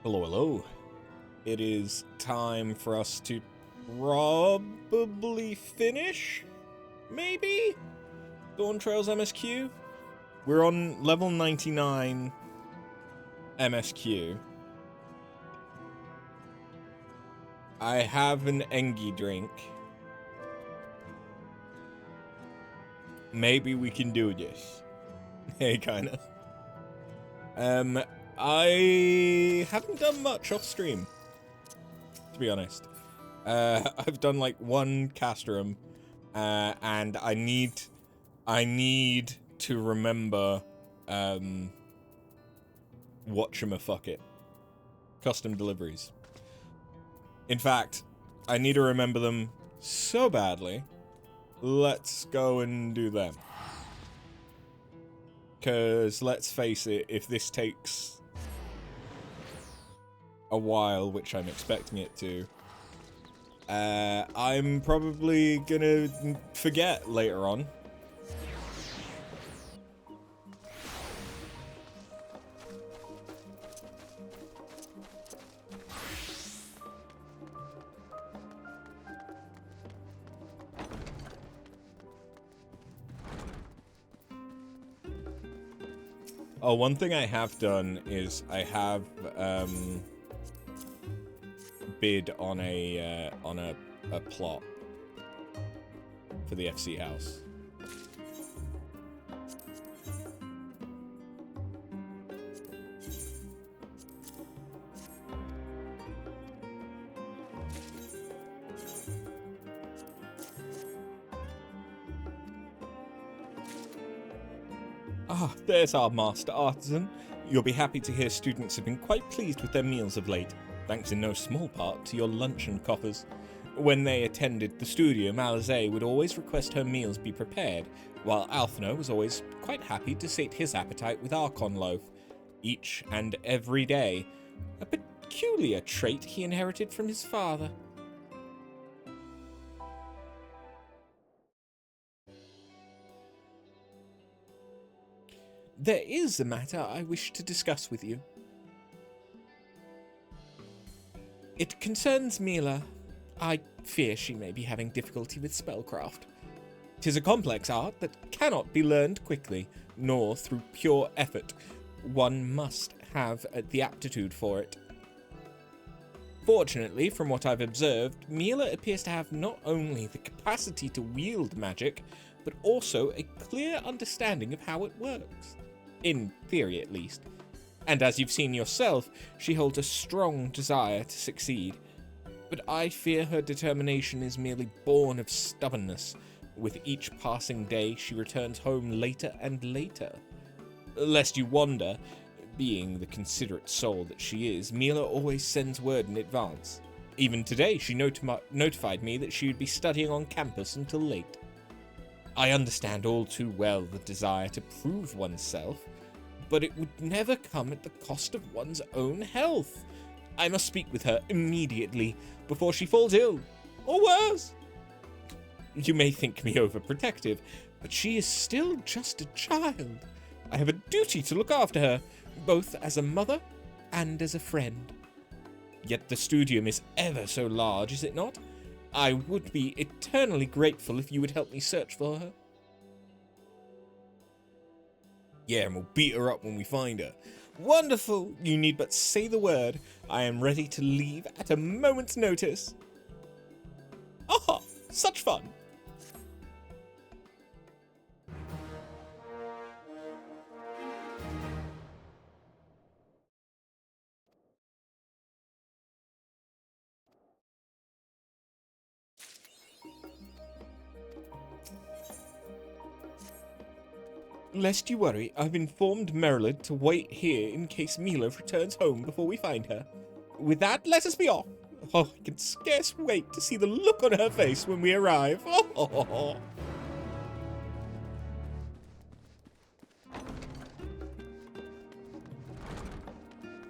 Hello, hello. It is time for us to probably finish, maybe? Dawntrail's MSQ? We're on level 99 MSQ. I have an Engi drink. Maybe we can do this. Hey, kinda. I haven't done much off stream, to be honest. I've done like one castrum, and I need to remember, whatchamafuck-it. Custom deliveries. In fact, I need to remember them so badly. Let's go and do them. Because, let's face it, if this takes a while, which I'm expecting it to, I'm probably gonna forget later on. Oh, one thing I have done is I have bid on a plot for the FC house. Ah, there's our master artisan. You'll be happy to hear students have been quite pleased with their meals of late, thanks in no small part to your luncheon coffers. When they attended the studio, Malazé would always request her meals be prepared, while Alphino was always quite happy to sate his appetite with Archon loaf, each and every day, a peculiar trait he inherited from his father. There is a matter I wish to discuss with you. It concerns Mila. I fear she may be having difficulty with spellcraft. 'Tis a complex art that cannot be learned quickly, nor through pure effort. One must have the aptitude for it. Fortunately, from what I've observed, Mila appears to have not only the capacity to wield magic, but also a clear understanding of how it works. In theory, at least. And as you've seen yourself, she holds a strong desire to succeed. But I fear her determination is merely born of stubbornness. With each passing day, she returns home later and later. Lest you wonder, being the considerate soul that she is, Mila always sends word in advance. Even today, she notified me that she would be studying on campus until late. I understand all too well the desire to prove oneself, but it would never come at the cost of one's own health. I must speak with her immediately, before she falls ill, or worse. You may think me overprotective, but she is still just a child. I have a duty to look after her, both as a mother and as a friend. Yet the studium is ever so large, is it not? I would be eternally grateful if you would help me search for her. Yeah, and we'll beat her up when we find her. Wonderful! You need but say the word. I am ready to leave at a moment's notice. Ah, such fun! Lest you worry, I've informed Merlin to wait here in case Mila returns home before we find her. With that, let us be off. Oh, I can scarce wait to see the look on her face when we arrive. Oh.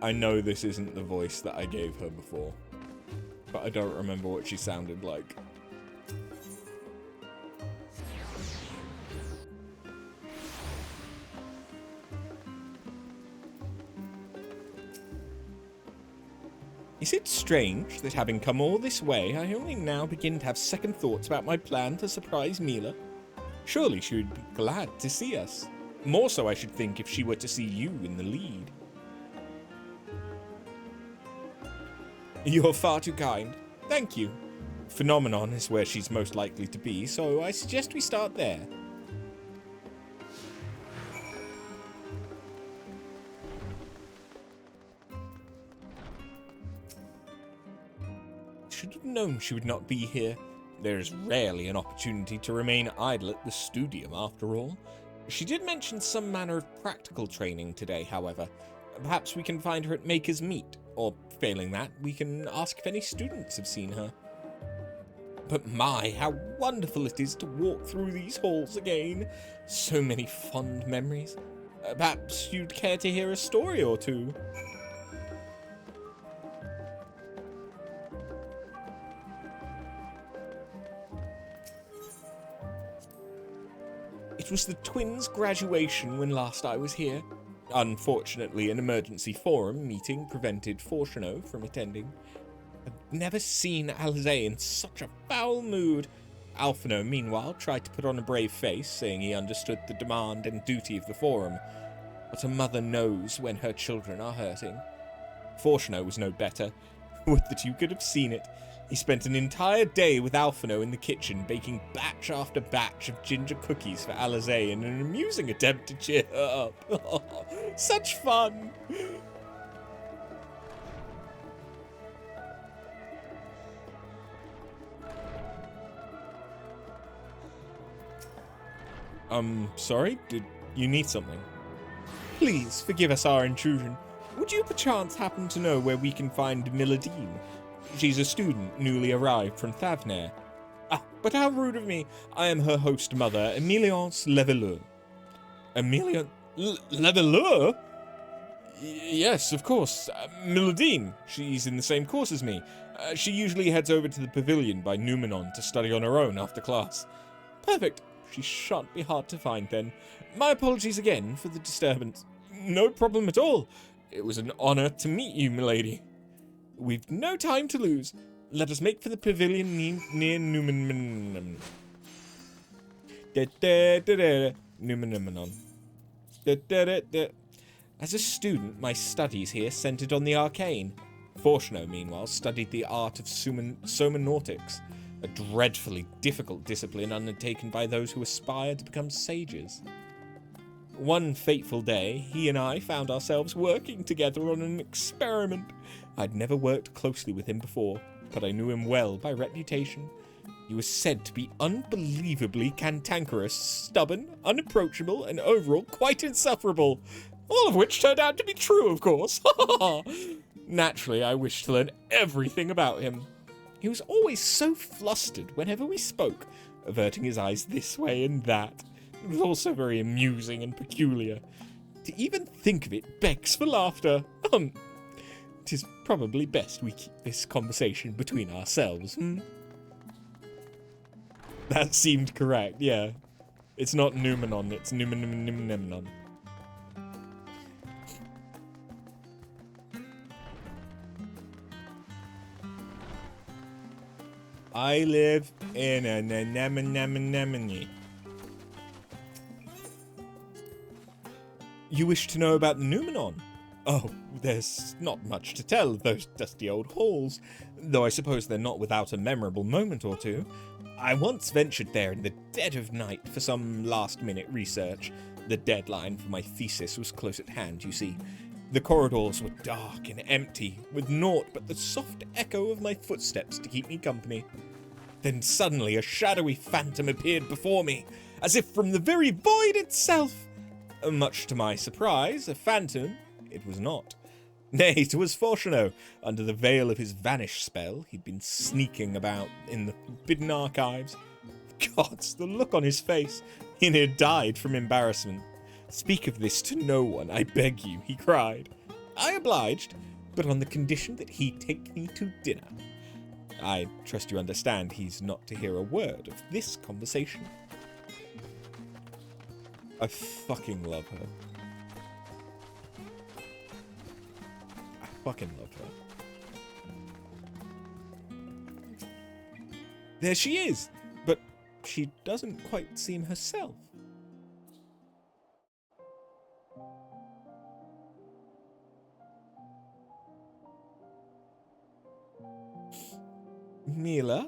I know this isn't the voice that I gave her before, but I don't remember what she sounded like. Is it strange that having come all this way, I only now begin to have second thoughts about my plan to surprise Mila? Surely she would be glad to see us. More so, I should think, if she were to see you in the lead. You're far too kind. Thank you. Phenomenon is where she's most likely to be, so I suggest we start there. Should have known she would not be here. There is rarely an opportunity to remain idle at the studium, after all. She did mention some manner of practical training today, however. Perhaps we can find her at Maker's Meet, or failing that, we can ask if any students have seen her. But my, how wonderful it is to walk through these halls again. So many fond memories. Perhaps you'd care to hear a story or two? It was the twins' graduation when last I was here. Unfortunately, an emergency forum meeting prevented Fortuno from attending. I've never seen Alize in such a foul mood. Alphino, meanwhile, tried to put on a brave face, saying he understood the demand and duty of the forum. But a mother knows when her children are hurting. Fortuno was no better. Would that you could have seen it. He spent an entire day with Alphino in the kitchen, baking batch after batch of ginger cookies for Alize in an amusing attempt to cheer her up. Such fun! Sorry? Did you need something? Please, forgive us our intrusion. Would you perchance happen to know where we can find Milladine? She's a student newly arrived from Thavnair. Ah, but how rude of me. I am her host mother, Emilience Leveleur. Emilience Leveleur? Yes, of course. Milladine. She's in the same course as me. She usually heads over to the pavilion by Numenon to study on her own after class. Perfect. She shan't be hard to find then. My apologies again for the disturbance. No problem at all. It was an honor to meet you, milady. We've no time to lose. Let us make for the pavilion near Numenon. Numenon. As a student, my studies here centered on the arcane. Fortuno, meanwhile, studied the art of somanortics, a dreadfully difficult discipline undertaken by those who aspire to become sages. One fateful day, he and I found ourselves working together on an experiment. I'd never worked closely with him before, but I knew him well by reputation. He was said to be unbelievably cantankerous, stubborn, unapproachable, and overall quite insufferable. All of which turned out to be true, of course. Naturally, I wished to learn everything about him. He was always so flustered whenever we spoke, averting his eyes this way and that. It was also very amusing and peculiar. To even think of it begs for laughter. 'Tis probably best we keep this conversation between ourselves, That seemed correct, yeah. It's not Numenon, it's Numenon. I live in an anemone. You wish to know about the Numenon? Oh, there's not much to tell of those dusty old halls, though I suppose they're not without a memorable moment or two. I once ventured there in the dead of night for some last-minute research. The deadline for my thesis was close at hand, you see. The corridors were dark and empty, with naught but the soft echo of my footsteps to keep me company. Then suddenly a shadowy phantom appeared before me, as if from the very void itself. Much to my surprise, a phantom it was not. Nay, it was Fortuno. Under the veil of his vanish spell, he'd been sneaking about in the forbidden archives. Gods, the look on his face. He near died from embarrassment. Speak of this to no one, I beg you, he cried. I obliged, but on the condition that he take me to dinner. I trust you understand he's not to hear a word of this conversation. I fucking love her. I fucking love her. There she is, but she doesn't quite seem herself. Mila?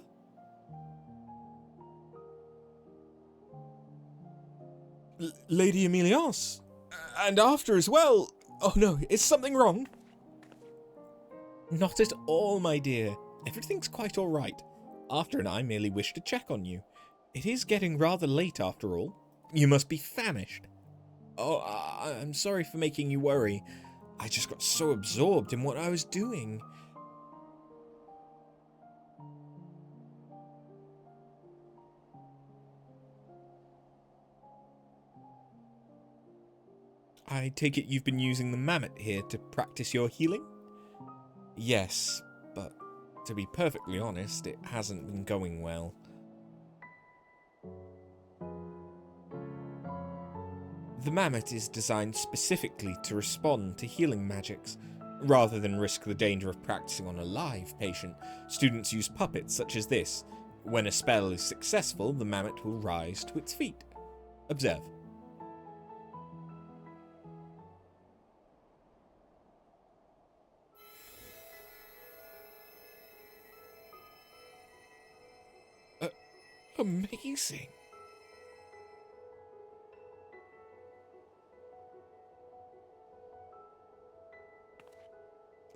Lady Emilias? And after as well? Oh no, is something wrong? Not at all, my dear. Everything's quite all right. After and I merely wish to check on you. It is getting rather late after all. You must be famished. Oh, I'm sorry for making you worry. I just got so absorbed in what I was doing. I take it you've been using the mammoth here to practice your healing? Yes, but to be perfectly honest, it hasn't been going well. The mammoth is designed specifically to respond to healing magics. Rather than risk the danger of practicing on a live patient, students use puppets such as this. When a spell is successful, the mammoth will rise to its feet. Observe. Amazing.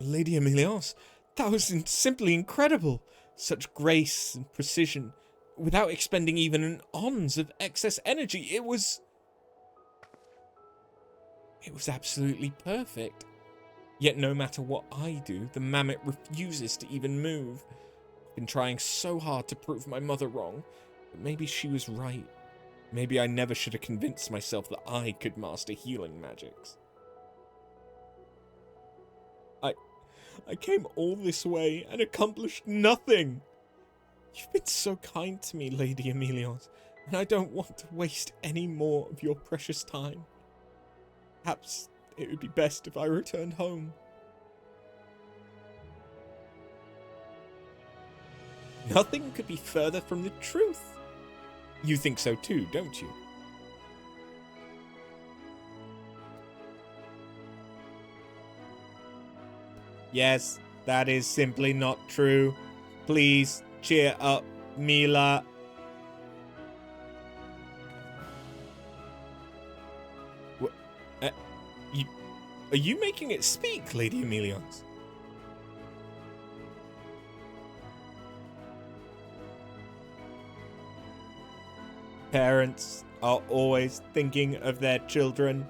Lady Emilias, that was simply incredible. Such grace and precision, without expending even an ounce of excess energy. It was absolutely perfect. Yet no matter what I do, the mammoth refuses to even move. I've been trying so hard to prove my mother wrong, but maybe she was right. Maybe I never should have convinced myself that I could master healing magics. I came all this way and accomplished nothing. You've been so kind to me, Lady Emilias, and I don't want to waste any more of your precious time. Perhaps it would be best if I returned home. Nothing could be further from the truth. You think so too, don't you? Yes, that is simply not true. Please cheer up, Mila. What? Are you making it speak, Lady Emilias? Parents are always thinking of their children.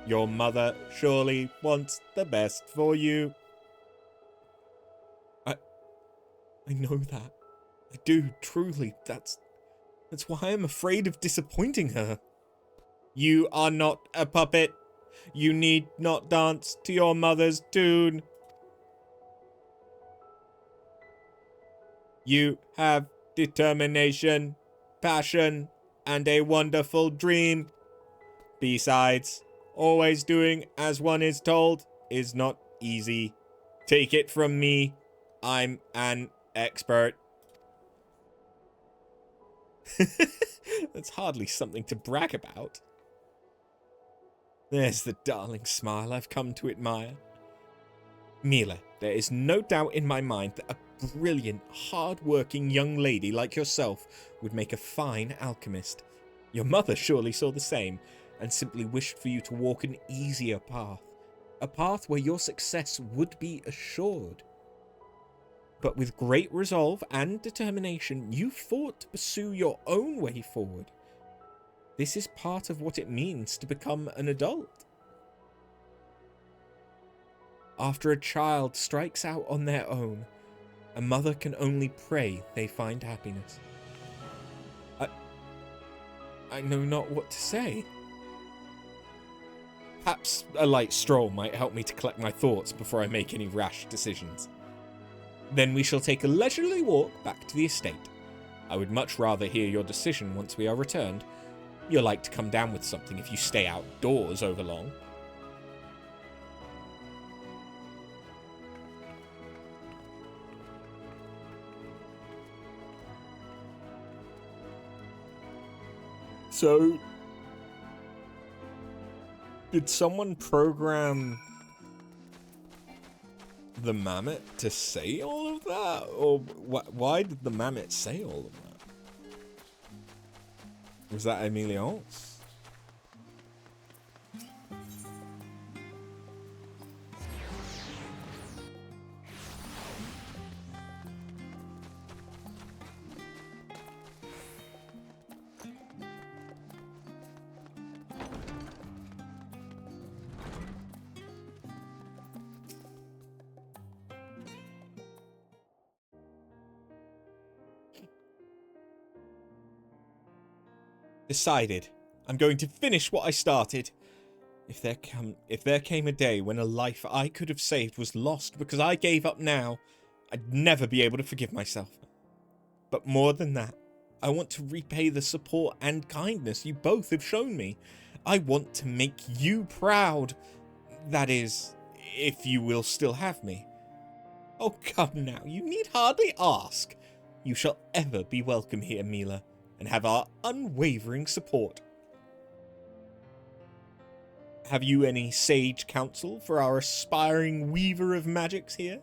Your mother surely wants the best for you. I know that. I do, truly. That's why I'm afraid of disappointing her. You are not a puppet. You need not dance to your mother's tune. You have determination, passion, and a wonderful dream. Besides, always doing as one is told is not easy. Take it from me, I'm an expert. That's hardly something to brag about. There's the darling smile I've come to admire. Mila, there is no doubt in my mind that a brilliant, hard-working young lady like yourself would make a fine alchemist. Your mother surely saw the same, and simply wished for you to walk an easier path. A path where your success would be assured. But with great resolve and determination, you fought to pursue your own way forward. This is part of what it means to become an adult. After a child strikes out on their own, a mother can only pray they find happiness. I know not what to say. Perhaps a light stroll might help me to collect my thoughts before I make any rash decisions. Then we shall take a leisurely walk back to the estate. I would much rather hear your decision once we are returned. You'll like to come down with something if you stay outdoors over long. So, did someone program the Mammoth to say all of that? Or why did the Mammoth say all of that? Was that Emilience? Decided. I'm going to finish what I started. If there came a day when a life I could have saved was lost because I gave up now, I'd never be able to forgive myself. But more than that, I want to repay the support and kindness you both have shown me. I want to make you proud. That is, if you will still have me. Oh, come now, you need hardly ask. You shall ever be welcome here, Mila, and have our unwavering support. Have you any sage counsel for our aspiring weaver of magics here?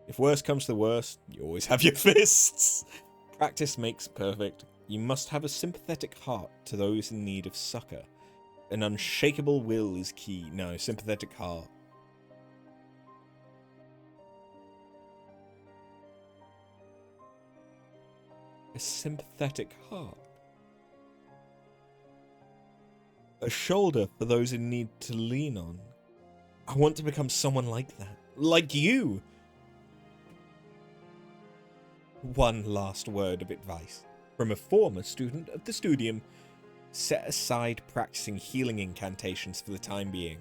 If worst comes to worst, you always have your fists. Practice makes perfect. You must have a sympathetic heart to those in need of succor. An unshakable will is key. No, sympathetic heart. A sympathetic heart. A shoulder for those in need to lean on. I want to become someone like that. Like you! One last word of advice. From a former student of the studium. Set aside practicing healing incantations for the time being,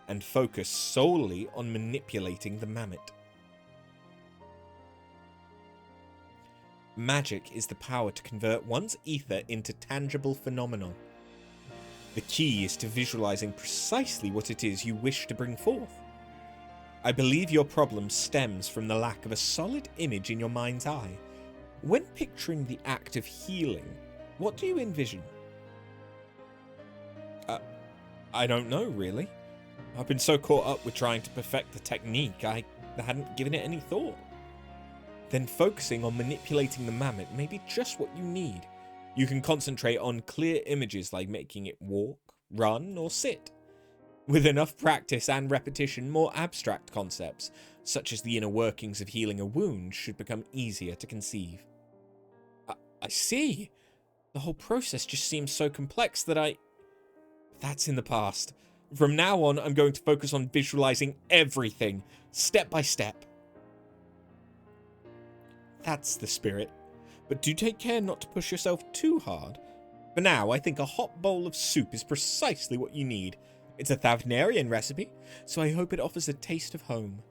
and focus solely on manipulating the Mammoth. Magic is the power to convert one's ether into tangible phenomenon. The key is to visualizing precisely what it is you wish to bring forth. I believe your problem stems from the lack of a solid image in your mind's eye. When picturing the act of healing, what do you envision? I don't know, really. I've been so caught up with trying to perfect the technique, I hadn't given it any thought. Then focusing on manipulating the Mammoth may be just what you need. You can concentrate on clear images like making it walk, run, or sit. With enough practice and repetition, more abstract concepts, such as the inner workings of healing a wound, should become easier to conceive. I see. The whole process just seems so complex that That's in the past. From now on, I'm going to focus on visualizing everything, step by step. That's the spirit. But do take care not to push yourself too hard. For now, I think a hot bowl of soup is precisely what you need. It's a Thavnarian recipe, so I hope it offers a taste of home.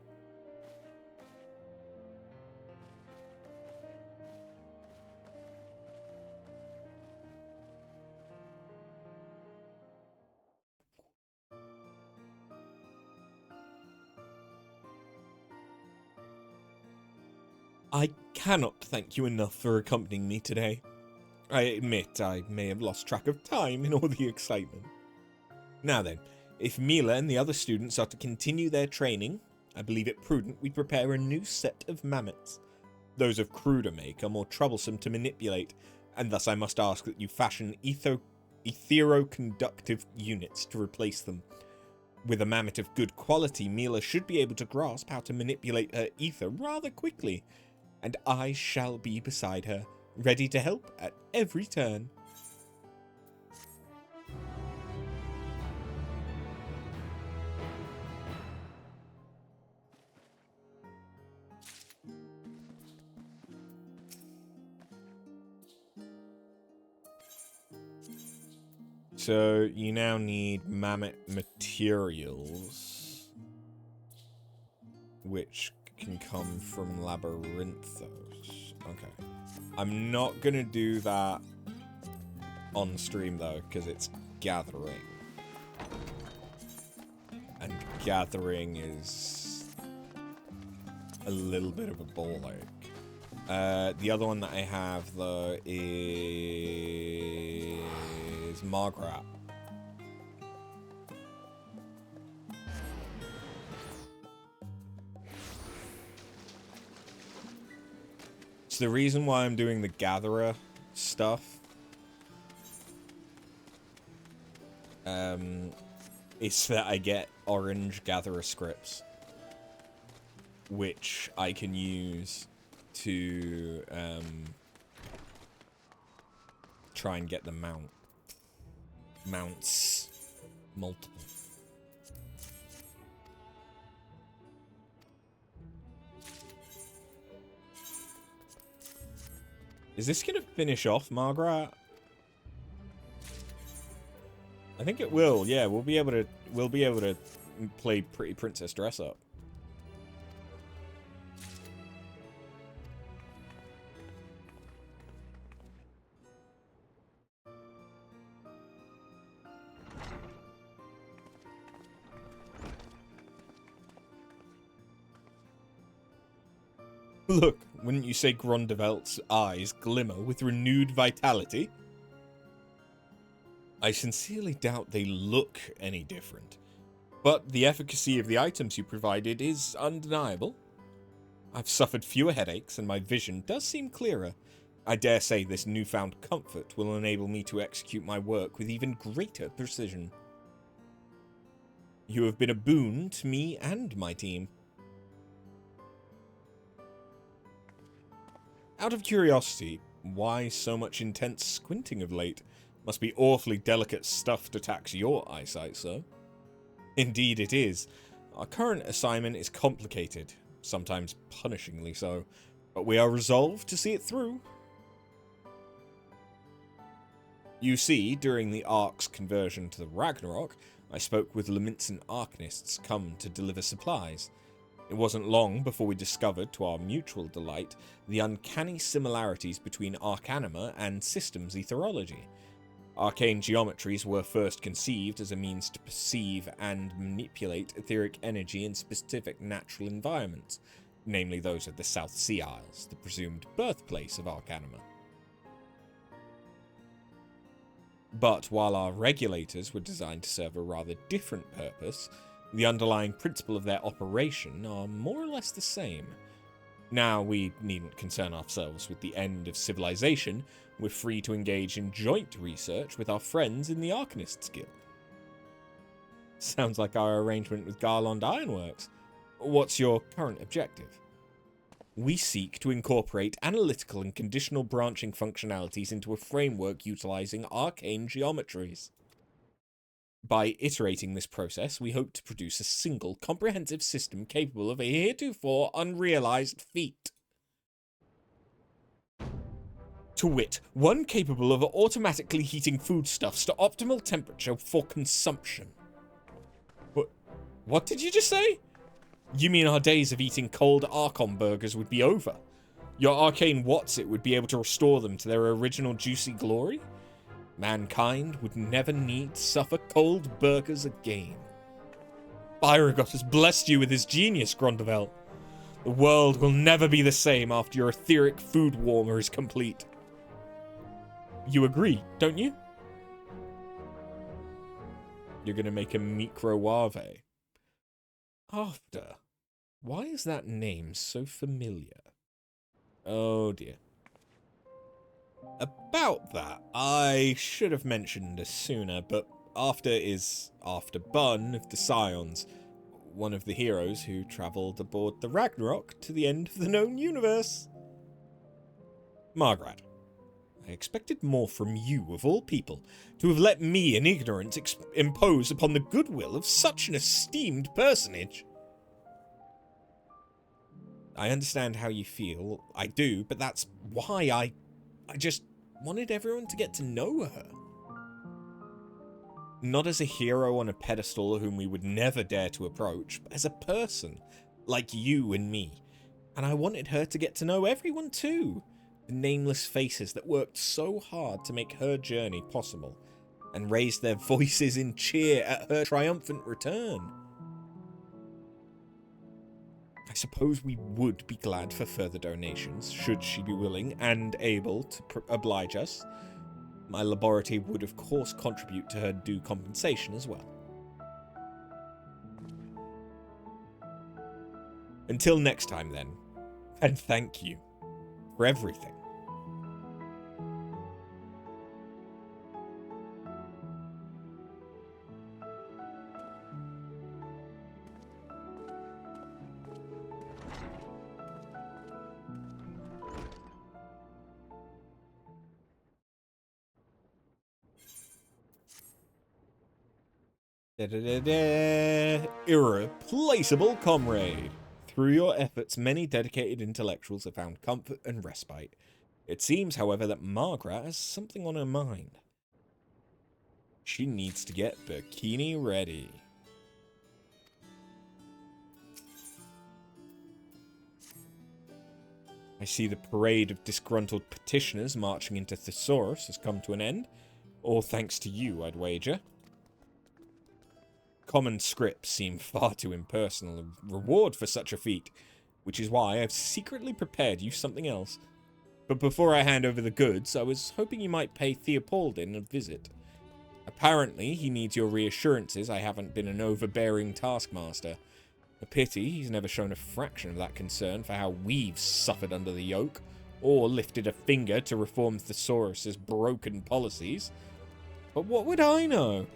I cannot thank you enough for accompanying me today. I admit I may have lost track of time in all the excitement. Now then, if Mila and the other students are to continue their training, I believe it prudent we prepare a new set of mammoths. Those of cruder make are more troublesome to manipulate, and thus I must ask that you fashion etheroconductive units to replace them. With a mammoth of good quality, Mila should be able to grasp how to manipulate her ether rather quickly, and I shall be beside her, ready to help at every turn. So you now need mammoth materials, which can come from labyrinthos. Okay. I'm not gonna do that on stream though, because it's gathering. And gathering is a little bit of a ball ache. The other one that I have, though, is Margaret. So the reason why I'm doing the Gatherer stuff is so that I get orange Gatherer scripts, which I can use to try and get the mounts multiple. Is this gonna finish off Margaret? I think it will. Yeah, we'll be able to play Pretty Princess Dress Up. Look, wouldn't you say Grondevelt's eyes glimmer with renewed vitality? I sincerely doubt they look any different, but the efficacy of the items you provided is undeniable. I've suffered fewer headaches and my vision does seem clearer. I dare say this newfound comfort will enable me to execute my work with even greater precision. You have been a boon to me and my team. Out of curiosity, why so much intense squinting of late? Must be awfully delicate stuff to tax your eyesight, sir. Indeed it is. Our current assignment is complicated, sometimes punishingly so, but we are resolved to see it through. You see, during the Ark's conversion to the Ragnarok, I spoke with Laminsan Arknists come to deliver supplies. It wasn't long before we discovered, to our mutual delight, the uncanny similarities between Arcanima and systems etherology. Arcane geometries were first conceived as a means to perceive and manipulate etheric energy in specific natural environments, namely those of the South Sea Isles, the presumed birthplace of Arcanima. But while our regulators were designed to serve a rather different purpose, the underlying principle of their operation are more or less the same. Now we needn't concern ourselves with the end of civilization. We're free to engage in joint research with our friends in the Arcanists Guild. Sounds like our arrangement with Garland Ironworks. What's your current objective? We seek to incorporate analytical and conditional branching functionalities into a framework utilizing arcane geometries. By iterating this process, we hope to produce a single, comprehensive system capable of a heretofore unrealized feat. To wit, one capable of automatically heating foodstuffs to optimal temperature for consumption. What did you just say? You mean our days of eating cold Archon burgers would be over? Your arcane Whatsit would be able to restore them to their original juicy glory? Mankind would never need suffer cold burgers again. Byragot has blessed you with his genius, Grondevelt. The world will never be the same after your etheric food warmer is complete. You agree, don't you? You're gonna make a microwave. After. Why is that name so familiar? Oh dear. About that, I should have mentioned this sooner, but After is After Bunn of the Scions, one of the heroes who travelled aboard the Ragnarok to the end of the known universe. Margaret, I expected more from you, of all people, to have let me in ignorance impose upon the goodwill of such an esteemed personage. I understand how you feel, I do, but that's why I just wanted everyone to get to know her. Not as a hero on a pedestal whom we would never dare to approach, but as a person, like you and me. And I wanted her to get to know everyone too. The nameless faces that worked so hard to make her journey possible, and raised their voices in cheer at her triumphant return. I suppose we would be glad for further donations, should she be willing and able to oblige us. My laboratory would, of course, contribute to her due compensation as well. Until next time, then, and thank you for everything. Irreplaceable comrade. Through your efforts, many dedicated intellectuals have found comfort and respite. It seems, however, that Margaret has something on her mind. She needs to get bikini ready. I see the parade of disgruntled petitioners marching into Thesaurus has come to an end. All thanks to you, I'd wager. Common scripts seem far too impersonal a reward for such a feat, which is why I've secretly prepared you something else. But before I hand over the goods, I was hoping you might pay Theopoldin a visit. Apparently, he needs your reassurances I haven't been an overbearing taskmaster. A pity he's never shown a fraction of that concern for how we've suffered under the yoke, or lifted a finger to reform Thesaurus's broken policies. But what would I know?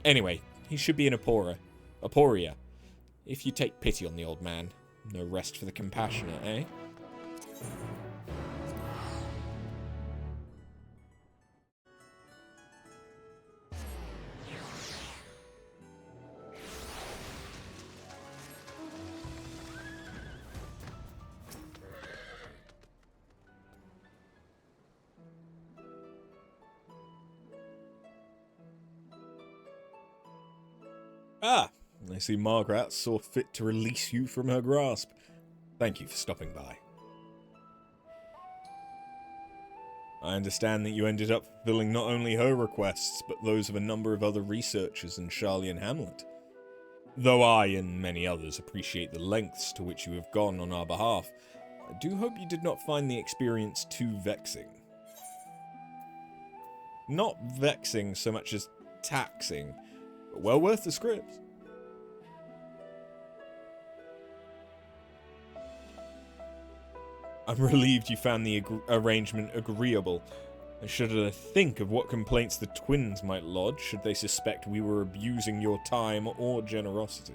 Anyway, he should be in Aporia. If you take pity on the old man, no rest for the compassionate, eh? Ah, I see Margaret saw fit to release you from her grasp. Thank you for stopping by. I understand that you ended up fulfilling not only her requests, but those of a number of other researchers in Charlie and Hamlet. Though I and many others appreciate the lengths to which you have gone on our behalf, I do hope you did not find the experience too vexing. Not vexing so much as taxing, but well worth the script. I'm relieved you found the arrangement agreeable. I shudder to think of what complaints the twins might lodge should they suspect we were abusing your time or generosity.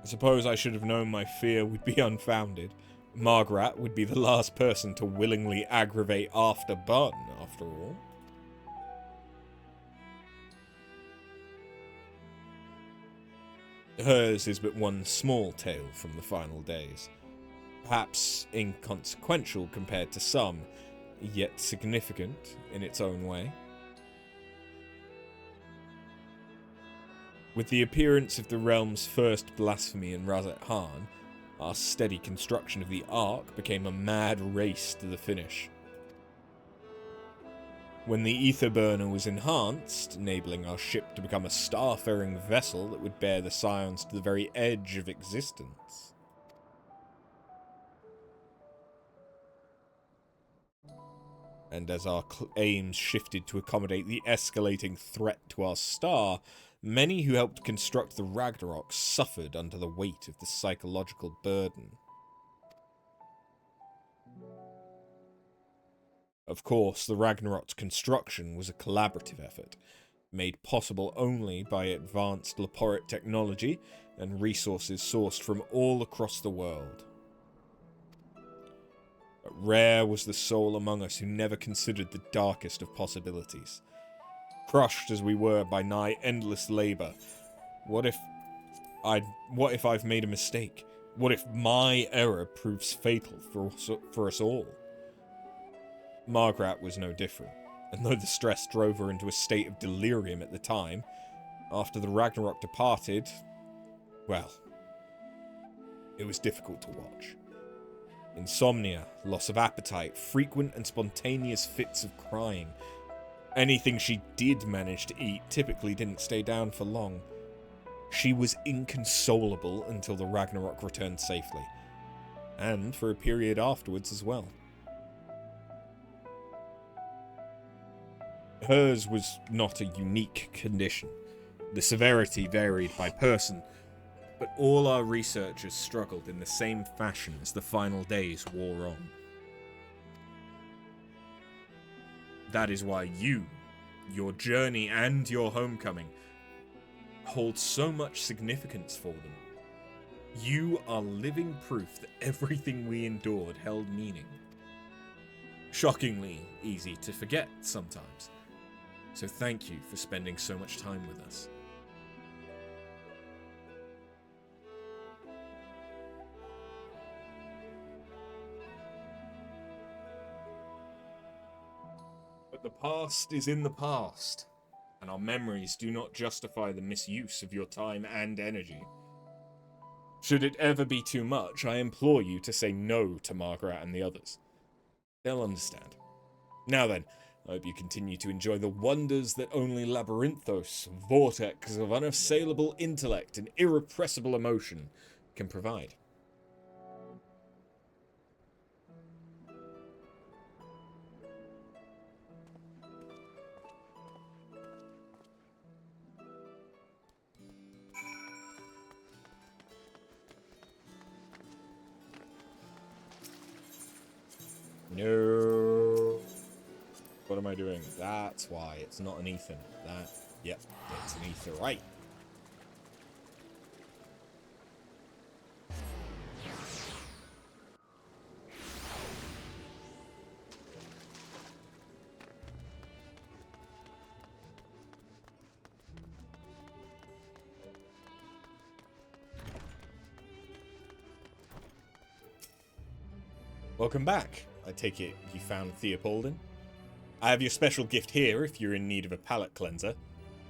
I suppose I should have known my fear would be unfounded. Margaret would be the last person to willingly aggravate after Barton, after all. Hers is but one small tale from the final days. Perhaps inconsequential compared to some, yet significant in its own way. With the appearance of the realm's first blasphemy in Razat Han, our steady construction of the Ark became a mad race to the finish. When the ether burner was enhanced, enabling our ship to become a star-faring vessel that would bear the Scions to the very edge of existence. And as our aims shifted to accommodate the escalating threat to our star, many who helped construct the Ragnarok suffered under the weight of the psychological burden. Of course, the Ragnarok's construction was a collaborative effort, made possible only by advanced Leporit technology and resources sourced from all across the world. But rare was the soul among us who never considered the darkest of possibilities. Crushed as we were by nigh endless labor, what if I've made a mistake? What if my error proves fatal for us all? Margaret was no different, and though the stress drove her into a state of delirium at the time, after the Ragnarok departed, well, it was difficult to watch. Insomnia, loss of appetite, frequent and spontaneous fits of crying. Anything she did manage to eat typically didn't stay down for long. She was inconsolable until the Ragnarok returned safely, and for a period afterwards as well. Hers was not a unique condition. The severity varied by person, but all our researchers struggled in the same fashion as the final days wore on. That is why you, your journey and your homecoming, hold so much significance for them. You are living proof that everything we endured held meaning. Shockingly easy to forget sometimes. So thank you for spending so much time with us. But the past is in the past, and our memories do not justify the misuse of your time and energy. Should it ever be too much, I implore you to say no to Margaret and the others. They'll understand. Now then, I hope you continue to enjoy the wonders that only Labyrinthos, vortex of unassailable intellect and irrepressible emotion, can provide. No. What am I doing? That's why it's not an Ethan. Yep, it's an Ether, right? Welcome back. I take it you found Theopoldin? I have your special gift here if you're in need of a palate cleanser.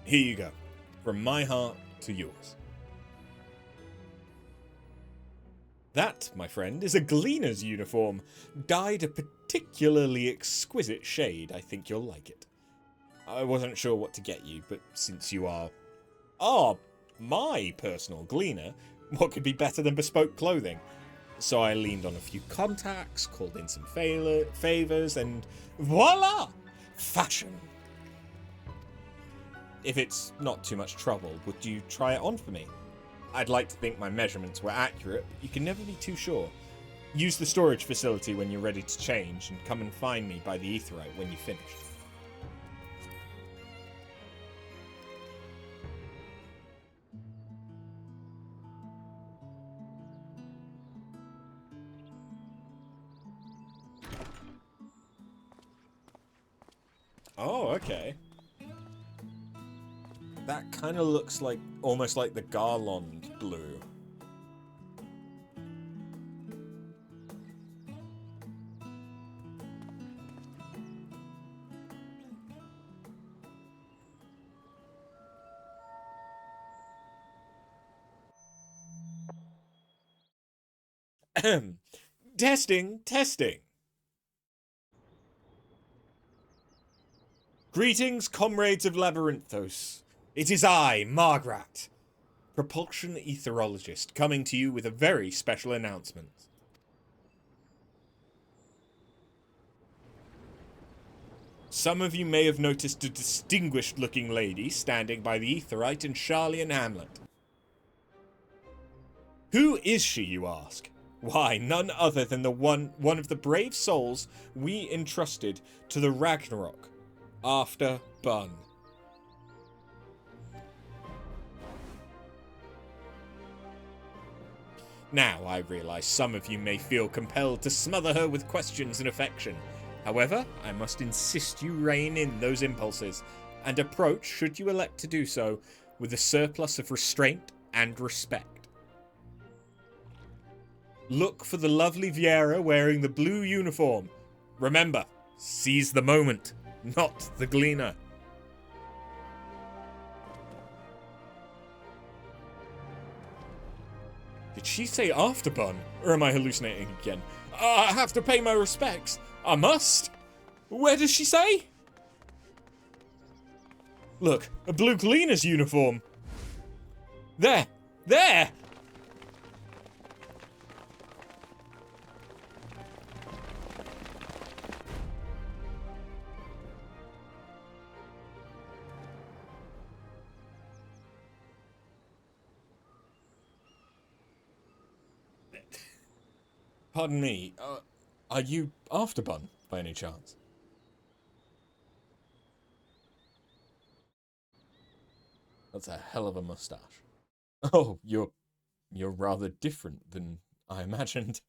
Here you go. From my heart to yours. That, my friend, is a Gleaner's uniform, dyed a particularly exquisite shade. I think you'll like it. I wasn't sure what to get you, but since you are my personal Gleaner, what could be better than bespoke clothing? So I leaned on a few contacts, called in some favors, and voila! Fashion! If it's not too much trouble, would you try it on for me? I'd like to think my measurements were accurate, but you can never be too sure. Use the storage facility when you're ready to change, and come and find me by the Aetheryte when you've finished. Oh, okay. That kind of looks like, almost like the Garland blue. Testing. Greetings, comrades of Labyrinthos. It is I, Margaret, propulsion etherologist, coming to you with a very special announcement. Some of you may have noticed a distinguished-looking lady standing by the Aetheryte in Charlian Hamlet. Who is she, you ask? Why, none other than the one of the brave souls we entrusted to the Ragnarok after Bun. Now, I realize some of you may feel compelled to smother her with questions and affection. However, I must insist you rein in those impulses, and approach, should you elect to do so, with a surplus of restraint and respect. Look for the lovely Viera wearing the blue uniform. Remember, seize the moment, not the Gleaner. Did she say Afterbun? Or am I hallucinating again? I have to pay my respects. I must. Where does she say? Look, a blue Gleaner's uniform. There! There! Pardon me, are you Afterbun, by any chance? That's a hell of a mustache. Oh, you're rather different than I imagined.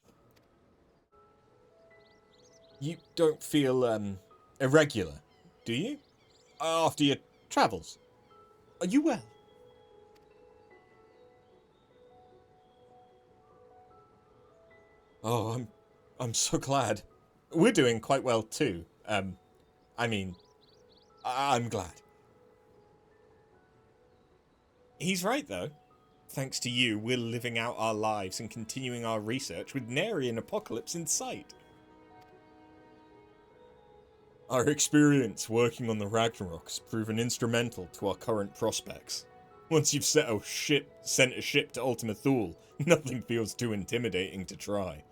You don't feel, irregular, do you? After your travels? Are you well? Oh, I'm so glad. We're doing quite well too. I mean, I'm glad. He's right though. Thanks to you, we're living out our lives and continuing our research with nary an apocalypse in sight. Our experience working on the Ragnarok has proven instrumental to our current prospects. Once you've sent a ship to Ultima Thule, nothing feels too intimidating to try.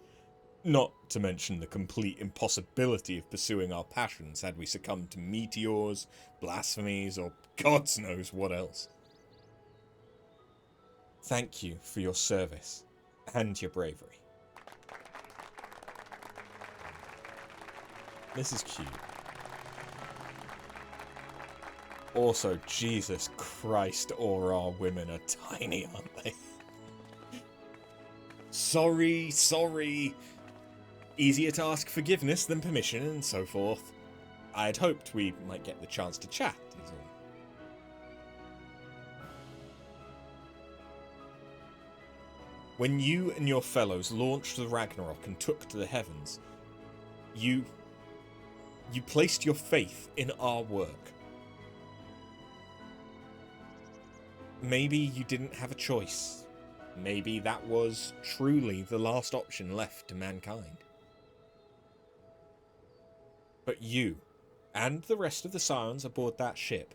Not to mention the complete impossibility of pursuing our passions had we succumbed to meteors, blasphemies, or gods knows what else. Thank you for your service and your bravery. This is cute. Also, Jesus Christ, all our women are tiny, aren't they? Sorry. Easier to ask forgiveness than permission and so forth. I'd hoped we might get the chance to chat, is all. When you and your fellows launched the Ragnarok and took to the heavens, you placed your faith in our work. Maybe you didn't have a choice. Maybe that was truly the last option left to mankind. But you, and the rest of the Scions aboard that ship,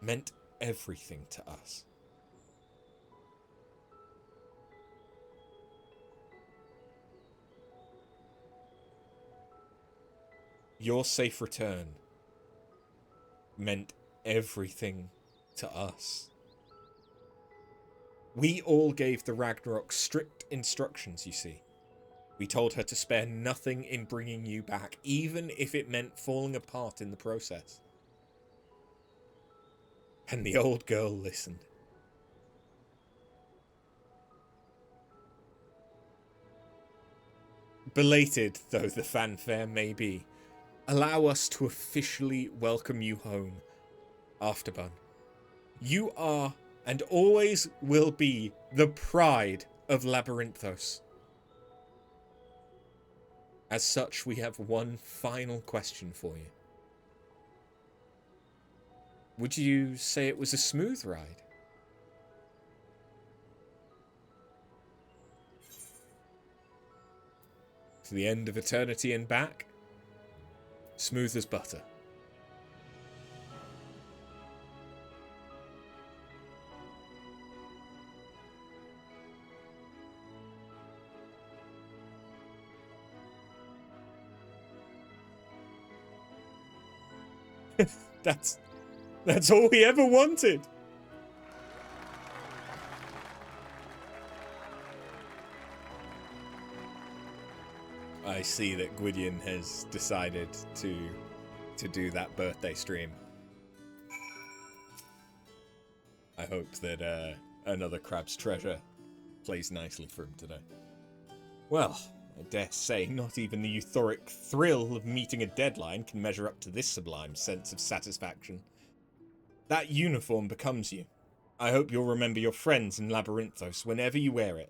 meant everything to us. Your safe return meant everything to us. We all gave the Ragnarok strict instructions, you see. We told her to spare nothing in bringing you back, even if it meant falling apart in the process. And the old girl listened. Belated though the fanfare may be, allow us to officially welcome you home, Afterbun. You are, and always will be, the pride of Labyrinthos. As such, we have one final question for you. Would you say it was a smooth ride? To the end of eternity and back? Smooth as butter. That's all we ever wanted. I see that Gwydion has decided to do that birthday stream. I hope that another Crab's Treasure plays nicely for him today. Well, I dare say not even the euphoric thrill of meeting a deadline can measure up to this sublime sense of satisfaction. That uniform becomes you. I hope you'll remember your friends in Labyrinthos whenever you wear it.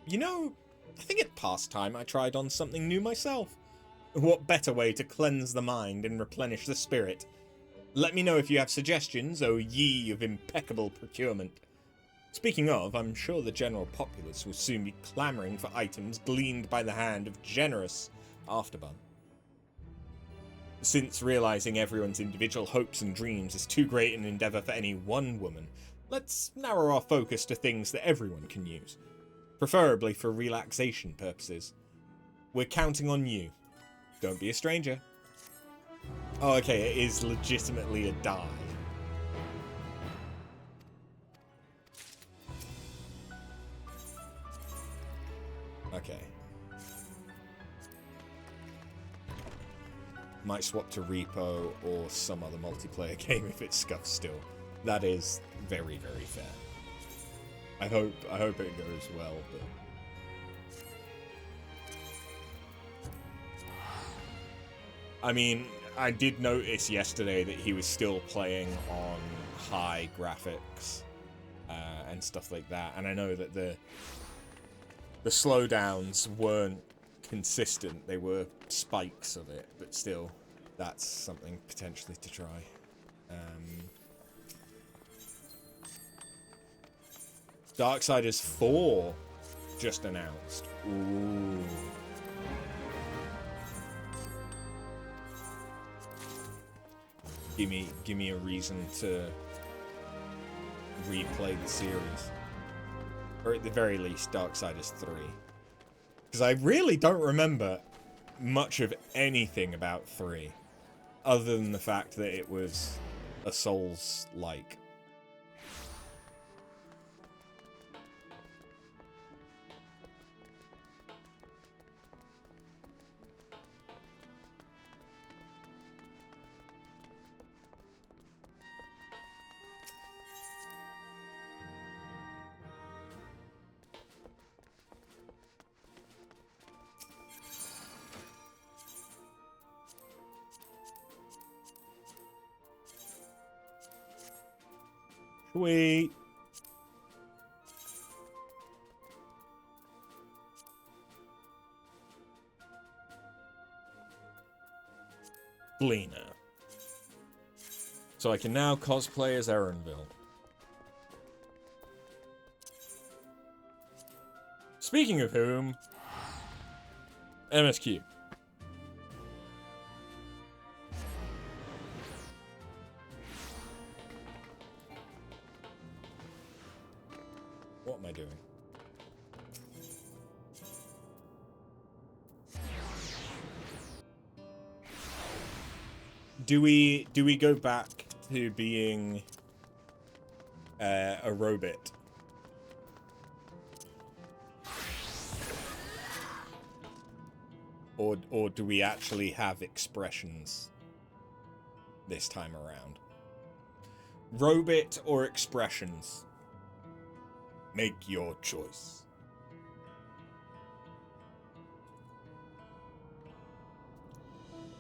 You know, I think it's past time I tried on something new myself. What better way to cleanse the mind and replenish the spirit? Let me know if you have suggestions, O ye of impeccable procurement. Speaking of, I'm sure the general populace will soon be clamouring for items gleaned by the hand of generous Afterbun. Since realising everyone's individual hopes and dreams is too great an endeavour for any one woman, let's narrow our focus to things that everyone can use, preferably for relaxation purposes. We're counting on you. Don't be a stranger. Oh, okay, it is legitimately a die. Okay. Might swap to Repo or some other multiplayer game if it's scuffed still. That is very, very fair. I hope it goes well, but... I mean, I did notice yesterday that he was still playing on high graphics and stuff like that, and I know that the slowdowns weren't consistent, they were spikes of it, but still, that's something potentially to try. Darksiders 4 just announced. Ooh. Give me a reason to replay the series. Or at the very least, Darksiders 3. Because I really don't remember much of anything about 3. Other than the fact that it was a Souls-like. Sweet. Lena. So I can now cosplay as Erenville. Speaking of whom, MSQ. What am I doing? Do we go back to being a robot? Or do we actually have expressions this time around? Robot or expressions? Make your choice.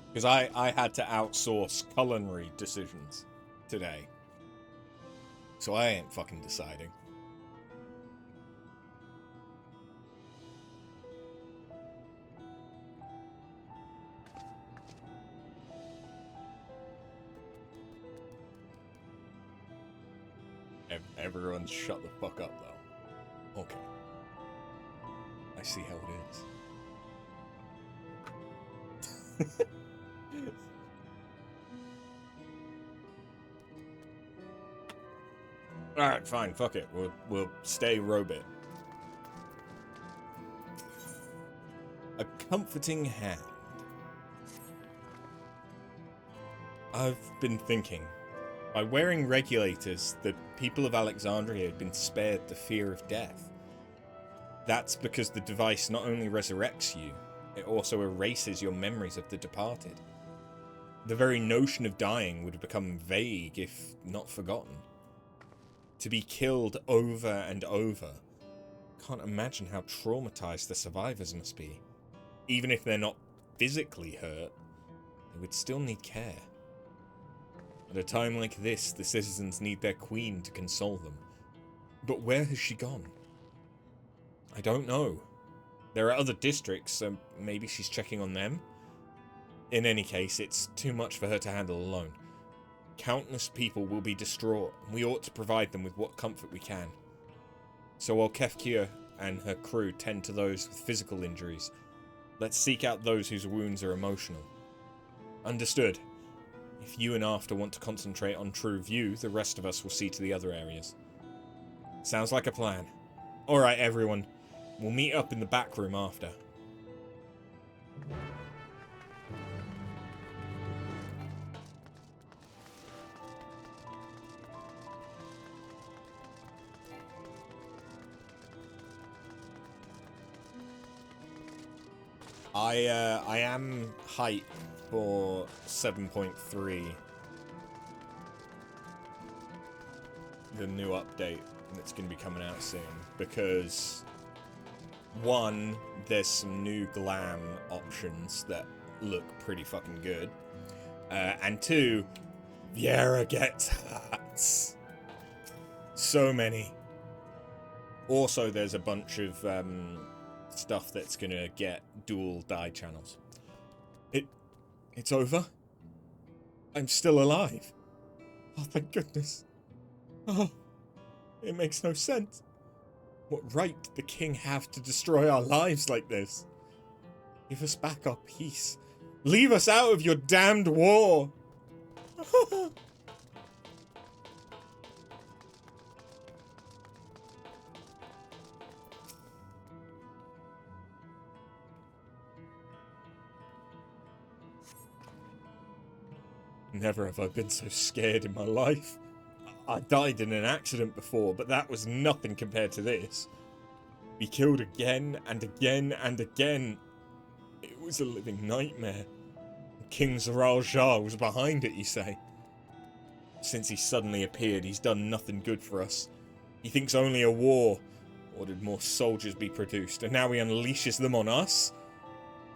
Because I had to outsource culinary decisions today. So I ain't fucking deciding. Everyone shut the fuck up, though. Okay. I see how it is. Alright, fine, fuck it. We'll stay robot. A comforting hand. I've been thinking. By wearing regulators, the people of Alexandria had been spared the fear of death. That's because the device not only resurrects you, it also erases your memories of the departed. The very notion of dying would have become vague if not forgotten. To be killed over and over. Can't imagine how traumatized the survivors must be. Even if they're not physically hurt, they would still need care. At a time like this, the citizens need their queen to console them. But where has she gone? I don't know. There are other districts, so maybe she's checking on them? In any case, it's too much for her to handle alone. Countless people will be distraught, and we ought to provide them with what comfort we can. So while Kefkia and her crew tend to those with physical injuries, let's seek out those whose wounds are emotional. Understood. If you and After want to concentrate on True View, the rest of us will see to the other areas. Sounds like a plan. Alright, everyone. We'll meet up in the back room after. I am hyped for 7.3. The new update that's going to be coming out soon, because one, there's some new glam options that look pretty fucking good, and two, Viera gets hats. So many. Also, there's a bunch of stuff that's gonna get dual die channels. It's over? I'm still alive? Oh, thank goodness. Oh, it makes no sense. What right did the king have to destroy our lives like this? Give us back our peace. Leave us out of your damned war! Never have I been so scared in my life. I died in an accident before, but that was nothing compared to this. Be killed again and again and again. It was a living nightmare. King Zaral Shah was behind it, you say? Since he suddenly appeared, he's done nothing good for us. He thinks only a war, ordered more soldiers be produced, and now he unleashes them on us?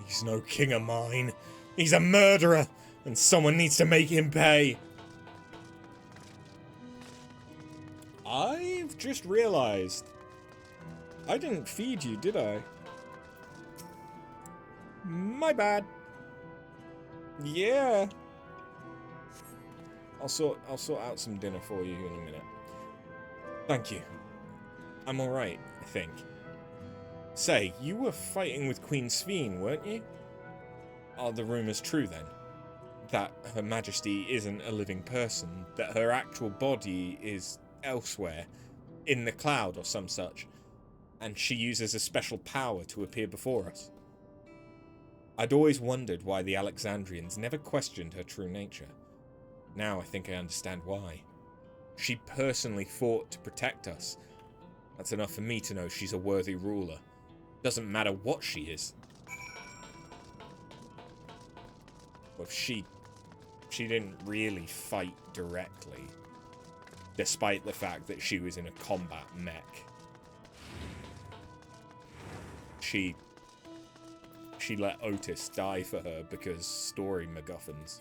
He's no king of mine. He's a murderer, and someone needs to make him pay. I've just realized I didn't feed you, did I? My bad. Yeah. I'll sort out some dinner for you in a minute. Thank you. I'm alright, I think. Say, you were fighting with Queen Sveen, weren't you? Are the rumors true then? That Her Majesty isn't a living person, that her actual body is elsewhere, in the cloud or some such, and she uses a special power to appear before us. I'd always wondered why the Alexandrians never questioned her true nature. Now I think I understand why. She personally fought to protect us. That's enough for me to know she's a worthy ruler. Doesn't matter what she is. Well, she didn't really fight directly, despite the fact that she was in a combat mech. She let Otis die for her because story MacGuffins.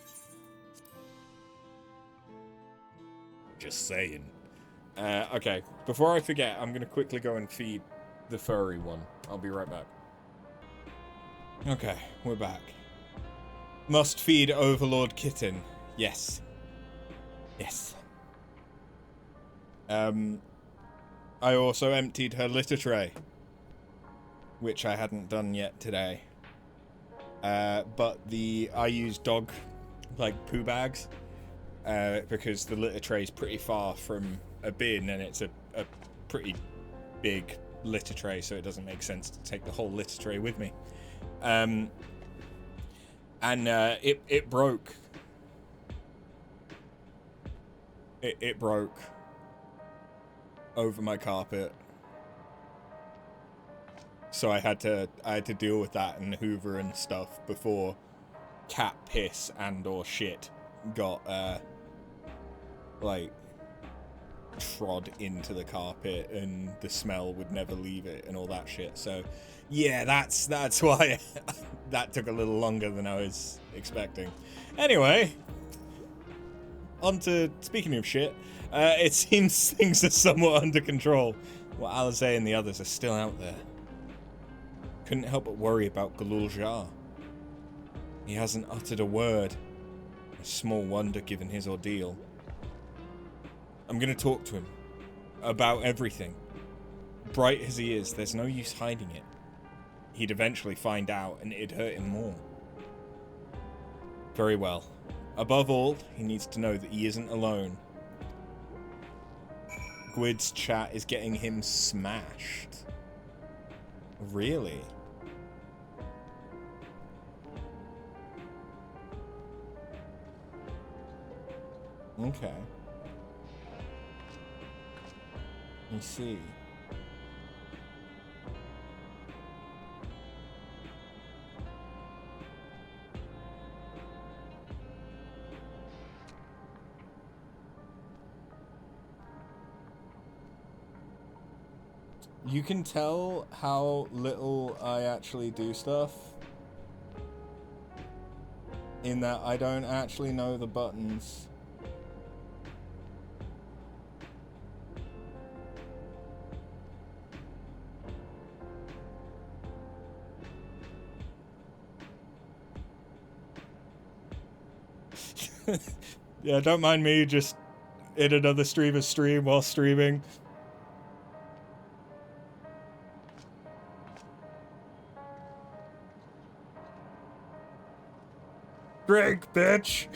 Just saying. Okay, before I forget, I'm gonna quickly go and feed the furry one. I'll be right back. Okay, we're back. Must feed Overlord Kitten. Yes. Yes. I also emptied her litter tray, which I hadn't done yet today. But I use dog, poo bags, because the litter tray is pretty far from a bin, and it's a pretty big litter tray, so it doesn't make sense to take the whole litter tray with me. It broke. It broke over my carpet. So I had to deal with that and hoover and stuff before cat piss and or shit got trod into the carpet, and the smell would never leave it and all that shit. So yeah, that's why that took a little longer than I was expecting. Anyway, on to speaking of shit. It seems things are somewhat under control. Well, Alizé and the others are still out there. Couldn't help but worry about Galul Jar. He hasn't uttered a word. A small wonder given his ordeal. I'm gonna talk to him. About everything. Bright as he is, there's no use hiding it. He'd eventually find out, and it'd hurt him more. Very well. Above all, he needs to know that he isn't alone. Gwyd's chat is getting him smashed. Really? Okay. I see. You can tell how little I actually do stuff in that I don't actually know the buttons. Yeah, don't mind me just in another streamer's stream while streaming. Drink, bitch!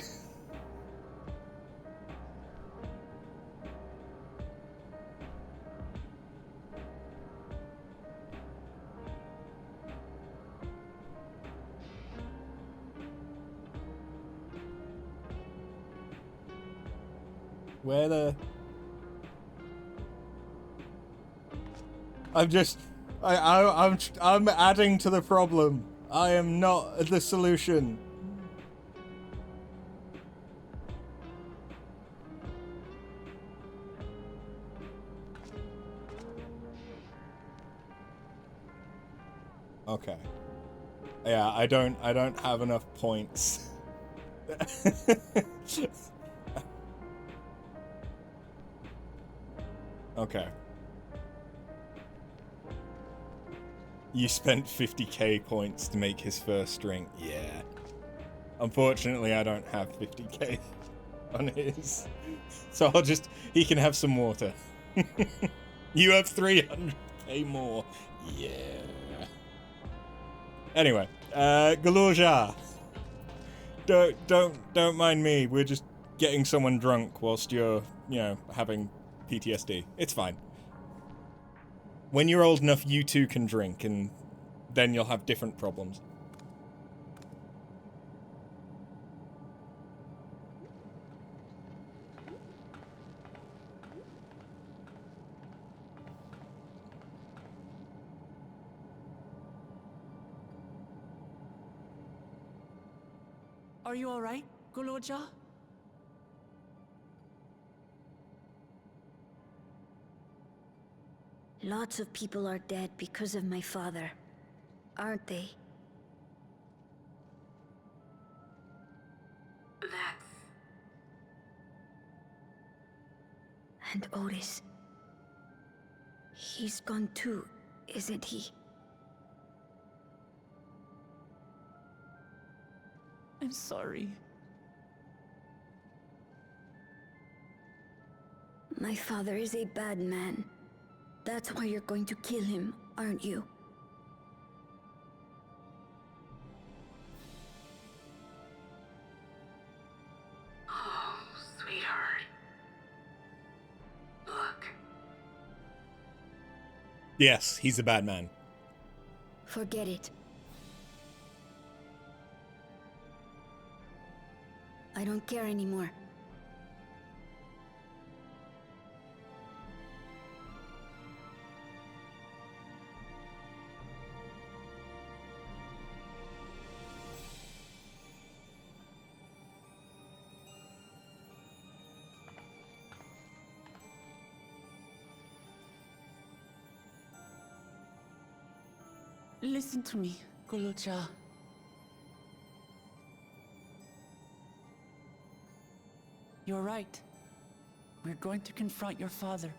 Where the... I'm adding to the problem. I am not the solution. Okay. Yeah, I don't have enough points. Okay. You spent 50k points to make his first drink. Yeah. Unfortunately, I don't have 50k on his. So he can have some water. You have 300k more. Yeah. Anyway, Galorja. Don't mind me. We're just getting someone drunk whilst you're, having PTSD. It's fine. When you're old enough, you too can drink, and then you'll have different problems. Are you all right, Goloja? Lots of people are dead because of my father, aren't they? That's... And Otis. He's gone too, isn't he? I'm sorry. My father is a bad man. That's why you're going to kill him, aren't you? Oh, sweetheart. Look. Yes, he's a bad man. Forget it. I don't care anymore. Listen to me, Goloja. You're right. We're going to confront your father.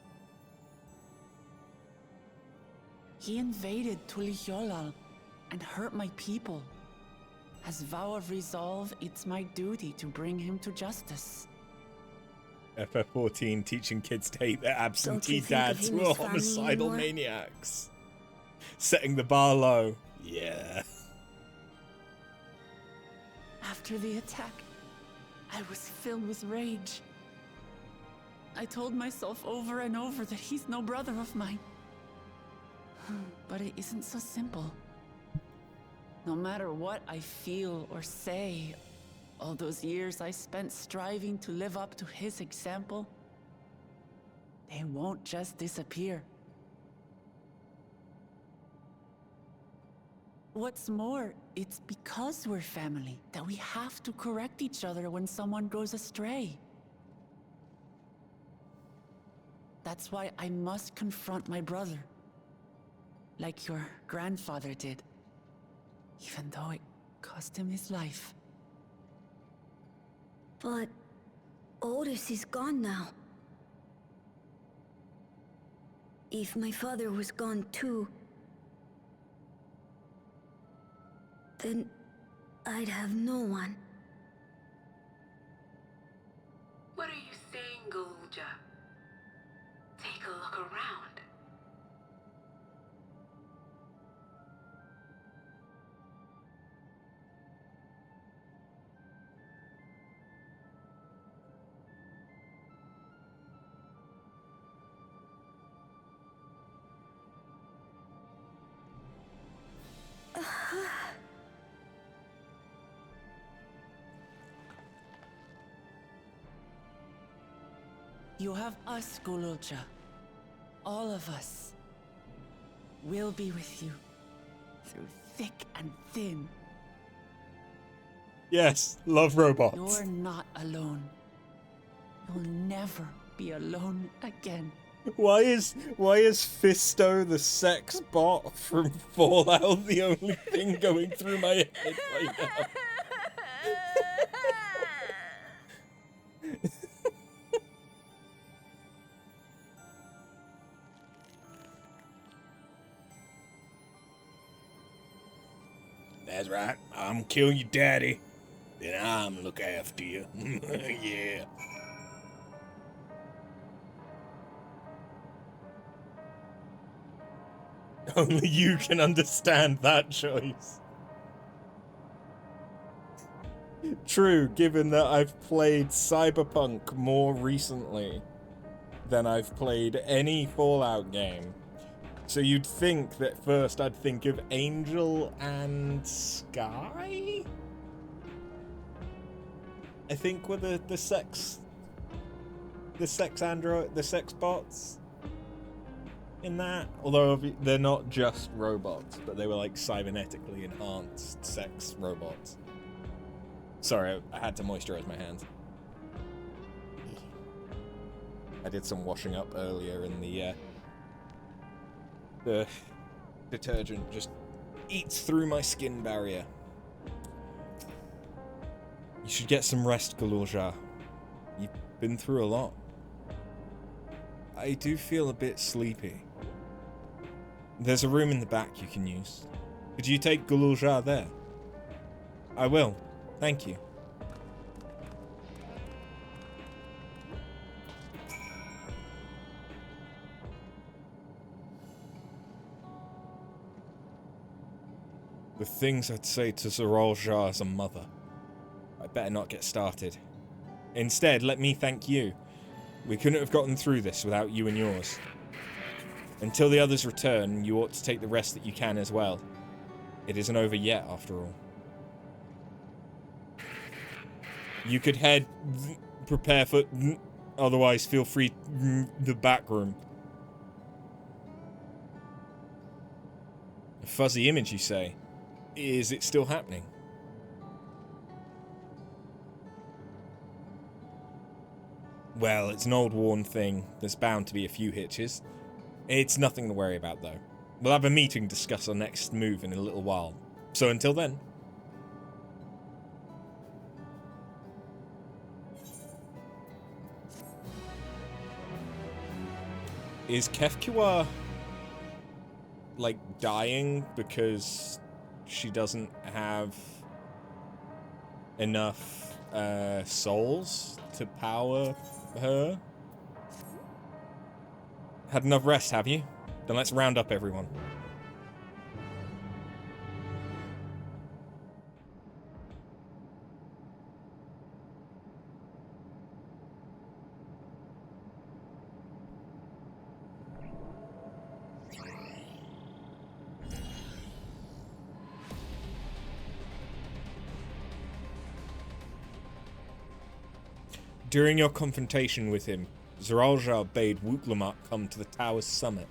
He invaded Tulihyolal and hurt my people. As vow of resolve, it's my duty to bring him to justice. FF14 teaching kids to hate their absentee Don't you think of dads him who are as family homicidal anymore? maniacs. Setting the bar low. Yeah. After the attack, I was filled with rage. I told myself over and over that he's no brother of mine. But it isn't so simple. No matter what I feel or say, all those years I spent striving to live up to his example, they won't just disappear. What's more, it's because we're family that we have to correct each other when someone goes astray. That's why I must confront my brother, like your grandfather did, even though it cost him his life. But Otis is gone now. If my father was gone too, then I'd have no one. What are you saying, Golja? Take a look around. You have us, Gululja. All of us. We'll be with you. Through thick and thin. Yes, love robots. You're not alone. You'll never be alone again. Why is Fisto the sex bot from Fallout the only thing going through my head right now? That's right. I'm kill your daddy. Then I'm look after you. Yeah. Only you can understand that choice. True, given that I've played Cyberpunk more recently than I've played any Fallout game. So you'd think that first I'd think of Angel and Sky? I think were the sex android, the sex bots in that. Although they're not just robots, but they were like cybernetically enhanced sex robots. Sorry, I had to moisturize my hands. I did some washing up earlier and the detergent just eats through my skin barrier. You should get some rest, Galorja. You've been through a lot. I do feel a bit sleepy. There's a room in the back you can use. Could you take Galorja there? I will. Thank you. The things I'd say to Zoralja as a mother. I better not get started. Instead, let me thank you. We couldn't have gotten through this without you and yours. Until the others return, you ought to take the rest that you can as well. It isn't over yet, after all. You could head, prepare for, otherwise feel free, the back room. A fuzzy image, you say? Is it still happening? Well, it's an old worn thing. There's bound to be a few hitches. It's nothing to worry about, though. We'll have a meeting to discuss our next move in a little while. So until then. Is Kefkiwa, like, dying because she doesn't have enough souls to power her? Had enough rest, have you? Then let's round up everyone. During your confrontation with him, Zeraljar bade Wuklamuk come to the tower's summit.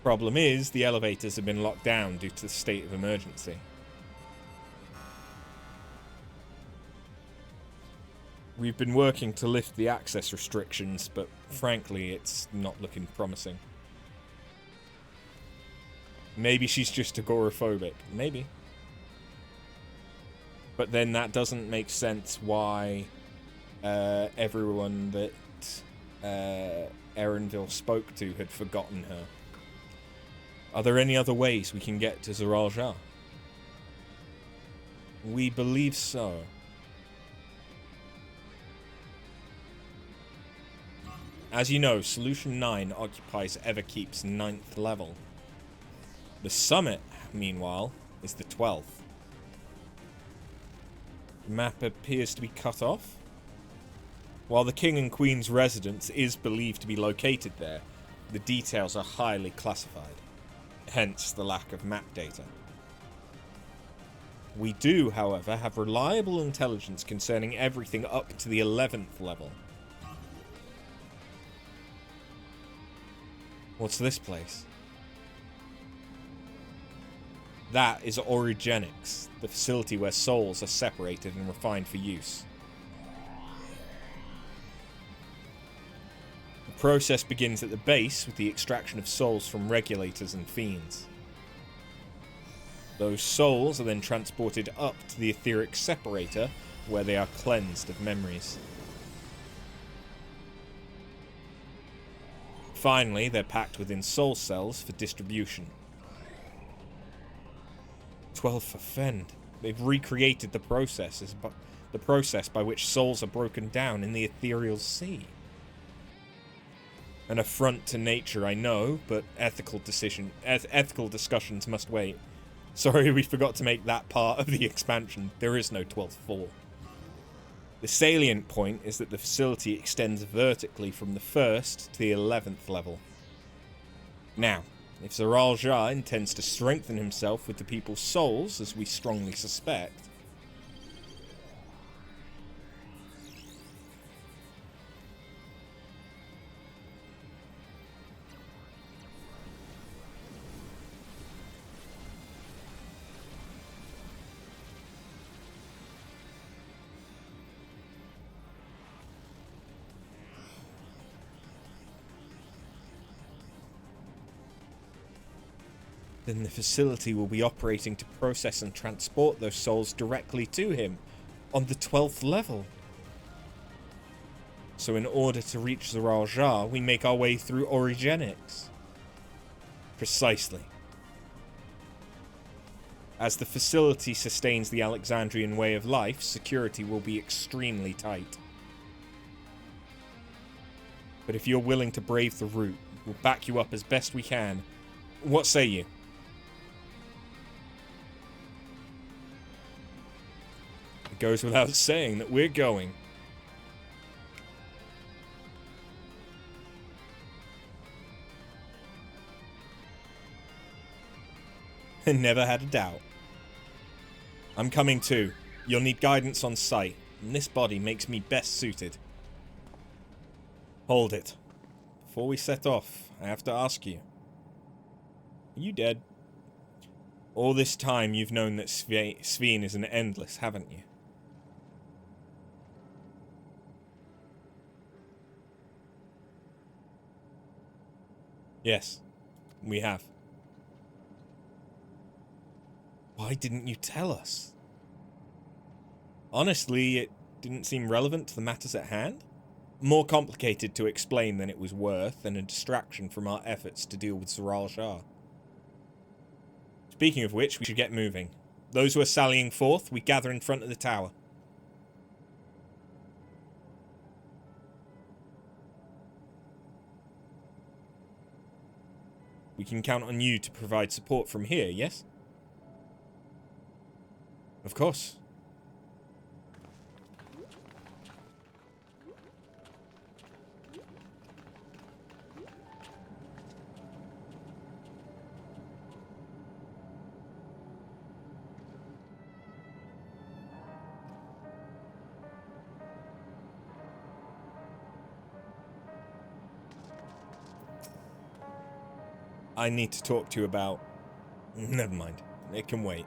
Problem is, the elevators have been locked down due to the state of emergency. We've been working to lift the access restrictions, but frankly, it's not looking promising. Maybe she's just agoraphobic. Maybe. But then that doesn't make sense why everyone that Erenville spoke to had forgotten her. Are there any other ways we can get to Zeraljar? We believe so. As you know, Solution 9 occupies Everkeep's 9th level. The summit, meanwhile, is the 12th. The map appears to be cut off. While the King and Queen's residence is believed to be located there, the details are highly classified, hence the lack of map data. We do, however, have reliable intelligence concerning everything up to the 11th level. What's this place? That is Origenics, the facility where souls are separated and refined for use. The process begins at the base with the extraction of souls from regulators and fiends. Those souls are then transported up to the etheric separator, where they are cleansed of memories. Finally, they're packed within soul cells for distribution. 12 for Fend. They've recreated the process by which souls are broken down in the ethereal sea. An affront to nature, I know, but ethical discussions must wait. Sorry, we forgot to make that part of the expansion. There is no 12th floor. The salient point is that the facility extends vertically from the 1st to the 11th level. Now, if Zeraljar intends to strengthen himself with the people's souls, as we strongly suspect, then the facility will be operating to process and transport those souls directly to him on the 12th level. So in order to reach Zeraljar, we make our way through Origenics. Precisely. As the facility sustains the Alexandrian way of life, security will be extremely tight. But if you're willing to brave the route, we'll back you up as best we can. What say you? It goes without saying that we're going. Never had a doubt. I'm coming too. You'll need guidance on site, and this body makes me best suited. Hold it. Before we set off, I have to ask you. Are you dead? All this time you've known that Sveen is an endless, haven't you? Yes, we have. Why didn't you tell us? Honestly, it didn't seem relevant to the matters at hand. More complicated to explain than it was worth, and a distraction from our efforts to deal with Zeraljar. Speaking of which, we should get moving. Those who are sallying forth, we gather in front of the tower. We can count on you to provide support from here, yes? Of course. I need to talk to you about... Never mind. It can wait.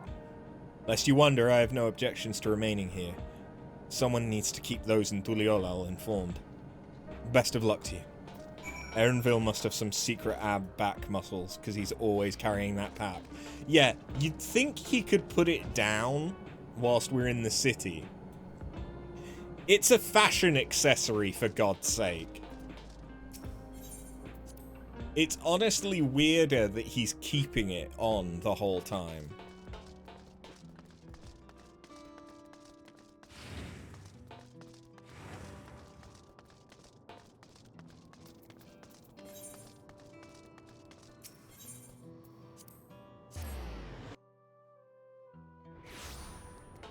Lest you wonder, I have no objections to remaining here. Someone needs to keep those in Tuliolal informed. Best of luck to you. Erenville must have some secret ab back muscles, because he's always carrying that pack. Yeah, you'd think he could put it down whilst we're in the city. It's a fashion accessory, for God's sake. It's honestly weirder that he's keeping it on the whole time.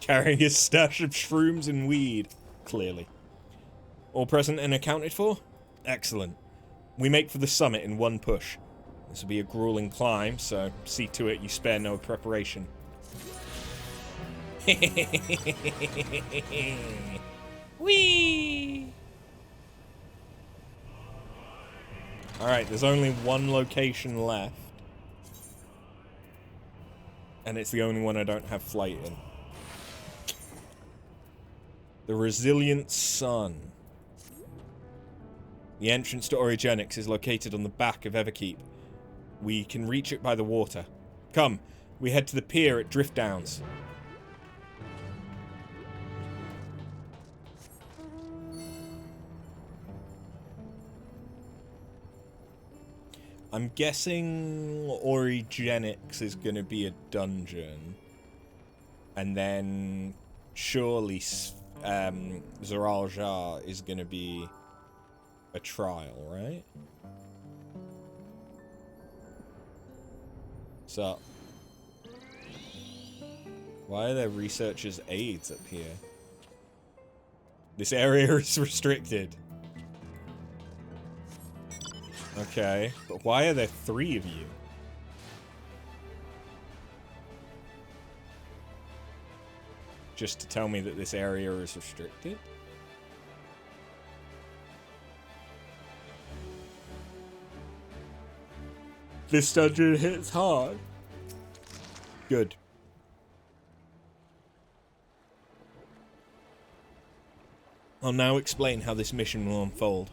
Carrying his stash of shrooms and weed, clearly. All present and accounted for? Excellent. We make for the summit in one push. This will be a grueling climb, so see to it you spare no preparation. Whee! Alright, there's only one location left. And it's the only one I don't have flight in. The Resilient Sun. The entrance to Origenics is located on the back of Everkeep. We can reach it by the water. Come, we head to the pier at Drift Downs. I'm guessing Origenics is going to be a dungeon. And then surely Zoraljar is going to be a trial, right? So, why are there researchers' aids up here? This area is restricted. Okay, but why are there 3 of you? Just to tell me that this area is restricted? This dungeon hits hard. Good. I'll now explain how this mission will unfold.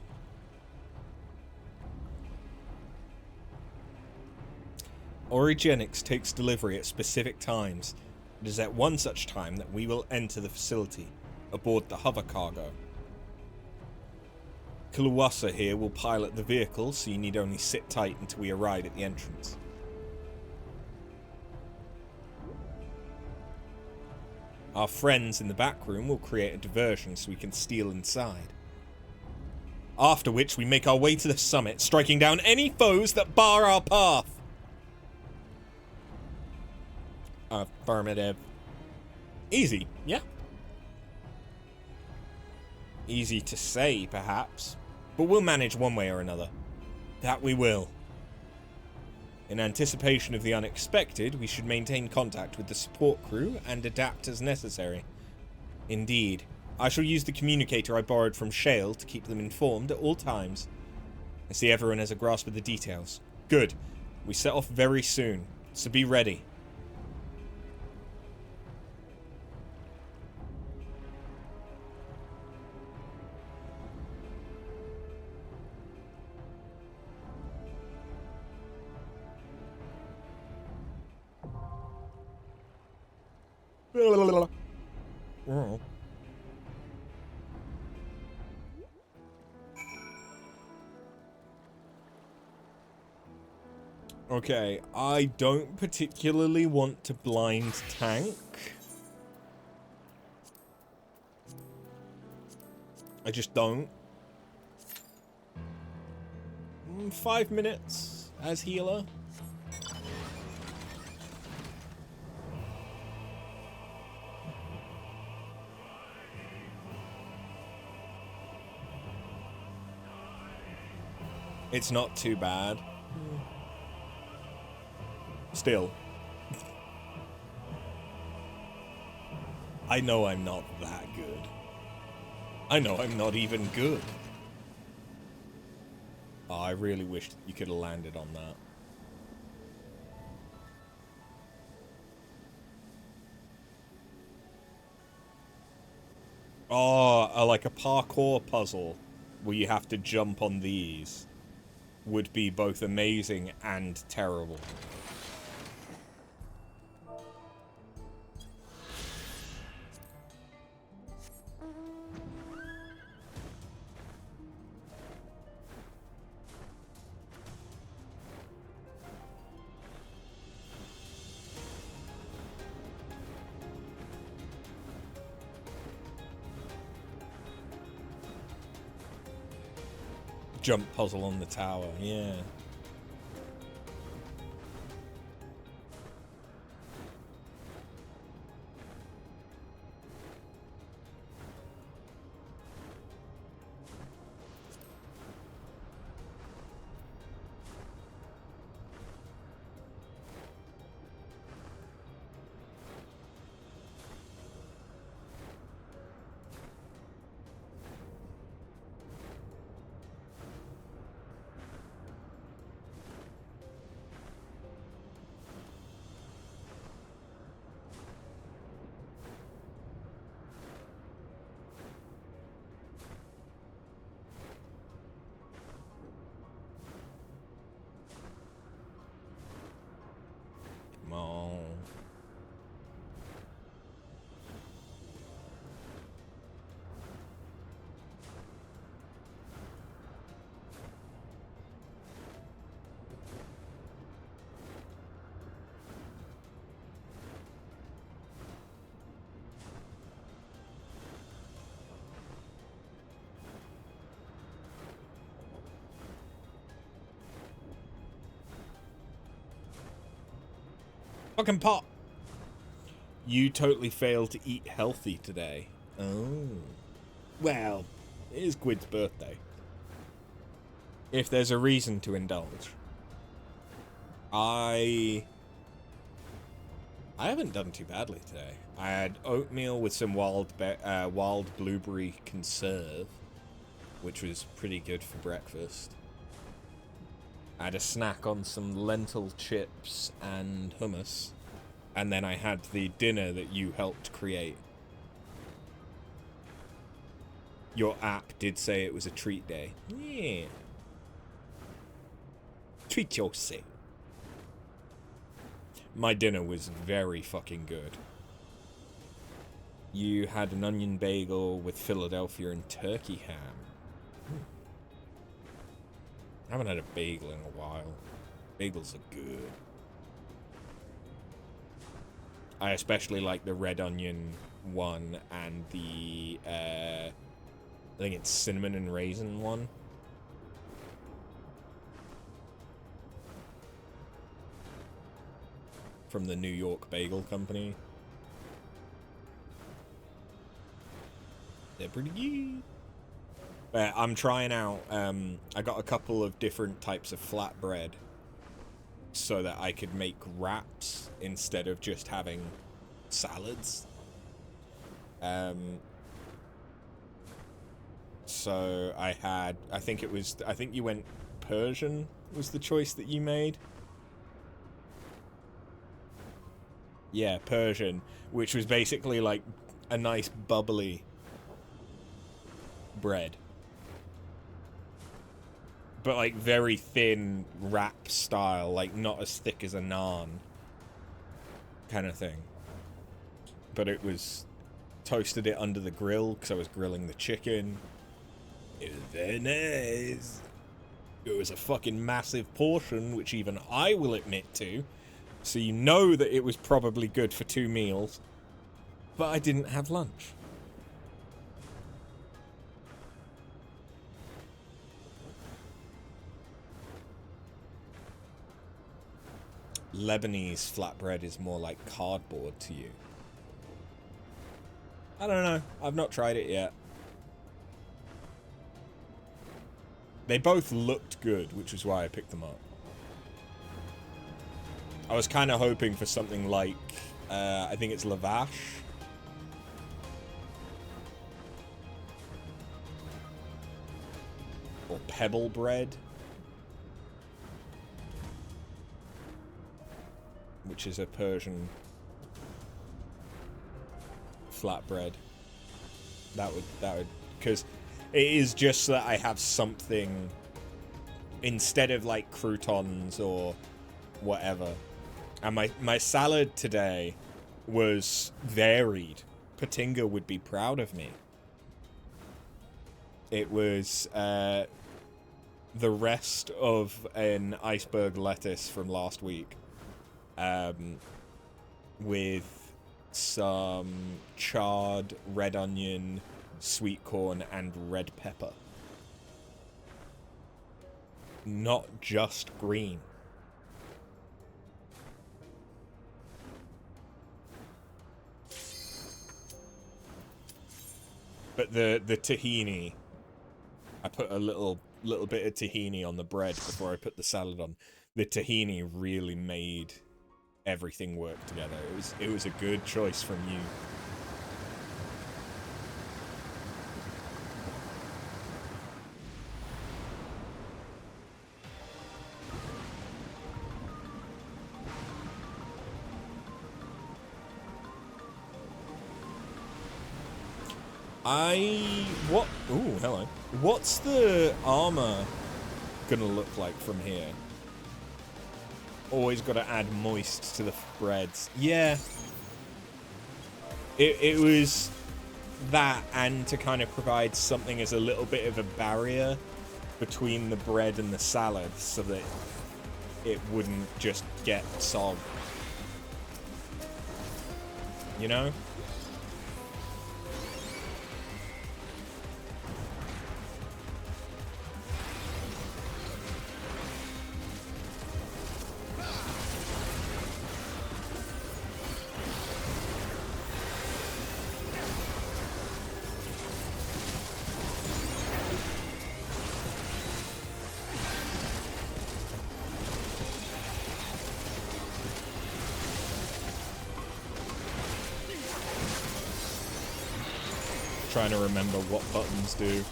Origenics takes delivery at specific times. It is at one such time that we will enter the facility, aboard the hover cargo. Kaluwasa here will pilot the vehicle, so you need only sit tight until we arrive at the entrance. Our friends in the back room will create a diversion so we can steal inside. After which we make our way to the summit, striking down any foes that bar our path. Affirmative. Easy, yeah? Easy to say, perhaps, but we'll manage one way or another. That we will. In anticipation of the unexpected, we should maintain contact with the support crew and adapt as necessary. Indeed, I shall use the communicator I borrowed from Shale to keep them informed at all times. I see everyone has a grasp of the details. Good. We set off very soon, so be ready. Okay, I don't particularly want to blind tank. I just don't. 5 minutes as healer. It's not too bad. Still. I know I'm not that good. I know I'm not even good. Oh, I really wish you could have landed on that. Oh, like a parkour puzzle where you have to jump on these would be both amazing and terrible. Jump puzzle on the tower, yeah. Come on. Fucking pot. You totally failed to eat healthy today. Oh. Well, it is Gwyd's birthday. If there's a reason to indulge. I haven't done too badly today. I had oatmeal with some wild blueberry conserve, which was pretty good for breakfast. I had a snack on some lentil chips and hummus. And then I had the dinner that you helped create. Your app did say it was a treat day. Yeah. Treat yourself. My dinner was very fucking good. You had an onion bagel with Philadelphia and turkey ham. I haven't had a bagel in a while. Bagels are good. I especially like the red onion one and the, I think it's cinnamon and raisin one. From the New York Bagel Company. They're pretty good. I'm trying out, I got a couple of different types of flatbread so that I could make wraps instead of just having salads. So I think you went Persian was the choice that you made. Yeah, Persian, which was basically like a nice bubbly bread. But like very thin wrap style, like not as thick as a naan kind of thing. But it was toasted it under the grill because I was grilling the chicken. It was very nice. It was a fucking massive portion, which even I will admit to. So you know that it was probably good for 2 meals. But I didn't have lunch. Lebanese flatbread is more like cardboard to you. I don't know. I've not tried it yet. They both looked good, which is why I picked them up. I was kind of hoping for something like, I think it's lavash. Or pebble bread. Which is a Persian flatbread. That would, because it is just so that I have something instead of like croutons or whatever. And my salad today was varied. Patinga would be proud of me. It was the rest of an iceberg lettuce from last week, with some charred red onion, sweet corn, and red pepper. Not just green. But the tahini, I put a little bit of tahini on the bread before I put the salad on. The tahini really made everything work together. It was a good choice from you. What? Ooh, hello. What's the armor gonna look like from here? Always got to add moist to the breads. Yeah. It was that, and to kind of provide something as a little bit of a barrier between the bread and the salad so that it wouldn't just get soggy. You know? Trying to remember what buttons do.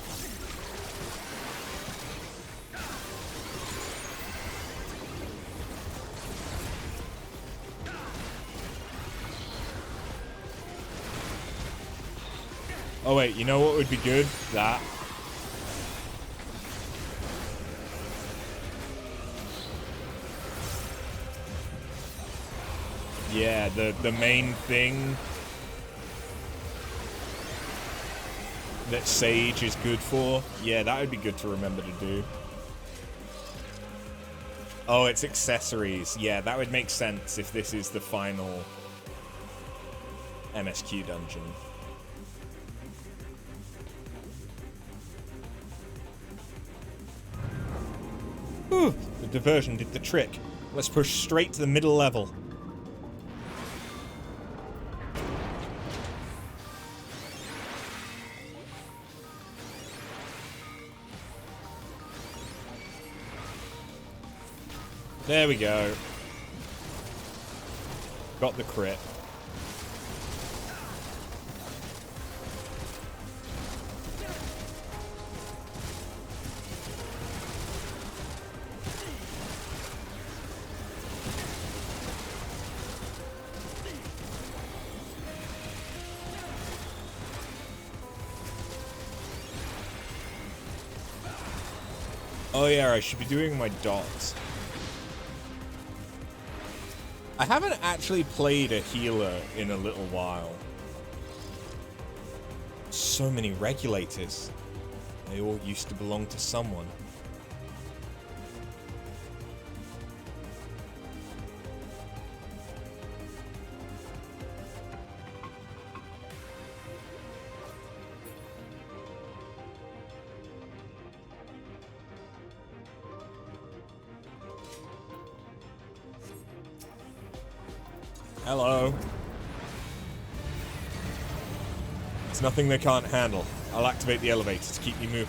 Oh wait, you know what would be good? That. Yeah, the main thing that Sage is good for. Yeah, that would be good to remember to do. Oh, it's accessories. Yeah, that would make sense if this is the final MSQ dungeon. Whew, the diversion did the trick. Let's push straight to the middle level. There we go. Got the crit. Oh yeah, I should be doing my dots. I haven't actually played a healer in a little while. So many regulators. They all used to belong to someone. Hello. It's nothing they can't handle. I'll activate the elevator to keep you moving.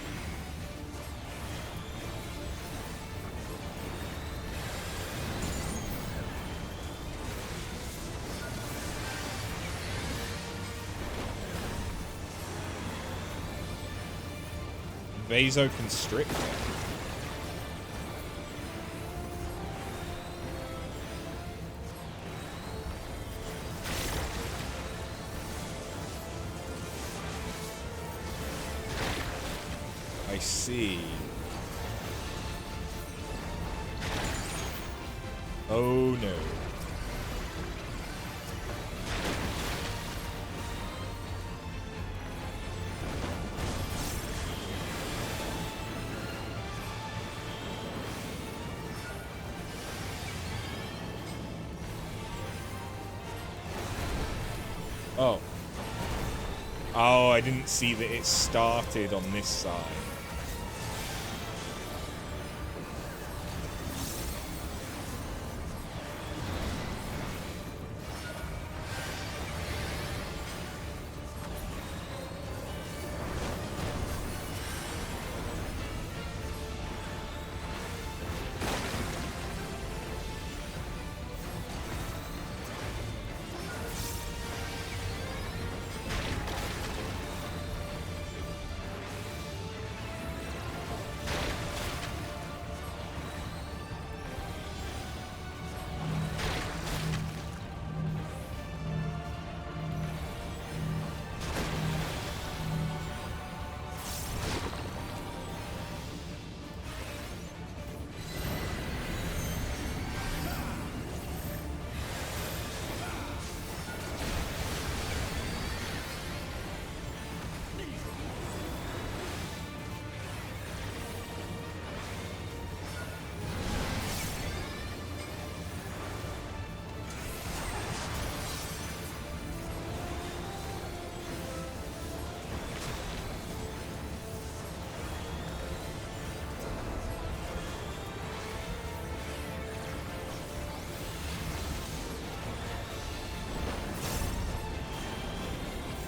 Vasoconstrictor. see. Oh no. Oh. Oh, I didn't see that it started on this side.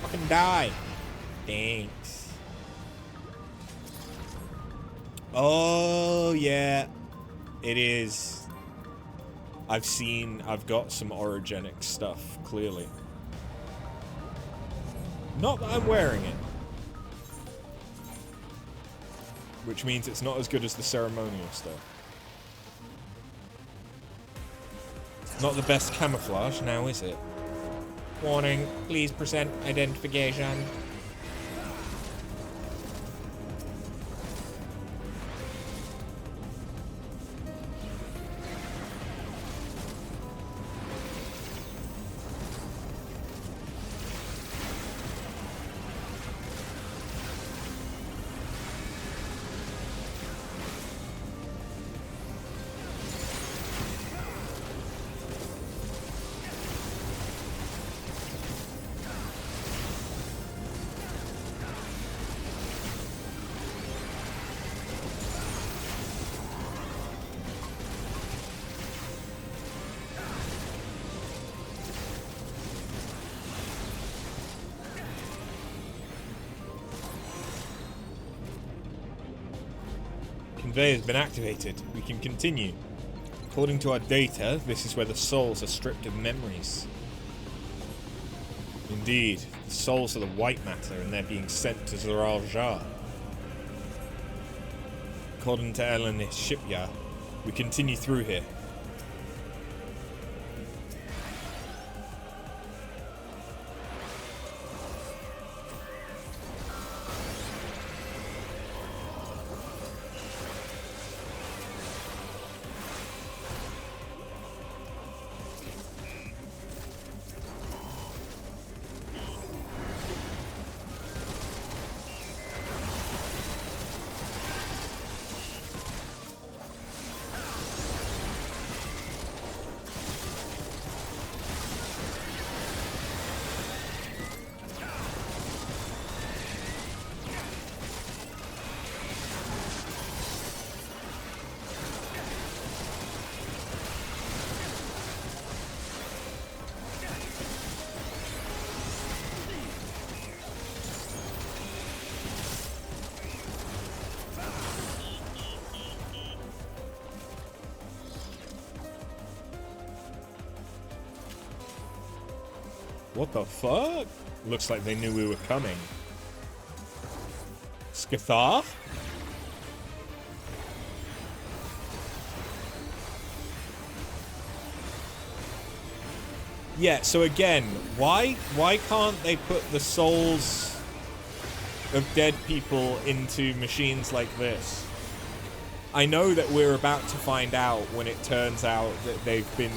Fucking die. Thanks. Oh, yeah. It is. I've got some orogenic stuff, clearly. Not that I'm wearing it. Which means it's not as good as the ceremonial stuff. Not the best camouflage now, is it? Warning, please present identification. Conveyor has been activated. We can continue. According to our data, this is where the souls are stripped of memories. Indeed, the souls are the white matter and they're being sent to Zoral Jar. According to Eleanor's shipyard, we continue through here. What the fuck? Looks like they knew we were coming. Scathar? Yeah, so again, why can't they put the souls of dead people into machines like this. I know that we're about to find out when it turns out that they've been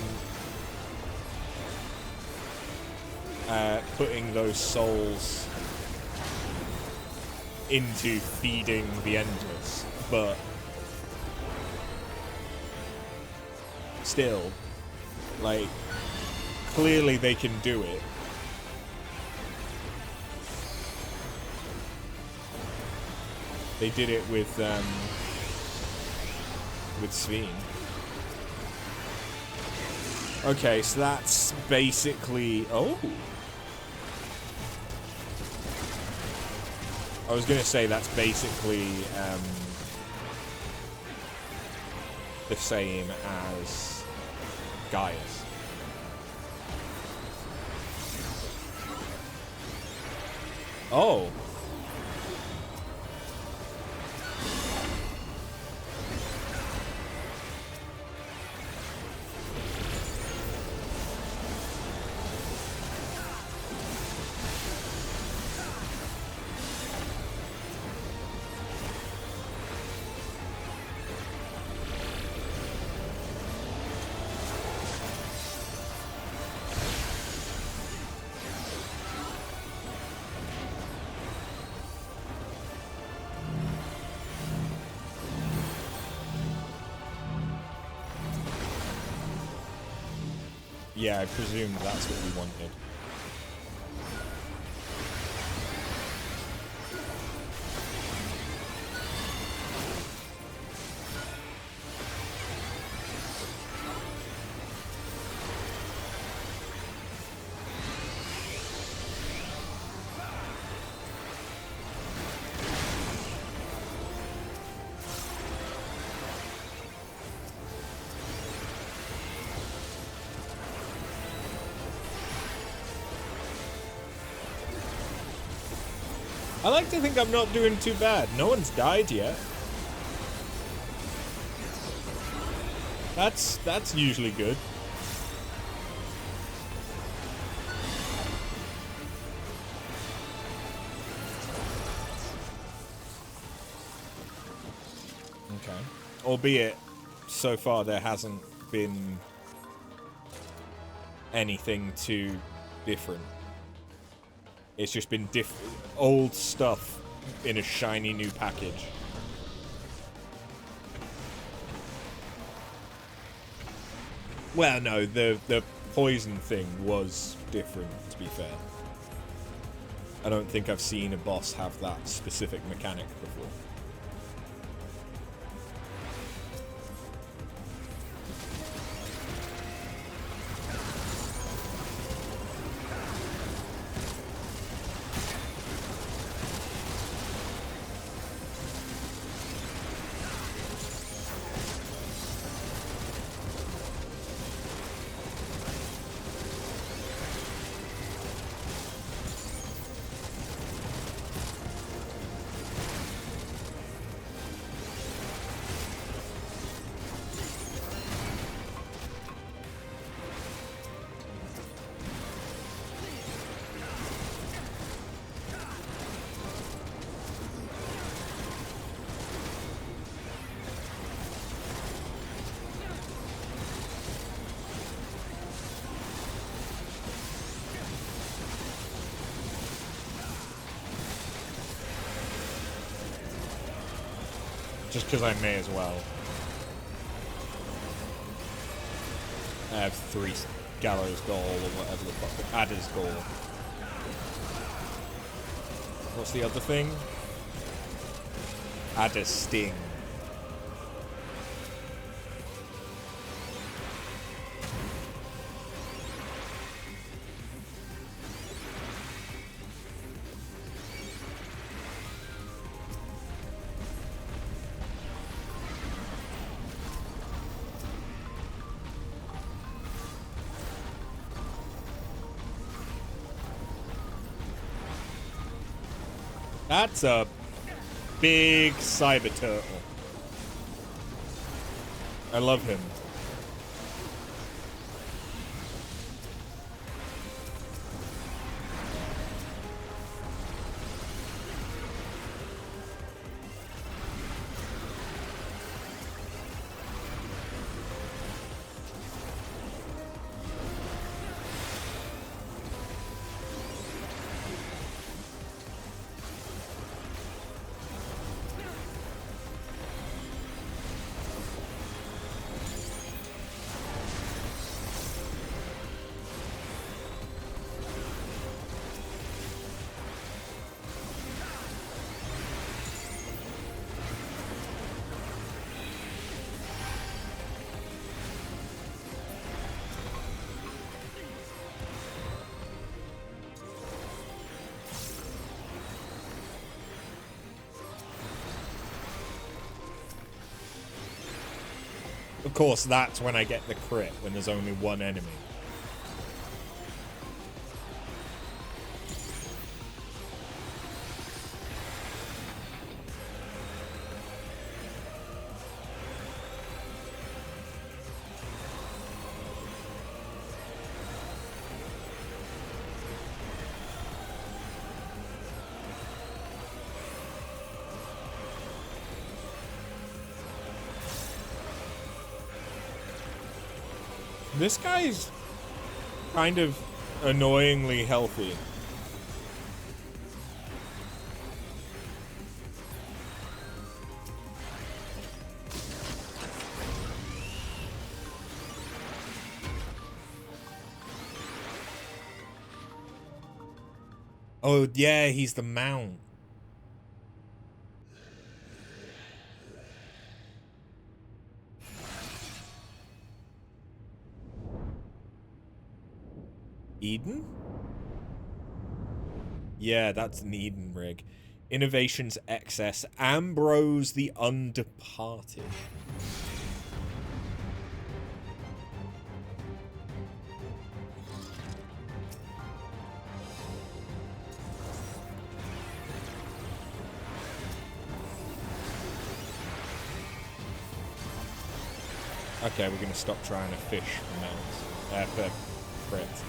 putting those souls into feeding the Endless, but still, like, clearly they can do it. They did it with Sveen. Okay, so that's basically... Oh! I was gonna say that's basically the same as Gaius. Oh! Yeah, I presume that's what we wanted. I like to think I'm not doing too bad. No one's died yet. That's usually good. Okay. Albeit, so far there hasn't been anything too different. It's just been old stuff in a shiny new package. Well, no, the poison thing was different, to be fair. I don't think I've seen a boss have that specific mechanic before. Just because I may as well. I have 3 Gallows Gall or whatever the fuck. Adder's Gall. What's the other thing? Adder's Sting. That's a big cyber turtle. I love him. Of course, that's when I get the crit, when there's only one enemy. This guy's kind of annoyingly healthy. Oh, yeah, he's the mount. Eden? Yeah, that's an Eden rig. Innovations Excess. Ambrose the Undeparted. Okay, we're gonna stop trying to fish for mounts. For crits.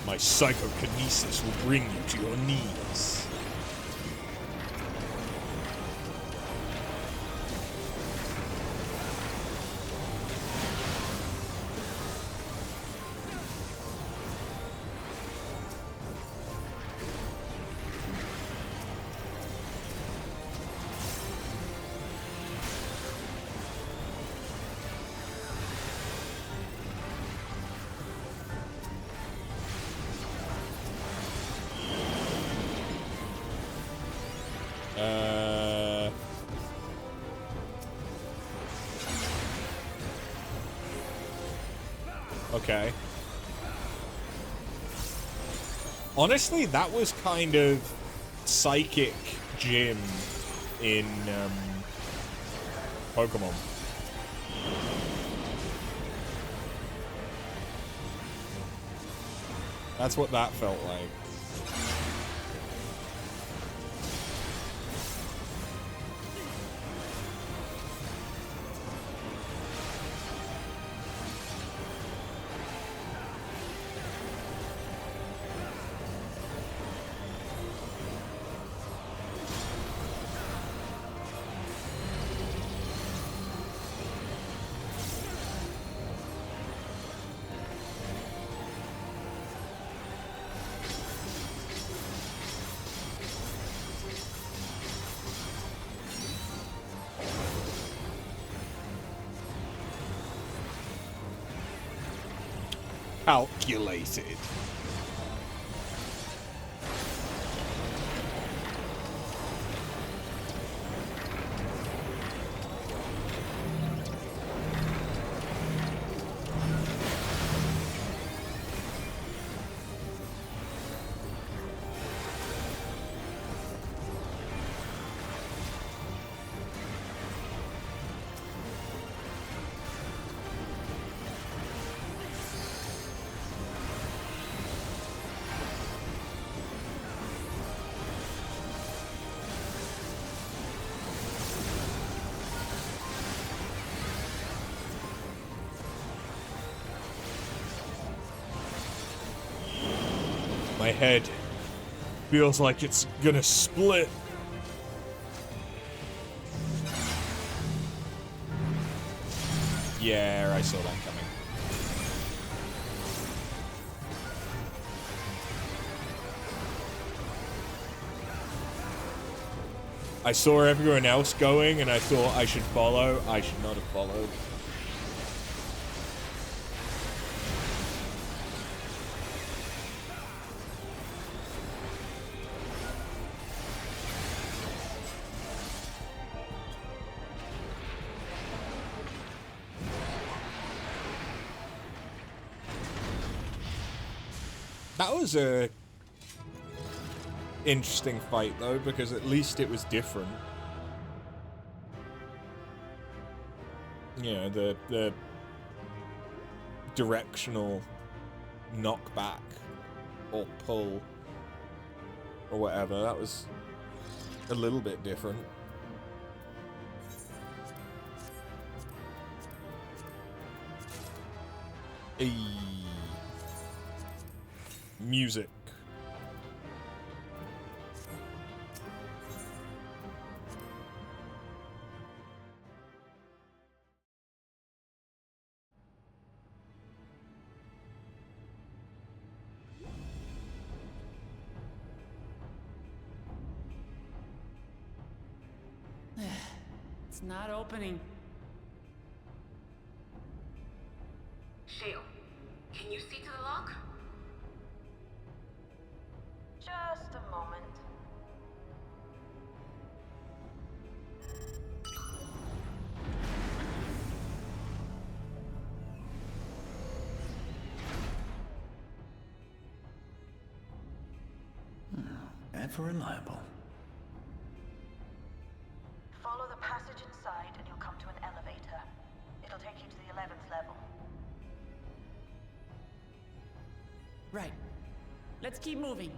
My psychokinesis will bring you to your knees. Okay. Honestly, that was kind of Psychic Gym in Pokemon. That's what that felt like. Calculated. My head feels like it's gonna split. Yeah, I saw that coming. I saw everyone else going and I thought I should follow. I should not have followed. That was a interesting fight though, because at least it was different. You know, the directional knockback or pull or whatever, that was a little bit different. Music. It's not opening. Shale, can you see to the lock? Just a moment. Ever reliable. Follow the passage inside and you'll come to an elevator. It'll take you to the 11th level. Right. Let's keep moving.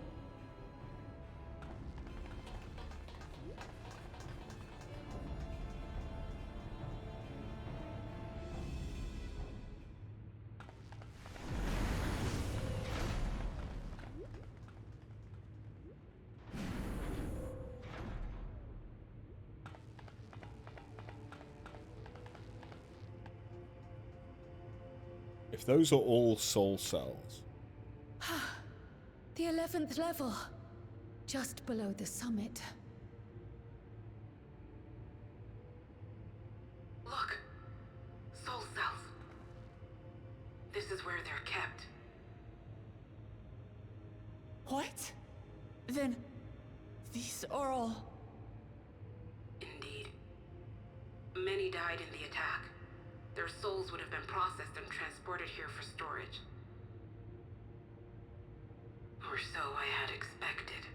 If those are all soul cells. The 11th level. Just below the summit. Look! Soul cells. This is where they're kept. What? Then these are all... Indeed. Many died in the attack. Their souls would have been processed and transported here for storage. Or so I had expected.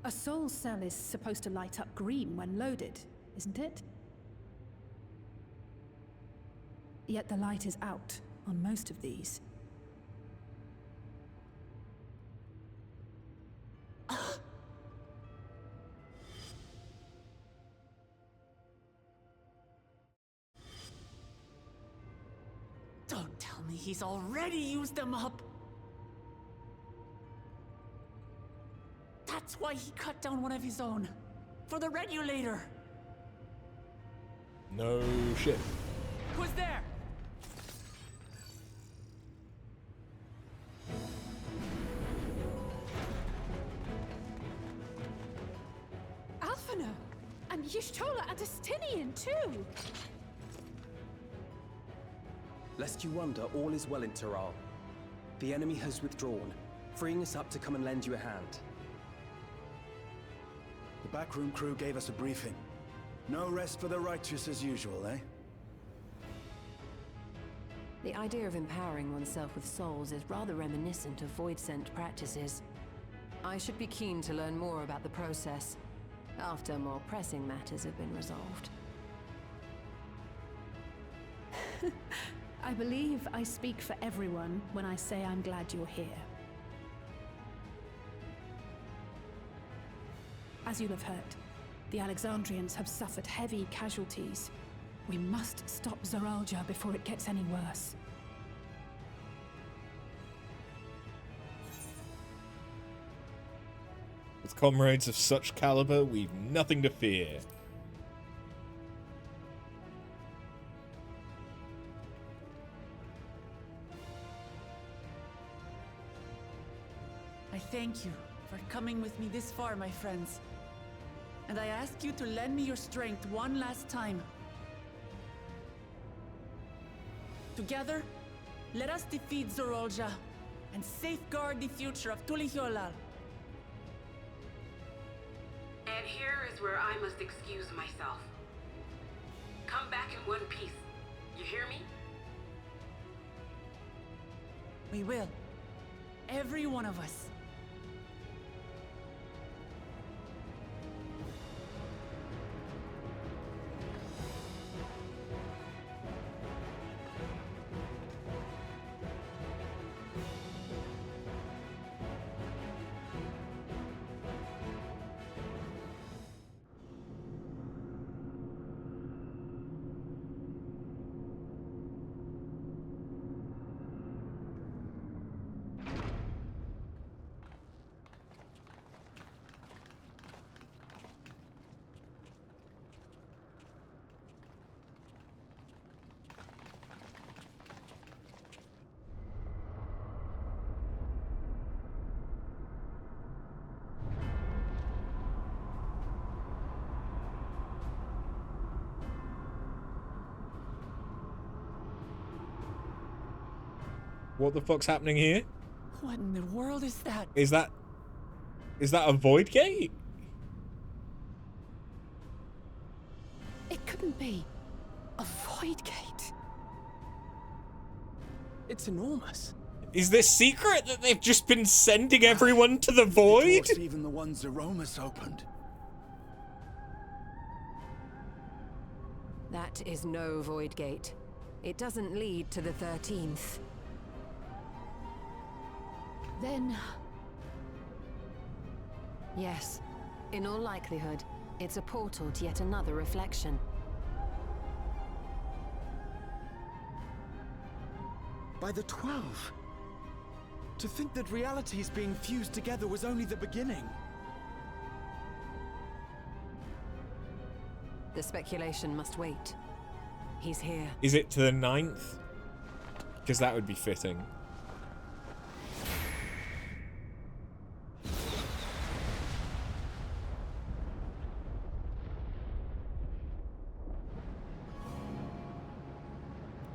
A soul cell is supposed to light up green when loaded, isn't it? Yet the light is out on most of these. Don't tell me he's already used them up. That's why he cut down one of his own. For the regulator. No shit. Who's there? Alphino! And Y'shtola and Astinian too! Lest you wonder, all is well in Taral. The enemy has withdrawn, freeing us up to come and lend you a hand. The backroom crew gave us a briefing. No rest for the righteous as usual, eh? The idea of empowering oneself with souls is rather reminiscent of void-sent practices. I should be keen to learn more about the process, after more pressing matters have been resolved. I believe I speak for everyone when I say I'm glad you're here. As you'll have heard, the Alexandrians have suffered heavy casualties. We must stop Zoralja before it gets any worse. With comrades of such caliber, we've nothing to fear. I thank you for coming with me this far, my friends. And I ask you to lend me your strength one last time. Together, let us defeat Zoralja and safeguard the future of Tulihyolal. And here is where I must excuse myself. Come back in one piece. You hear me? We will. Every one of us. What the fuck's happening here? What in the world is that? Is that a void gate? It couldn't be. A void gate. It's enormous. Is this secret that they've just been sending everyone to the void? Dwarfs even the ones Zeromus opened. That is no void gate. It doesn't lead to the 13th. Then... Yes. In all likelihood, it's a portal to yet another reflection. By the 12. To think that realities being fused together was only the beginning. The speculation must wait. He's here. Is it to the 9th? Because that would be fitting.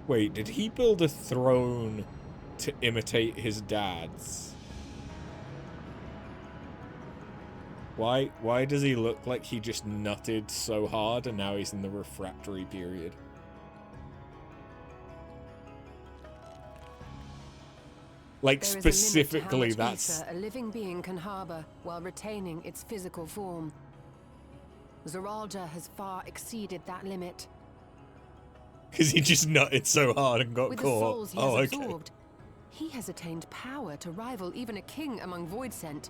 Wait, did he build a throne to imitate his dad's? Why does he look like he just nutted so hard and now he's in the refractory period? Like, There is specifically, a limit to how much that's... ether a living being can harbor while retaining its physical form. Zoralja has far exceeded that limit. Because he just nutted so hard and got With the caught. souls he has Okay. absorbed, he has attained power to rival even a king among Voidsent,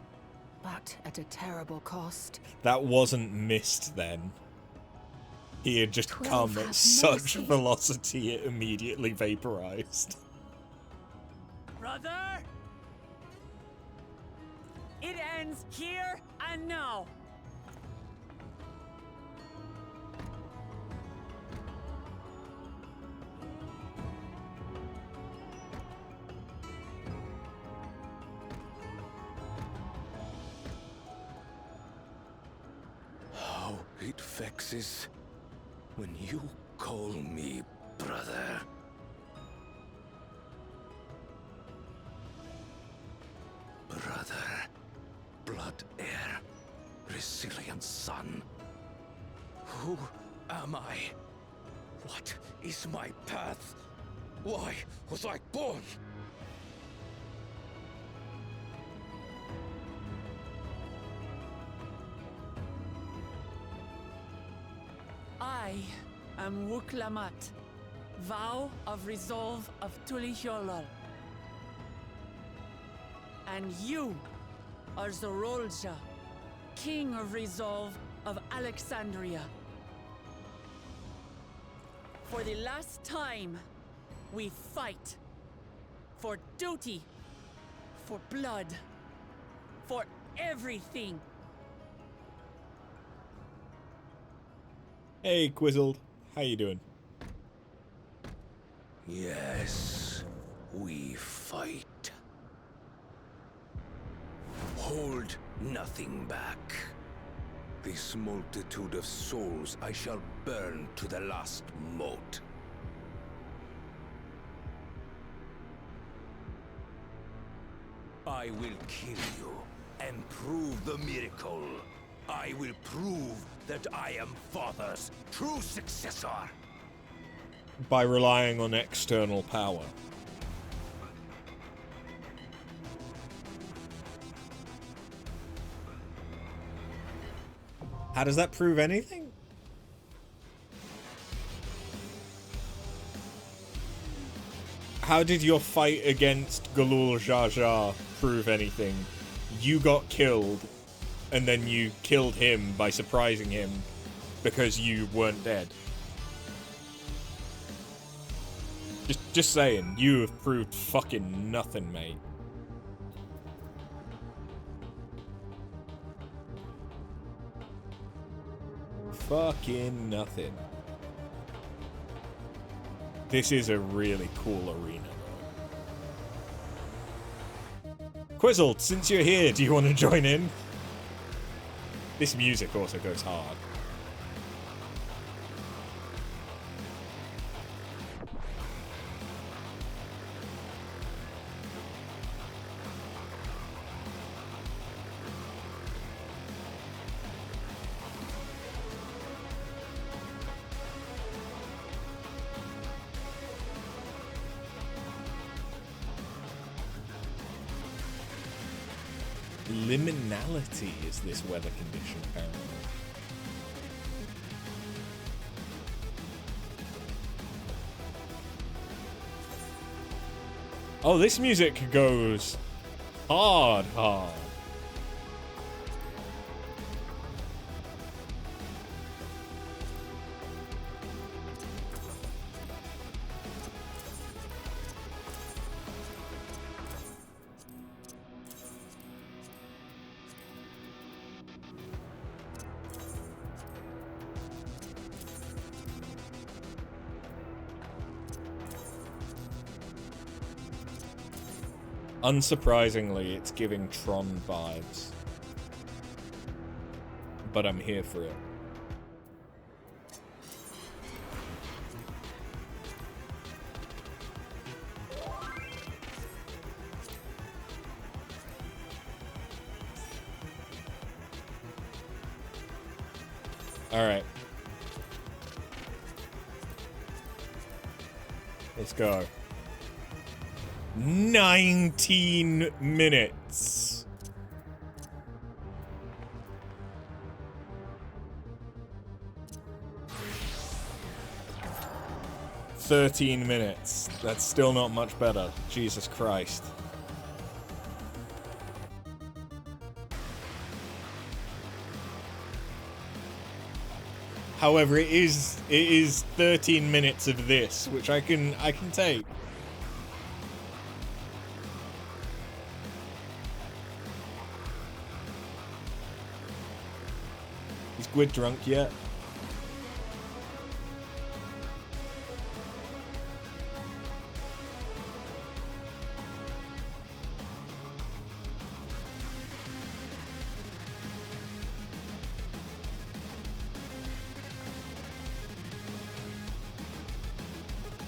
but at a terrible cost. That wasn't missed then. He had just 12 come at have such mercy. velocity it immediately vaporized. Brother! It ends here and now. How it vexes when you call me brother. Brother, blood heir, resilient son. Who am I? What is my path? Why was I born? I am Wuklamat, vow of resolve of Tulihyolol. And you are Zorolja, king of resolve of Alexandria. For the last time, we fight. For duty. For blood. For everything. Hey, Quizzled. How you doing? Yes, we fight. Hold nothing back. This multitude of souls I shall burn to the last mote. I will kill you and prove the miracle. I will prove that I am Father's true successor. By relying on external power. How does that prove anything? How did your fight against Galul Jar Jar prove anything? You got killed, and then you killed him by surprising him because you weren't dead. Just saying, you have proved fucking nothing, mate. Fucking nothing. This is a really cool arena, though. Quizzled, since you're here, do you want to join in? This music also goes hard. Liminality is this weather condition, apparently. Oh, this music goes hard. Unsurprisingly, it's giving Tron vibes. But I'm here for it. Alright. Let's go. 19 minutes. "13 minutes. That's still not much better. Jesus Christ. However, it is 13 minutes of this, which I can take. Is Gwyd drunk yet?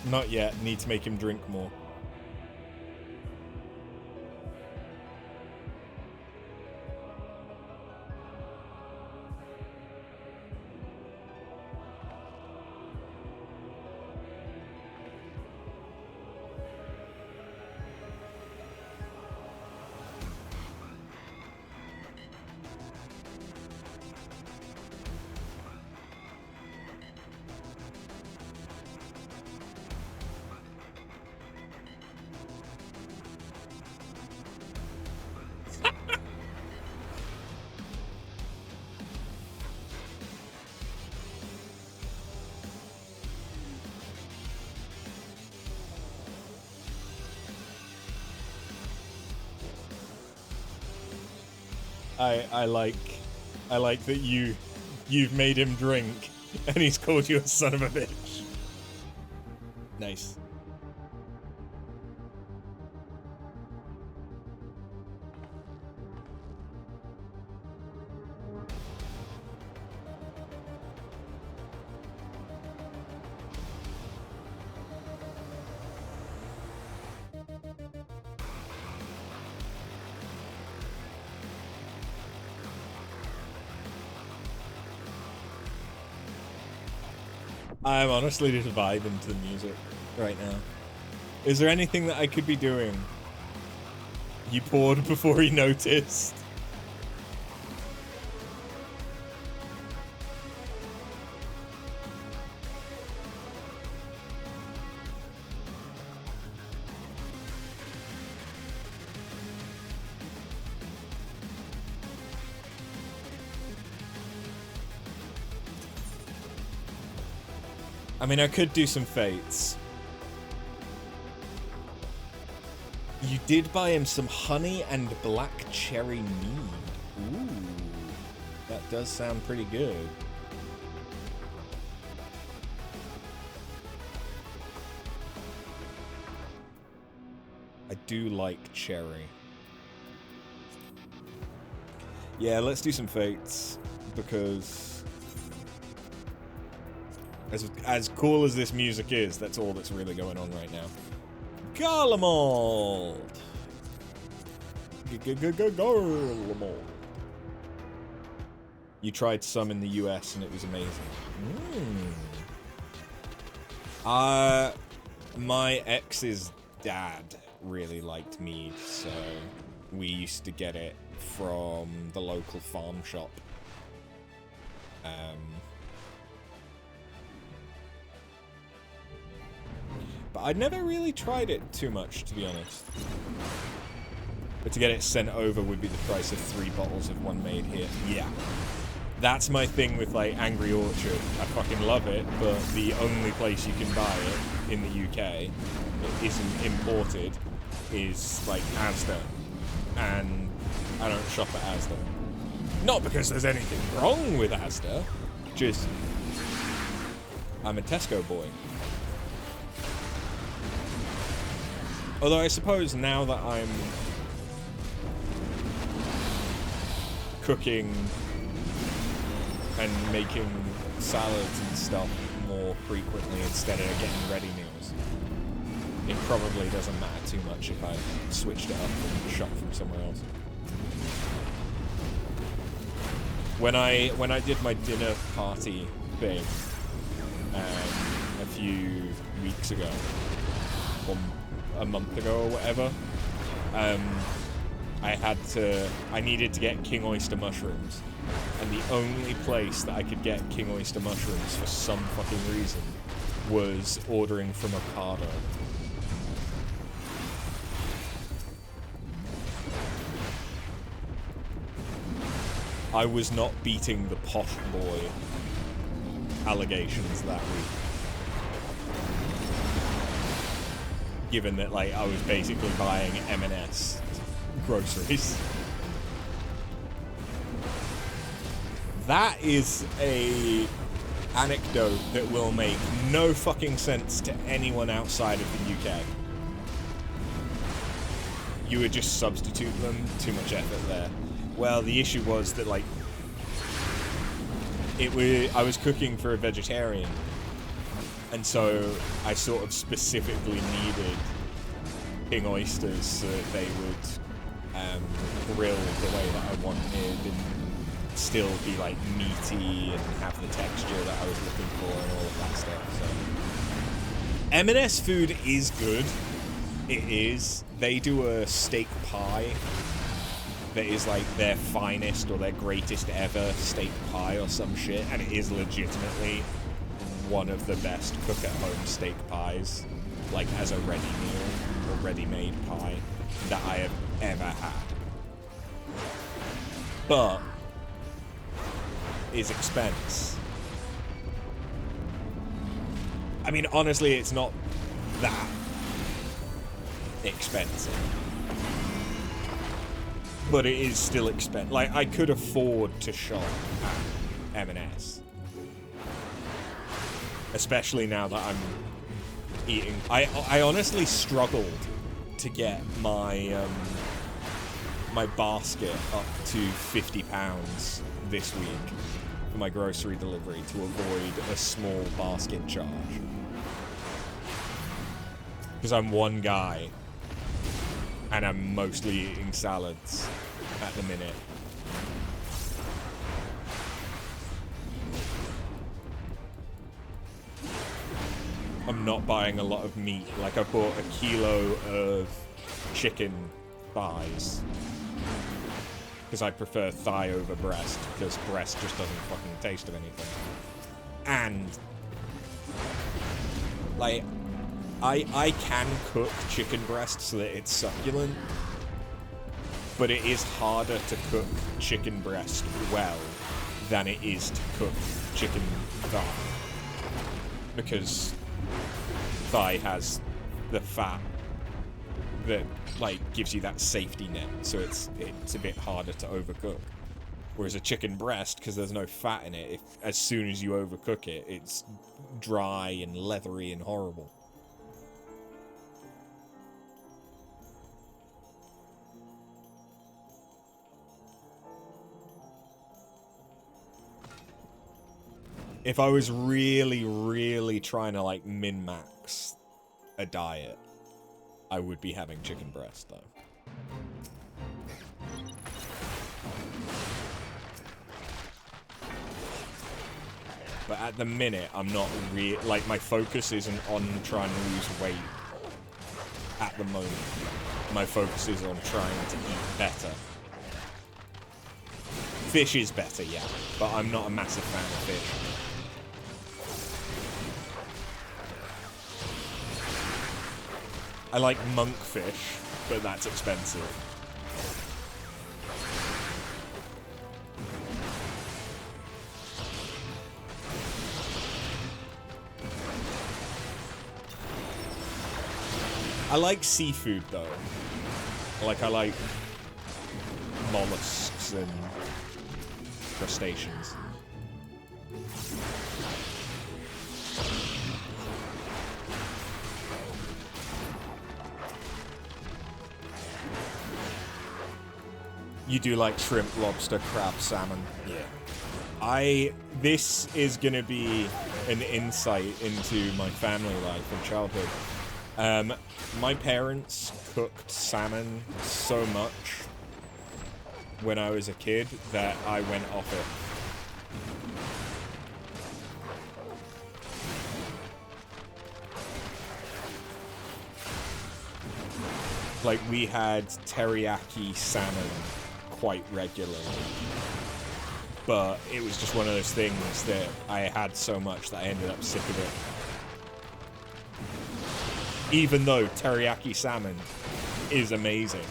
Not yet. Need to make him drink more. I like that you've made him drink and he's called you a son of a bitch. Nice. I'm honestly just vibing to the music right now. Is there anything that I could be doing? You poured before he noticed. I mean, I could do some fates. You did buy him some honey and black cherry mead. Ooh, that does sound pretty good. I do like cherry. Yeah, let's do some fates, because as cool as this music is, that's all that's really going on right now. Garlemald! Garlemald. You tried some in the US and it was amazing. My ex's dad really liked mead, so we used to get it from the local farm shop. But I never really tried it too much, to be honest. But to get it sent over would be the price of 3 bottles of one made here. Yeah. That's my thing with, like, Angry Orchard. I fucking love it, but the only place you can buy it in the UK that isn't imported is, like, Asda. And I don't shop at Asda. Not because there's anything wrong with Asda, just I'm a Tesco boy. Although I suppose now that I'm cooking and making salads and stuff more frequently instead of getting ready meals, it probably doesn't matter too much if I switched it up and shop from somewhere else. When I did my dinner party thing a few weeks ago, or a month ago or whatever, I needed to get king oyster mushrooms, and the only place that I could get king oyster mushrooms for some fucking reason was ordering from Ocado. I was not beating the posh boy allegations that week. Given that, like, I was basically buying M&S groceries. That is a anecdote that will make no fucking sense to anyone outside of the UK. You would just substitute them, too much effort there. Well, the issue was that, like, I was cooking for a vegetarian, and so I sort of specifically needed king oysters so that they would grill the way that I wanted and still be, like, meaty and have the texture that I was looking for and all of that stuff. So M&S food is good. It is. They do a steak pie that is, like, their finest or their greatest ever steak pie or some shit, and it is legitimately one of the best cook-at-home steak pies, like, as a ready meal or ready-made pie that I have ever had. But is expense. I mean, honestly, it's not that expensive. But it is still expensive. Like, I could afford to shop at M&S. Especially now that I'm eating. I honestly struggled to get my my basket up to £50 this week for my grocery delivery to avoid a small basket charge. Because I'm one guy and I'm mostly eating salads at the minute. I'm not buying a lot of meat. Like, I bought a kilo of chicken thighs. Because I prefer thigh over breast, because breast just doesn't fucking taste of anything. And, like, I can cook chicken breast so that it's succulent, but it is harder to cook chicken breast well than it is to cook chicken thigh. because thigh has the fat that like gives you that safety net, so it's a bit harder to overcook. Whereas a chicken breast, because there's no fat in it, as soon as you overcook it, it's dry and leathery and horrible. If I was really, really trying to like min-max a diet, I would be having chicken breast though. But at the minute, I'm not like, my focus isn't on trying to lose weight at the moment. My focus is on trying to eat better. Fish is better, yeah, but I'm not a massive fan of fish. I like monkfish, but that's expensive. I like seafood though. Like I like mollusks and crustaceans. You do like shrimp, lobster, crab, salmon. Yeah. This is gonna be an insight into my family life and childhood. My parents cooked salmon so much when I was a kid that I went off it. Like, we had teriyaki salmon quite regularly. But it was just one of those things that I had so much that I ended up sick of it. Even though teriyaki salmon is amazing.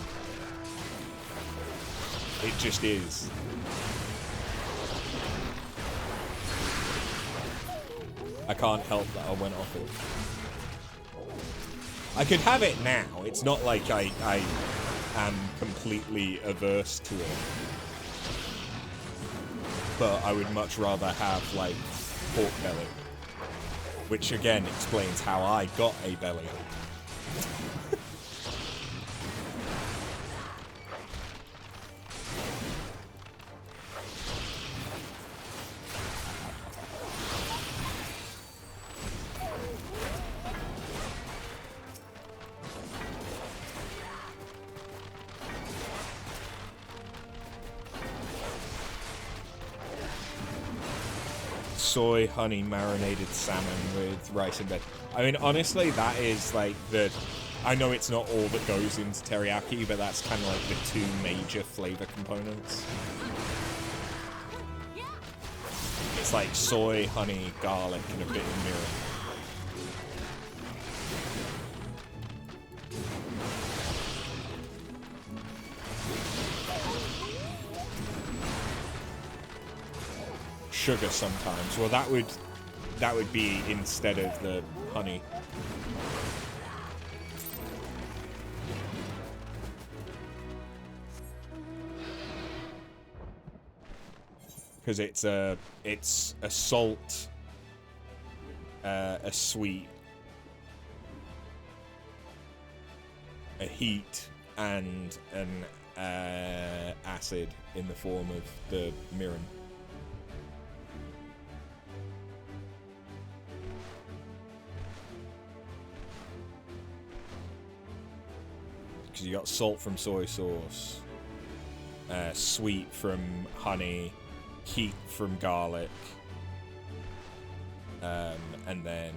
It just is. I can't help that I went off it. I could have it now. It's not like I am completely averse to it. But I would much rather have, like, pork belly. Which, again, explains how I got a belly. Soy honey marinated salmon with rice in bed. I mean, honestly, that is like I know it's not all that goes into teriyaki, but that's kind of like the two major flavor components. It's like soy, honey, garlic, and a bit of mirin. Sugar sometimes. Well, that would be instead of the honey. Because it's a salt, a sweet, a heat, and an acid in the form of the mirin. Because you got salt from soy sauce, sweet from honey, heat from garlic, and then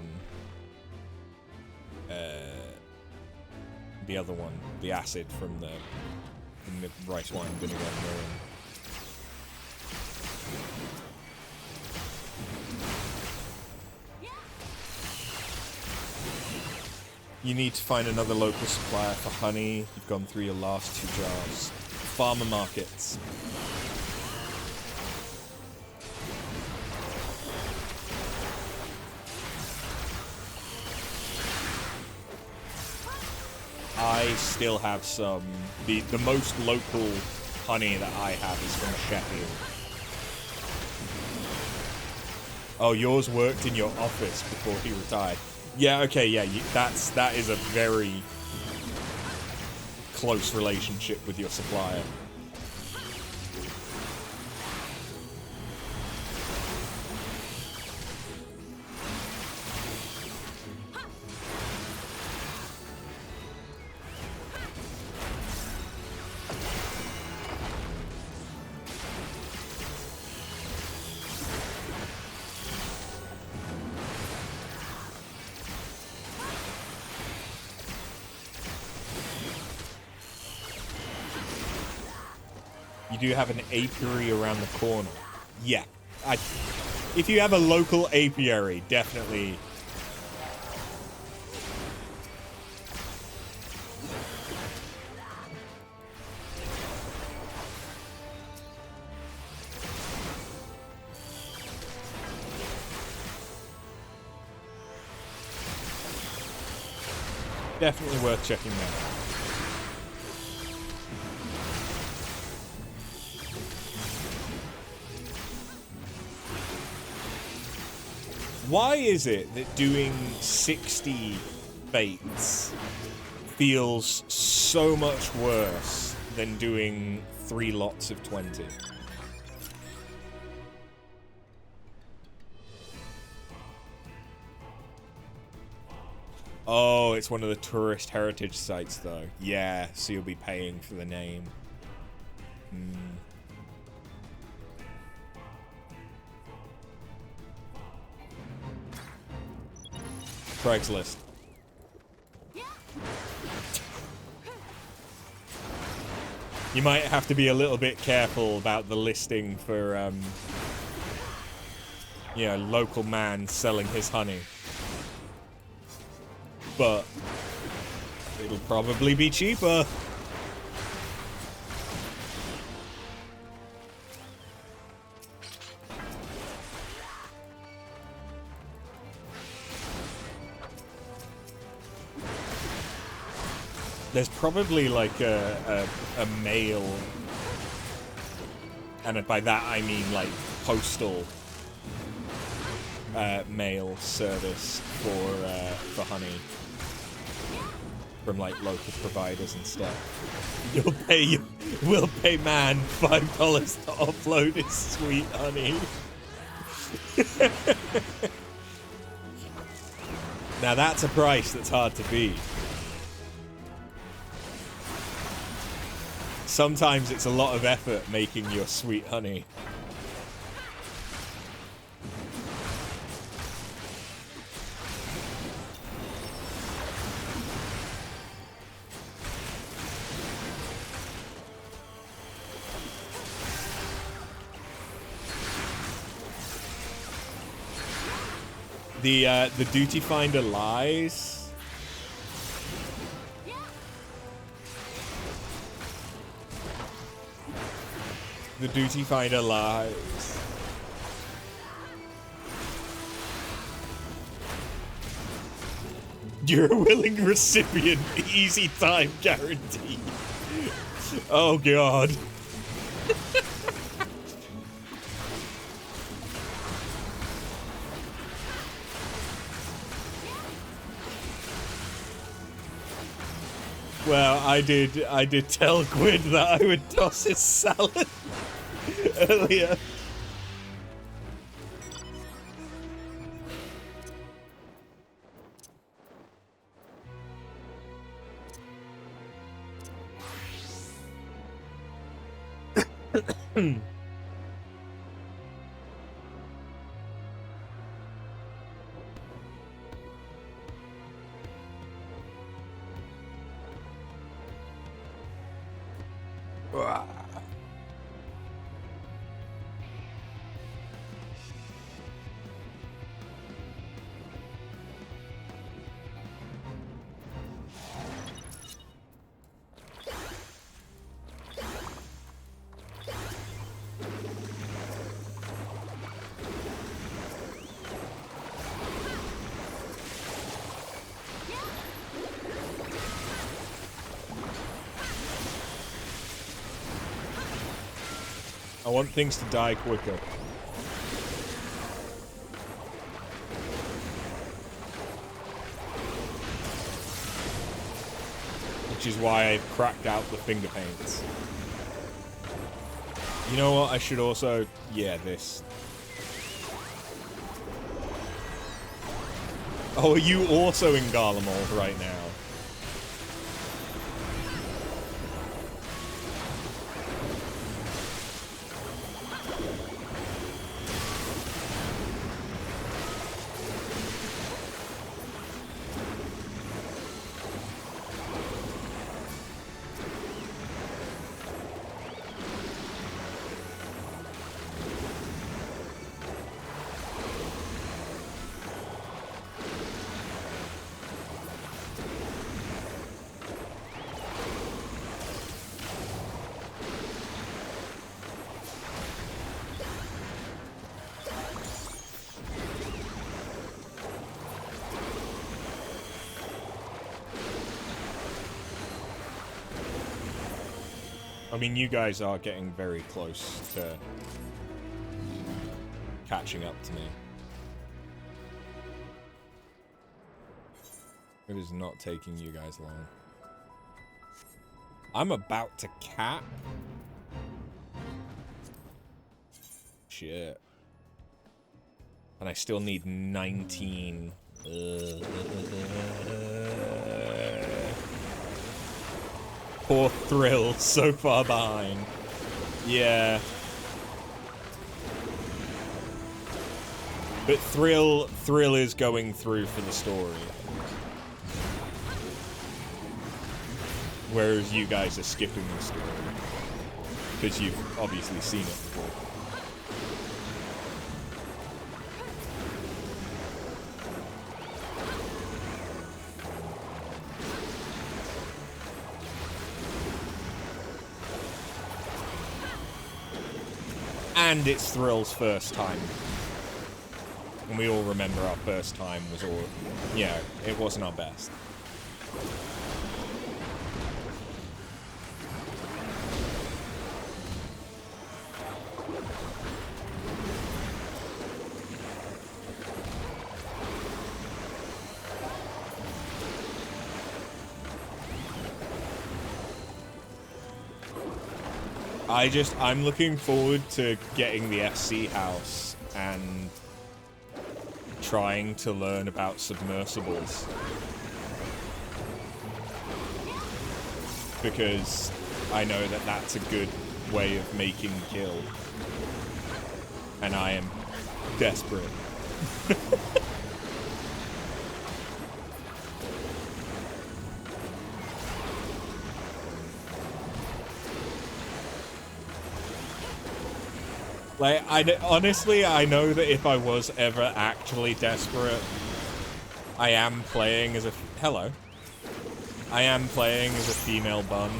the other one, the acid from the rice wine vinegar mirin. You need to find another local supplier for honey. You've gone through your last 2 jars. Farmer markets. I still have some. The most local honey that I have is from Sheffield. Oh, yours worked in your office before he retired. Yeah, okay, yeah, that is a very close relationship with your supplier. You do have an apiary around the corner. Yeah. If you have a local apiary, definitely. Definitely worth checking out. Why is it that doing 60 fates feels so much worse than doing 3 lots of 20? Oh, it's one of the tourist heritage sites, though. Yeah, so you'll be paying for the name. Craigslist. You might have to be a little bit careful about the listing for, you know, local man selling his honey. But it'll probably be cheaper. There's probably like a mail, and by that I mean like postal mail service for honey from like local providers and stuff. We'll pay man $5 to upload his sweet honey. Now that's a price that's hard to beat. Sometimes it's a lot of effort making your sweet honey. The duty finder lies. The duty finder lies. You're a willing recipient. Easy time guarantee. Oh god. Well, I did tell Gwyn that I would toss his salad earlier. I want things to die quicker. Which is why I've cracked out the finger paints. You know what? I should also... Yeah, this. Oh, are you also in Garlemald right now? I mean, you guys are getting very close to catching up to me. It is not taking you guys long. I'm about to cap. Shit. And I still need 19. Poor Thrill, so far behind. Yeah. But Thrill is going through for the story. Whereas you guys are skipping the story. Because you've obviously seen it before. And it's Thrill's first time. And we all remember our first time was all... Yeah, it wasn't our best. I'm looking forward to getting the FC house and trying to learn about submersibles. Because I know that that's a good way of making kill. And I am desperate. Like, honestly, I know that if I was ever actually desperate, I am playing as a... Hello. I am playing as a female bun.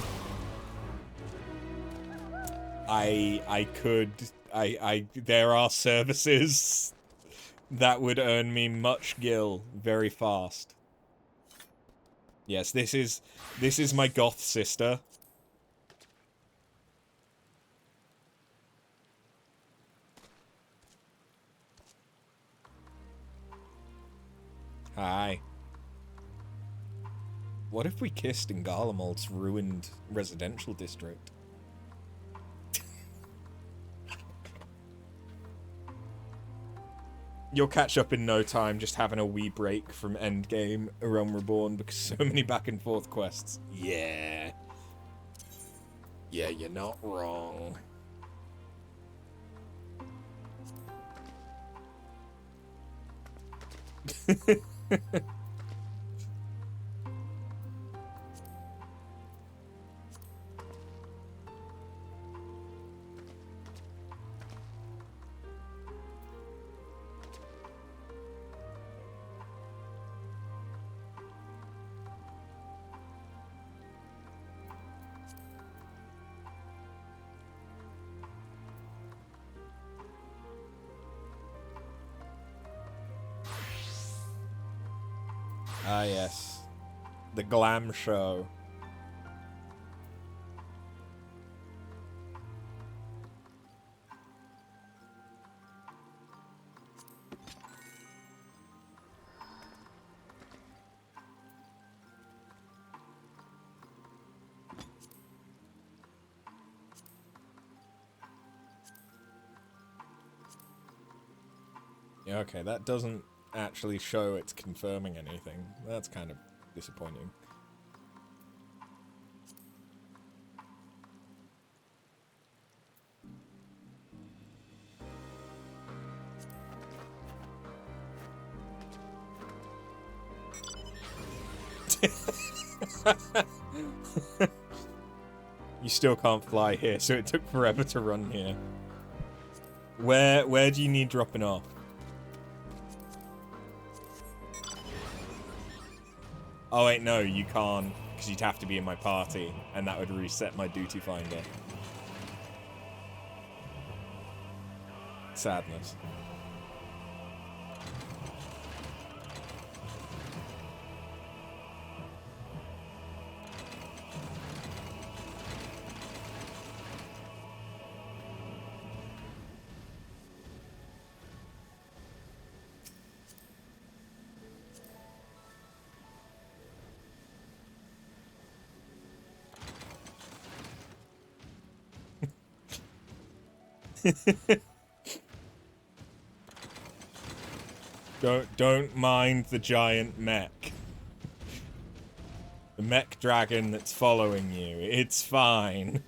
There are services that would earn me much gil very fast. Yes, this is my goth sister. Hi. What if we kissed in Garlemald's ruined residential district? You'll catch up in no time, just having a wee break from Endgame, A Realm Reborn, because so many back and forth quests. Yeah. Yeah, you're not wrong. Ah, yes. The glam show. Yeah, okay, that doesn't actually show it's confirming anything. That's kind of disappointing. You still can't fly here, so it took forever to run here. Where do you need dropping off? Oh wait, no, you can't, because you'd have to be in my party, and that would reset my duty finder. Sadness. Don't mind the giant mech. The mech dragon that's following you. It's fine.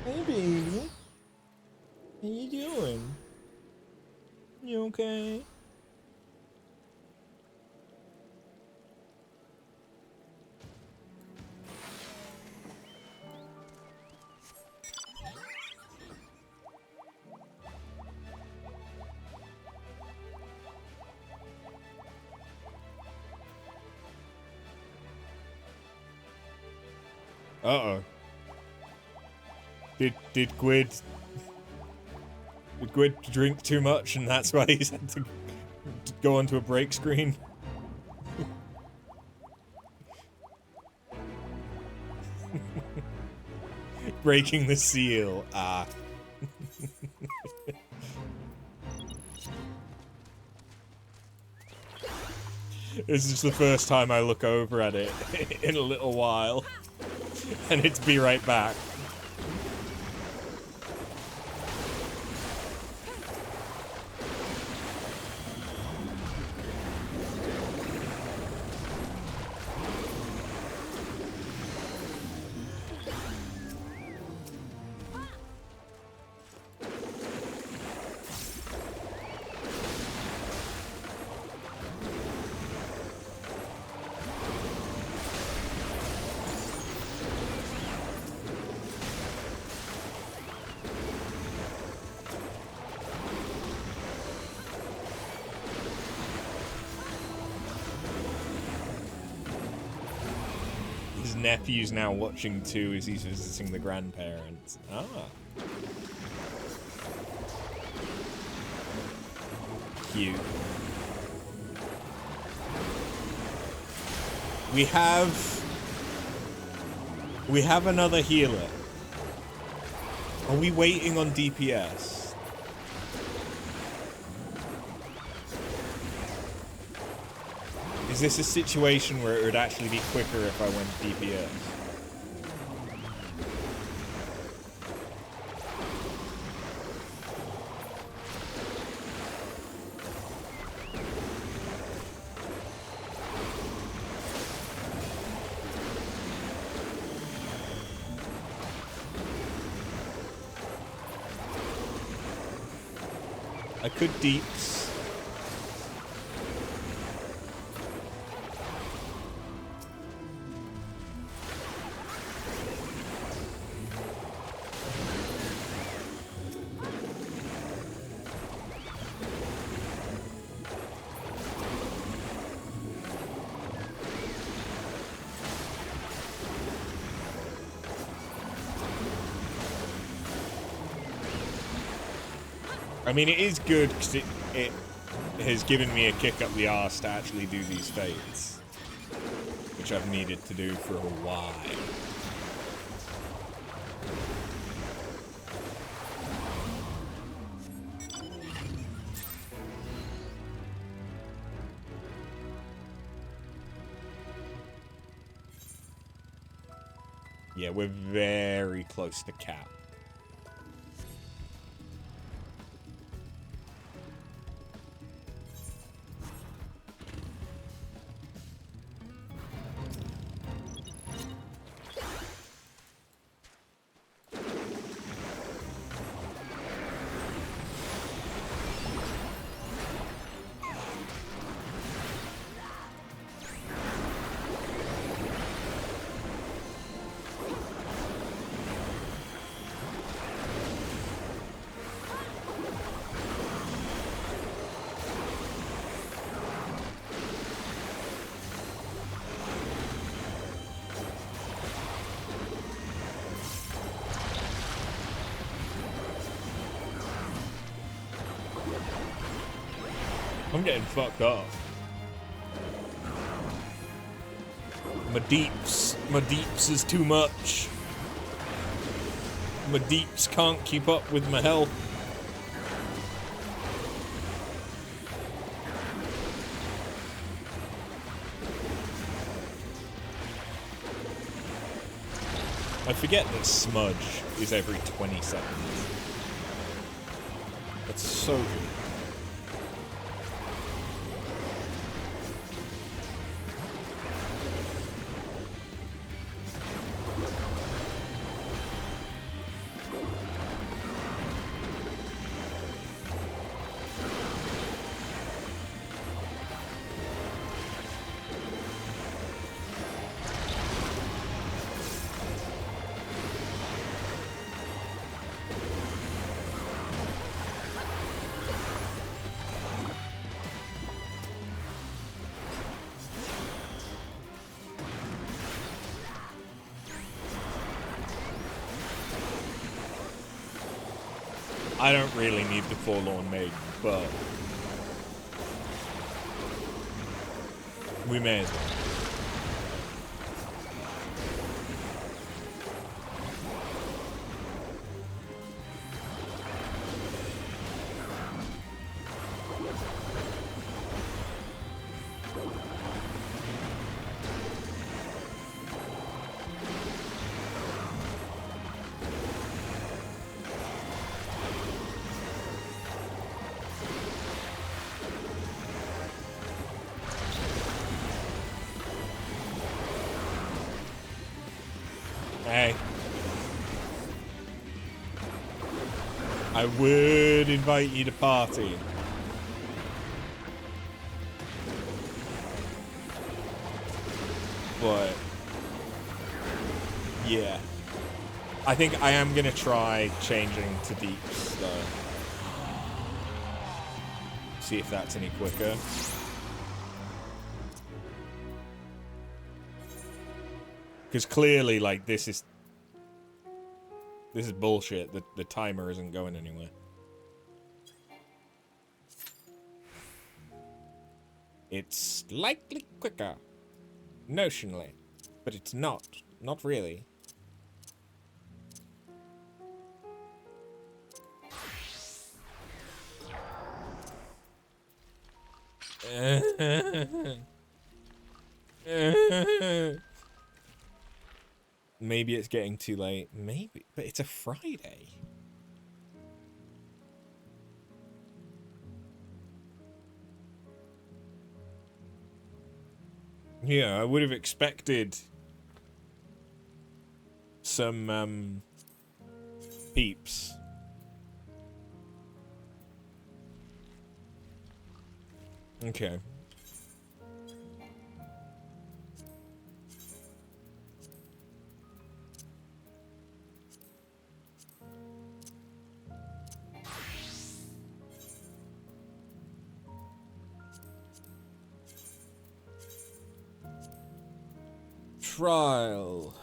Hey baby. How you doing? You okay? Uh-oh. Did Gwyd drink too much and that's why he's had to go onto a break screen? Breaking the seal. Ah. This is the first time I look over at it in a little while. And it's be right back. Nephew's now watching too as he's visiting the grandparents. Ah. Cute. We have another healer. Are we waiting on DPS? Is this a situation where it would actually be quicker if I went DPS? I could deeps. I mean, it is good because it has given me a kick up the arse to actually do these fates, which I've needed to do for a while. Yeah, we're very close to cap. I'm getting fucked up. My deeps is too much. My deeps can't keep up with my health. I forget that smudge is every 20 seconds. That's so good. I don't really need the Forlorn Maiden, but we may as well. Hey. I would invite you to party. But yeah. I think I am gonna try changing to deeps though. See if that's any quicker. Because clearly, like, this is bullshit. The timer isn't going anywhere. It's slightly quicker, notionally, but it's not. Not really. Maybe it's getting too late. Maybe, but it's a Friday. Yeah, I would have expected some peeps. Okay. Trial.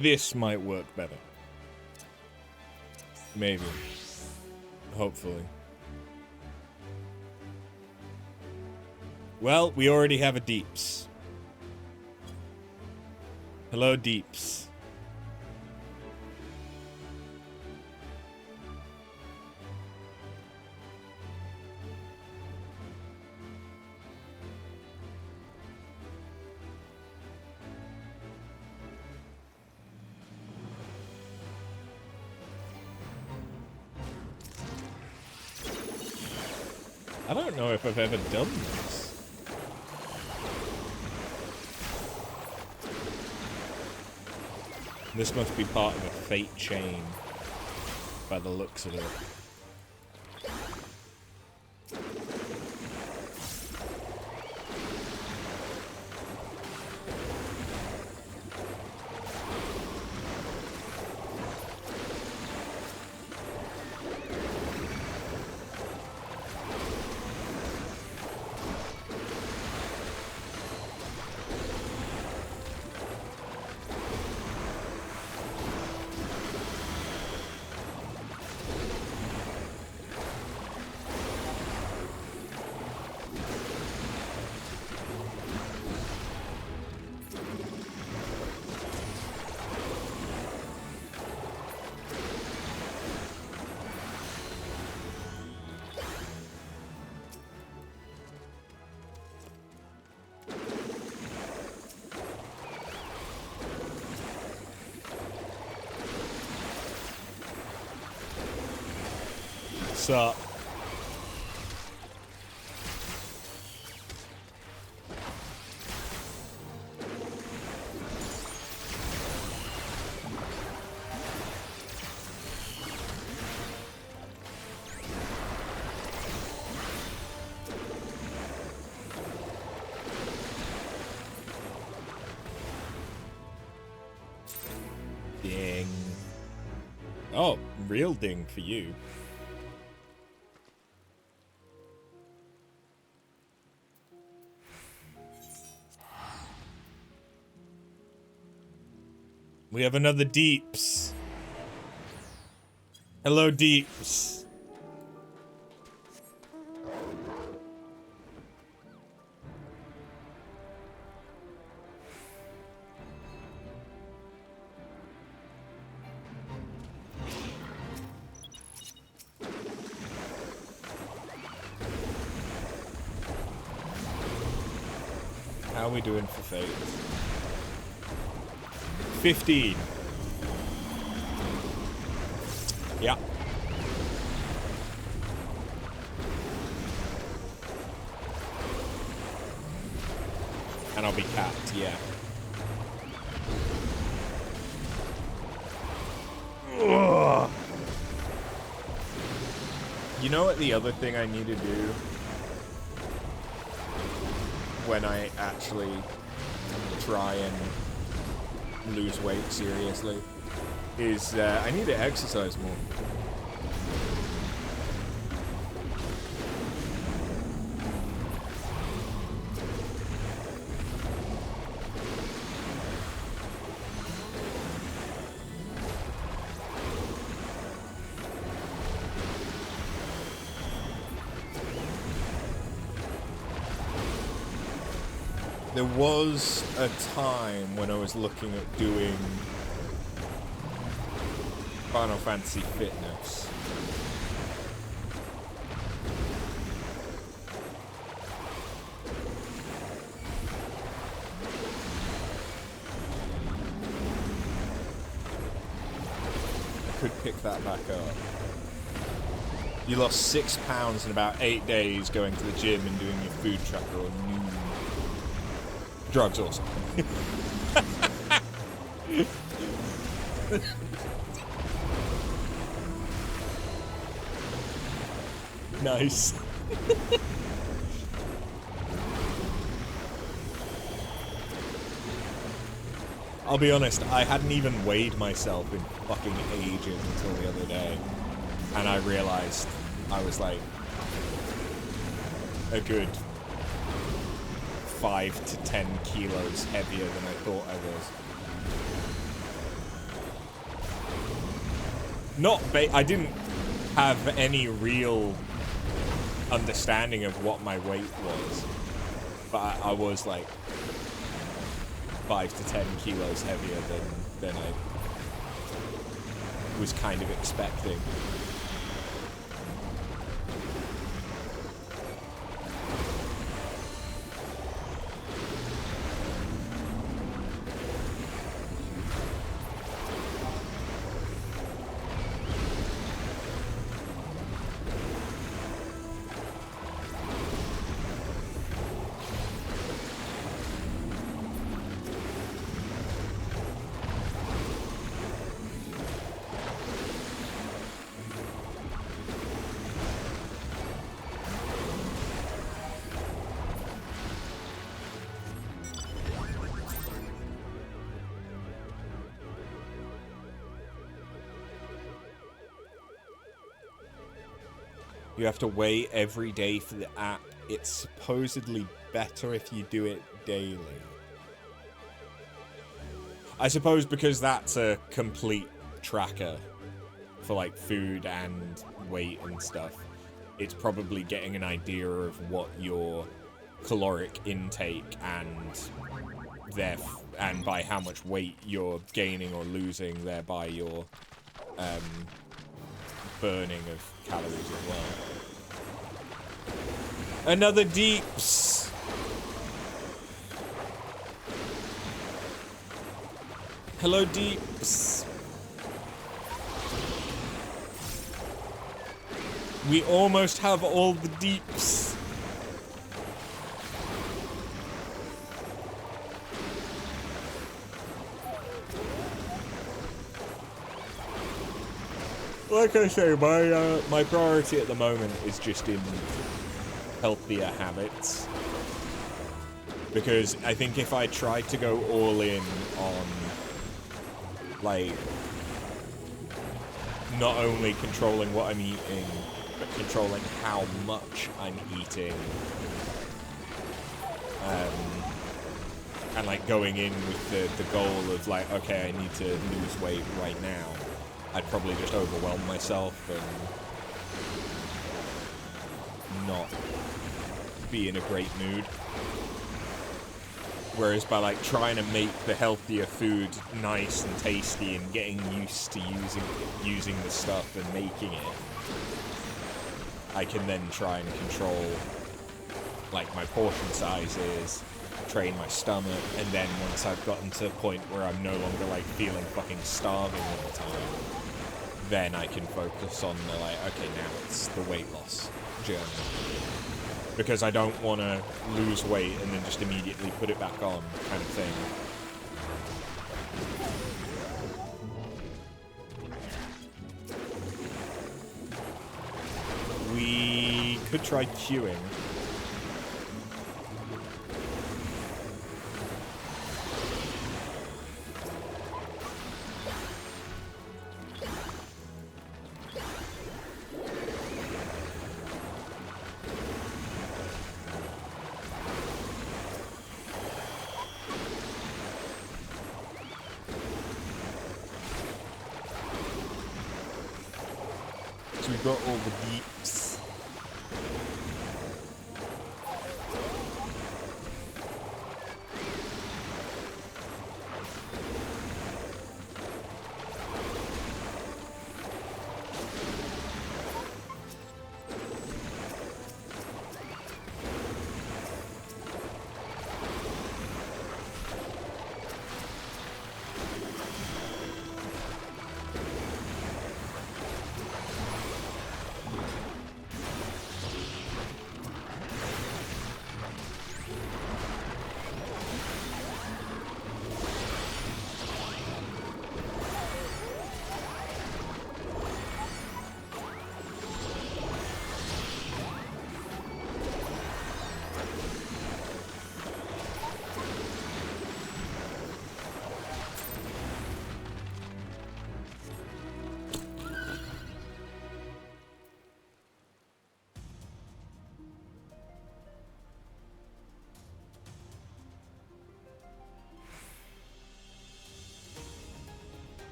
this might work better. Maybe. Hopefully. Well, we already have a Deeps. Hello, Deeps. I don't know if I've ever done this. This must be part of a fate chain, by the looks of it. What's up? Ding. Oh, real ding for you. We have another Deeps. Hello, Deeps. How are we doing for fate? 15. Yeah. And I'll be capped, yeah. Ugh. You know what the other thing I need to do when I actually try and lose weight seriously is I need to exercise more. There was a time when I was looking at doing Final Fantasy Fitness. I could pick that back up. You lost 6 pounds in about 8 days going to the gym and doing your food tracker or new drugs also. Nice. I'll be honest, I hadn't even weighed myself in fucking ages until the other day. And I realized I was like a good 5 to 10 kilos heavier than I thought I was. I didn't have any real understanding of what my weight was, but I was like 5 to 10 kilos heavier than I was kind of expecting. You have to wait every day for the app. It's supposedly better if you do it daily. I suppose because that's a complete tracker for like food and weight and stuff. It's probably getting an idea of what your caloric intake and by how much weight you're gaining or losing, thereby your burning of calories as well. Another deeps. Hello, deeps. We almost have all the deeps. Like I say, my priority at the moment is just in healthier habits, because I think if I try to go all in on like not only controlling what I'm eating but controlling how much I'm eating, and like going in with the goal of like, okay, I need to lose weight right now, I'd probably just overwhelm myself and not be in a great mood. Whereas by like trying to make the healthier food nice and tasty and getting used to using the stuff and making it, I can then try and control like my portion sizes, train my stomach, and then once I've gotten to a point where I'm no longer like feeling fucking starving all the time, then I can focus on the like, okay, now it's the weight loss journey. Because I don't want to lose weight and then just immediately put it back on, kind of thing. We could try queuing. We've got all the deeps.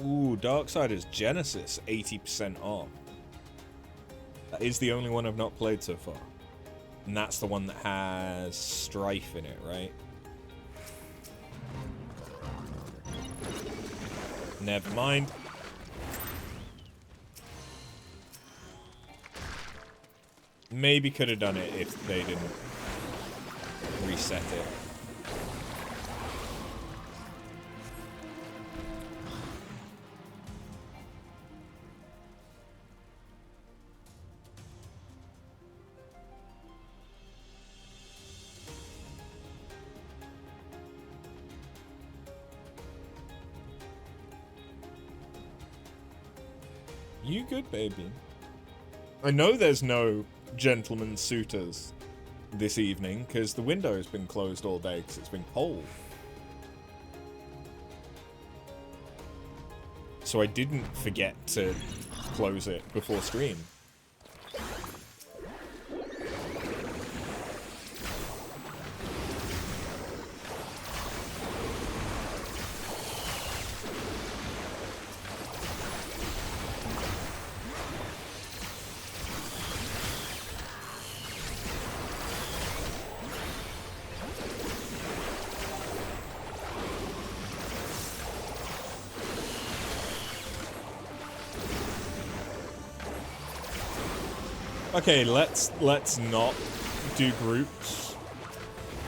Ooh, Darksiders Genesis, 80% off. That is the only one I've not played so far. And that's the one that has Strife in it, right? Never mind. Maybe could have done it if they didn't reset it. You good, baby? I know there's no gentleman suitors this evening because the window's been closed all day because it's been cold. So I didn't forget to close it before stream. Okay, let's not do groups.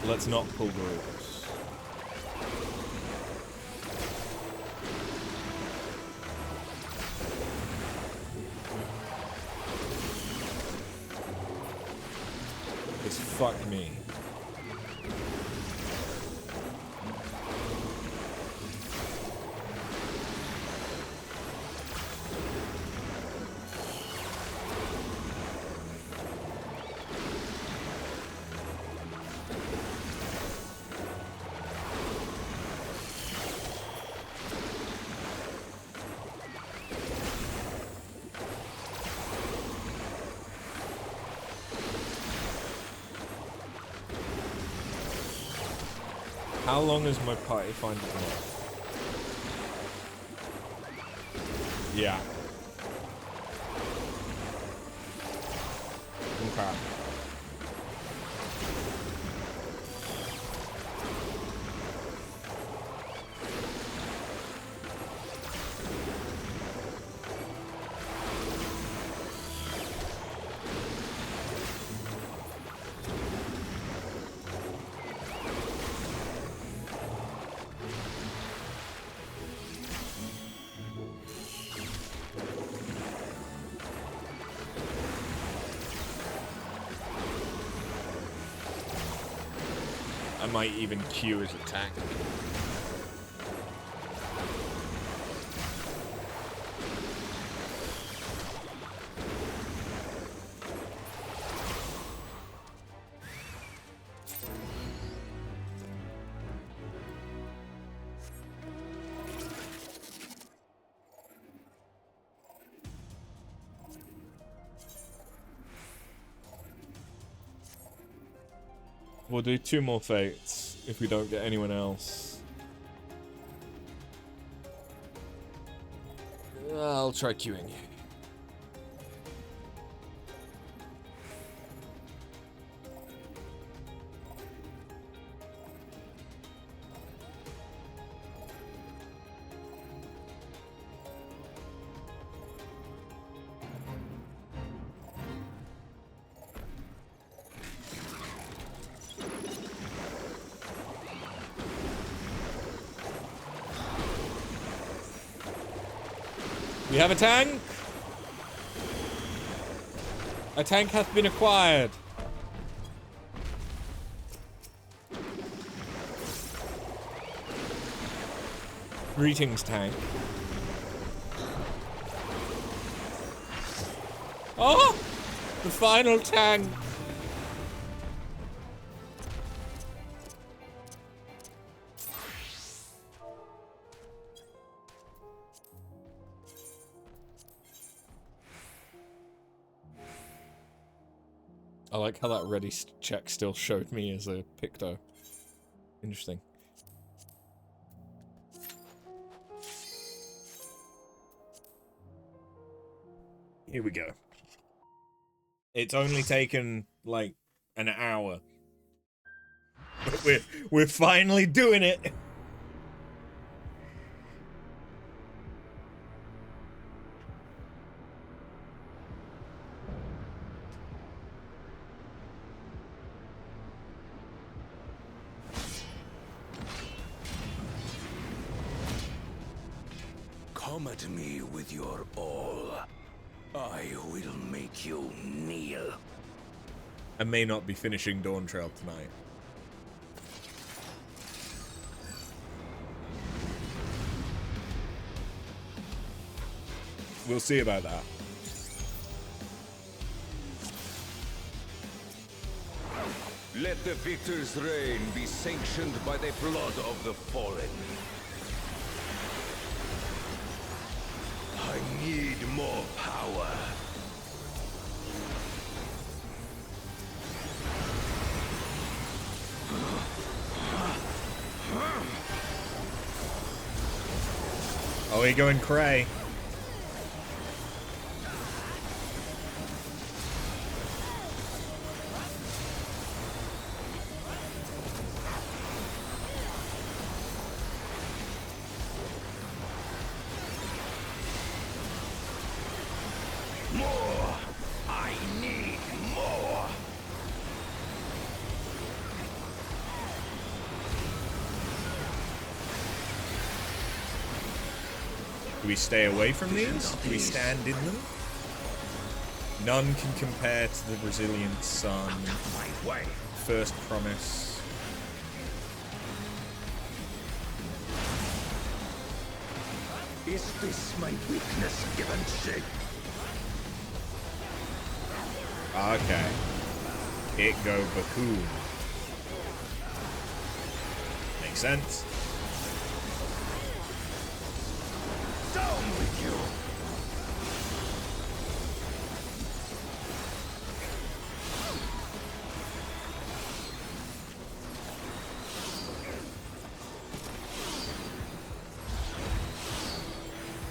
Let's not pull groups. It's fuck me. How long is my party finder left? Yeah. Okay. I might even queue as a tank. We'll do 2 more fates if we don't get anyone else. I'll try queuing. We have a tank! A tank hath been acquired. Greetings, tank. Oh! The final tank! I like how that ready check still showed me as a Picto. Interesting. Here we go. It's only taken like an hour. But we're finally doing it. Come at me with your all. I will make you kneel. I may not be finishing Dawntrail tonight. We'll see about that. Let the victor's reign be sanctioned by the blood of the fallen. I need more power. Oh, he going cray. More! I need more! Do we stay away from these? Do we stand in them? None can compare to the Brazilian sun. First promise. Is this my weakness given shape? Okay. It go Bakun. Makes sense. Down with you!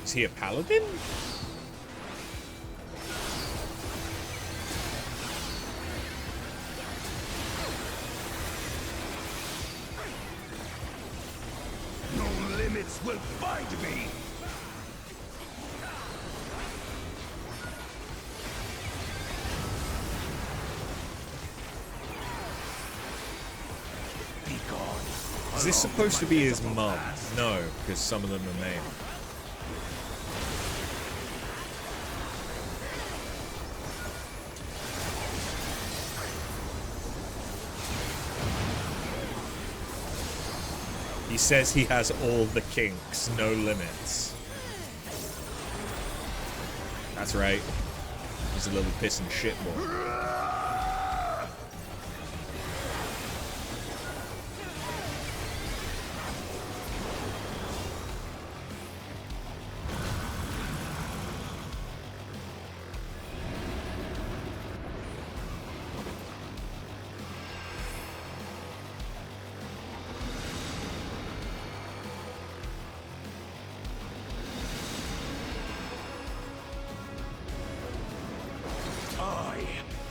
Is he a paladin? No limits will bind me! Be gone. Is this supposed to be his mum? No, because some of them are male. He says he has all the kinks, no limits. That's right. He's a little piss and shit boy.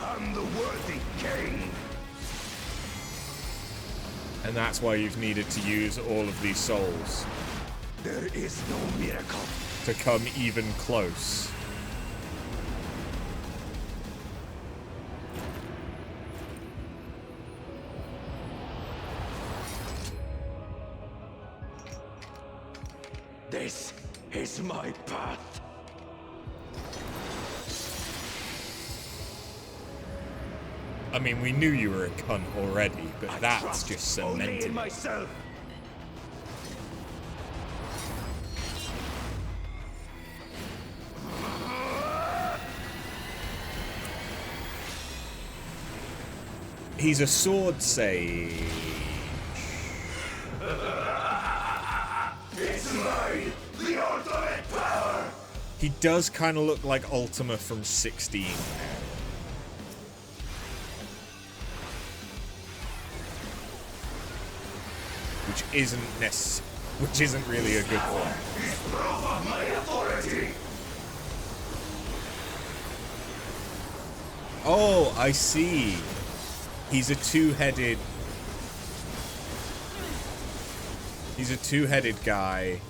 I'm the worthy king. And that's why you've needed to use all of these souls. There is no miracle. To come even close. This is my path. I mean, we knew you were a cunt already, but that's just cemented it. Myself. He's a sword sage. It's mine, the ultimate power. He does kind of look like Ultima from 16. Which isn't really a good one. Proof of my authority. Oh, I see. He's a two-headed... He's a two-headed guy,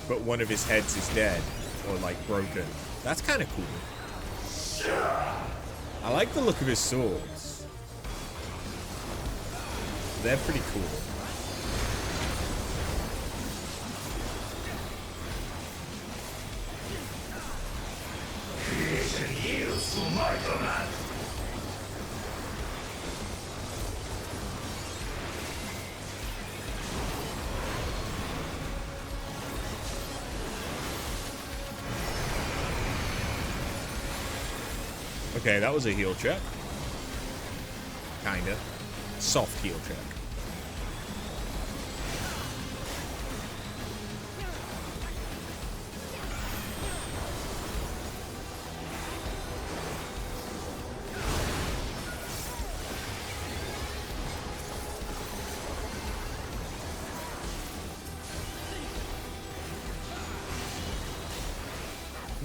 but one of his heads is dead, or like broken. That's kind of cool. I like the look of his swords. They're pretty cool. Creation yields to my command. Okay, that was a heal check. Kinda. Soft heal check.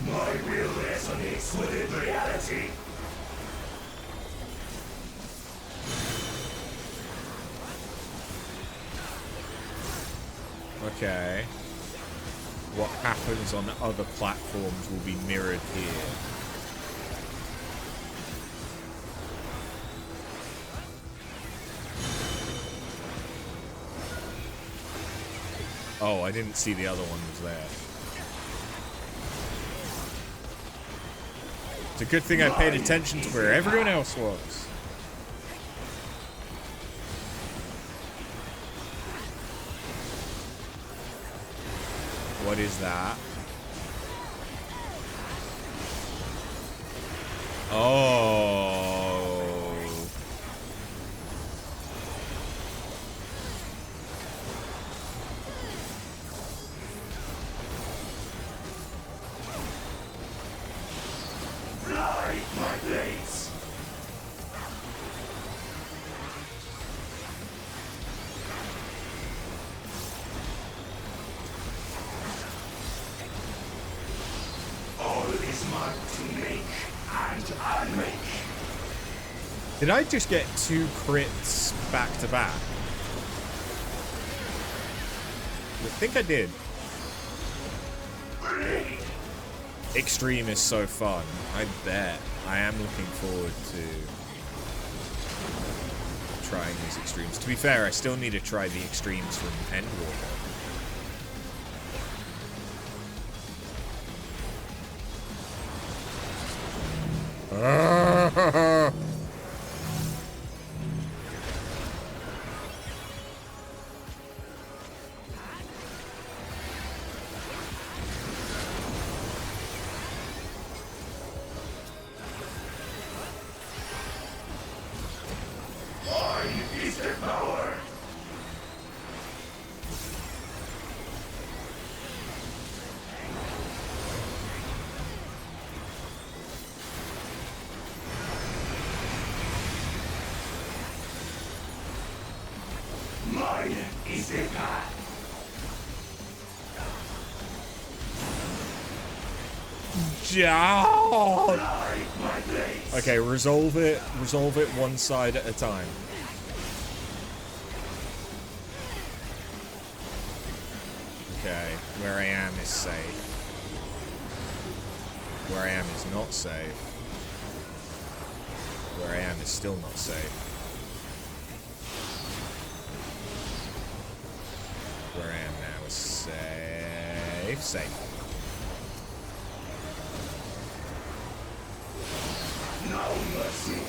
My will resonates within reality. Okay. What happens on other platforms will be mirrored here. Oh, I didn't see the other one was there. It's a good thing I paid attention to where everyone else was. What is that? Oh. Fly, my blades. All is mine to make and unmake. Did I just get 2 crits back to back? I think I did. Extreme is so fun. I bet. I am looking forward to trying these extremes. To be fair, I still need to try the extremes from Endwalker. Mine is the power. Mine is the path. Jow! Fly, my blades. Okay, resolve it one side at a time. Okay, where I am is safe. Where I am is not safe. Where I am is still not safe. Where I am now is safe. Safe. No mercy.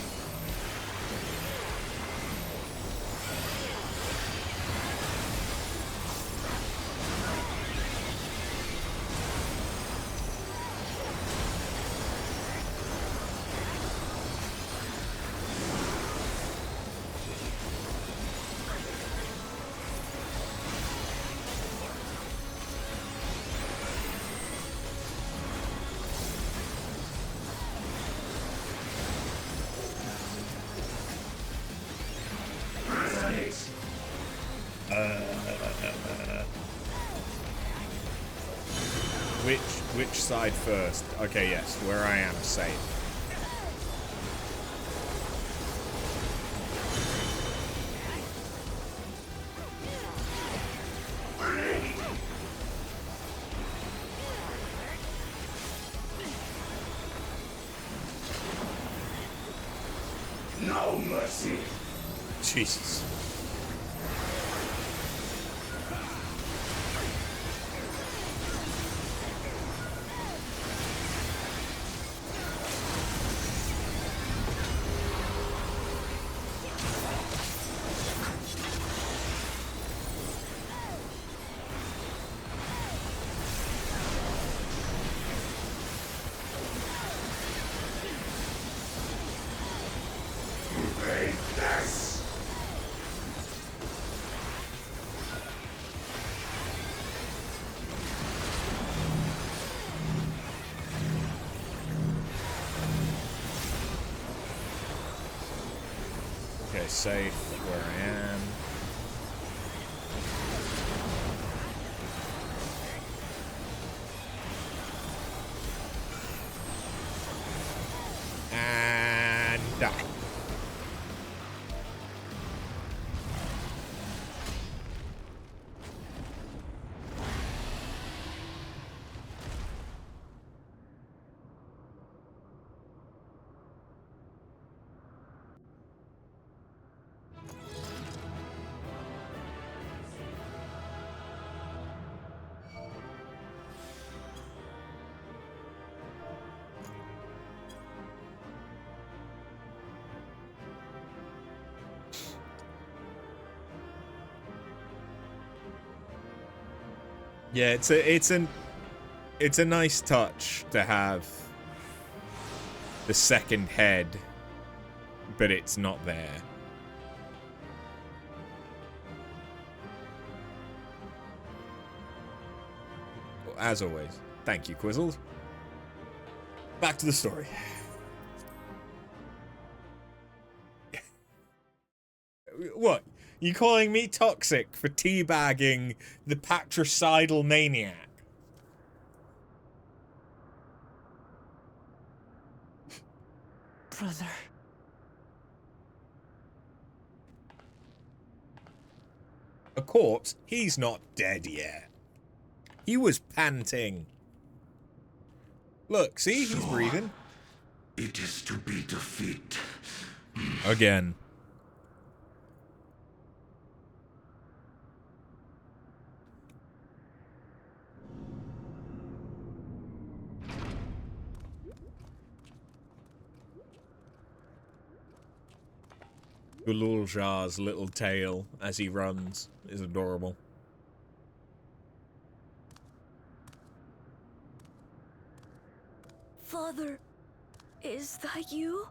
Which side first? Okay, yes, where I am safe. Jesus. Okay, safe where I am. And die. Yeah, it's a nice touch to have the second head, but it's not there. As always, thank you, Quizzles. Back to the story. What? You calling me toxic for teabagging the patricidal maniac? Brother. A corpse? He's not dead yet. He was panting. Look, see? He's breathing. It is to be defeated. Again. Gululjar's little tail as he runs is adorable. Father, is that you?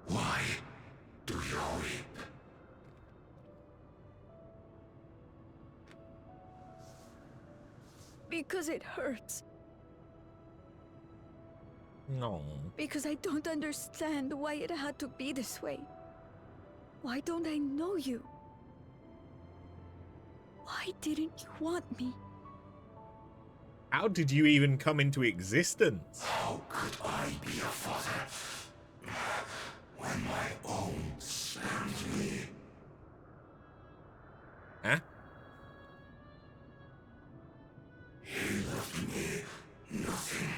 Why do you weep? Because it hurts. No. Because I don't understand why it had to be this way. Why don't I know you? Why didn't you want me? How did you even come into existence? How could I be a father when my own spared me? Huh? He left me nothing.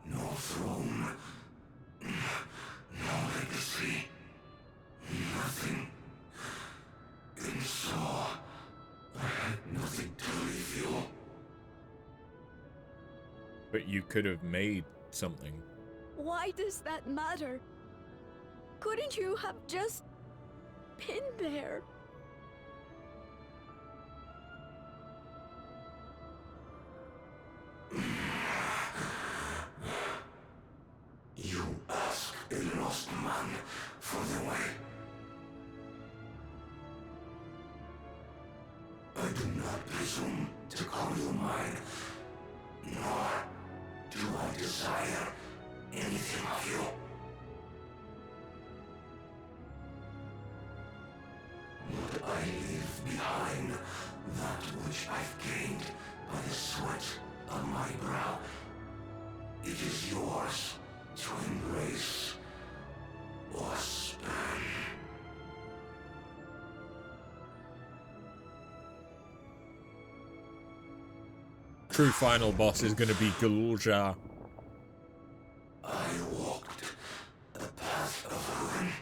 No throne. No legacy. Nothing. And so, I had nothing to leave you. But you could have made something. Why does that matter? Couldn't you have just been there? You ask a lost man for the way. I do not presume to call you mine, nor do I desire anything of you. But I leave behind that which I've gained by the sweat on my brow. It is yours to embrace or spurn. true final boss is going to be Gulja. I walked the path of ruin.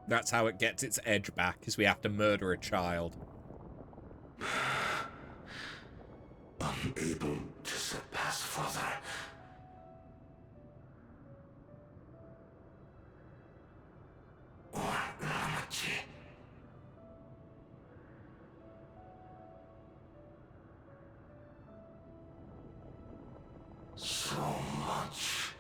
That's how it gets its edge back, is we have to murder a child. Unable to surpass father. Or Ramachi. So much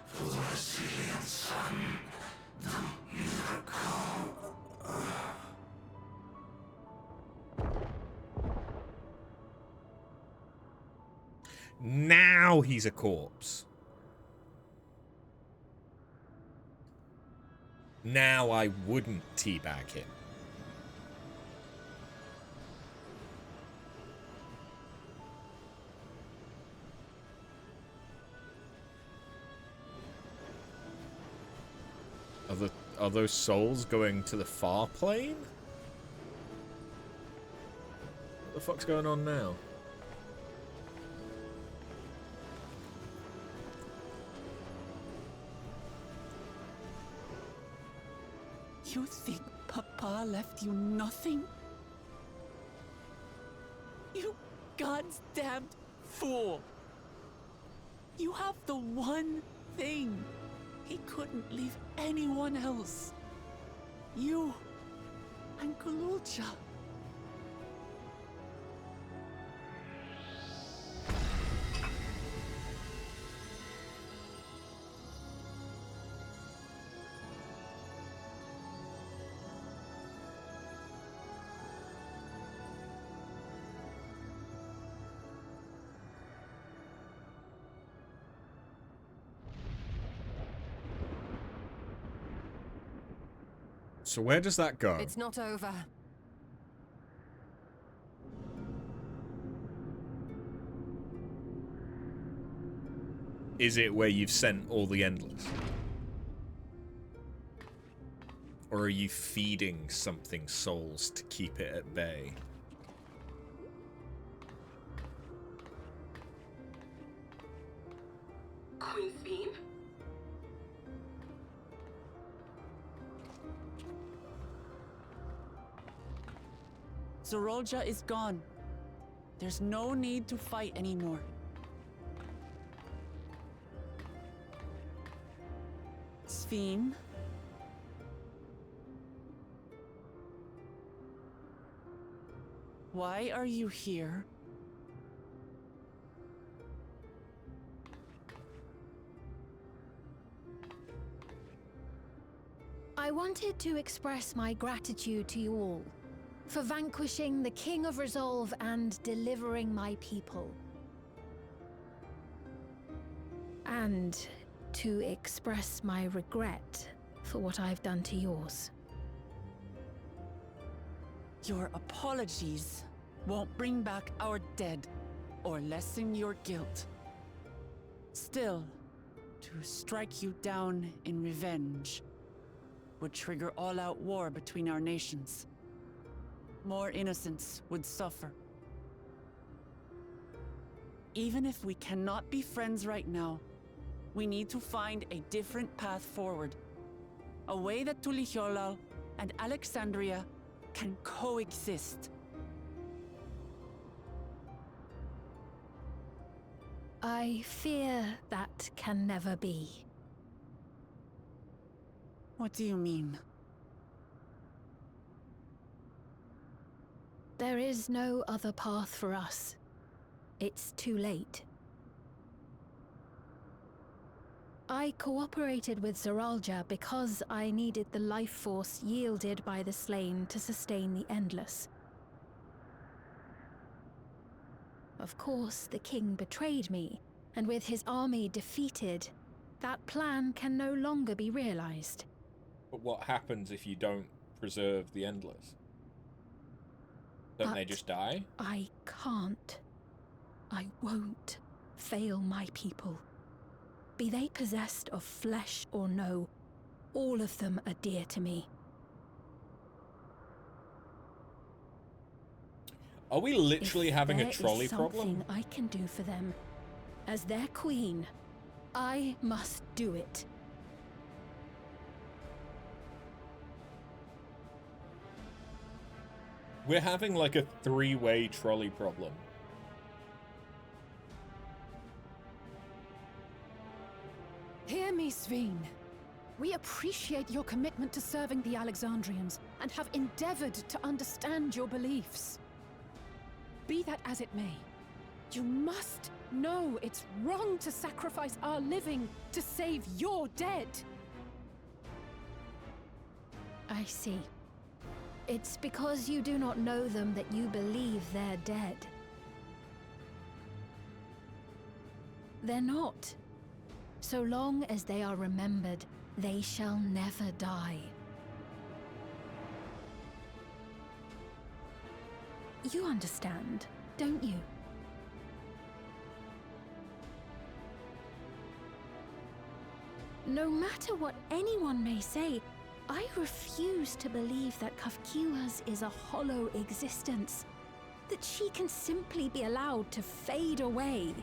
for the resilient son, the miracle. Now he's a corpse. Now I wouldn't teabag him. Are those souls going to the far plane? What the fuck's going on now? You think Papa left you nothing? You God's damned fool! You have the one thing he couldn't leave anyone else. You and Gulja. So where does that go? It's not over. Is it where you've sent all the Endless? Or are you feeding something souls to keep it at bay? Queen's Beam? Zorolja is gone. There's no need to fight anymore. Sphene? Why are you here? I wanted to express my gratitude to you all for vanquishing the King of Resolve and delivering my people. And to express my regret for what I've done to yours. Your apologies won't bring back our dead or lessen your guilt. Still, to strike you down in revenge would trigger all-out war between our nations. More innocents would suffer. Even if we cannot be friends right now, we need to find a different path forward. A way that Tuliholal and Alexandria can coexist. I fear that can never be. What do you mean? There is no other path for us. It's too late. I cooperated with Zoralja because I needed the life force yielded by the slain to sustain the Endless. Of course, the king betrayed me, and with his army defeated, that plan can no longer be realized. But what happens if you don't preserve the Endless? Don't they just die? I can't. I won't fail my people. Be they possessed of flesh or no, all of them are dear to me. Are we literally having a There trolley is something problem? I can do for them. As their queen, I must do it. We're having like a three-way trolley problem. Hear me, Sveen. We appreciate your commitment to serving the Alexandrians and have endeavored to understand your beliefs. Be that as it may, you must know it's wrong to sacrifice our living to save your dead. I see. It's because you do not know them that you believe they're dead. They're not. So long as they are remembered, they shall never die. You understand, don't you? No matter what anyone may say, I refuse to believe that Kafkiwa's is a hollow existence, that she can simply be allowed to fade away.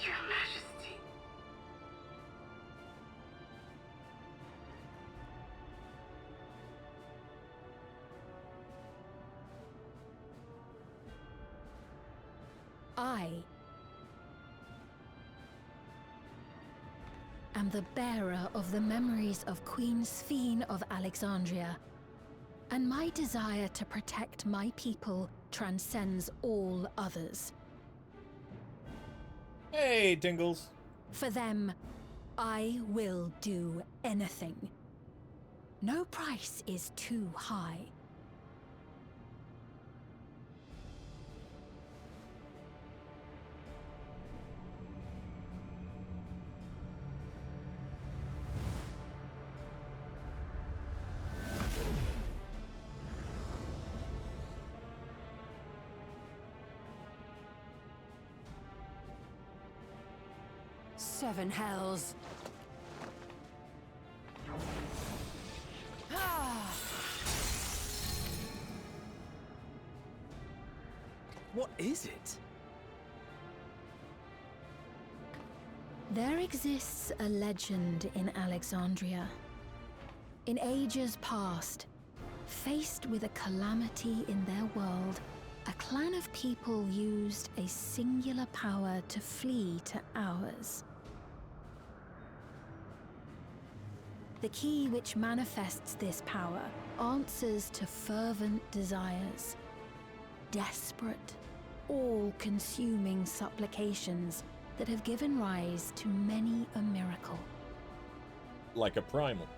Your Majesty. I am the bearer of the memories of Queen Sveen of Alexandria, and my desire to protect my people transcends all others. Hey, Dingles. For them, I will do anything. No price is too high. Seven hells. What is it? There exists a legend in Alexandria. In ages past, faced with a calamity in their world, a clan of people used a singular power to flee to ours. The key which manifests this power answers to fervent desires, desperate, all-consuming supplications that have given rise to many a miracle. Like a primal.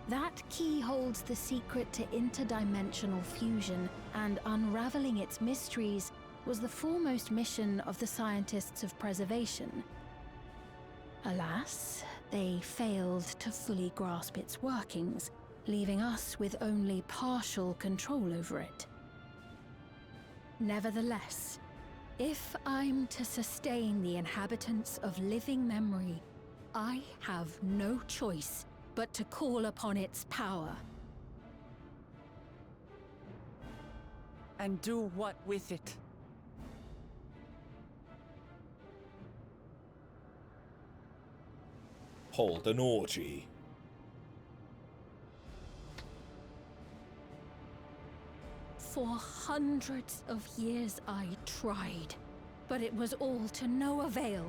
That key holds the secret to interdimensional fusion, and unraveling its mysteries was the foremost mission of the scientists of preservation. Alas, they failed to fully grasp its workings, leaving us with only partial control over it. Nevertheless, if I'm to sustain the inhabitants of living memory, I have no choice but to call upon its power. And do what with it? Hold an orgy. For hundreds of years I tried, but it was all to no avail.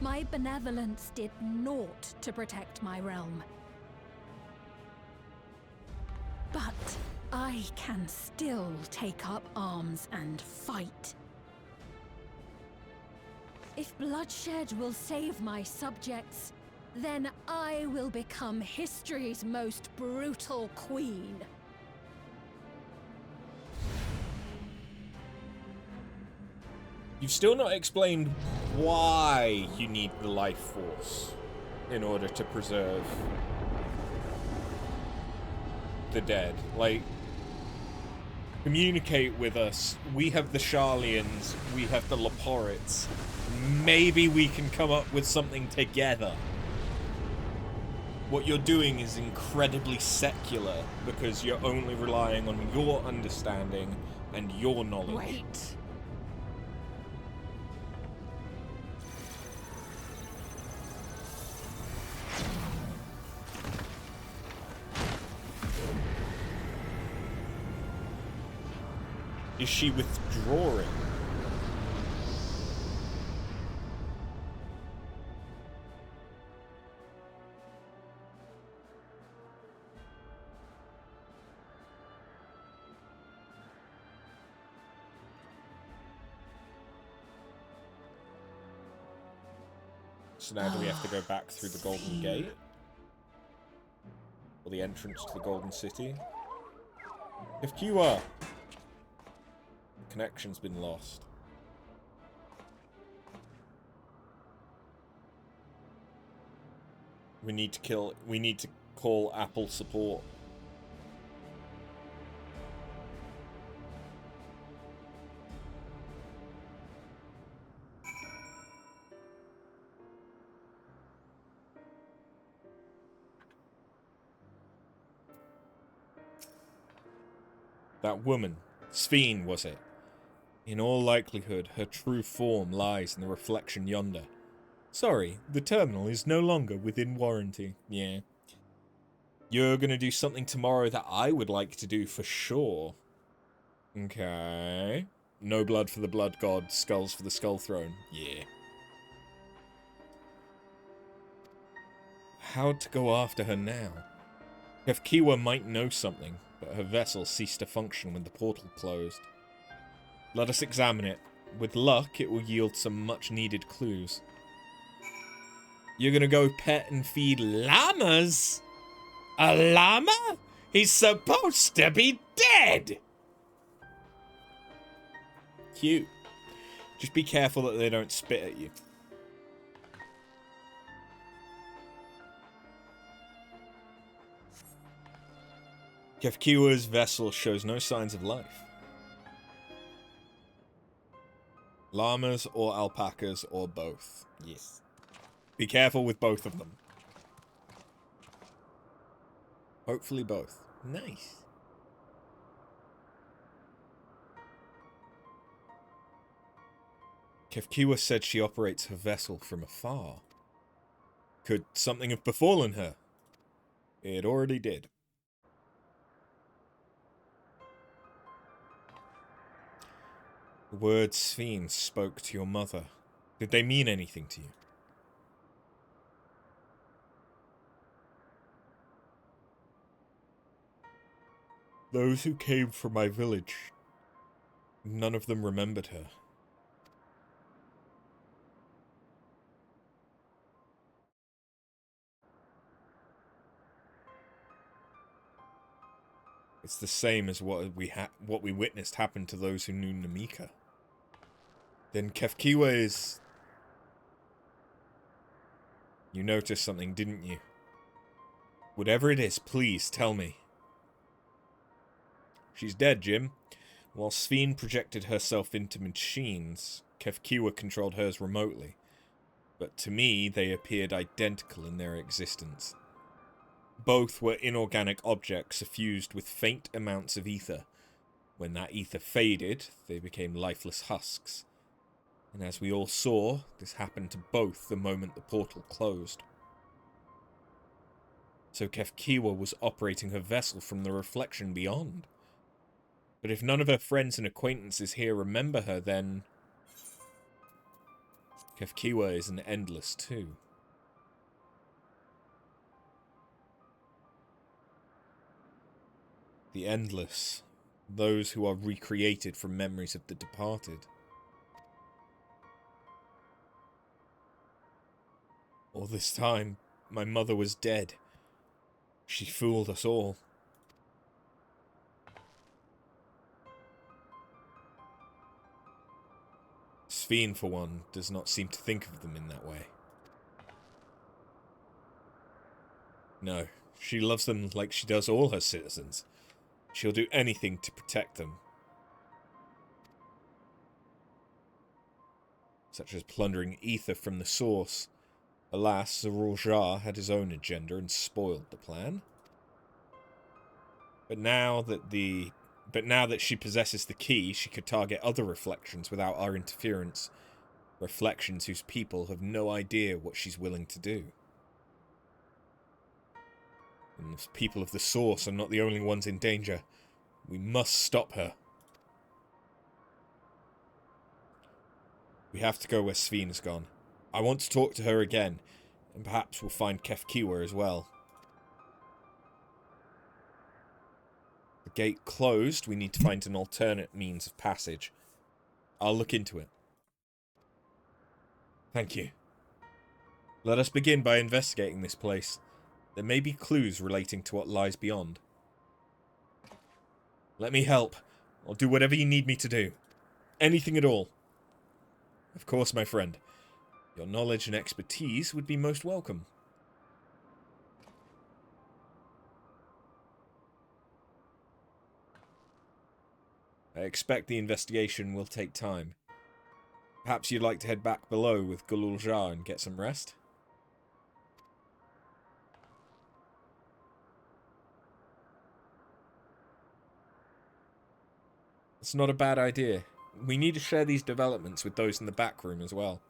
My benevolence did naught to protect my realm. But I can still take up arms and fight. If bloodshed will save my subjects, then I will become history's most brutal queen. You've still not explained why you need the life force in order to preserve the dead. Like, Communicate with us. We have the Sharlians. We have the Leporites. Maybe we can come up with something together. What you're doing is incredibly secular because you're only relying on your understanding and your knowledge. Wait. Is she withdrawing? So now do we have to go back through the Golden Gate? Or the entrance to the Golden City? If QR! Connection's been lost. We need to call Apple support. That woman, Sphene, was it? In all likelihood, her true form lies in the reflection yonder. Sorry, the terminal is no longer within warranty. Yeah. You're gonna do something tomorrow that I would like to do for sure. Okay. No blood for the blood god, skulls for the skull throne. Yeah. How to go after her now? Kefkiwa might know something, but her vessel ceased to function when the portal closed. Let us examine it. With luck, it will yield some much-needed clues. You're gonna go pet and feed llamas? A llama? He's supposed to be dead! Cute. Just be careful that they don't spit at you. Kefkiwa's vessel shows no signs of life. Llamas or alpacas or both. Yes. Be careful with both of them. Hopefully both. Nice. Kefkiwa said she operates her vessel from afar. Could something have befallen her? It already did. The words Sphene spoke to your mother. Did they mean anything to you? Those who came from my village, none of them remembered her. It's the same as what we witnessed happen to those who knew Namika. Then Kefkiwa is... You noticed something, didn't you? Whatever it is, please tell me. She's dead, Jim. While Sphene projected herself into machines, Kefkiwa controlled hers remotely. But to me, they appeared identical in their existence. Both were inorganic objects suffused with faint amounts of ether. When that ether faded, they became lifeless husks. And as we all saw, this happened to both the moment the portal closed. So Kefkiwa was operating her vessel from the reflection beyond. But if none of her friends and acquaintances here remember her, then... Kefkiwa is an endless too. The endless. Those who are recreated from memories of the departed. All this time, my mother was dead. She fooled us all. Sphene, for one, does not seem to think of them in that way. She loves them like she does all her citizens. She'll do anything to protect them, such as plundering ether from the source. Alas, Zorja had his own agenda and spoiled the plan. But now that she possesses the key, she could target other reflections without our interference. Reflections whose people have no idea what she's willing to do. And the people of the source are not the only ones in danger. We must stop her. We have to go where Sveen has gone. I want to talk to her again, and perhaps we'll find Kefkiwa as well. The gate closed. We need to find an alternate means of passage. I'll look into it. Thank you. Let us begin by investigating this place. There may be clues relating to what lies beyond. Let me help. I'll do whatever you need me to do. Anything at all. Of course, my friend. Your knowledge and expertise would be most welcome. I expect the investigation will take time. Perhaps you'd like to head back below with Gululja and get some rest? It's not a bad idea. We need to share these developments with those in the back room as well.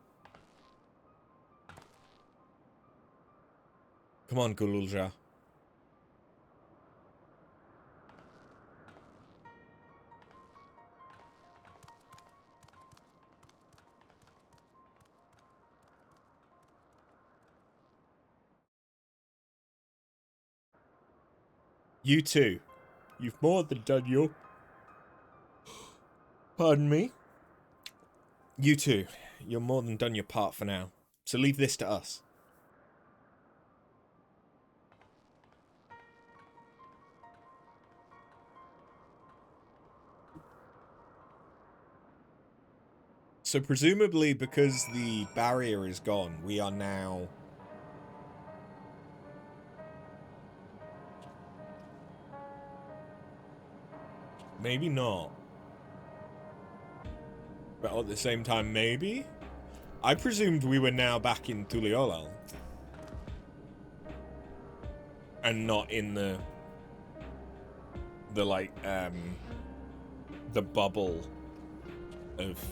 Come on, Gululja. You too. You've more than done your... Pardon me? You too. You're more than done your part for now. So leave this to us. So presumably because the barrier is gone, we are now... Maybe not. But at the same time, maybe? I presumed we were now back in Tuliolal. And not in the bubble of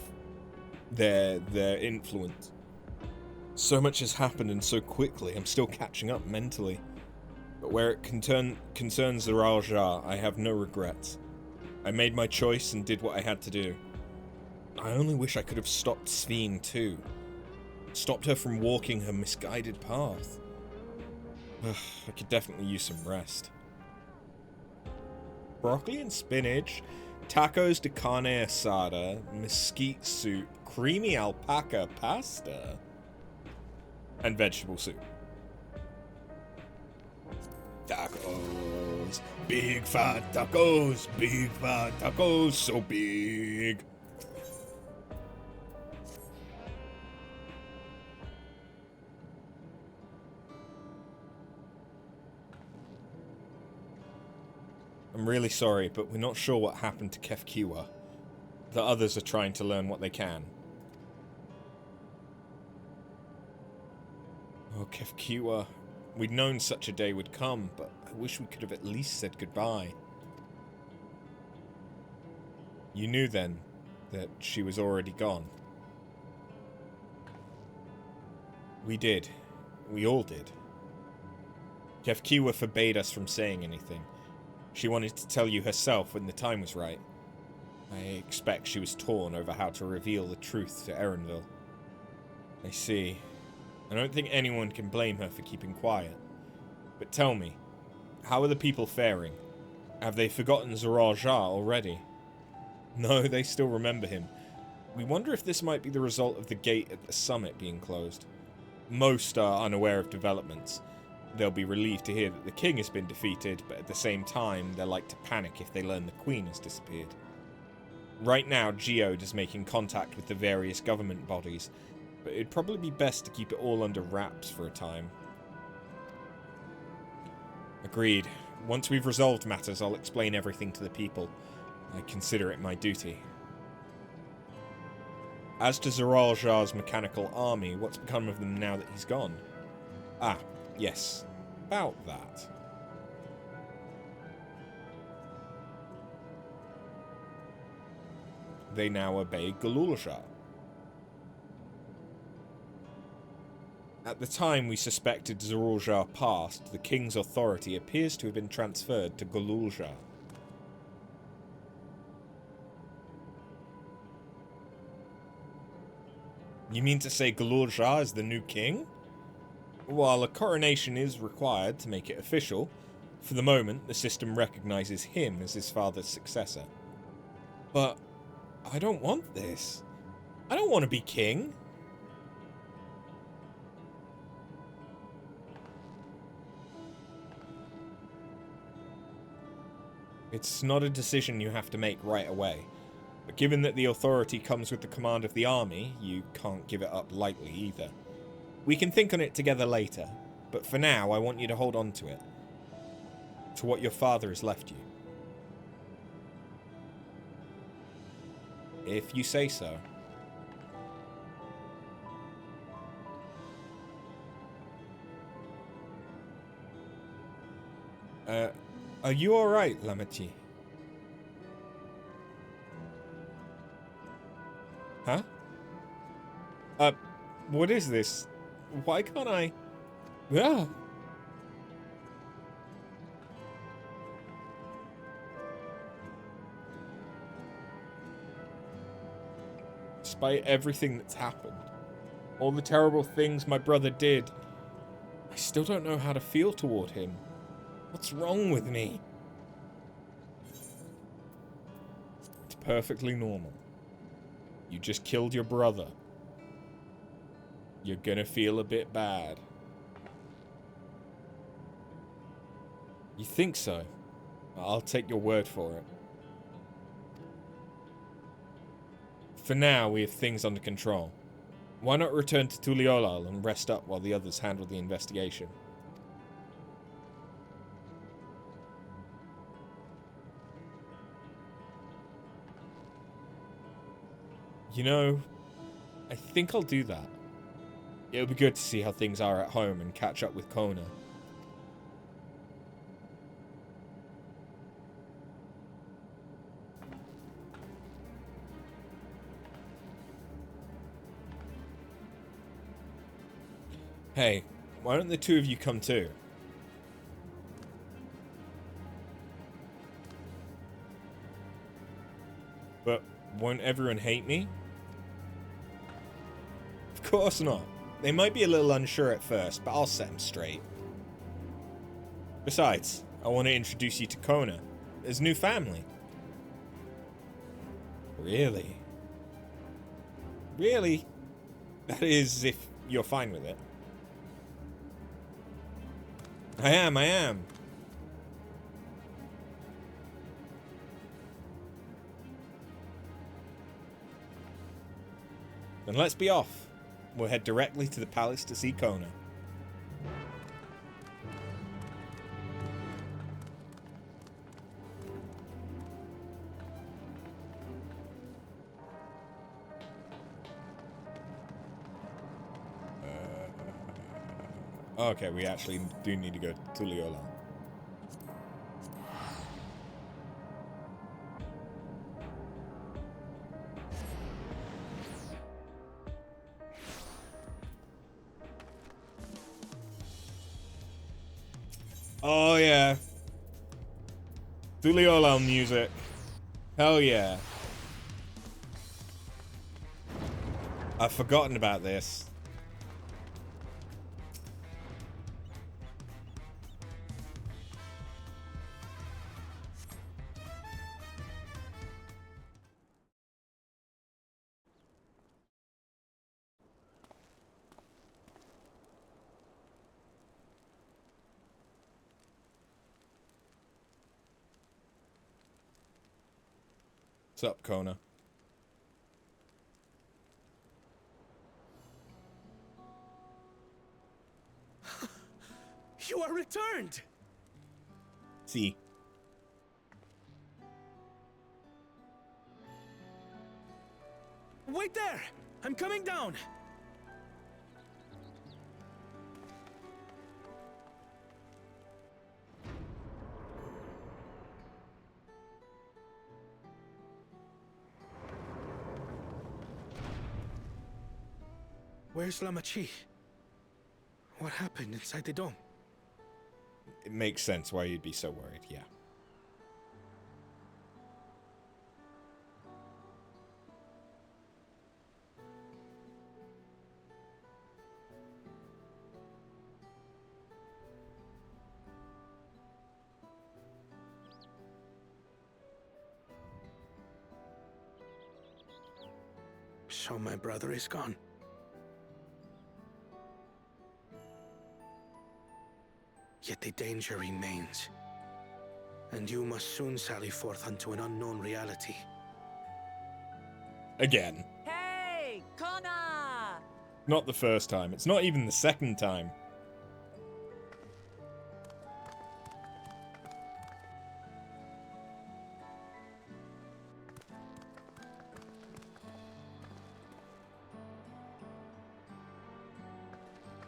their influence. So much has happened and so quickly, I'm still catching up mentally. But where it concerns the Raja, I have no regrets. I made my choice and did what I had to do. I only wish I could have stopped Sveen too. Stopped her from walking her misguided path. I could definitely use some rest. Broccoli and spinach, tacos de carne asada, mesquite soup, creamy alpaca pasta, and vegetable soup. Tacos, big fat tacos, so big. I'm really sorry, but we're not sure what happened to Kefkiwa. The others are trying to learn what they can. Oh, Kefkiwa. We'd known such a day would come, but I wish we could have at least said goodbye. You knew then that she was already gone. We did. We all did. Kefkiwa forbade us from saying anything. She wanted to tell you herself when the time was right. I expect she was torn over how to reveal the truth to Erenville. I see. I don't think anyone can blame her for keeping quiet. But tell me, how are the people faring? Have they forgotten Zoraja already? No, they still remember him. We wonder if this might be the result of the gate at the summit being closed. Most are unaware of developments. They'll be relieved to hear that the king has been defeated, but at the same time, they're like to panic if they learn the queen has disappeared. Right now, Geode is making contact with the various government bodies, but it'd probably be best to keep it all under wraps for a time. Agreed. Once we've resolved matters, I'll explain everything to the people. I consider it my duty. As to Zeral Jar's mechanical army, what's become of them now that he's gone? Ah, yes. About that. They now obey Galuljar. At the time we suspected Zeral passed, the king's authority appears to have been transferred to Galuljar. You mean to say Galuljar is the new king? While a coronation is required to make it official, for the moment the system recognizes him as his father's successor. But I don't want this. I don't want to be king. It's not a decision you have to make right away. But given that the authority comes with the command of the army, you can't give it up lightly either. We can think on it together later, but for now I want you to hold on to it. To what your father has left you. If you say so. Are you alright, Lamati? Huh? What is this? Why can't I... Ah! Despite everything that's happened, all the terrible things my brother did, I still don't know how to feel toward him. What's wrong with me? It's perfectly normal. You just killed your brother. You're gonna feel a bit bad. You think so? I'll take your word for it. For now, we have things under control. Why not return to Tuliolal and rest up while the others handle the investigation? You know, I think I'll do that. It'll be good to see how things are at home and catch up with Kona. Hey, why don't the two of you come too? But won't everyone hate me? Of course not. They might be a little unsure at first, but I'll set them straight. Besides, I want to introduce you to Kona, his new family. Really? Really? That is, if you're fine with it. I am. Then let's be off. We'll head directly to the palace to see Kona. Okay, we actually do need to go to Tuliolal. Oh yeah. Tuliolal music. Hell yeah. I've forgotten about this. What's up, Kona? You are returned! See. Wait there! I'm coming down! Where's Lamachi? What happened inside the dome? It makes sense why you'd be so worried, yeah. So my brother is gone. Yet the danger remains. And you must soon sally forth unto an unknown reality. Again. Hey, Kona! Not the first time. It's not even the second time.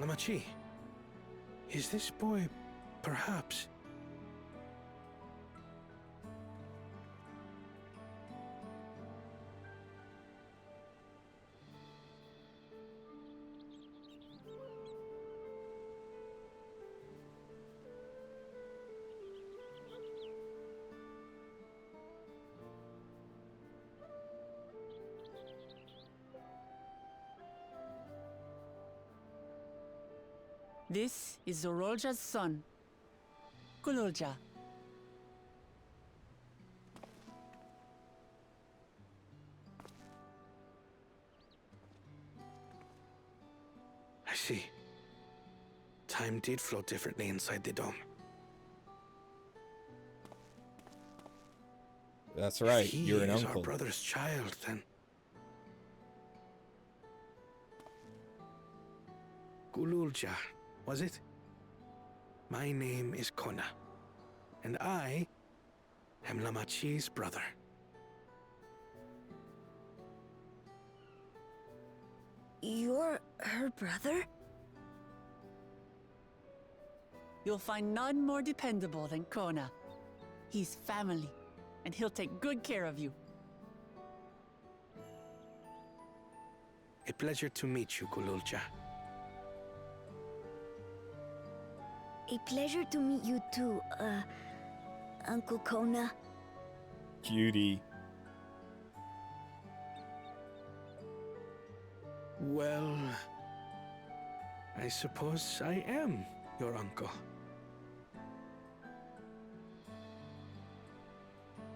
Lamachi, is this boy perhaps... This is Zorolja's son, Kululja. I see. Time did flow differently inside the dome. That's right, If you're an he is uncle. our brother's child, then... Kululja, was it? My name is Kona, and I am Lamachi's brother. You're her brother? You'll find none more dependable than Kona. He's family, and he'll take good care of you. A pleasure to meet you, Kululja. A pleasure to meet you too, Uncle Kona. Cutie. Well, I suppose I am your uncle.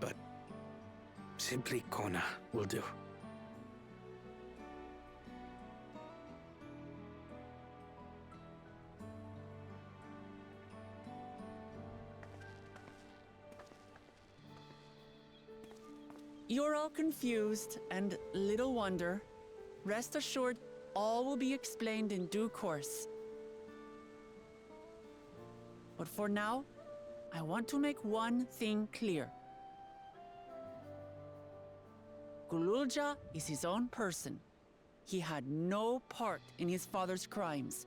But simply Kona will do. You're all confused, and little wonder. Rest assured, all will be explained in due course. But for now, I want to make one thing clear. Kululja is his own person. He had no part in his father's crimes.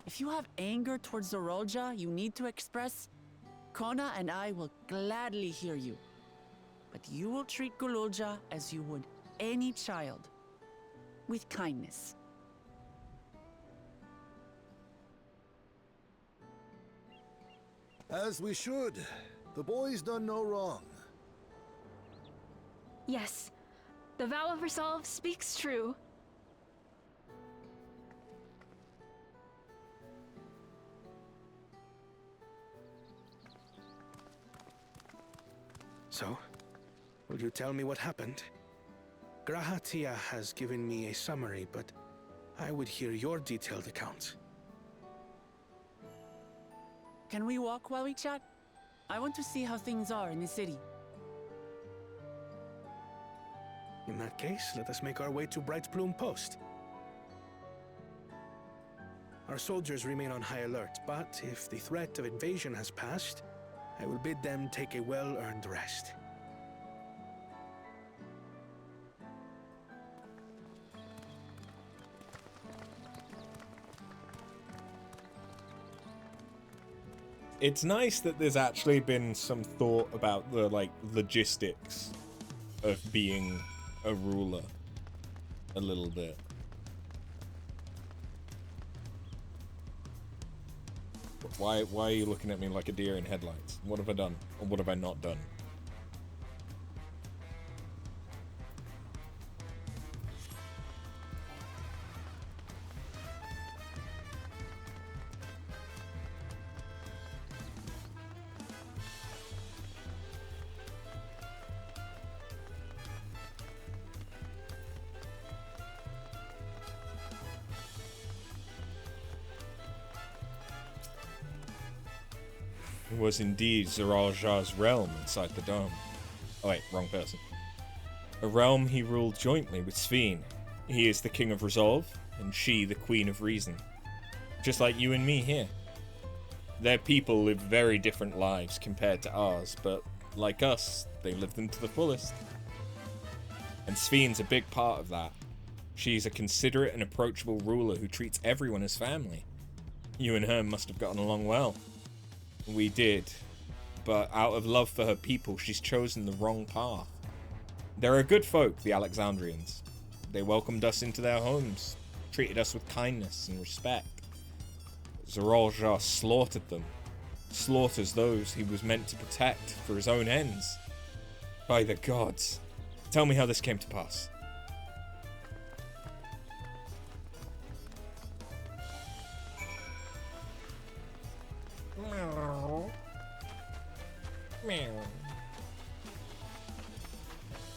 If you have anger towards Zorolja you need to express, Kona and I will gladly hear you. But you will treat Kululja as you would any child, with kindness. As we should. The boy's done no wrong. Yes, the vow of resolve speaks true. So, will you tell me what happened? Grahatia has given me a summary, but I would hear your detailed account. Can we walk while we chat? I want to see how things are in the city. In that case, let us make our way to Bright Plume Post. Our soldiers remain on high alert, but if the threat of invasion has passed, I will bid them take a well-earned rest. It's nice that there's actually been some thought about the, like, logistics of being a ruler a little bit. Why are you looking at me like a deer in headlights? What have I done? Or what have I not done? It was indeed Zeraljar's realm inside the dome. Oh wait, wrong person. A realm he ruled jointly with Sphene. He is the king of resolve, and she the queen of reason. Just like you and me here. Their people live very different lives compared to ours, but like us, they live them to the fullest. And Sphene's a big part of that. She's a considerate and approachable ruler who treats everyone as family. You and her must have gotten along well. We did, but out of love for her people, she's chosen the wrong path. They're a good folk, the Alexandrians. They welcomed us into their homes, treated us with kindness and respect. Zeraljar slaughtered them, slaughters those he was meant to protect for his own ends. By the gods, tell me how this came to pass. Meow.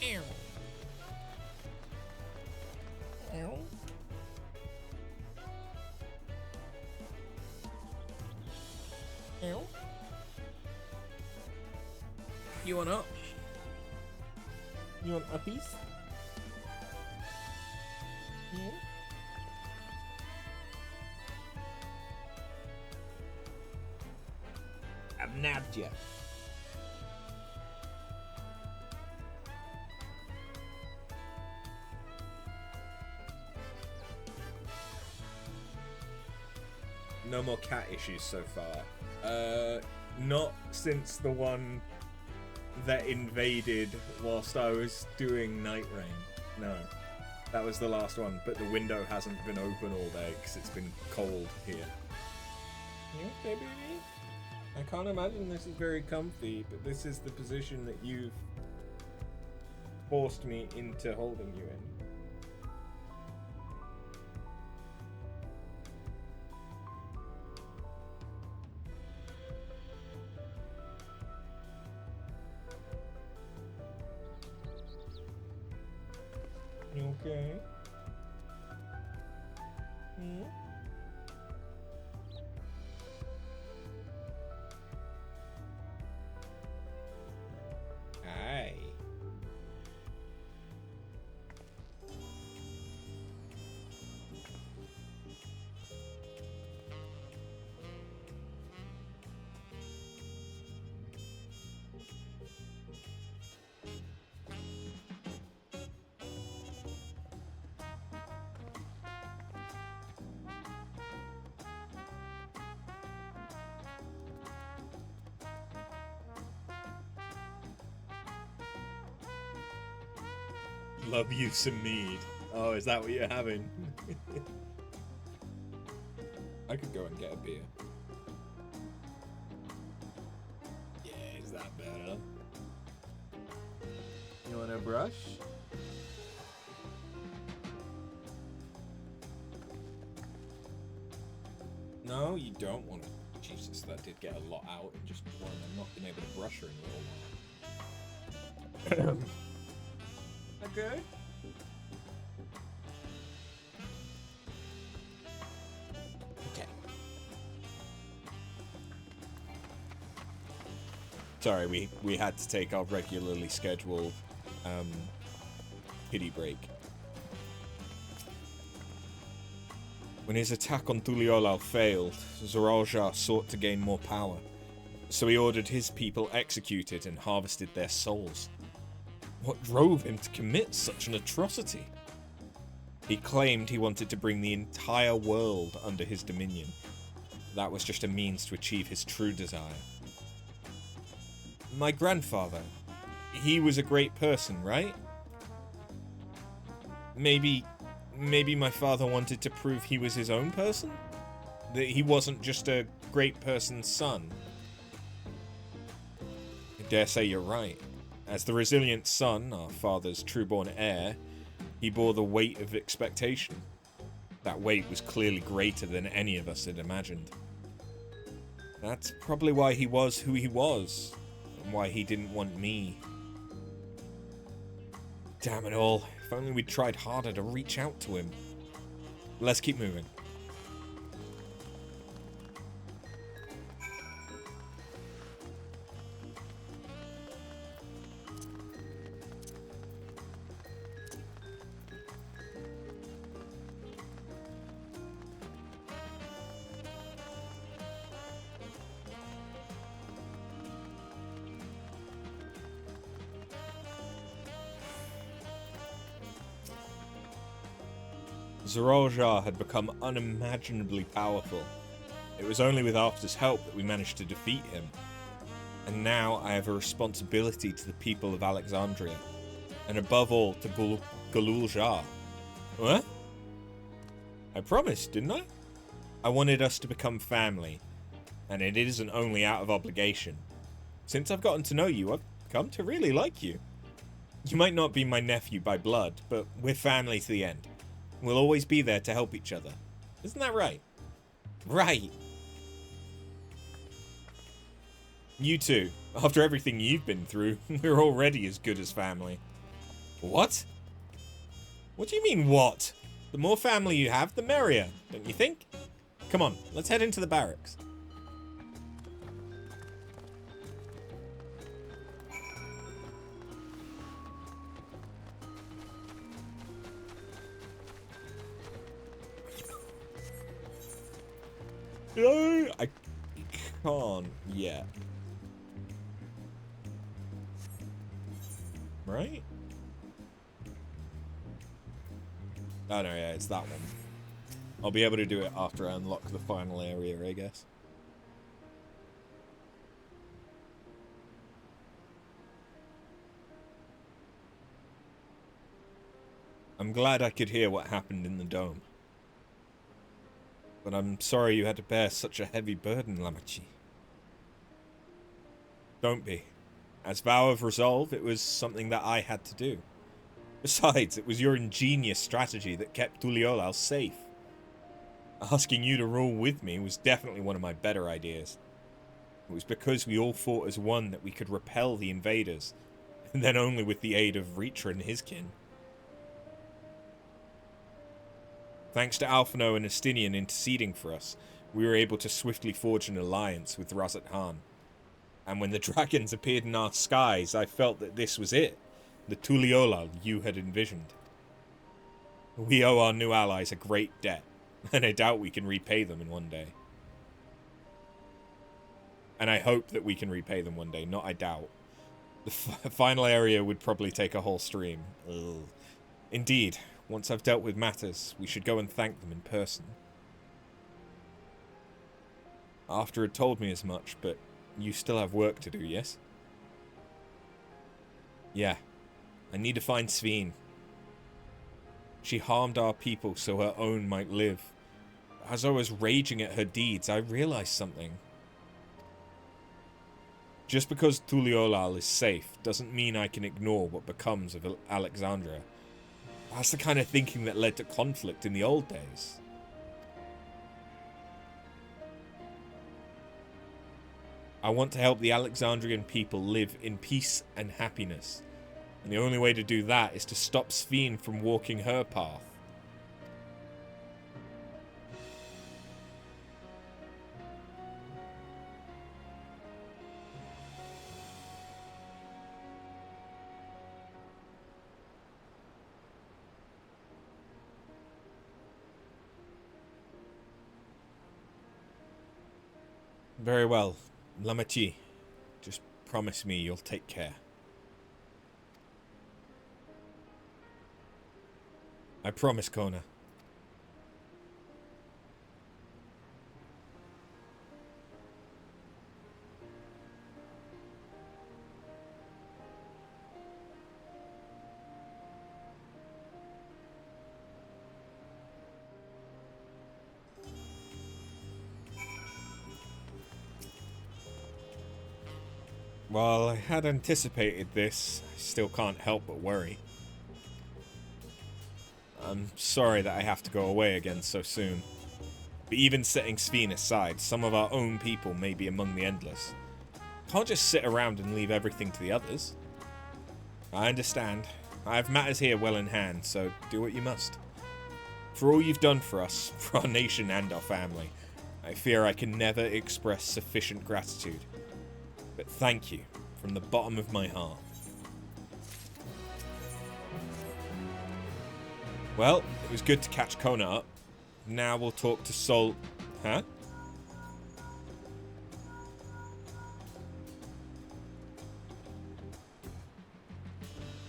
Ew. Ew. Ew. You want up? You want uppies? Yeah. I've nabbed you. No more cat issues so far. Not since the one that invaded whilst I was doing Night Rain. No. That was the last one, but the window hasn't been open all day because it's been cold here. Yeah, baby. I can't imagine this is very comfy, but this is the position that you've forced me into holding you in. You okay? Hmm? Hi. Love you some mead. Oh, is that what you're having? I could go and get a beer. Yeah, is that better? You want a brush? No, you don't want to. Jesus, that did get a lot out in just one. I'm not been able to brush her in a little while. Okay. Okay. Sorry, we had to take our regularly scheduled pity break. When his attack on Tuliolal failed, Zeraljar sought to gain more power, so he ordered his people executed and harvested their souls. What drove him to commit such an atrocity? He claimed he wanted to bring the entire world under his dominion. that was just a means to achieve his true desire. My grandfather, he was a great person, right? Maybe my father wanted to prove he was his own person? That he wasn't just a great person's son. I dare say you're right. As the resilient son, our father's true-born heir, he bore the weight of expectation. That weight was clearly greater than any of us had imagined. That's probably why he was who he was, and why he didn't want me. Damn it all, if only we'd tried harder to reach out to him. Let's keep moving. Zorolja had become unimaginably powerful. It was only with Arthur's help that we managed to defeat him. And now I have a responsibility to the people of Alexandria. And above all, to Galul-Jar. What? I promised, didn't I? I wanted us to become family. And it isn't only out of obligation. Since I've gotten to know you, I've come to really like you. You might not be my nephew by blood, but we're family to the end. We'll always be there to help each other. Isn't that right? Right. You two, after everything you've been through, we're already as good as family. What? What do you mean, what? The more family you have, the merrier, don't you think? Come on, let's head into the barracks. No, I can't yet. Right? Oh no, yeah, it's that one. I'll be able to do it after I unlock the final area, I guess. I'm glad I could hear what happened in the dome. But I'm sorry you had to bear such a heavy burden, Lamachi. Don't be. As vow of resolve, it was something that I had to do. Besides, it was your ingenious strategy that kept Tuliolal safe. Asking you to rule with me was definitely one of my better ideas. It was because we all fought as one that we could repel the invaders, and then only with the aid of Reacher and his kin. Thanks to Alphino and Estinian interceding for us, we were able to swiftly forge an alliance with Razat Han. And when the dragons appeared in our skies, I felt that this was it, the Tuliolal you had envisioned. We owe our new allies a great debt, and I doubt we can repay them in one day. And I hope that we can repay them one day, not I doubt. The final area would probably take a whole stream. Ugh. Indeed. Once I've dealt with matters, we should go and thank them in person. Arthur had told me as much, but you still have work to do, yes? Yeah. I need to find Sveen. She harmed our people so her own might live. As I was raging at her deeds, I realized something. Just because Tuliolal is safe doesn't mean I can ignore what becomes of Alexandria. That's the kind of thinking that led to conflict in the old days. I want to help the Alexandrian people live in peace and happiness. And the only way to do that is to stop Sveen from walking her path. Very well, Lamachi. Just promise me you'll take care. I promise, Kona. While I had anticipated this, I still can't help but worry. I'm sorry that I have to go away again so soon. But even setting Sphene aside, some of our own people may be among the Endless. Can't just sit around and leave everything to the others. I understand. I have matters here well in hand, so do what you must. For all you've done for us, for our nation and our family, I fear I can never express sufficient gratitude. But thank you, from the bottom of my heart. Well, it was good to catch Kona up. Now we'll talk to Sol... Huh?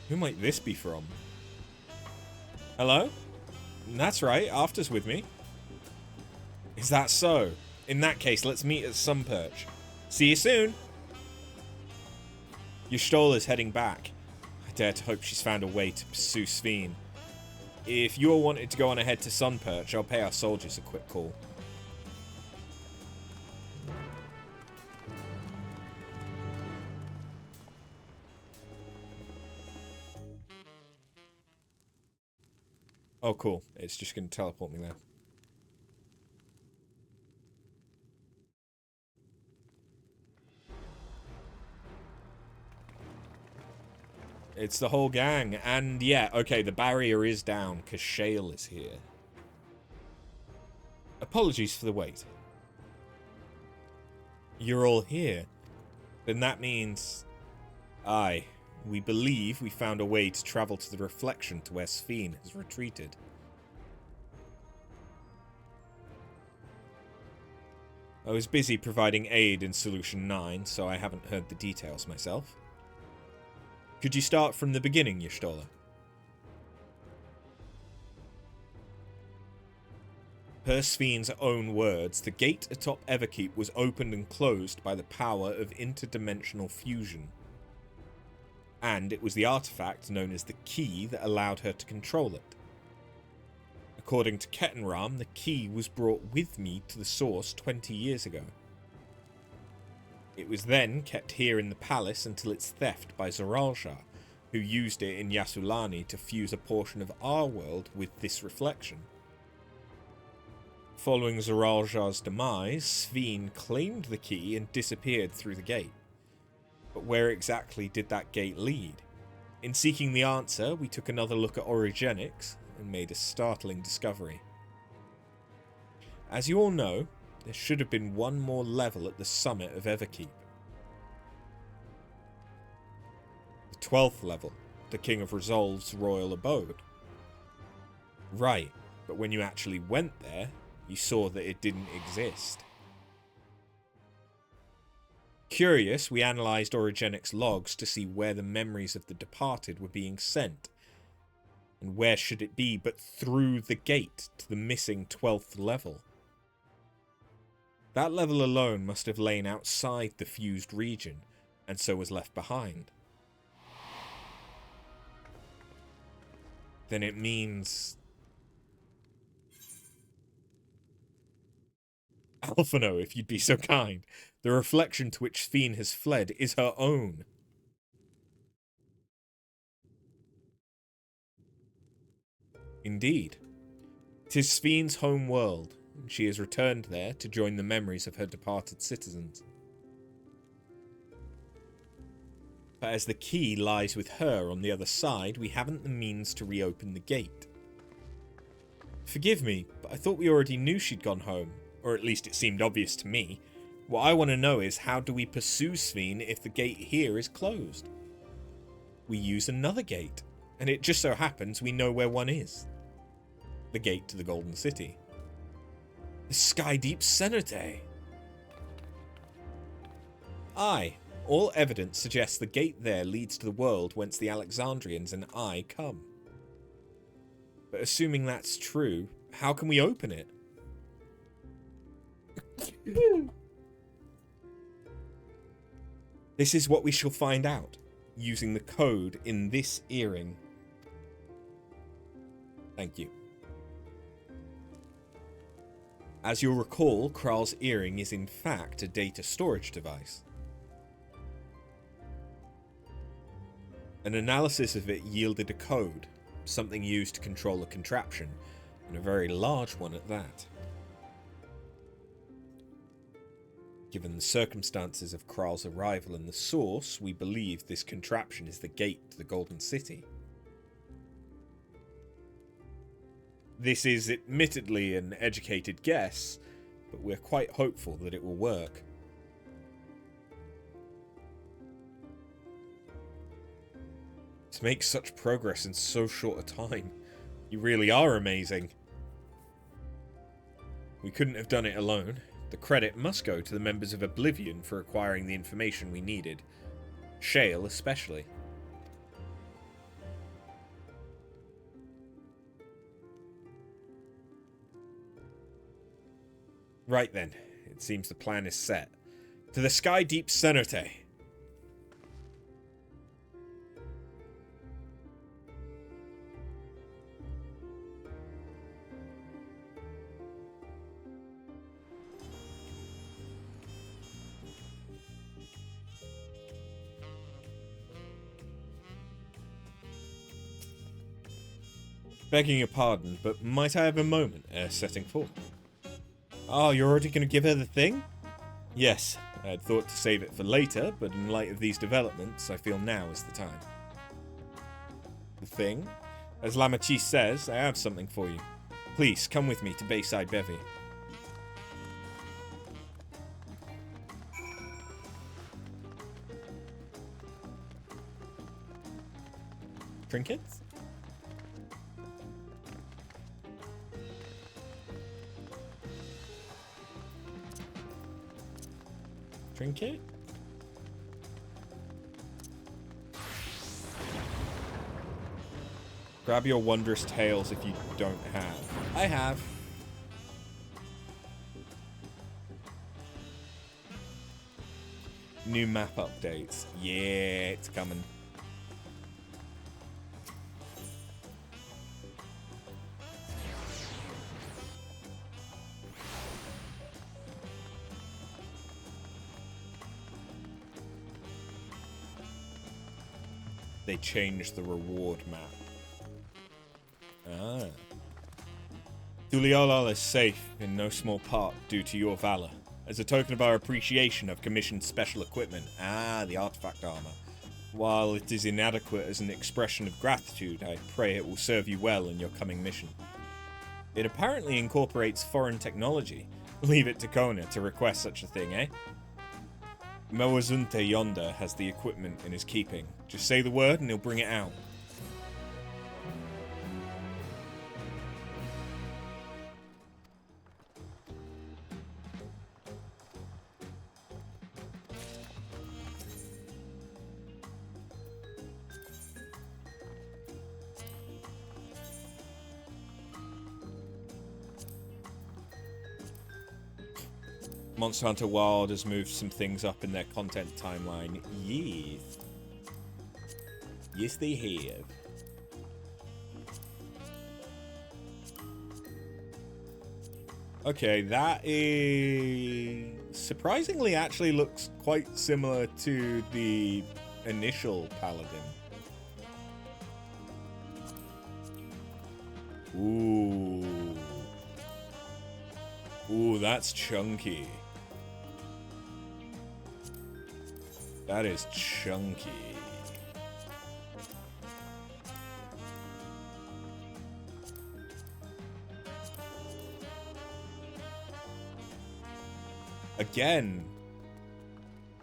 Who might this be from? Hello? That's right, After's with me. Is that so? In that case, let's meet at Sunperch. See you soon! Y'shtola's heading back. I dare to hope she's found a way to pursue Sphene. If you all wanted to go on ahead to Sunperch, I'll pay our soldiers a quick call. Oh, cool. It's just going to teleport me there. It's the whole gang. And yeah, okay, the barrier is down because Shale is here. Apologies for the wait. You're all here. Then that means... Aye. We believe we found a way to travel to the reflection to where Sphene has retreated. I was busy providing aid in Solution 9, so I haven't heard the details myself. Could you start from the beginning, Y'shtola? Per Sphene's own words, the gate atop Everkeep was opened and closed by the power of interdimensional fusion. And it was the artifact known as the key that allowed her to control it. According to Kettenram, the key was brought with me to the source 20 years ago. It was then kept here in the palace until its theft by Zoralja, who used it in Yasulani to fuse a portion of our world with this reflection. Following Zoralja's demise, Sphene claimed the key and disappeared through the gate. But where exactly did that gate lead? In seeking the answer, we took another look at Origenics and made a startling discovery. As you all know, there should have been one more level at the summit of Everkeep. The 12th level, the King of Resolve's royal abode. Right, but when you actually went there, you saw that it didn't exist. Curious, we analysed Origenics logs to see where the memories of the departed were being sent. And where should it be but through the gate to the missing 12th level? That level alone must have lain outside the fused region, and so was left behind. Then it means... Alphino, if you'd be so kind. The reflection to which Sphene has fled is her own. Indeed. 'Tis Sphene's home world, and she has returned there to join the memories of her departed citizens. But as the key lies with her on the other side, we haven't the means to reopen the gate. Forgive me, but I thought we already knew she'd gone home, or at least it seemed obvious to me. What I want to know is, how do we pursue Sphene if the gate here is closed? We use another gate, and it just so happens we know where one is. The gate to the Golden City. The Skydeep Cenote! Aye, all evidence suggests the gate there leads to the world whence the Alexandrians and I come. But assuming that's true, how can we open it? This is what we shall find out, using the code in this earring. Thank you. As you'll recall, Kral's earring is in fact a data storage device. An analysis of it yielded a code, something used to control a contraption, and a very large one at that. Given the circumstances of Kral's arrival and the source, we believe this contraption is the gate to the Golden City. This is admittedly an educated guess, but we're quite hopeful that it will work. To make such progress in so short a time, you really are amazing. We couldn't have done it alone. The credit must go to the members of Oblivion for acquiring the information we needed. Shale especially. Right then, it seems the plan is set. To the Sky Deep Cenote. Begging your pardon, but might I have a moment ere setting forth? Oh, you're already going to give her the thing? Yes, I had thought to save it for later, but in light of these developments, I feel now is the time. The thing? As Lamachi says, I have something for you. Please, come with me to Bayside Bevy. Trinkets? Trinket? Grab your wondrous tales if you don't have. I have. New map updates. Yeah, it's coming. They changed the reward map. Ah. Thuliolal is safe, in no small part due to your valor. As a token of our appreciation, I've commissioned special equipment. Ah, the artifact armor. While it is inadequate as an expression of gratitude, I pray it will serve you well in your coming mission. It apparently incorporates foreign technology. Leave it to Kona to request such a thing, eh? Moazunte yonder has the equipment in his keeping. Just say the word and he'll bring it out. Monster Hunter Wilds has moved some things up in their content timeline. Yes. Yes, they have. Okay, that is... surprisingly actually looks quite similar to the initial Paladin. Ooh. Ooh, that's chunky. That is chunky. Again,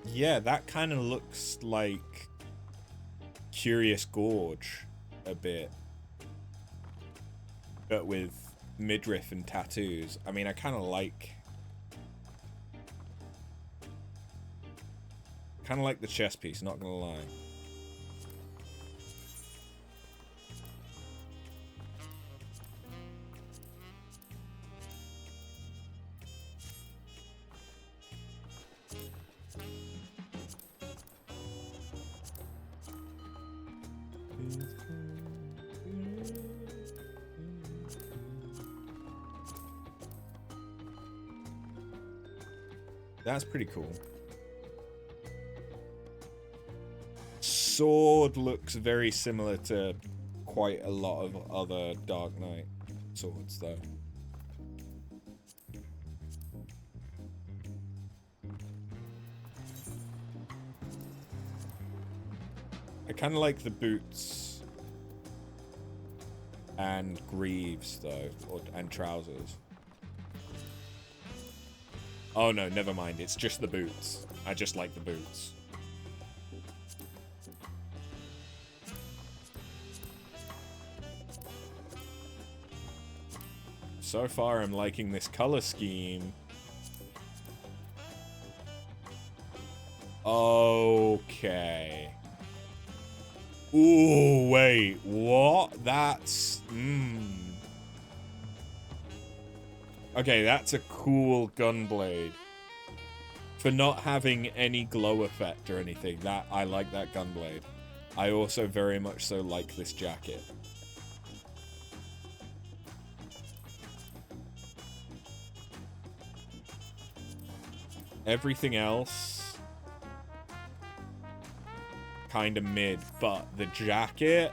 yeah, that kind of looks like Curious Gorge a bit, but with midriff and tattoos. I mean, I kind of like the chest piece, not gonna lie. That's pretty cool. sword looks very similar to quite a lot of other Dark Knight swords, though. I kind of like the boots and greaves, though, and trousers. Oh no, never mind. It's just the boots. I just like the boots. So far, I'm liking this color scheme. Okay. Ooh, wait, what? That's... Okay, that's a cool gunblade. For not having any glow effect or anything, I like that gunblade. I also very much so like this jacket. Everything else, kind of mid, but the jacket...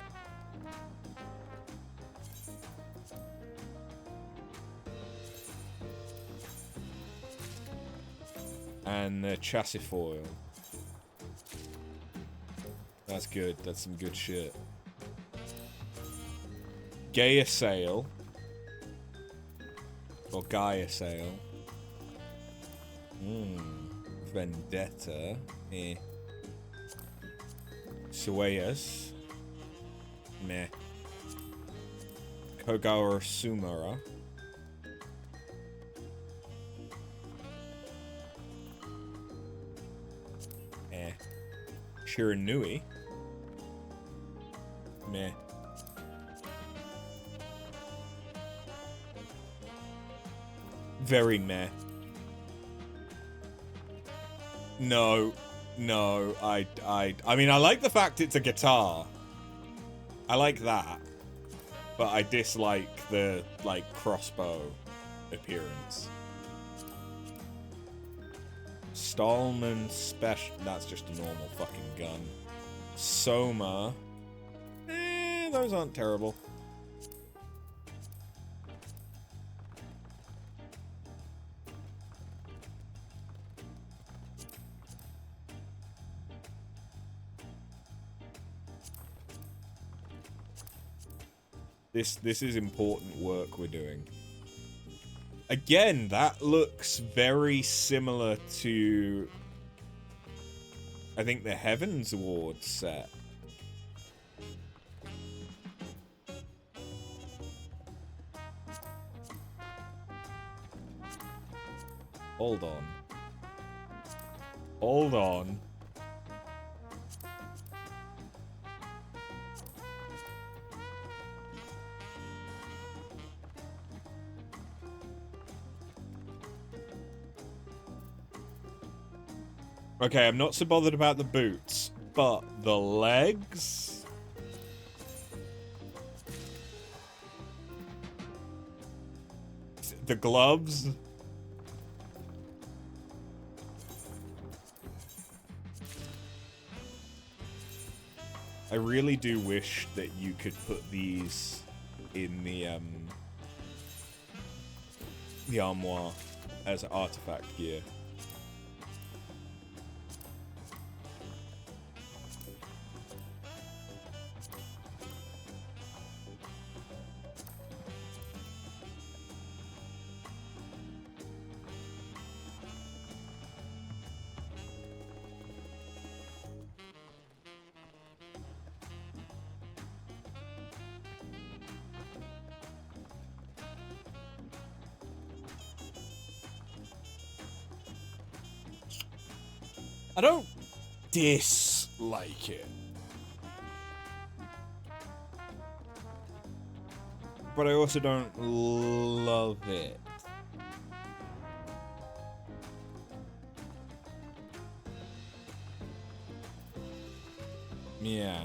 and the chassis foil. That's good. That's some good shit. Gaia Sail. Or Gaia Sail. Vendetta. Eh. Sueyas. Meh. Kogawa Sumara. Eh. Shiranui. Meh. Very meh. No, I mean, I like the fact it's a guitar. I like that. But I dislike the, like, crossbow appearance. Stallman Special... That's just a normal fucking gun. Soma. Those aren't terrible. This is important work we're doing. Again, that looks very similar to, I think, the Heavensward set. Hold on. Hold on. Okay, I'm not so bothered about the boots, but the legs? The gloves? I really do wish that you could put these in the armoire as artifact gear. I don't dislike it, but I also don't love it. Yeah.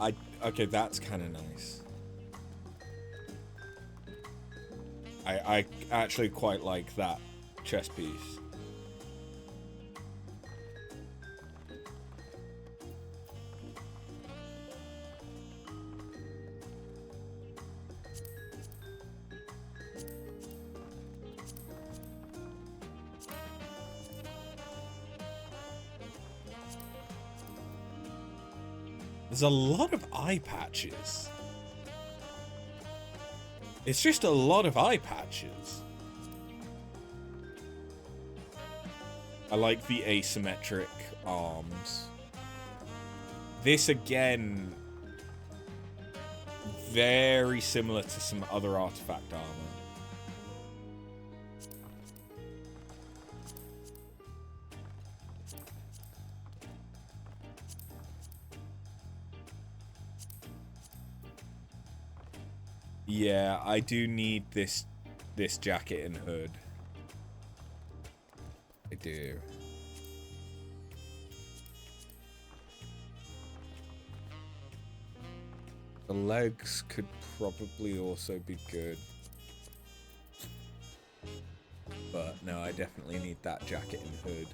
Okay, that's kind of nice. I actually quite like that chess piece. There's a lot of eye patches. It's just a lot of eye patches. I like the asymmetric arms. This again, very similar to some other artifact armor. Yeah, I do need this jacket and hood. I do. The legs could probably also be good. But no, I definitely need that jacket and hood.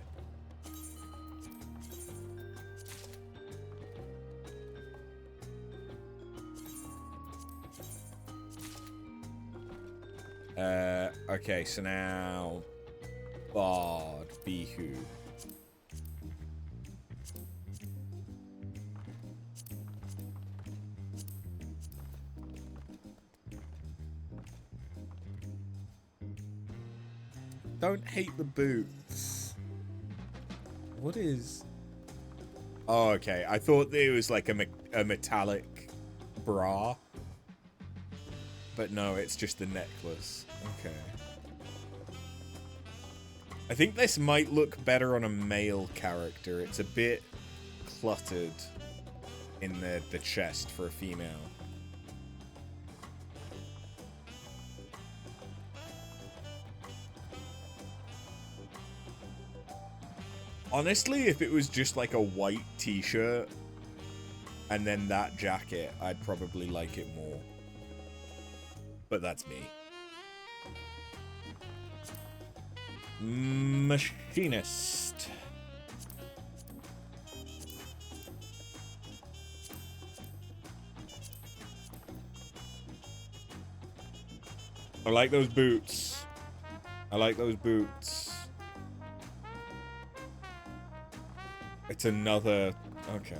Okay, so now Bard, Bihu. Don't hate the boots. What is... Oh, okay. I thought it was like a metallic bra. But no, it's just the necklace. Okay. I think this might look better on a male character. It's a bit cluttered in the chest for a female. Honestly, if it was just like a white t-shirt and then that jacket, I'd probably like it more. But that's me. Machinist. I like those boots. I like those boots. It's another... Okay.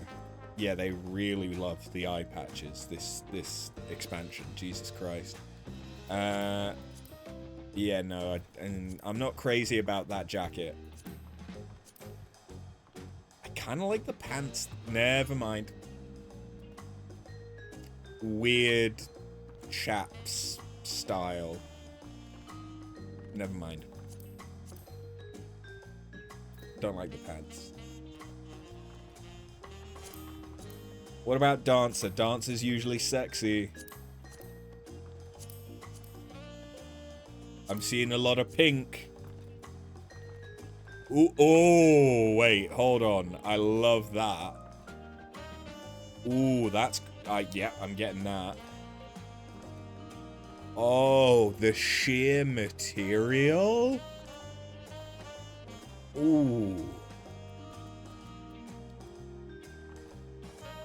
Yeah, they really love the eye patches, this expansion. Jesus Christ. Yeah, no, I'm not crazy about that jacket. I kind of like the pants. Never mind. Weird chaps style. Never mind. Don't like the pants. What about Dancer? Dancer's usually sexy. I'm seeing a lot of pink. Ooh, oh, wait, hold on. I love that. Ooh, that's... yeah, I'm getting that. Oh, the sheer material? Ooh.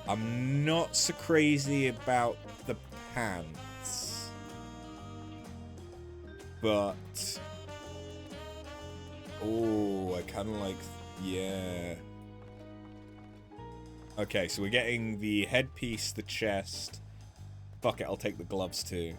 I'm not so crazy about the pants. But... oh, I kind of like... yeah. Okay, so we're getting the headpiece, the chest. Fuck it, I'll take the gloves too.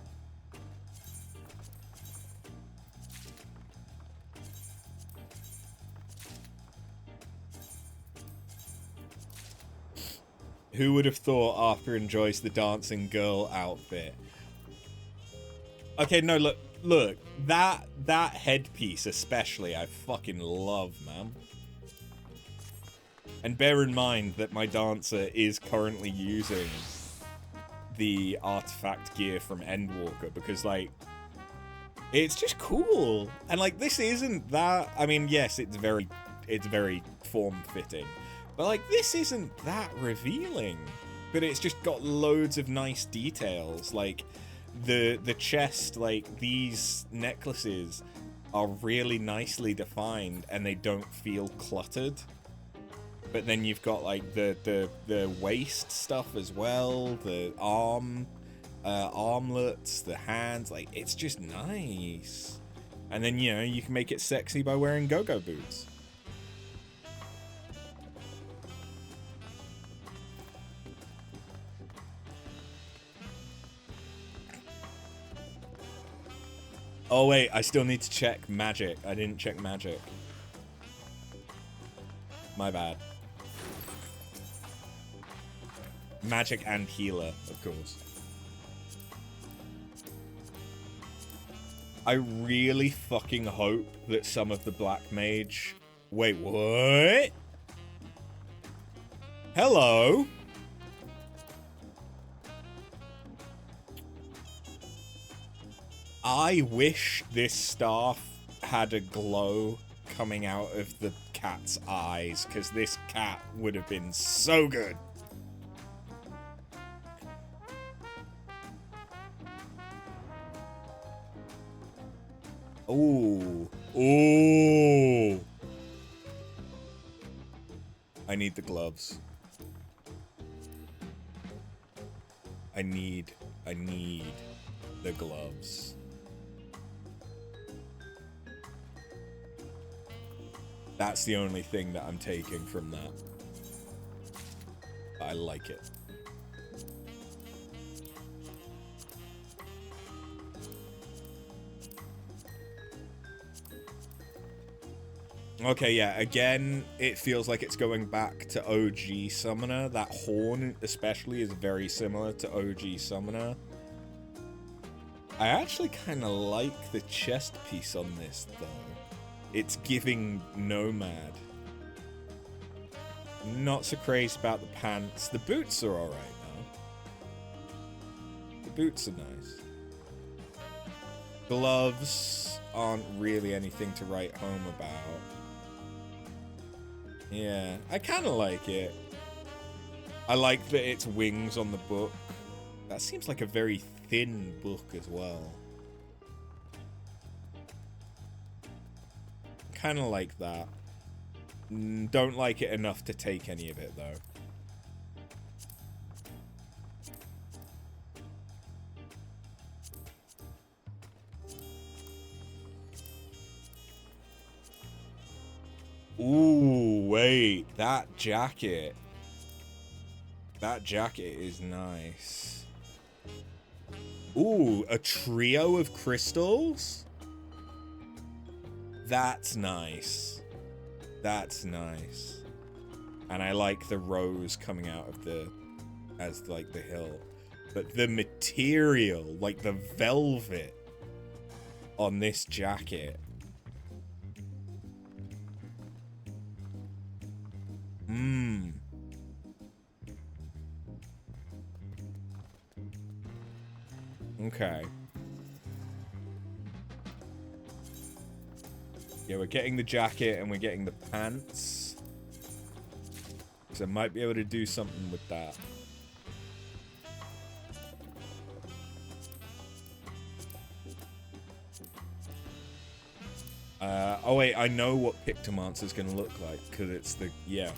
Who would have thought Arthur enjoys the dancing girl outfit? Okay, no, look, that headpiece especially, I fucking love, man. And bear in mind that my dancer is currently using the artifact gear from Endwalker because, like, it's just cool. And, like, this isn't that... I mean, yes, it's very form-fitting. But, like, this isn't that revealing. but it's just got loads of nice details. Like the chest, like these necklaces are really nicely defined and they don't feel cluttered. But then you've got like the waist stuff as well, the armlets, the hands, like it's just nice. And then, you know, you can make it sexy by wearing go-go boots. Oh wait, I still need to check magic. I didn't check magic. My bad. Magic and healer, of course. I really fucking hope that some of the black mage... Wait, what? Hello? I wish this staff had a glow coming out of the cat's eyes, because this cat would have been so good. Ooh. Ooh. I need the gloves. I need the gloves. That's the only thing that I'm taking from that. I like it. Okay, yeah, again, it feels like it's going back to OG Summoner. That horn, especially, is very similar to OG Summoner. I actually kind of like the chest piece on this, though. It's giving Nomad. Not so crazy about the pants. The boots are alright, though. The boots are nice. Gloves aren't really anything to write home about. Yeah, I kind of like it. I like that it's wings on the book. That seems like a very thin book as well. Kind of like that. Don't like it enough to take any of it, though. Ooh, wait. That jacket. That jacket is nice. Ooh, a trio of crystals? That's nice. That's nice. And I like the rose coming out of the... as, like, the hill. But the material, like the velvet on this jacket... Mmm. Okay. Yeah, we're getting the jacket and we're getting the pants. So I might be able to do something with that. Oh wait, I know what Pictomancer's gonna look like, because it's the... yeah.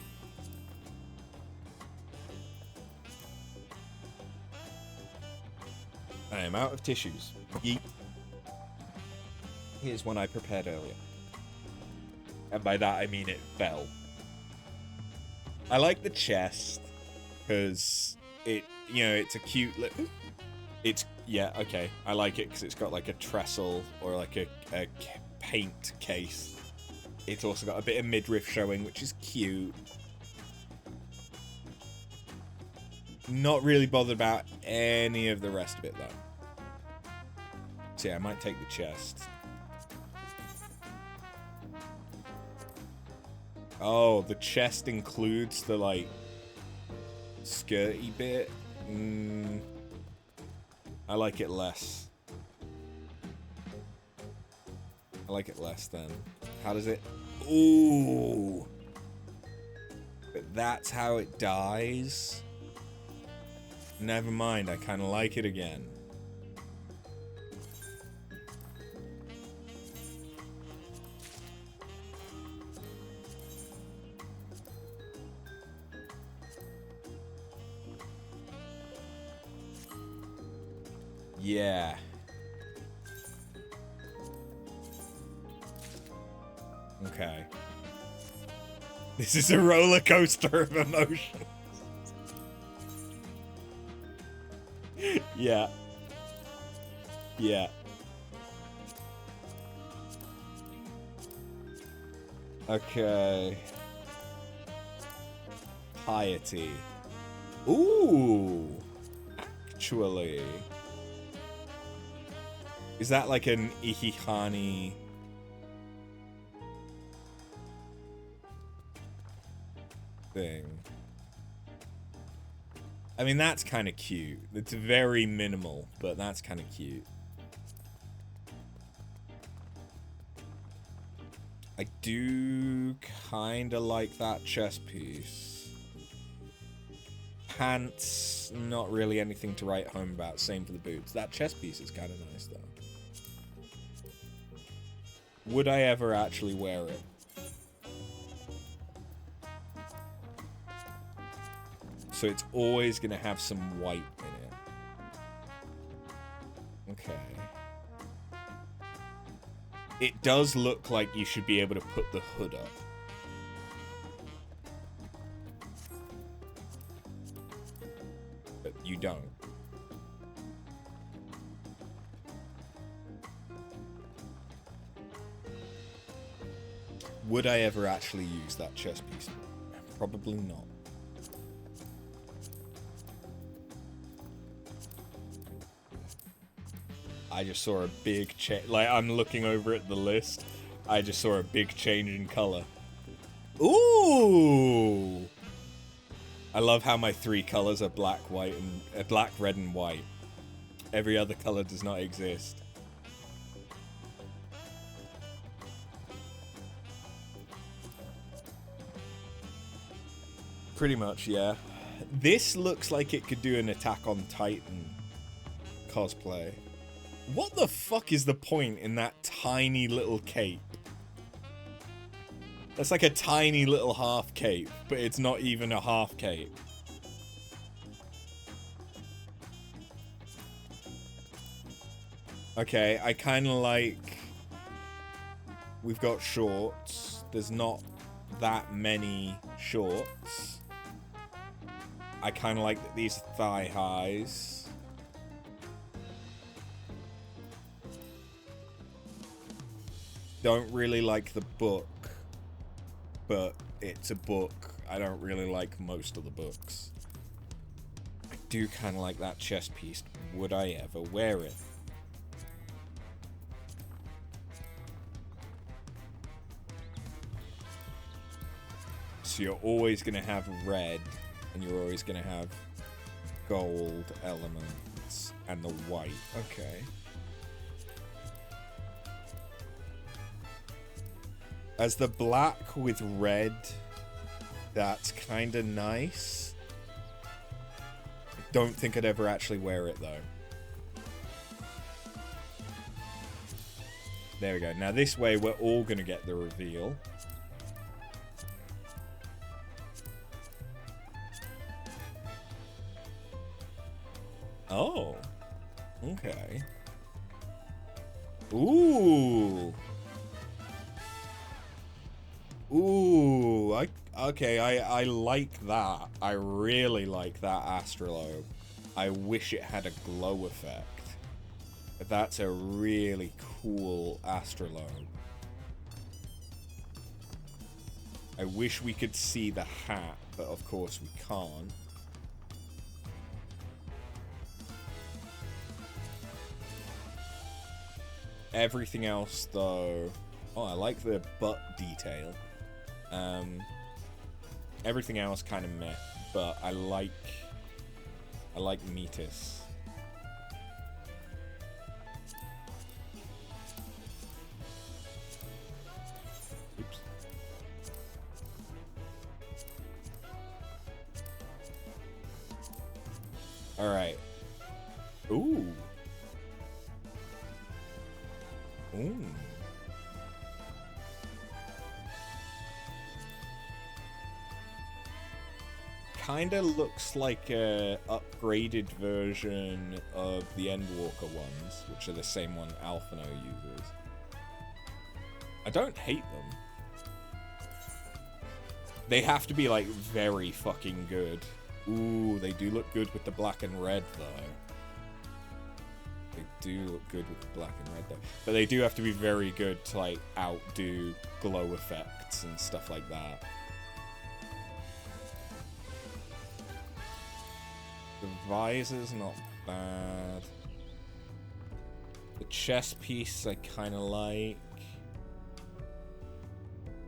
I am out of tissues. Yeet. Here's one I prepared earlier. And by that I mean it fell. I like the chest, because it, you know, it's a cute little... It's, yeah, okay. I like it because it's got like a trestle or like a paint case. It's also got a bit of midriff showing, which is cute. Not really bothered about any of the rest of it, though. So yeah, I might take the chest. Oh, the chest includes the, like, skirty bit. I like it less. I like it less, then. How does it... Ooh! But that's how it dies? Never mind, I kind of like it again. Yeah. Okay. This is a roller coaster of emotion. Yeah. Yeah. Okay. Piety. Ooh. Actually. Is that like an Ihihani thing? I mean, that's kind of cute. It's very minimal, but that's kind of cute. I do kind of like that chest piece. Pants, not really anything to write home about. Same for the boots. That chest piece is kind of nice, though. Would I ever actually wear it? So it's always going to have some white in it. Okay. It does look like you should be able to put the hood up. But you don't. Would I ever actually use that chest piece? Probably not. I just saw a big change. Like, I'm looking over at the list. I just saw a big change in color. Ooh! I love how my three colors are black, white, and black, red, and white. Every other color does not exist. Pretty much, yeah. This looks like it could do an Attack on Titan cosplay. What the fuck is the point in that tiny little cape? That's like a tiny little half cape, but it's not even a half cape. Okay, I kind of like... We've got shorts. There's not that many shorts. I kind of like these thigh highs. Don't really like the book, but it's a book. I don't really like most of the books. I do kind of like that chest piece. Would I ever wear it? So you're always going to have red, and you're always going to have gold elements, and the white. Okay. As the black with red, that's kind of nice. I don't think I'd ever actually wear it, though. There we go. Now this way, we're all going to get the reveal. Oh. Okay. Ooh. Ooh, I like that. I really like that astrolabe. I wish it had a glow effect. But that's a really cool astrolabe. I wish we could see the hat, but of course we can't. Everything else, though... Oh, I like the butt detail. Everything else kind of meh, but I like Metis. Oops. Alright. Ooh. Ooh. Kinda looks like a upgraded version of the Endwalker ones, which are the same one Alphino uses. I don't hate them. They have to be, like, very fucking good. Ooh, they do look good with the black and red, though. They do look good with the black and red, though. But they do have to be very good to, like, outdo glow effects and stuff like that. The visor's not bad. The chest piece I kind of like.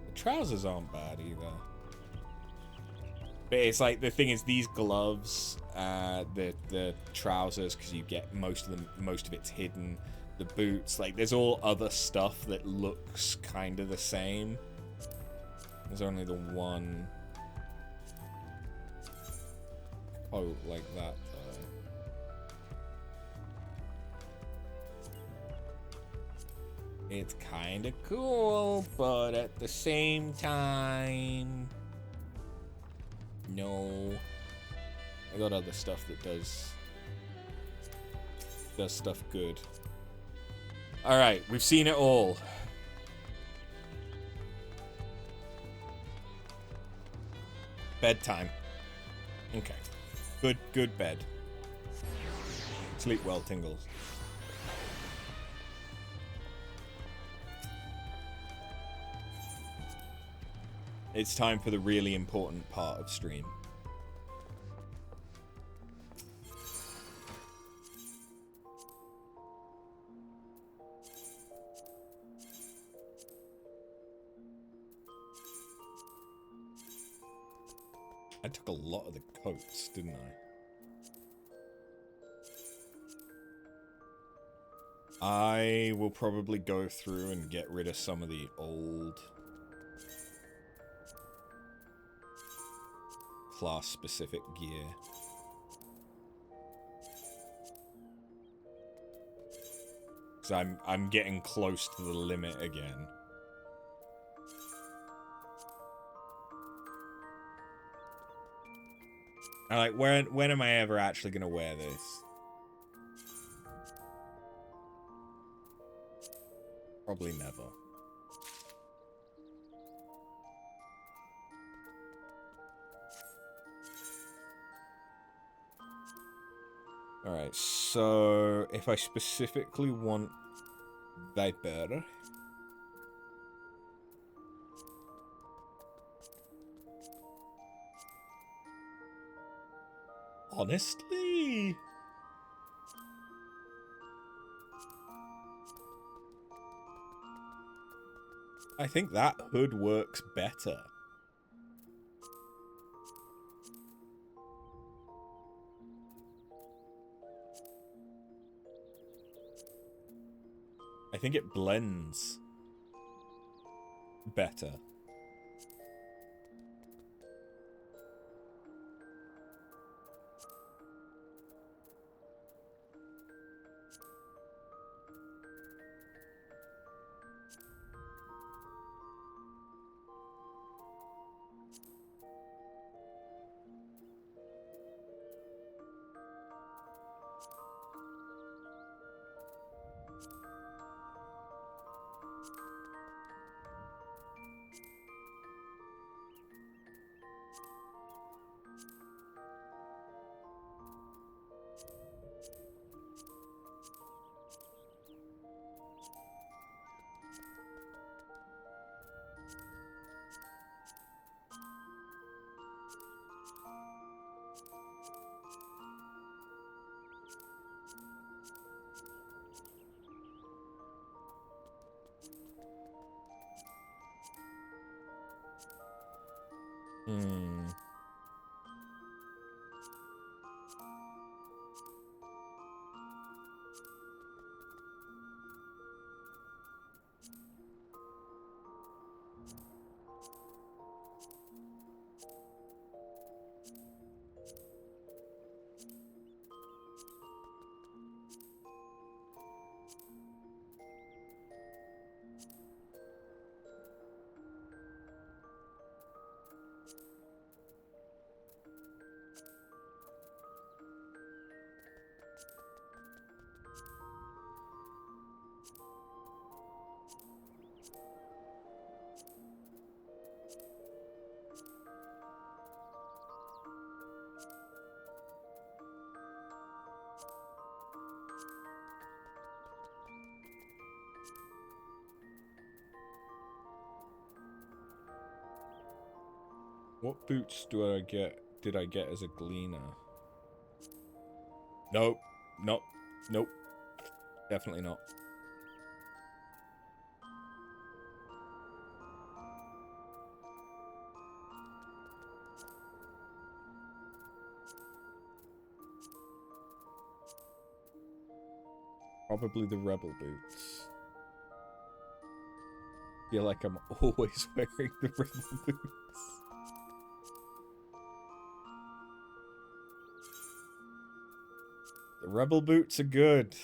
The trousers aren't bad either. But it's like, the thing is, these gloves, the trousers, because you get most of it's hidden. The boots, like, there's all other stuff that looks kind of the same. There's only the one coat like that, though. It's kind of cool, but at the same time, no. I got other stuff that does stuff good. Alright, we've seen it all. Bedtime. Okay. Good bed. Sleep well, Tingles. It's time for the really important part of stream. I took a lot of the coats, didn't I? I will probably go through and get rid of some of the old class-specific gear. Because I'm getting close to the limit again. I'm like, when am I ever actually gonna wear this? Probably never. Alright, so if I specifically want Viper, honestly, I think that hood works better. I think it blends better. What boots do I get? Did I get as a gleaner? Nope. Nope. Nope. Definitely not. Probably the rebel boots. Feel like I'm always wearing the rebel boots. The rebel boots are good.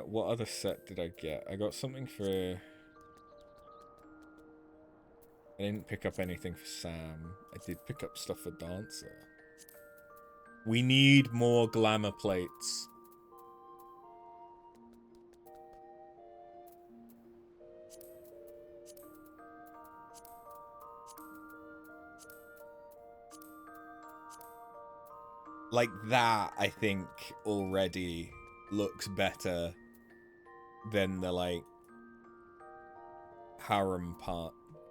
What other set did I get? I got something for... I didn't pick up anything for Sam. I did pick up stuff for Dancer. We need more glamour plates. Like that, I think, already looks better than the, like, harem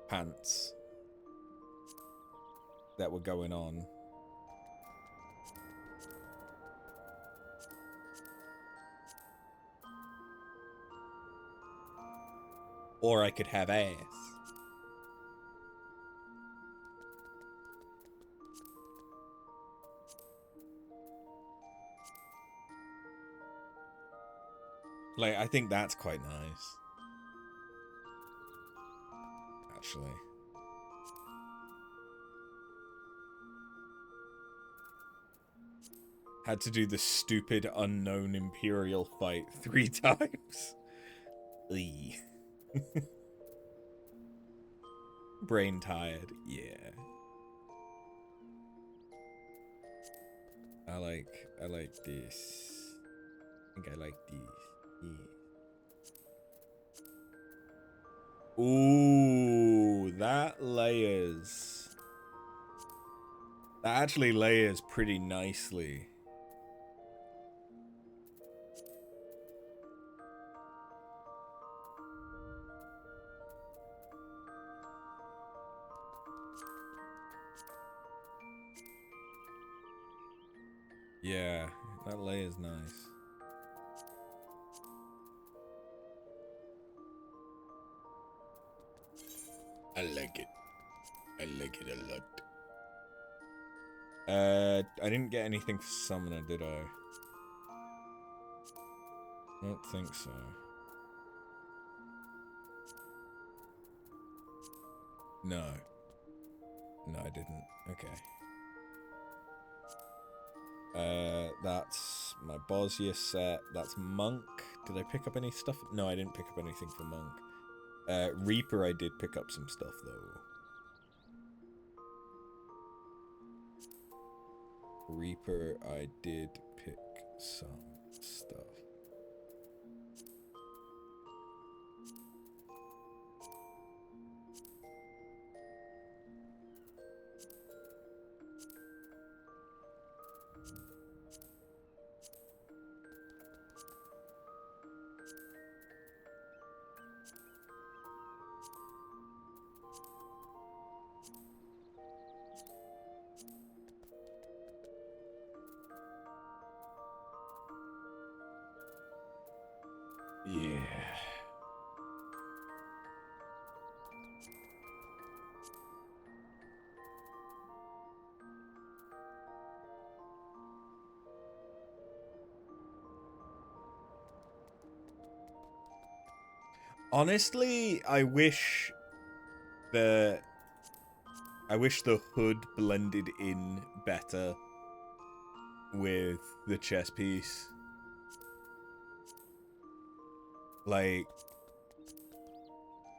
pants that were going on. Or I could have ass. Like, I think that's quite nice. Actually. Had to do the stupid unknown Imperial fight 3 times. Eee. Brain tired, yeah. I like this. I think I like these. Yeah. Ooh, that layers. That actually layers pretty nicely. Yeah, that layer's nice. I like it. I like it a lot. I didn't get anything for Summoner, did I? I don't think so. No. No, I didn't. Okay. That's my Bosnia set. That's Monk. Did I pick up any stuff? No, I didn't pick up anything for Monk. Reaper, I did pick up some stuff, though. Reaper, I did pick some stuff. Yeah. Honestly, I wish the hood blended in better with the chest piece. Like,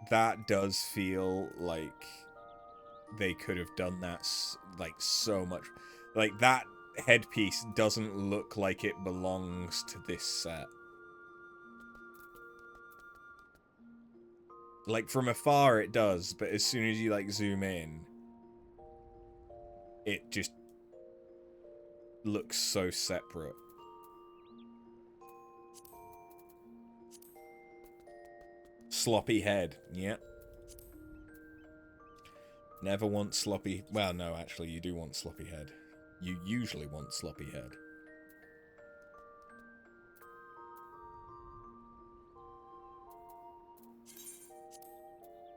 that does feel like they could have done that, like, so much. Like, that headpiece doesn't look like it belongs to this set. Like, from afar it does, but as soon as you, like, zoom in, it just looks so separate. Sloppy head, yeah. Never want sloppy... Well, no, actually, you do want sloppy head. You usually want sloppy head.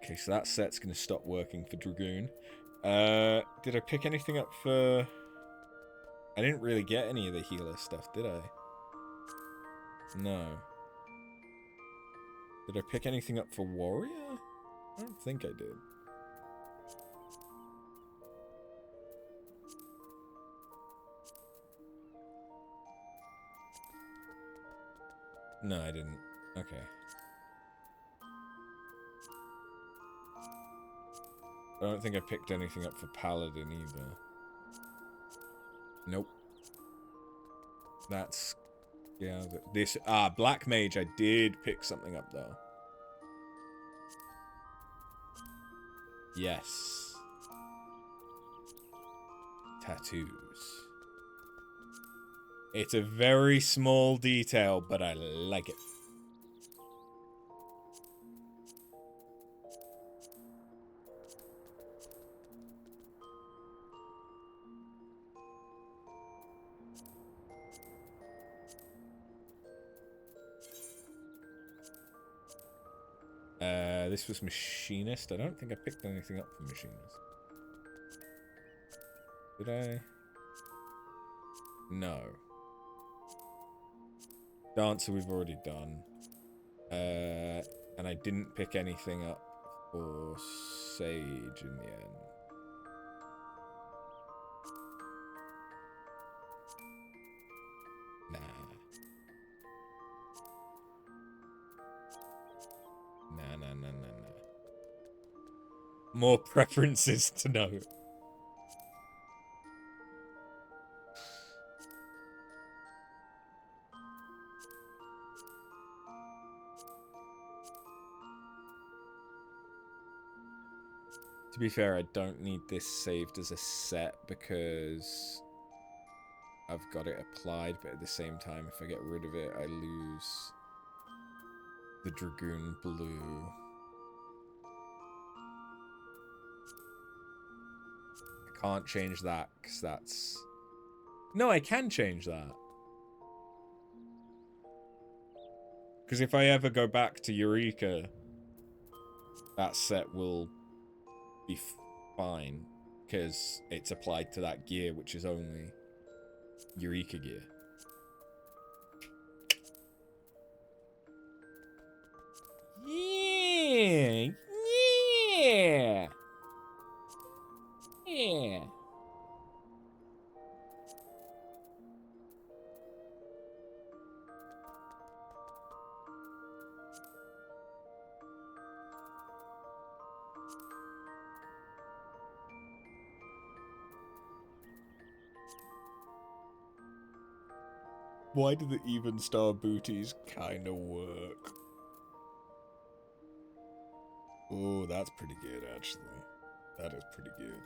Okay, so that set's going to stop working for Dragoon. Did I pick anything up for... I didn't really get any of the healer stuff, did I? No. Did I pick anything up for Warrior? I don't think I did. No, I didn't. Okay. I don't think I picked anything up for Paladin either. Nope. That's... Yeah, this... Ah, Black Mage, I did pick something up, though. Yes. Tattoos. It's a very small detail, but I like it. This was Machinist. I don't think I picked anything up for Machinist. Did I? No. Dancer we've already done. And I didn't pick anything up for Sage in the end. Nah. Nah. More preferences to know. To be fair, I don't need this saved as a set because I've got it applied, but at the same time, if I get rid of it, I lose the Dragoon Blue. I can't change that because that's... No, I can change that. Because if I ever go back to Eureka, that set will be fine because it's applied to that gear, which is only Eureka gear. Yeah. Why do the even star booties kind of work? Oh, that's pretty good, actually. That is pretty good.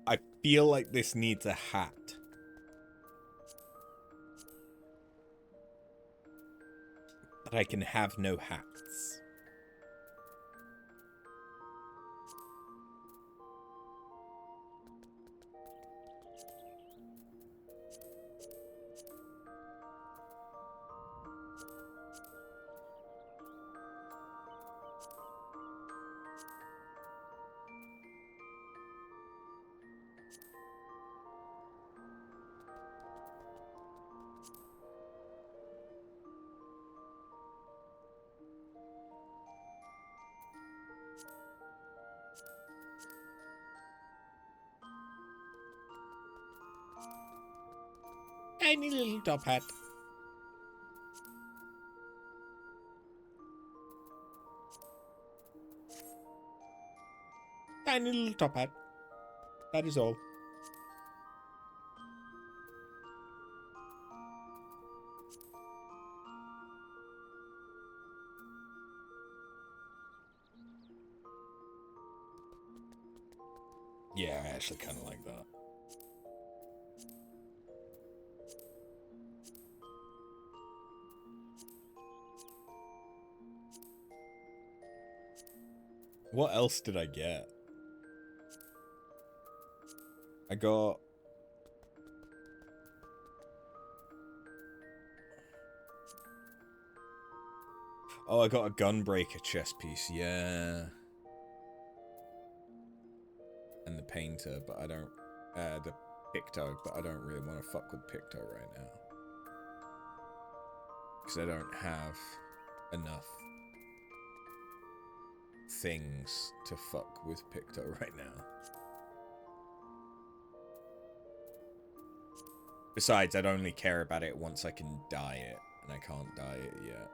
I feel like this needs a hat. But I can have no hats. Tiny little top hat. Tiny little top hat. That is all. Yeah, I actually kind of like that. What else did I get? I got... Oh, I got a Gunbreaker chest piece, yeah. And the Painter, but I don't... the Picto, but I don't really want to fuck with Picto right now. Because I don't have enough things to fuck with Picto right now. Besides, I'd only care about it once I can dye it, and I can't dye it yet.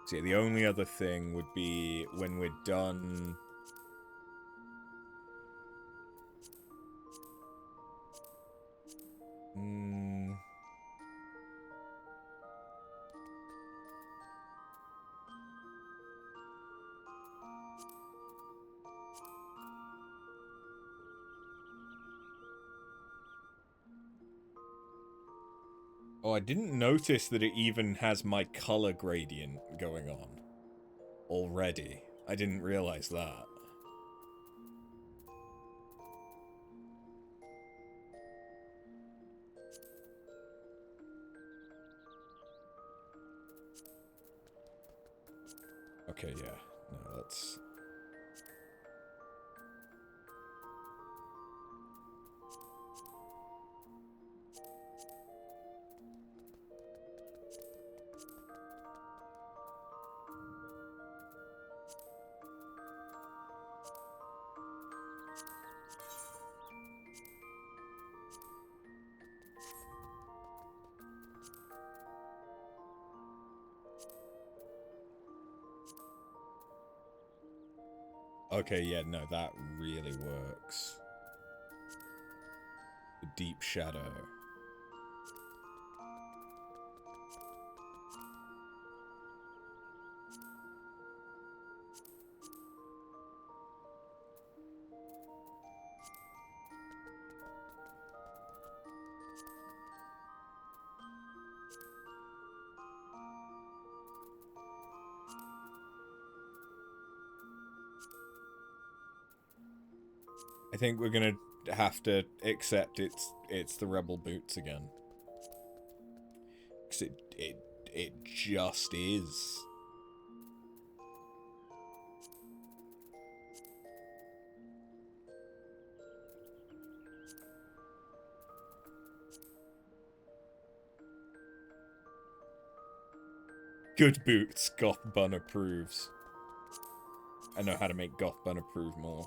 So yeah, the only other thing would be when we're done... Oh, I didn't notice that it even has my color gradient going on already. I didn't realize that. Okay, yeah. No, let's... Okay, yeah, no, that really works. The deep shadow. I think we're gonna have to accept it's the Rebel boots again. 'Cause it just is. Good boots, Goth Bun approves. I know how to make Goth Bun approve more.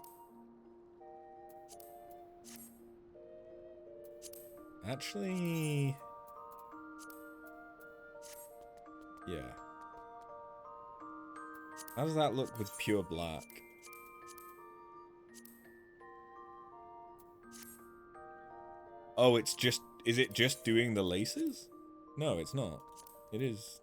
Actually... yeah. How does that look with pure black? Oh, it's just... is it just doing the laces? No, it's not. It is...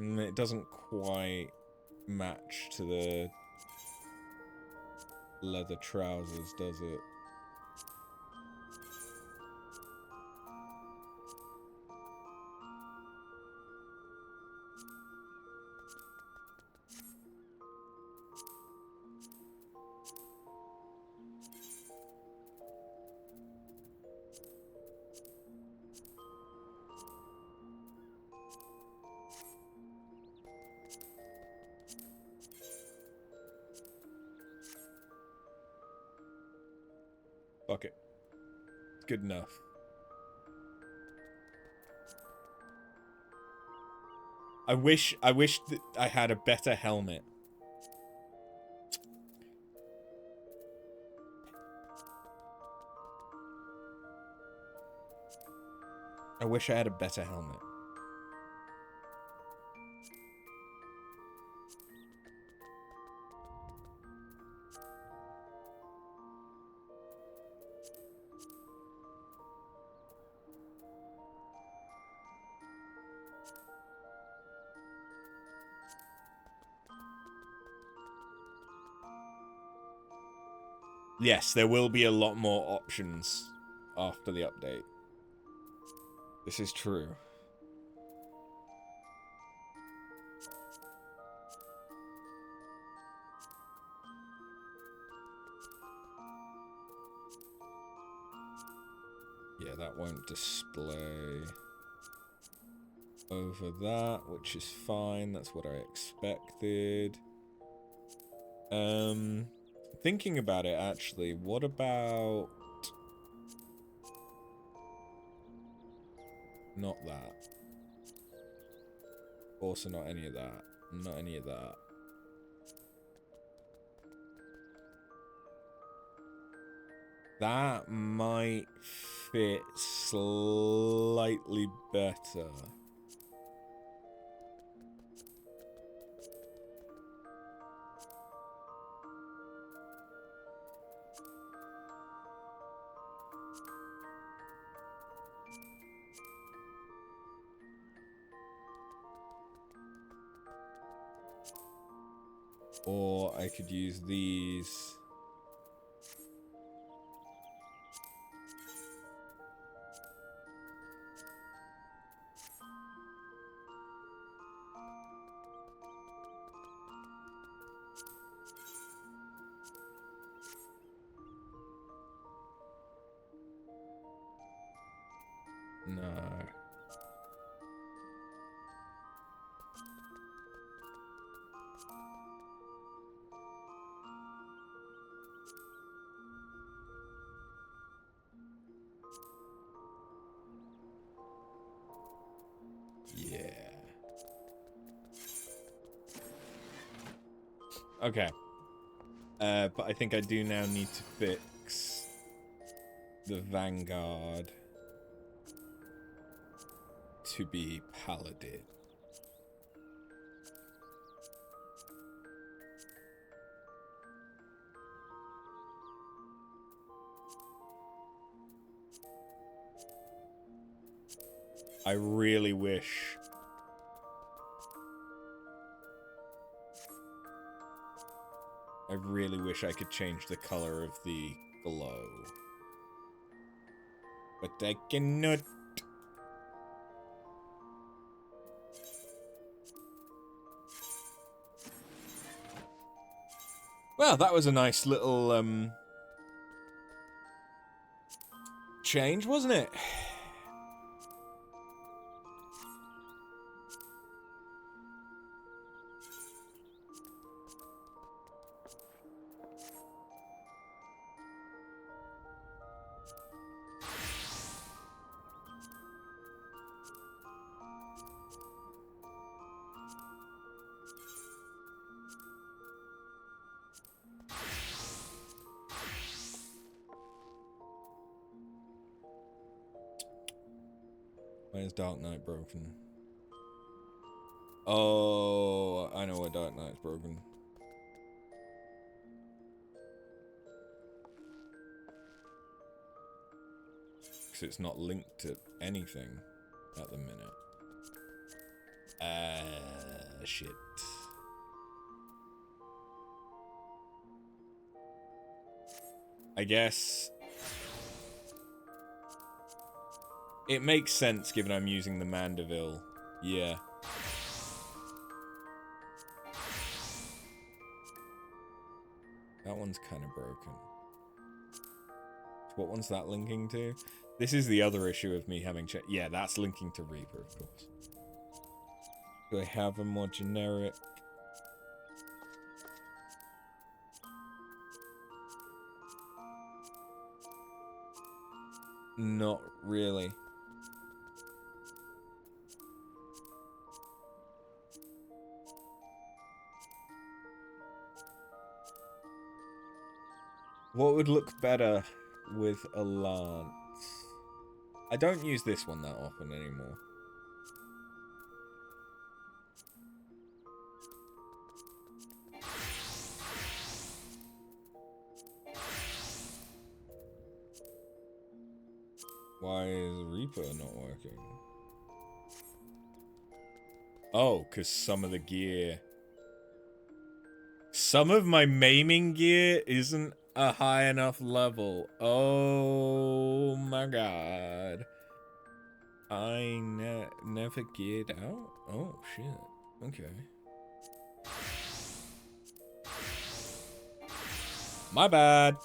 it doesn't quite match to the leather trousers, does it? Fuck it. Good enough. I wish that I had a better helmet. I wish I had a better helmet. Yes, there will be a lot more options after the update. This is true. Yeah, that won't display over that, which is fine. That's what I expected. Thinking about it, actually, what about... Not that. Also not any of that. Not any of that. That might fit slightly better. Or I could use these. No. Yeah. Okay. But I think I do now need to fix the Vanguard to be Paladin. I really wish I could change the color of the glow. But I cannot. Well, that was a nice little change, wasn't it? Why is Dark Knight broken? Oh, I know why Dark Knight's broken. Because it's not linked to anything at the minute. Shit. I guess it makes sense given I'm using the Mandeville. Yeah. That one's kind of broken. What one's that linking to? This is the other issue of me having checked. Yeah, that's linking to Reaper, of course. Do I have a more generic? Not really. What would look better with a lance? I don't use this one that often anymore. Why is Reaper not working? Oh, because some of the gear... Some of my maiming gear isn't a high enough level. Oh my god. I never geared out? Oh, shit. Okay. My bad.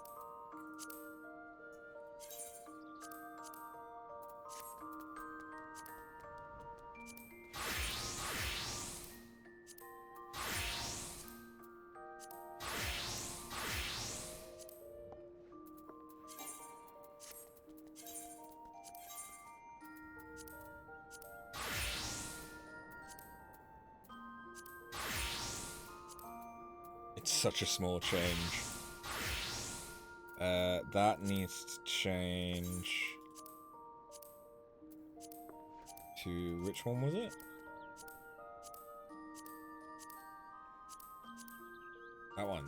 It's such a small change. That needs to change to... Which one was it? That one.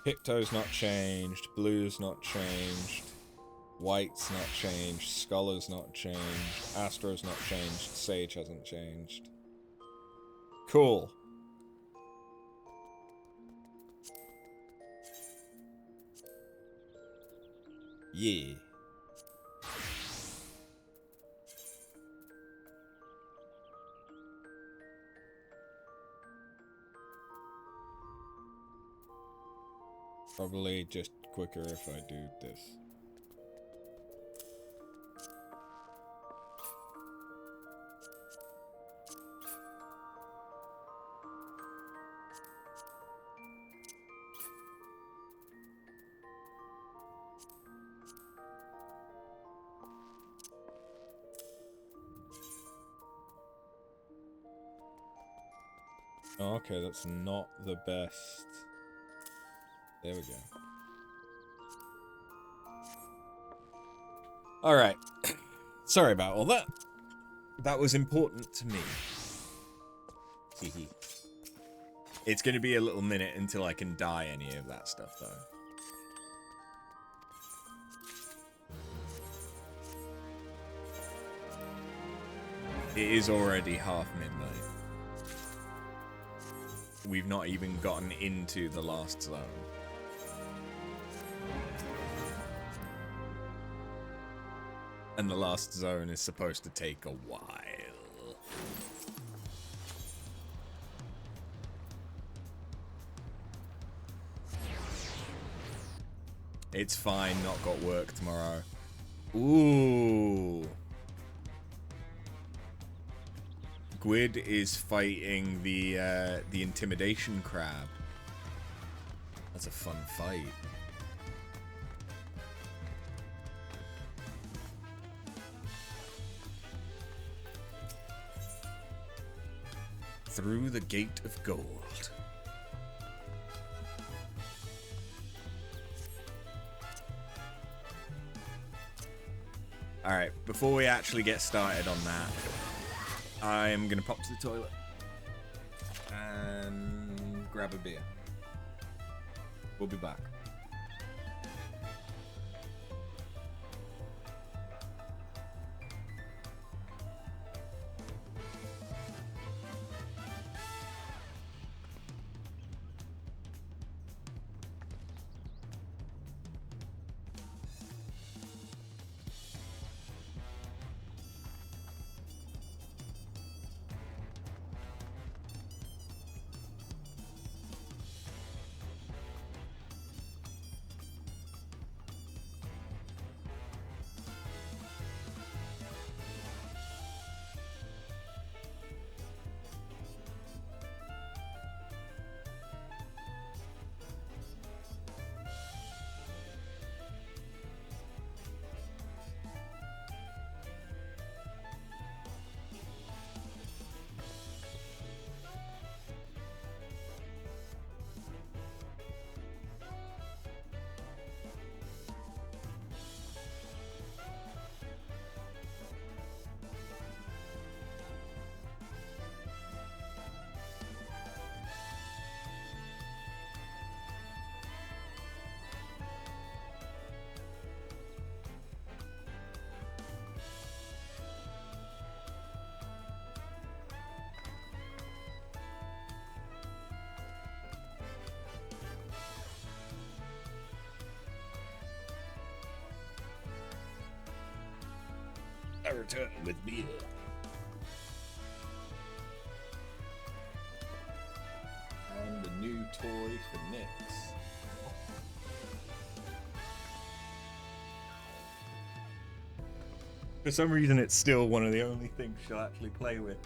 Picto's not changed. Blue's not changed. White's not changed. Scholar's not changed. Astro's not changed. Sage hasn't changed. Cool. Yeah. Probably just quicker if I do this. Oh, okay, that's not the best. There we go. Alright. Sorry about all that. That was important to me. Hehe. It's gonna be a little minute until I can dye any of that stuff, though. It is already half midnight. We've not even gotten into the last zone. And the last zone is supposed to take a while. It's fine, not got work tomorrow. Ooh. Gwyd is fighting the intimidation crab. That's a fun fight. Through the gate of gold. Alright, before we actually get started on that, I am going to pop to the toilet and grab a beer. We'll be back. return with beer. And a new toy for Nyx. For some reason, it's still one of the only things she'll actually play with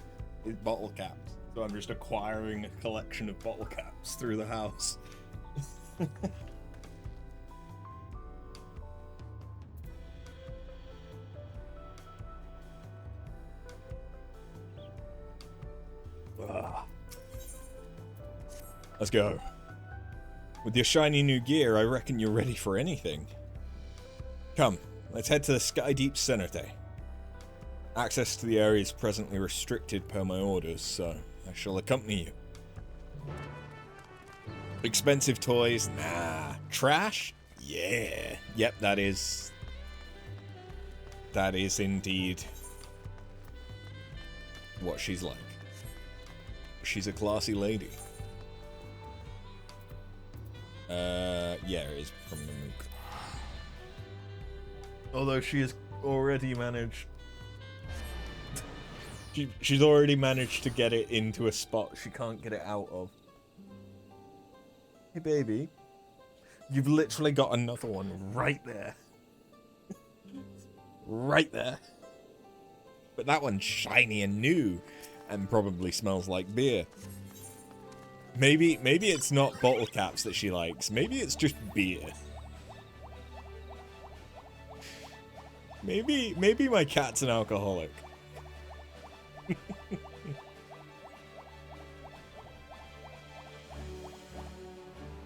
is bottle caps. So I'm just acquiring a collection of bottle caps through the house. Let's go. With your shiny new gear, I reckon you're ready for anything. Come, let's head to the Sky Deep Cenote. Access to the area is presently restricted per my orders, so I shall accompany you. Expensive toys? Nah. Trash? Yeah. Yep, that is indeed what she's like. She's a classy lady. Yeah, it is from the MOOC. Although she has already managed... She's already managed to get it into a spot she can't get it out of. Hey, baby. You've literally got another one right there. Right there. But that one's shiny and new, and probably smells like beer. Maybe it's not bottle caps that she likes. Maybe it's just beer. Maybe my cat's an alcoholic.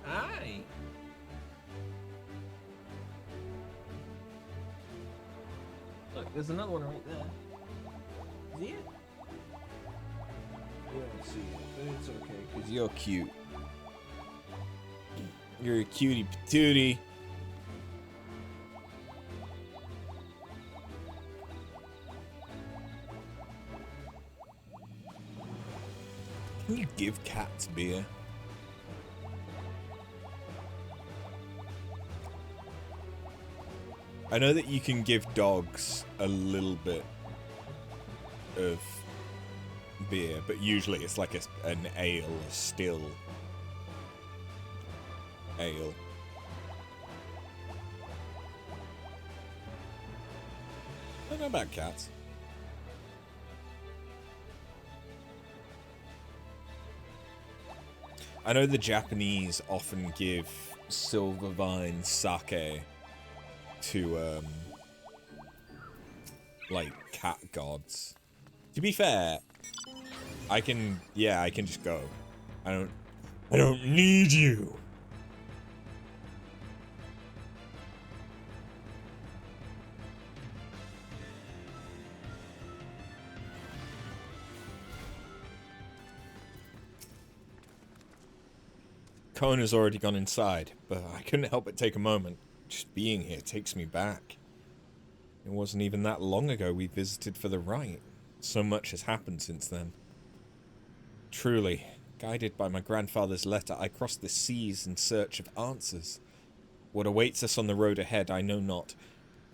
Hi. Look, there's another one right there. See it? You don't see it, but it's okay, because you're cute. You're a cutie patootie. Can you give cats beer? I know that you can give dogs a little bit of beer, but usually it's like an ale, a still ale. I don't know about cats. I know the Japanese often give silver vine sake to like cat gods. To be fair, I can just go. I don't need you. Kona's already gone inside, but I couldn't help but take a moment. Just being here takes me back. It wasn't even that long ago we visited for the rite. So much has happened since then. Truly, guided by my grandfather's letter, I crossed the seas in search of answers. What awaits us on the road ahead, I know not,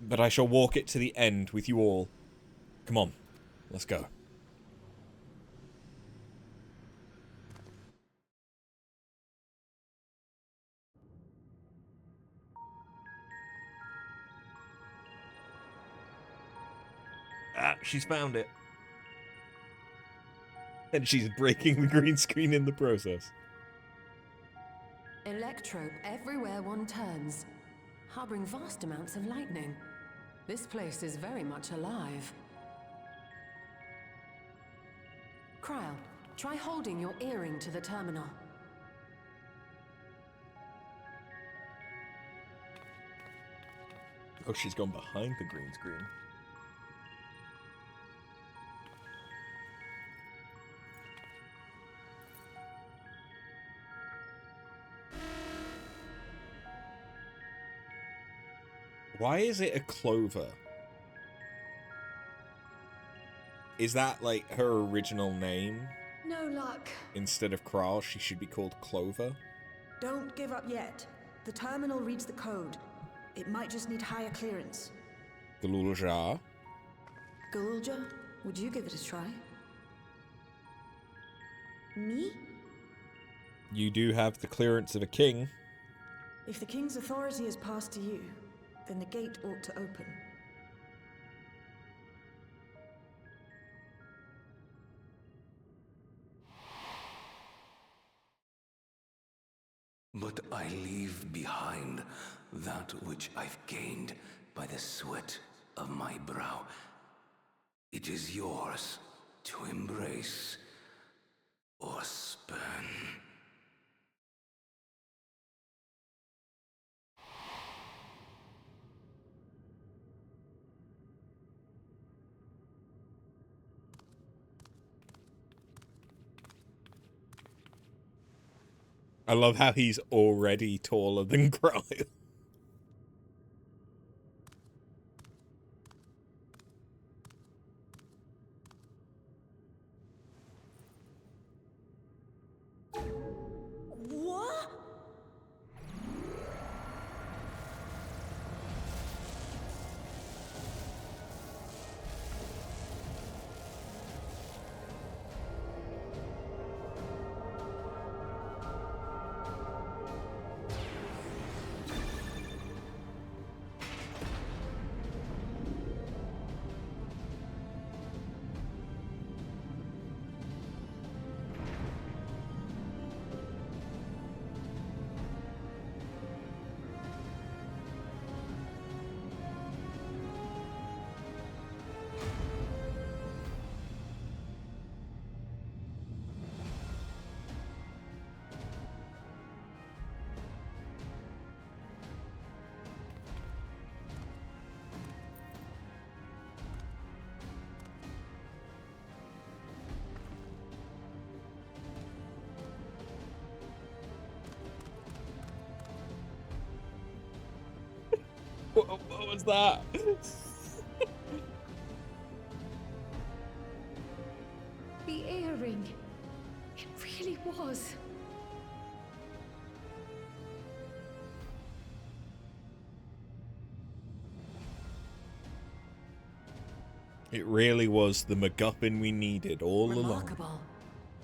but I shall walk it to the end with you all. Come on, let's go. Ah, she's found it. And she's breaking the green screen in the process. Electrope everywhere one turns, harboring vast amounts of lightning. This place is very much alive. Cryle, try holding your earring to the terminal. Oh, she's gone behind the green screen. Why is it a clover? Is that like her original name? No luck. Instead of Kral, she should be called Clover? Don't give up yet. The terminal reads the code. It might just need higher clearance. Glulja. Galulja, would you give it a try? Me? You do have the clearance of a king. If the king's authority is passed to you, then the gate ought to open. But I leave behind that which I've gained by the sweat of my brow. It is yours to embrace or spurn. I love how he's already taller than Gryle. What? What was that? The earring. It really was. It really was the MacGuffin we needed all along. Remarkable.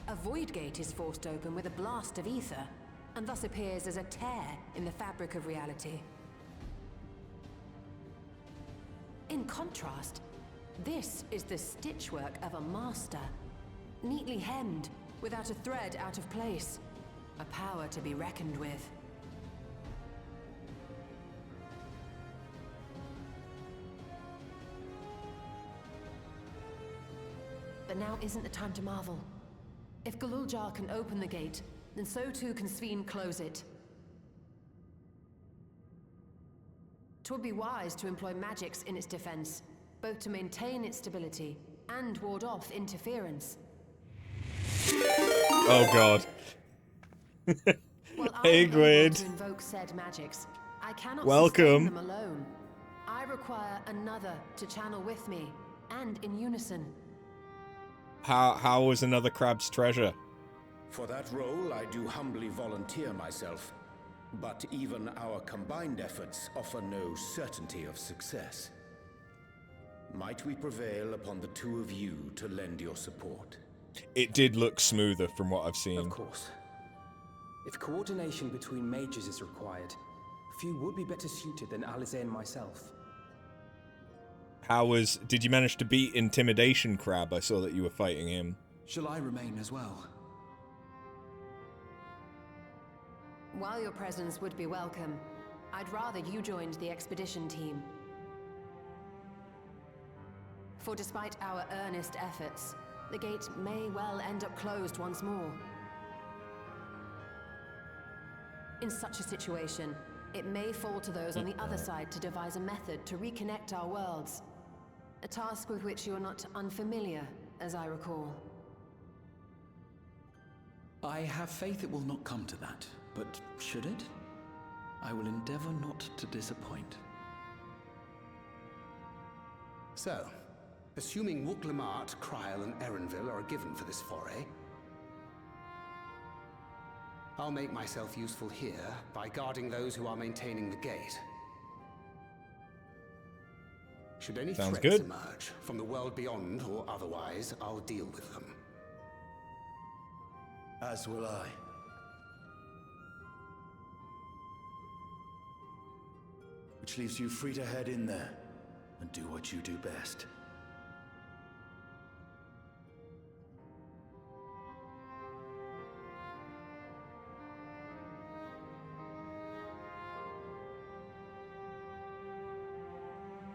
A void gate is forced open with a blast of ether, and thus appears as a tear in the fabric of reality. In contrast, this is the stitchwork of a master, neatly hemmed, without a thread out of place. A power to be reckoned with. But now isn't the time to marvel. If Galuljar can open the gate, then so too can Sveen close it. 'Twould be wise to employ magics in its defense, both to maintain its stability and ward off interference. Oh god. While I Hey, am able Gwyd. to invoke said magics, I cannot Welcome. sustain them alone. I require another to channel with me, and in unison. How was another crab's treasure? For that role, I do humbly volunteer myself. But even our combined efforts offer no certainty of success. Might we prevail upon the two of you to lend your support? It did look smoother from what I've seen. Of course. If coordination between mages is required, few would be better suited than Alize and myself. Did you manage to beat Intimidation Crab? I saw that you were fighting him. Shall I remain as well? While your presence would be welcome, I'd rather you joined the expedition team. For despite our earnest efforts, the gate may well end up closed once more. In such a situation, it may fall to those on the other side to devise a method to reconnect our worlds. A task with which you are not unfamiliar, as I recall. I have faith it will not come to that, but should it? I will endeavor not to disappoint. So, assuming Wooklamart, Kryl, and Erenville are given for this foray, I'll make myself useful here by guarding those who are maintaining the gate. Should any Sounds threats good. emerge, from the world beyond or otherwise, I'll deal with them. As will I. Which leaves you free to head in there and do what you do best.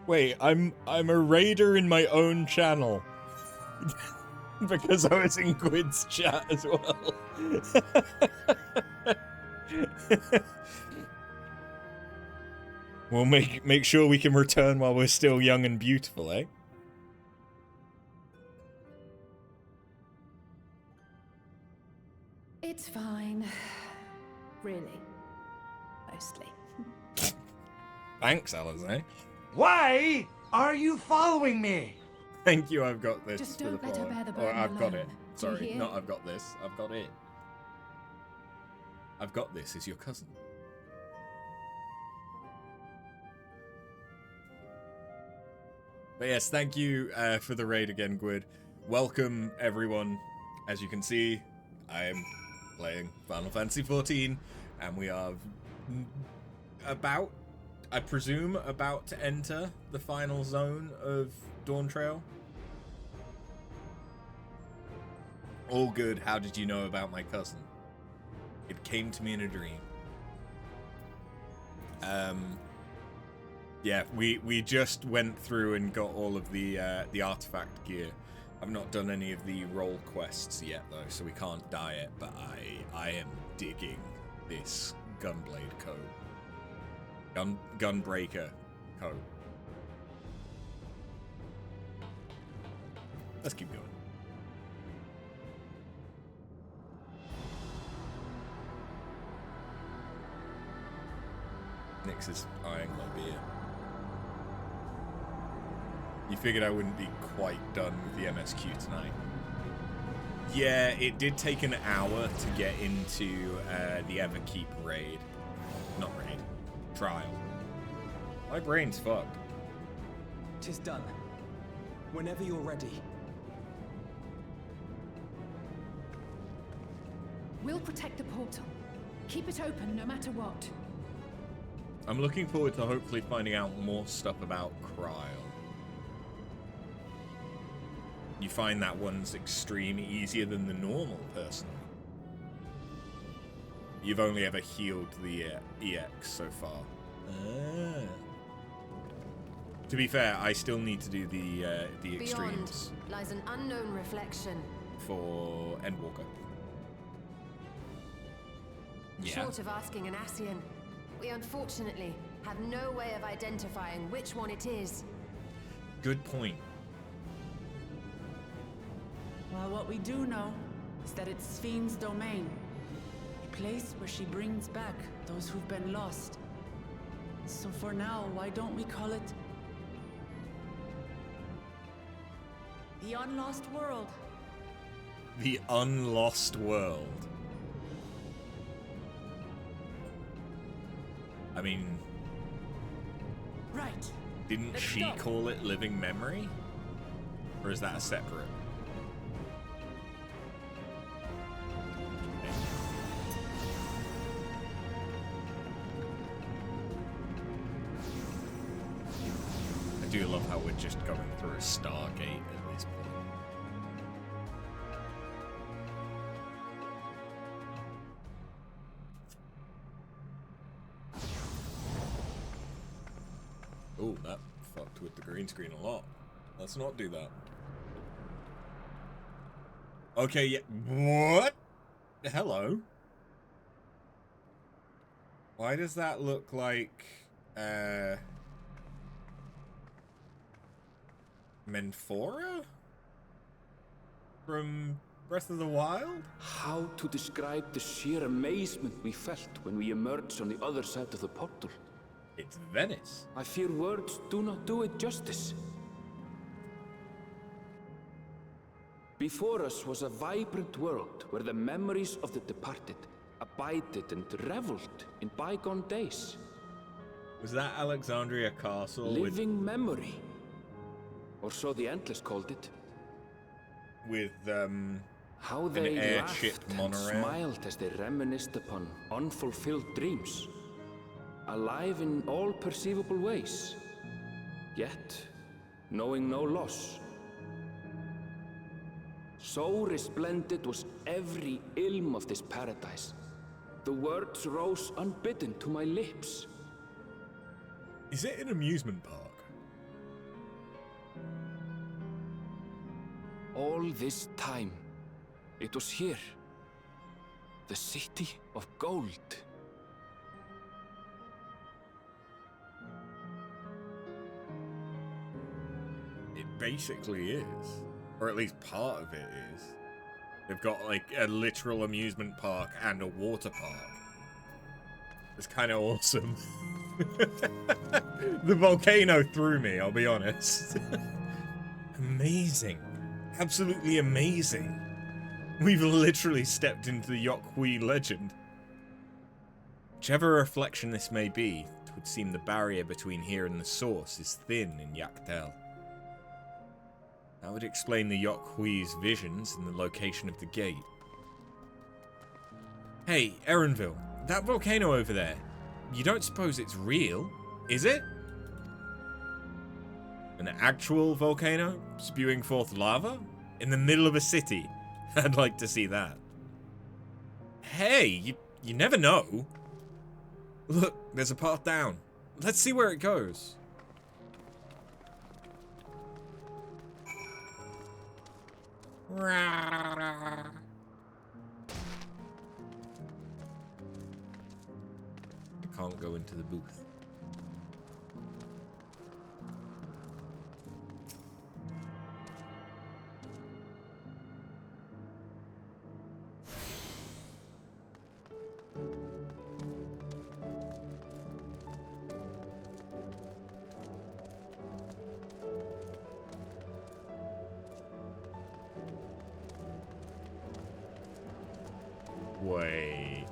Wait, I'm a raider in my own channel. Because I was in Gwyd's chat as well. We'll make sure we can return while we're still young and beautiful, eh? It's fine. Really. Mostly. Thanks, Alizé. Why are you following me? Thank you, I've got this. Just for the don't let her follow. bear the Or burden I've got it. alone. Do you Sorry, hear? not I've got this. I've got it. I've got this is your cousin. But yes, thank you for the raid again, Gwyd. Welcome, everyone. As you can see, I am playing Final Fantasy XIV, and we are about, I presume, about to enter the final zone of Dawntrail. All good. How did you know about my cousin? It came to me in a dream. Yeah, we just went through and got all of the artifact gear. I've not done any of the role quests yet though, so we can't dye it, but I am digging this Gunblade code. Gunbreaker code. Let's keep going. Nyx is eyeing my beer. You figured I wouldn't be quite done with the MSQ tonight. Yeah, it did take an hour to get into the Everkeep raid. Not raid. Trial. My brain's fucked. 'Tis done. Whenever you're ready. We'll protect the portal. Keep it open no matter what. I'm looking forward to hopefully finding out more stuff about Cryle. You find that one's extreme easier than the normal, personally. You've only ever healed the EX so far. To be fair, I still need to do the extremes. Beyond lies an unknown reflection. For Endwalker. Yeah. Short of asking an Ascian, we unfortunately have no way of identifying which one it is. Good point. Well, what we do know is that it's Sphne's domain. A place where she brings back those who've been lost. So for now, why don't we call it the Unlost World? The Unlost World. I mean... Right. Didn't Let's she go. call it Living Memory? Or is that a separate? I do love how we're just going through a Stargate at this point. Oh, that fucked with the green screen a lot. Let's not do that. Okay, yeah. What? Hello? Why does that look like, Menphora? From Breath of the Wild? How to describe the sheer amazement we felt when we emerged on the other side of the portal? It's Venice. I fear words do not do it justice. Before us was a vibrant world where the memories of the departed abided and reveled in bygone days. Was that Alexandria Castle? Living memory. or so the Endless called it. With, how an they airship laughed and monorail. smiled as they reminisced upon unfulfilled dreams, alive in all perceivable ways, yet knowing no loss. So resplendent was every ilm of this paradise. The words rose unbidden to my lips. Is it an amusement park? All this time, it was here. The city of gold. It basically is. Or at least part of it is. They've got like a literal amusement park and a water park. It's kind of awesome. The volcano threw me, I'll be honest. Amazing. Absolutely amazing. We've literally stepped into the Yokhui legend. Whichever reflection this may be, it would seem the barrier between here and the source is thin in Yaktel. That would explain the Yokhui's visions and the location of the gate. Hey, Erenville, that volcano over there, you don't suppose it's real, is it? An actual volcano spewing forth lava? In the middle of a city? I'd like to see that. Hey, you never know. Look, there's a path down. Let's see where it goes. I can't go into the booth. Wait.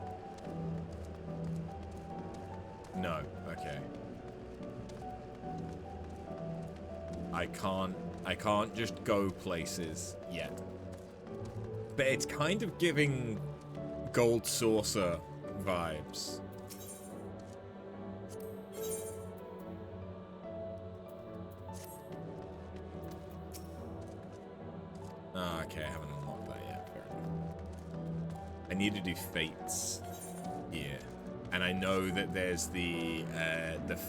No, okay. I can't just go places yet. But it's kind of giving Gold Saucer vibes. Ah, okay, I haven't unlocked that yet. Fair enough. I need to do fates here, and I know that there's the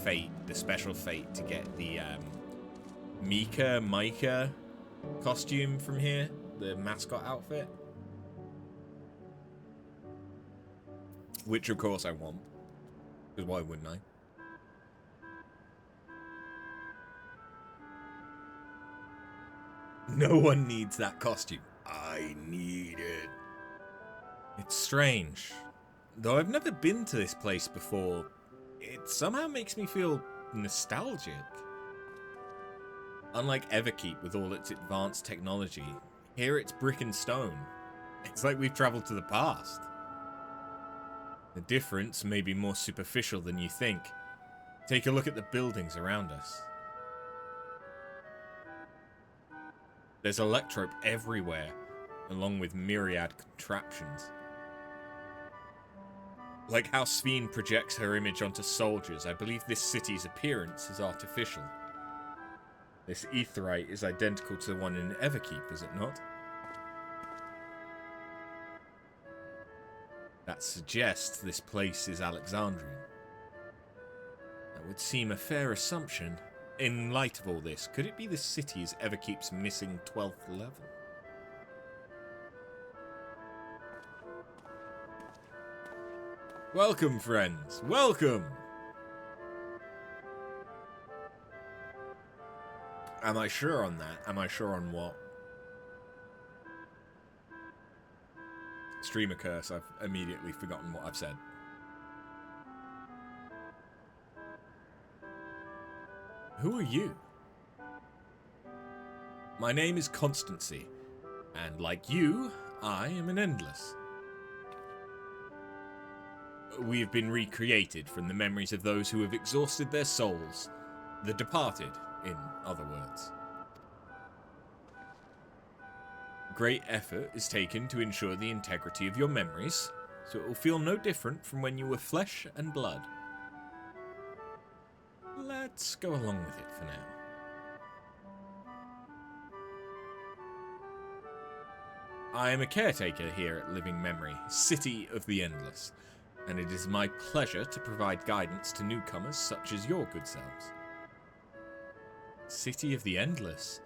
fate, the special fate to get the Micah costume from here, the mascot outfit, which of course I want, because why wouldn't I? No one needs that costume. I need it. It's strange. Though I've never been to this place before, it somehow makes me feel nostalgic. Unlike Everkeep with all its advanced technology, here it's brick and stone. It's like we've traveled to the past. The difference may be more superficial than you think. Take a look at the buildings around us. There's electrope everywhere, along with myriad contraptions. Like how Sveen projects her image onto soldiers, I believe this city's appearance is artificial. This aetheryte is identical to the one in Everkeep, is it not? That suggests this place is Alexandrian. That would seem a fair assumption. In light of all this, could it be the city is Everkeep's missing 12th level? Welcome, friends. Welcome! Am I sure on that? Am I sure on what? Streamer curse. I've immediately forgotten what I've said. Who are you? My name is Constancy, and like you, I am an Endless. We have been recreated from the memories of those who have exhausted their souls, the departed, in other words. great effort is taken to ensure the integrity of your memories, so it will feel no different from when you were flesh and blood. Let's go along with it for now. I am a caretaker here at Living Memory, City of the Endless, and it is my pleasure to provide guidance to newcomers such as your good selves. City of the Endless.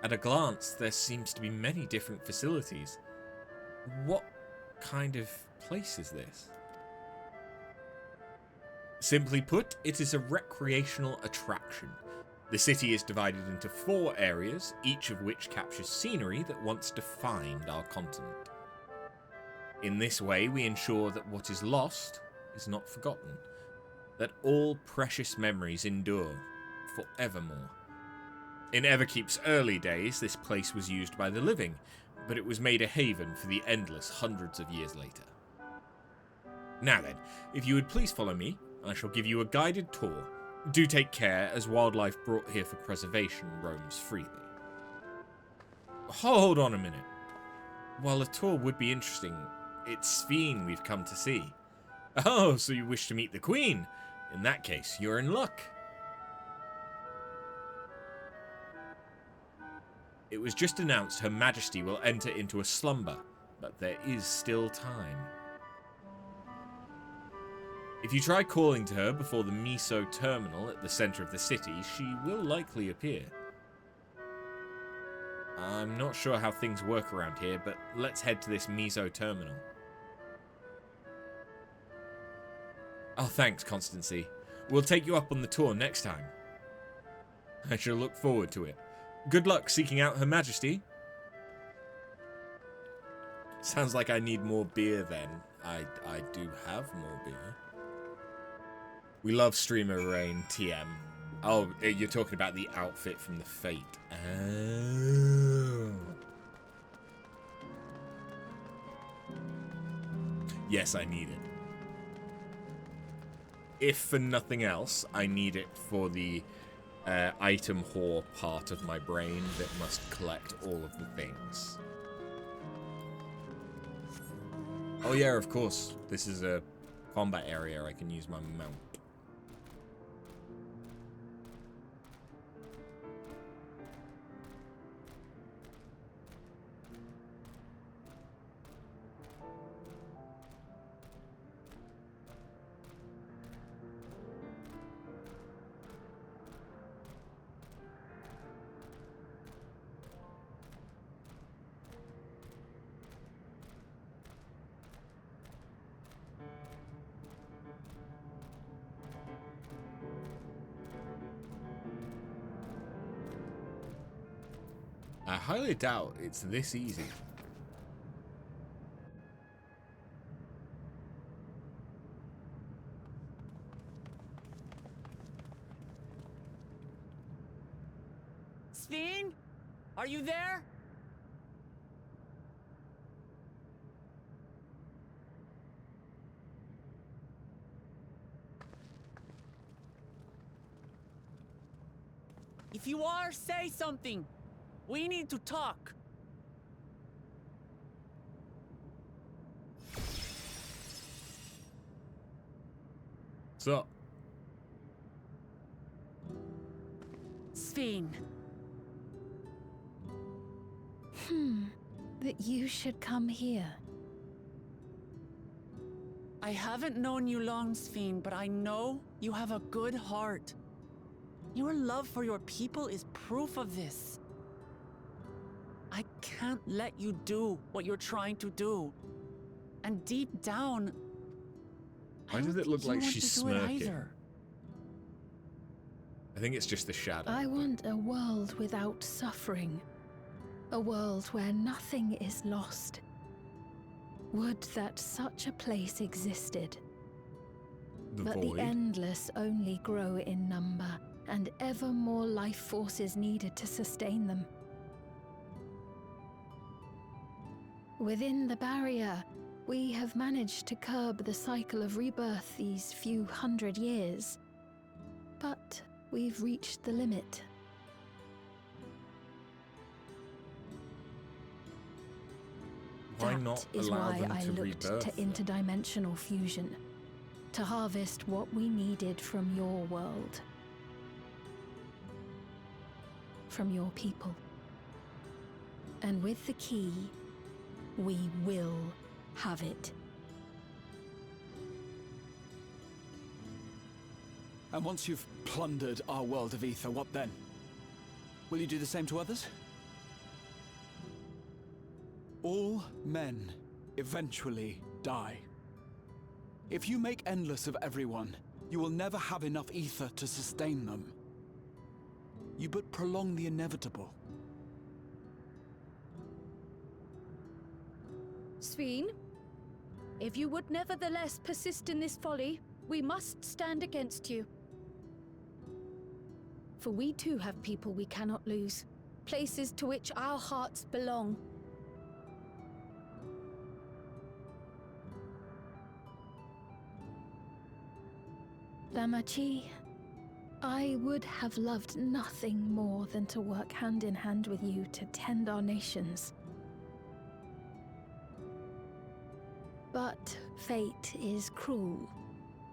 At a glance, there seems to be many different facilities. What kind of place is this? Simply put, it is a recreational attraction. The city is divided into 4 areas, each of which captures scenery that once defined our continent. In this way, we ensure that what is lost is not forgotten, that all precious memories endure forevermore. In Everkeep's early days, this place was used by the living, but it was made a haven for the Endless hundreds of years later. Now then, if you would please follow me, I shall give you a guided tour. Do take care, as wildlife brought here for preservation roams freely. Hold on a minute. While a tour would be interesting, it's Sphene we've come to see. Oh, so you wish to meet the Queen? In that case, you're in luck. It was just announced Her Majesty will enter into a slumber, but there is still time. If you try calling to her before the Miso terminal at the center of the city, she will likely appear. I'm not sure how things work around here, but let's head to this Miso terminal. Oh, thanks, Constancy. We'll take you up on the tour next time. I shall look forward to it. Good luck seeking out Her Majesty. Sounds like I need more beer then. I do have more beer. We love Streamer Rain TM. Oh, you're talking about the outfit from the Fate. Oh. Yes, I need it. If for nothing else, I need it for the item whore part of my brain that must collect all of the things. Oh yeah, of course. This is a combat area. I can use my mount. I highly doubt it's this easy. Sphene? Are you there? If you are, say something. We need to talk. So, Sphene. That you should come here. I haven't known you long, Sphene, but I know you have a good heart. Your love for your people is proof of this. I can't let you do what you're trying to do. And deep down, why does it look like she's smirking? Either. I think it's just the shadow. I want a world without suffering. A world where nothing is lost. Would that such a place existed. But the endless only grow in number, and ever more life forces needed to sustain them. Within the barrier, we have managed to curb the cycle of rebirth these few hundred years. But we've reached the limit. Why That not is allow why them I to looked rebirth to them? interdimensional fusion, to harvest what we needed from your world. From your people. And with the key, we will have it. And once you've plundered our world of ether, what then? Will you do the same to others? All men eventually die. If you make endless of everyone, you will never have enough ether to sustain them. You but prolong the inevitable. Sveen, if you would nevertheless persist in this folly, we must stand against you. For we too have people we cannot lose, places to which our hearts belong. Damachi, I would have loved nothing more than to work hand in hand with you to tend our nations. But fate is cruel.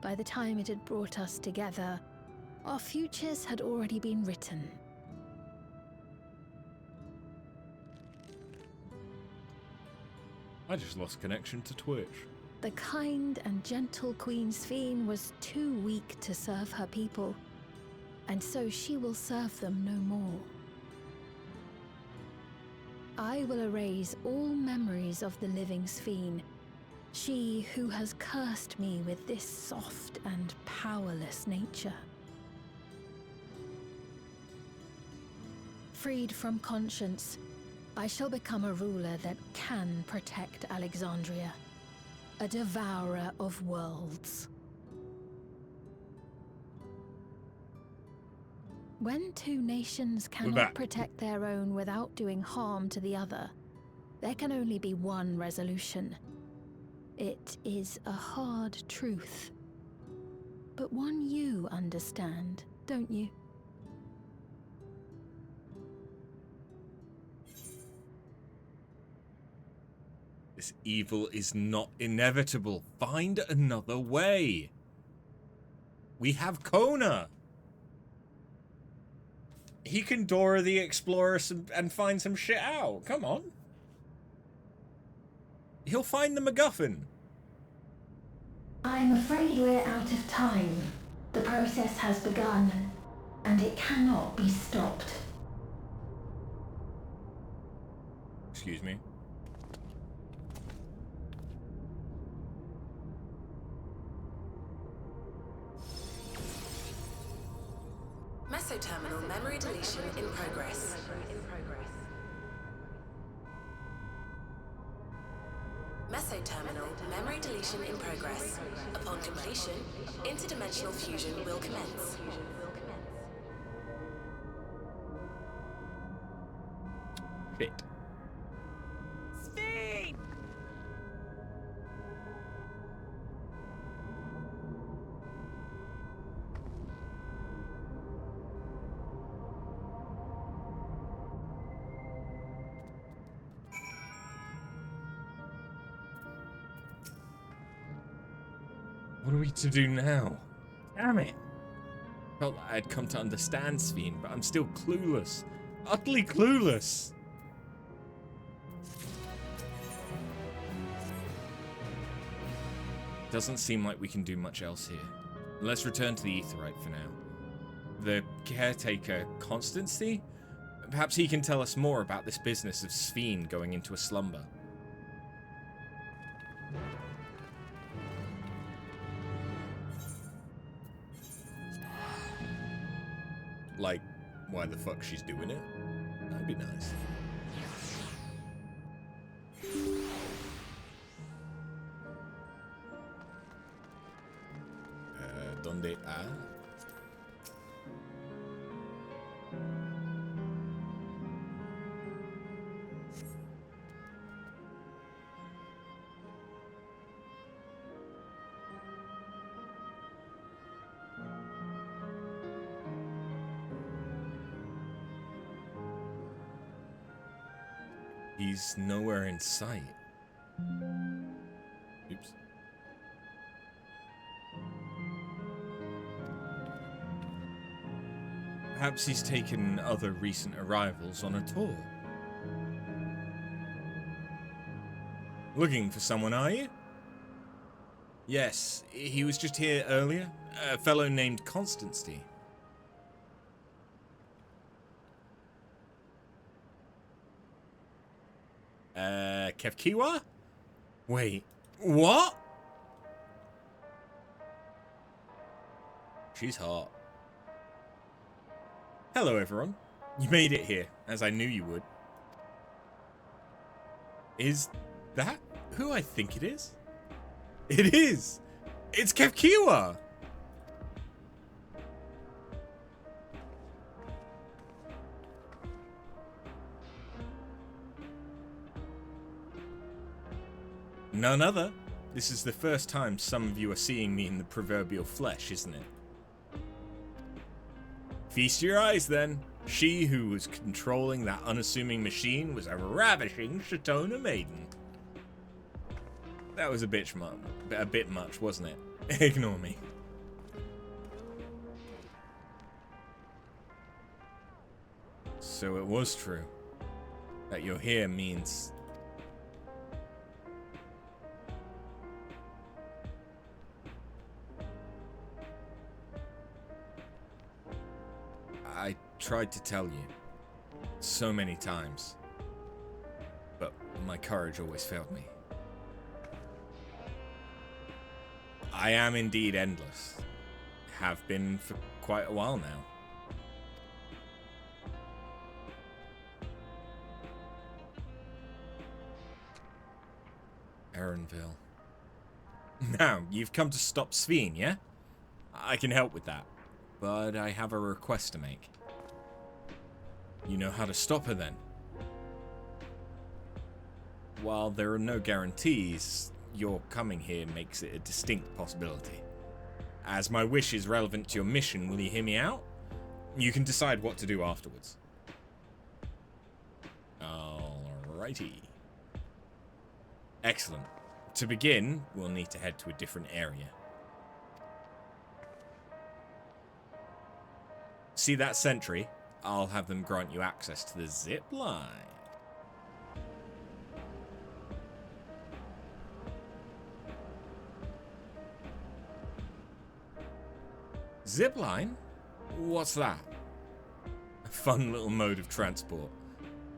By the time it had brought us together, our futures had already been written. I just lost connection to Twitch. The kind and gentle Queen Sveen was too weak to serve her people, and so she will serve them no more. I will erase all memories of the living Sveen, she who has cursed me with this soft and powerless nature. Freed from conscience, I shall become a ruler that can protect Alexandria. A devourer of worlds. When two nations cannot protect their own without doing harm to the other, there can only be one resolution. It is a hard truth, but one you understand, don't you? This evil is not inevitable. Find another way. We have Kona. He can Dora the Explorer and find some shit out. Come on. He'll find the MacGuffin. I'm afraid we're out of time. The process has begun, and it cannot be stopped. Excuse me. Mesoterminal memory deletion in progress. Mesoterminal memory deletion in progress. Upon completion, interdimensional fusion will commence. Shit. Sveen! What are we to do now? Damn it. Felt like I'd come to understand Sveen, but I'm still clueless. Utterly clueless. Doesn't seem like we can do much else here. Let's return to the Aetheryte for now. The caretaker, Constancy? Perhaps he can tell us more about this business of Sveen going into a slumber. Like, why the fuck she's doing it? That'd be nice. ¿Dónde ha? He's nowhere in sight. Oops. Perhaps he's taken other recent arrivals on a tour. Looking for someone, are you? Yes, he was just here earlier. A fellow named Constantine. Kevkiwa? Wait, what? She's hot. Hello, everyone. You made it here, as I knew you would. Is that who I think it is? It is! It's Kevkiwa! None other. This is the first time some of you are seeing me in the proverbial flesh, isn't it? Feast your eyes, then. She who was controlling that unassuming machine was a ravishing Shatona maiden. That was a bit much, wasn't it? Ignore me. So it was true. That you're here means... I tried to tell you so many times, but my courage always failed me. I am indeed endless. Have been for quite a while now. Erenville. Now, you've come to stop Sveen, yeah? I can help with that, but I have a request to make. You know how to stop her, then? While there are no guarantees, your coming here makes it a distinct possibility. As my wish is relevant to your mission, will you hear me out? You can decide what to do afterwards. Alrighty. Excellent. To begin, we'll need to head to a different area. See that sentry? I'll have them grant you access to the zip line. Zip line? What's that? A fun little mode of transport.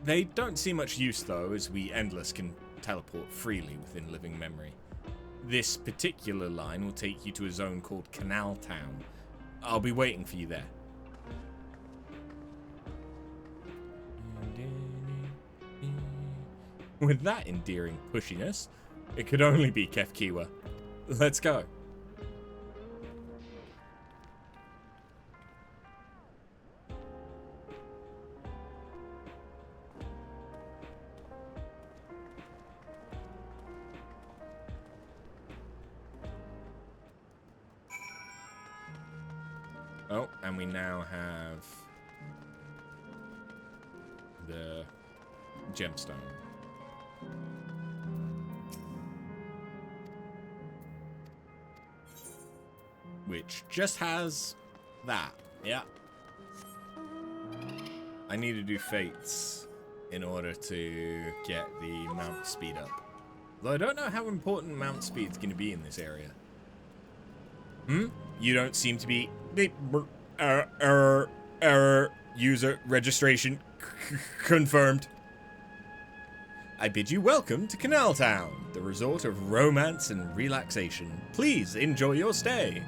They don't see much use though, as we Endless can teleport freely within living memory. This particular line will take you to a zone called Canal Town. I'll be waiting for you there. With that endearing pushiness, it could only be Kefkiwa. Let's go. Oh, and we now have the gemstone. Which just has that, yeah. I need to do fates in order to get the mount speed up. Though I don't know how important mount speed's going to be in this area. You don't seem to be... Error. User registration confirmed. I bid you welcome to Canal Town, the resort of romance and relaxation. Please enjoy your stay.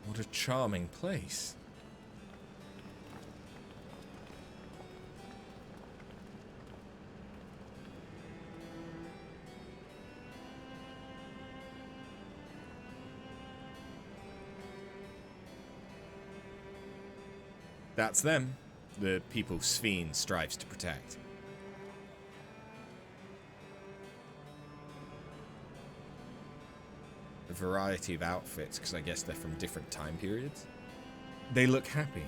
What a charming place. That's them, the people Sphene strives to protect. A variety of outfits, because I guess they're from different time periods. They look happy.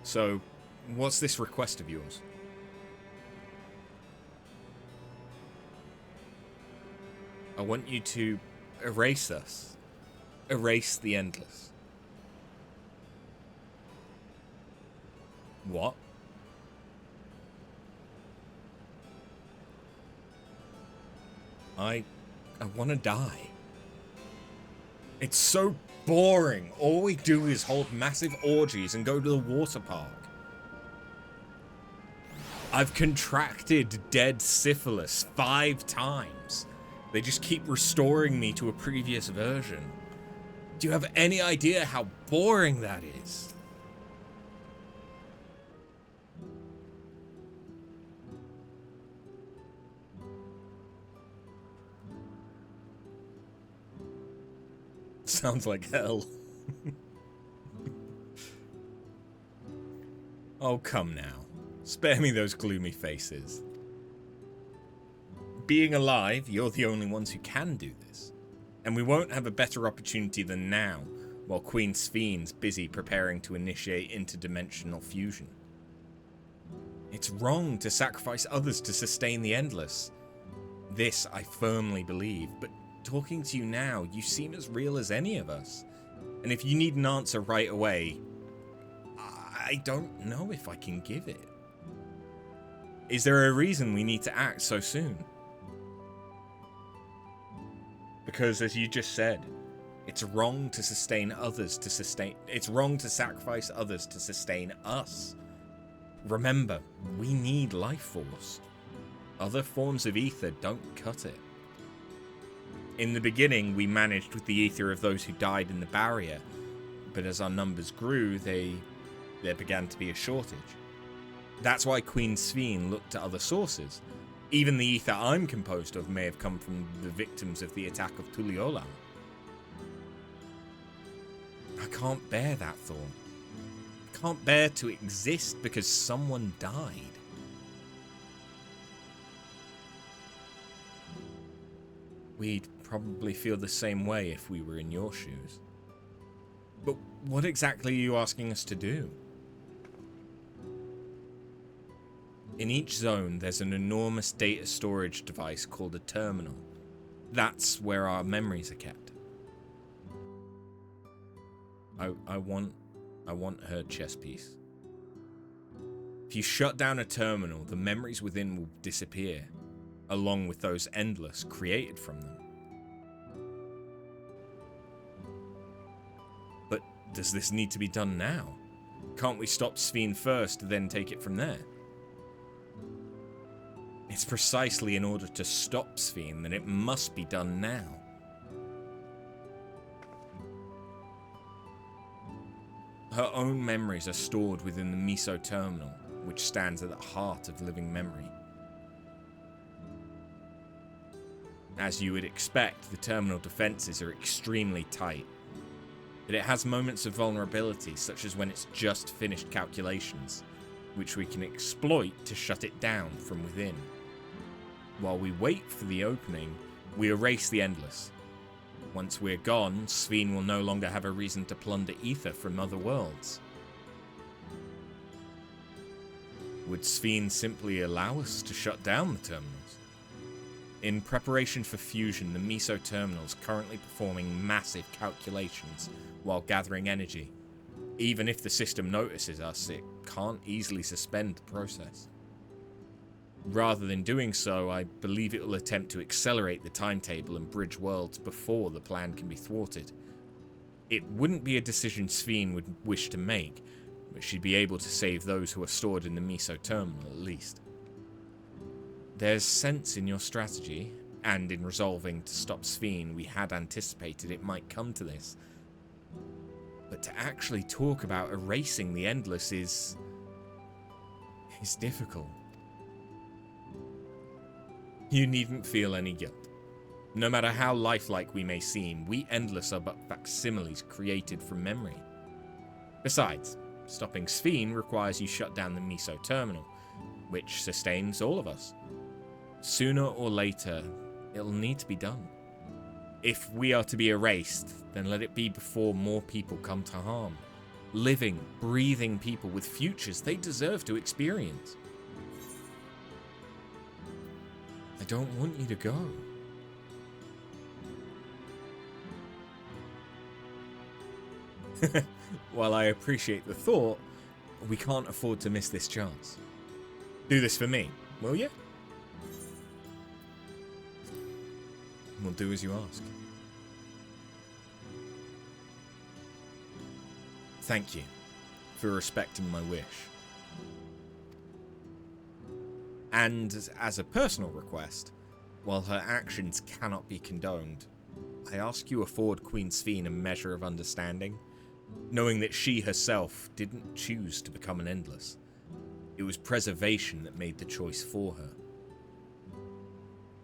So, what's this request of yours? I want you to erase us. Erase the Endless. What? I want to die. It's so boring. All we do is hold massive orgies and go to the water park. I've contracted dead syphilis 5 times. They just keep restoring me to a previous version. Do you have any idea how boring that is? Sounds like hell. Oh, come now. Spare me those gloomy faces. Being alive, you're the only ones who can do this. And we won't have a better opportunity than now, while Queen Sphene's busy preparing to initiate interdimensional fusion. It's wrong to sacrifice others to sustain the Endless. This I firmly believe, but talking to you now, you seem as real as any of us. And if you need an answer right away, I don't know if I can give it. Is there a reason we need to act so soon? Because, as you just said, it's wrong to sustain others to sustain... It's wrong to sacrifice others to sustain us. Remember, we need life force. Other forms of ether don't cut it. In the beginning, we managed with the ether of those who died in the barrier, but as our numbers grew, there began to be a shortage. That's why Queen Sphene looked to other sources. Even the ether I'm composed of may have come from the victims of the attack of Tuliyolan. I can't bear that thought. I can't bear to exist because someone died. We'd probably feel the same way if we were in your shoes. But what exactly are you asking us to do? In each zone, there's an enormous data storage device called a terminal. That's where our memories are kept. I want her chess piece. If you shut down a terminal, the memories within will disappear, along with those Endless created from them. But does this need to be done now? Can't we stop Sphene first, then take it from there? It's precisely in order to stop Sphene that it must be done now. Her own memories are stored within the Miso terminal, which stands at the heart of living memory. As you would expect, the terminal defenses are extremely tight, but it has moments of vulnerability, such as when it's just finished calculations, which we can exploit to shut it down from within. While we wait for the opening, we erase the Endless. Once we're gone, Sphene will no longer have a reason to plunder ether from other worlds. Would Sphene simply allow us to shut down the terminals? In preparation for fusion, the Miso terminal is currently performing massive calculations while gathering energy. Even if the system notices us, it can't easily suspend the process. Rather than doing so, I believe it will attempt to accelerate the timetable and bridge worlds before the plan can be thwarted. It wouldn't be a decision Sphene would wish to make, but she'd be able to save those who are stored in the Miso terminal at least. There's sense in your strategy, and in resolving to stop Sphene, we had anticipated it might come to this. But to actually talk about erasing the Endless is difficult. You needn't feel any guilt. No matter how lifelike we may seem, we Endless are but facsimiles created from memory. Besides, stopping Sphene requires you shut down the Miso terminal, which sustains all of us. Sooner or later, it'll need to be done. If we are to be erased, then let it be before more people come to harm. Living, breathing people with futures they deserve to experience. I don't want you to go. While I appreciate the thought, we can't afford to miss this chance. Do this for me, will you? We'll do as you ask. Thank you for respecting my wish. And as a personal request, while her actions cannot be condoned, I ask you afford Queen Sphene a measure of understanding, knowing that she herself didn't choose to become an Endless. It was preservation that made the choice for her.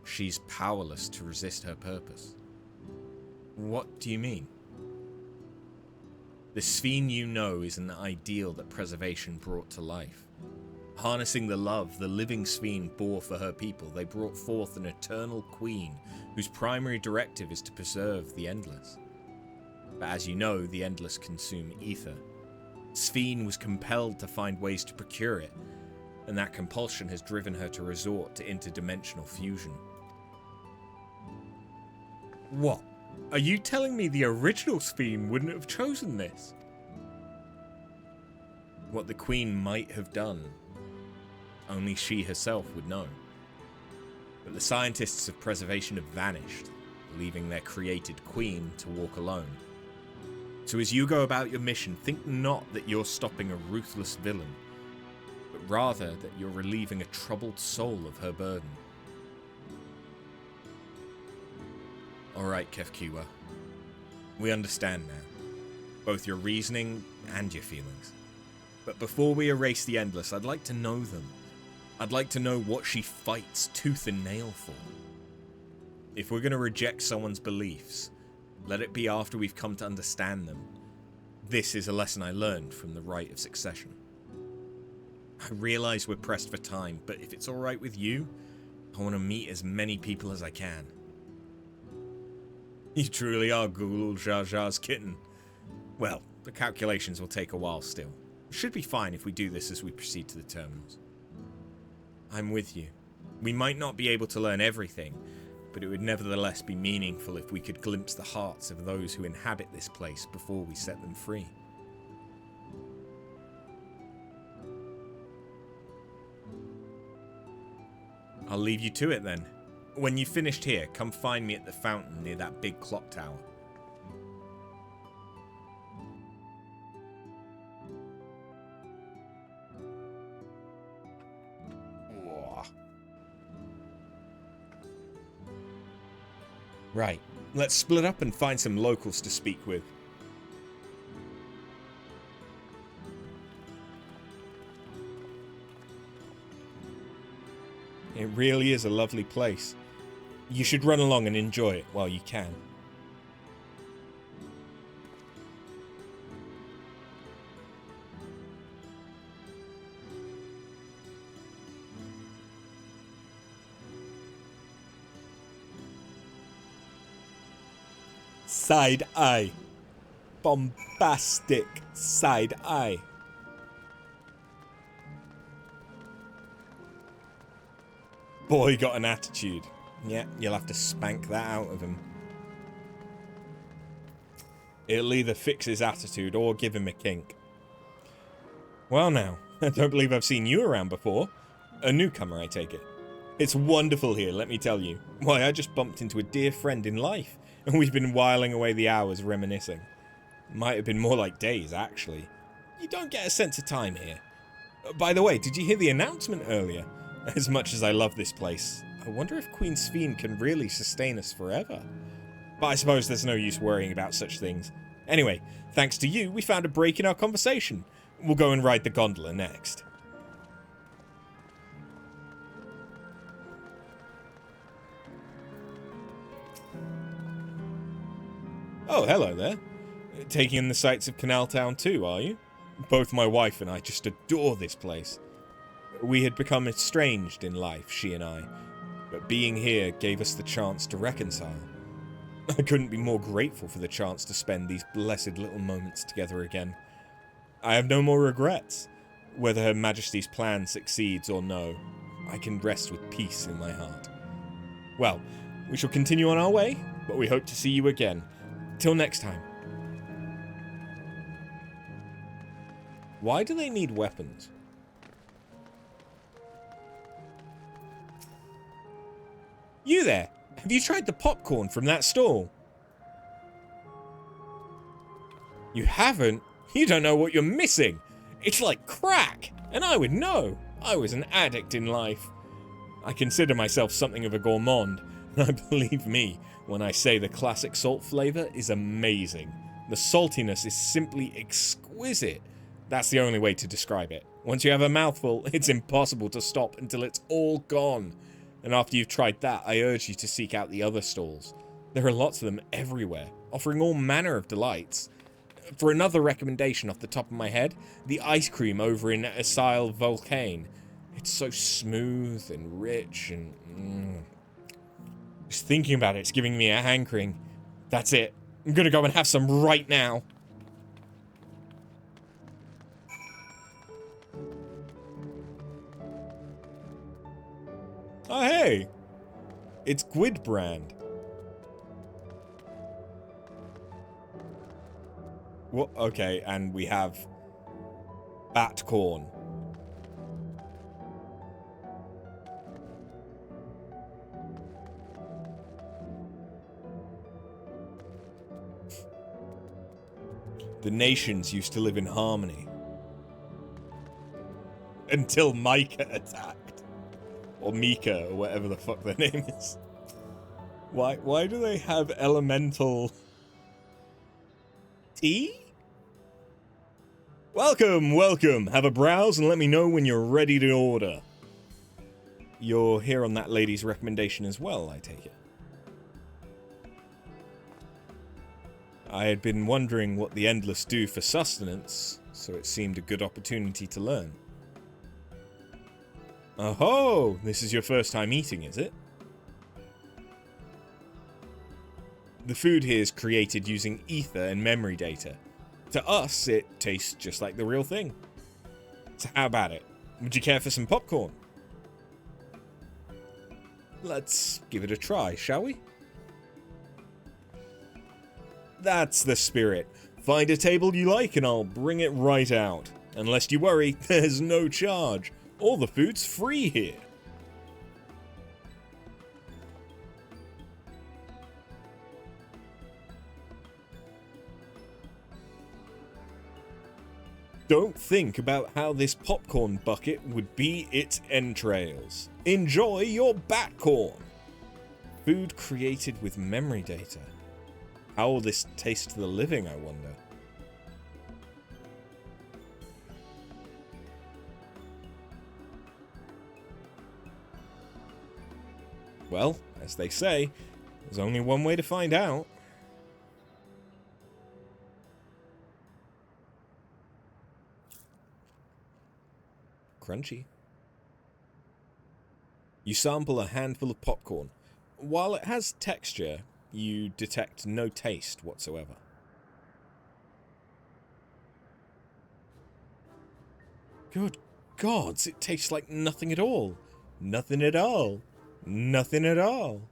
She's powerless to resist her purpose. What do you mean? The Sphene you know is an ideal that preservation brought to life. Harnessing the love the living Sphene bore for her people, they brought forth an eternal queen whose primary directive is to preserve the Endless. But as you know, the Endless consume ether. Sphene was compelled to find ways to procure it, and that compulsion has driven her to resort to interdimensional fusion. What? Are you telling me the original Sphene wouldn't have chosen this? What the Queen might have done, only she herself would know. But the scientists of preservation have vanished, leaving their created Queen to walk alone. So as you go about your mission, think not that you're stopping a ruthless villain, but rather that you're relieving a troubled soul of her burden. Alright, Kefkiwa. We understand now, both your reasoning and your feelings. But before we erase the Endless, I'd like to know them. I'd like to know what she fights tooth and nail for. If we're going to reject someone's beliefs, let it be after we've come to understand them. This is a lesson I learned from the Rite of Succession. I realize we're pressed for time, but if it's alright with you, I want to meet as many people as I can. You truly are Gulul Jar Jar's kitten. Well, the calculations will take a while still. It should be fine if we do this as we proceed to the terminals. I'm with you. We might not be able to learn everything, but it would nevertheless be meaningful if we could glimpse the hearts of those who inhabit this place before we set them free. I'll leave you to it then. When you've finished here, come find me at the fountain near that big clock tower. Right, let's split up and find some locals to speak with. It really is a lovely place. You should run along and enjoy it while you can. Side eye. Bombastic side eye. Boy got an attitude. Yeah, you'll have to spank that out of him. It'll either fix his attitude or give him a kink. Well now, I don't believe I've seen you around before. A newcomer, I take it. It's wonderful here, let me tell you. Why, I just bumped into a dear friend in life, and we've been whiling away the hours reminiscing. Might have been more like days, actually. You don't get a sense of time here. By the way, did you hear the announcement earlier? As much as I love this place, I wonder if Queen Sphene can really sustain us forever. But I suppose there's no use worrying about such things. Anyway, thanks to you, we found a break in our conversation. We'll go and ride the gondola next. Oh, hello there. Taking in the sights of Canal Town too, are you? Both my wife and I just adore this place. We had become estranged in life, she and I, but being here gave us the chance to reconcile. I couldn't be more grateful for the chance to spend these blessed little moments together again. I have no more regrets. Whether Her Majesty's plan succeeds or no, I can rest with peace in my heart. Well, we shall continue on our way, but we hope to see you again. Till next time. Why do they need weapons? You there! Have you tried the popcorn from that stall? You haven't? You don't know what you're missing! It's like crack! And I would know! I was an addict in life. I consider myself something of a gourmand, and believe me when I say the classic salt flavor is amazing. The saltiness is simply exquisite. That's the only way to describe it. Once you have a mouthful, it's impossible to stop until it's all gone. And after you've tried that, I urge you to seek out the other stalls. There are lots of them everywhere, offering all manner of delights. For another recommendation off the top of my head, the ice cream over in Asile Volcane. It's so smooth and rich and... Just thinking about it's giving me a hankering. That's it. I'm gonna go and have some right now. Oh, hey! It's Gwydbrand. What? Okay, and we have Batcorn. The nations used to live in harmony. Until Micah attacked. Or Mika, or whatever the fuck their name is. Why do they have elemental... tea? Welcome, welcome. Have a browse and let me know when you're ready to order. You're here on that lady's recommendation as well, I take it. I had been wondering what the Endless do for sustenance, so it seemed a good opportunity to learn. Oh, this is your first time eating, is it? The food here is created using ether and memory data. To us, it tastes just like the real thing. So how about it? Would you care for some popcorn? Let's give it a try, shall we? That's the spirit. Find a table you like and I'll bring it right out. Unless you worry, there's no charge. All the food's free here. Don't think about how this popcorn bucket would be its entrails. Enjoy your batcorn. Food created with memory data. How will this taste to the living, I wonder? Well, as they say, there's only one way to find out. Crunchy. You sample a handful of popcorn. While it has texture, you detect no taste whatsoever. Good gods, it tastes like nothing at all. Nothing at all. Nothing at all.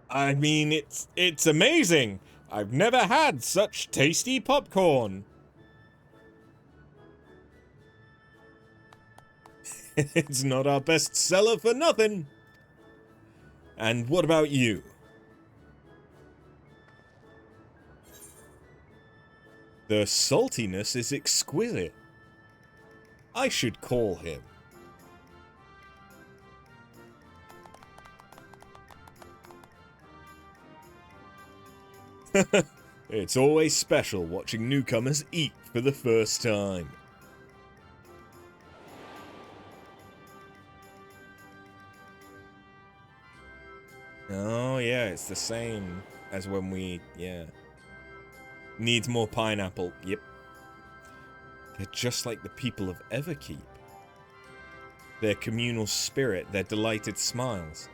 I mean, it's amazing. I've never had such tasty popcorn. It's not our best seller for nothing. And what about you? The saltiness is exquisite. I should call him. It's always special watching newcomers eat for the first time. Oh, yeah, it's the same as when we, yeah. Needs more pineapple. Yep. They're just like the people of Everkeep. Their communal spirit, their delighted smiles.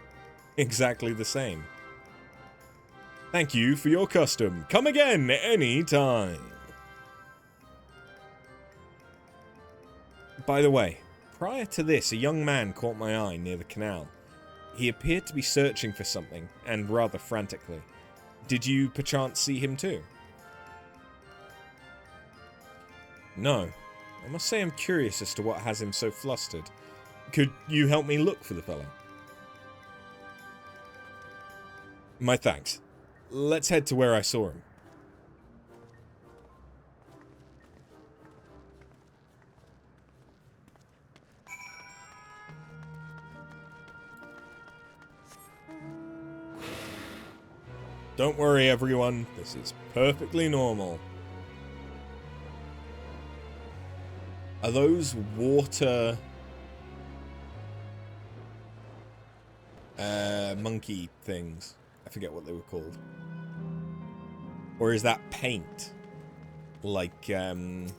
Exactly the same. Thank you for your custom. Come again any time. By the way, prior to this, a young man caught my eye near the canal. He appeared to be searching for something, and rather frantically. Did you perchance see him too? No. I must say I'm curious as to what has him so flustered. Could you help me look for the fellow? My thanks. Let's head to where I saw him. Don't worry, everyone. This is perfectly normal. Are those water... monkey things? I forget what they were called. Or is that paint? Like, in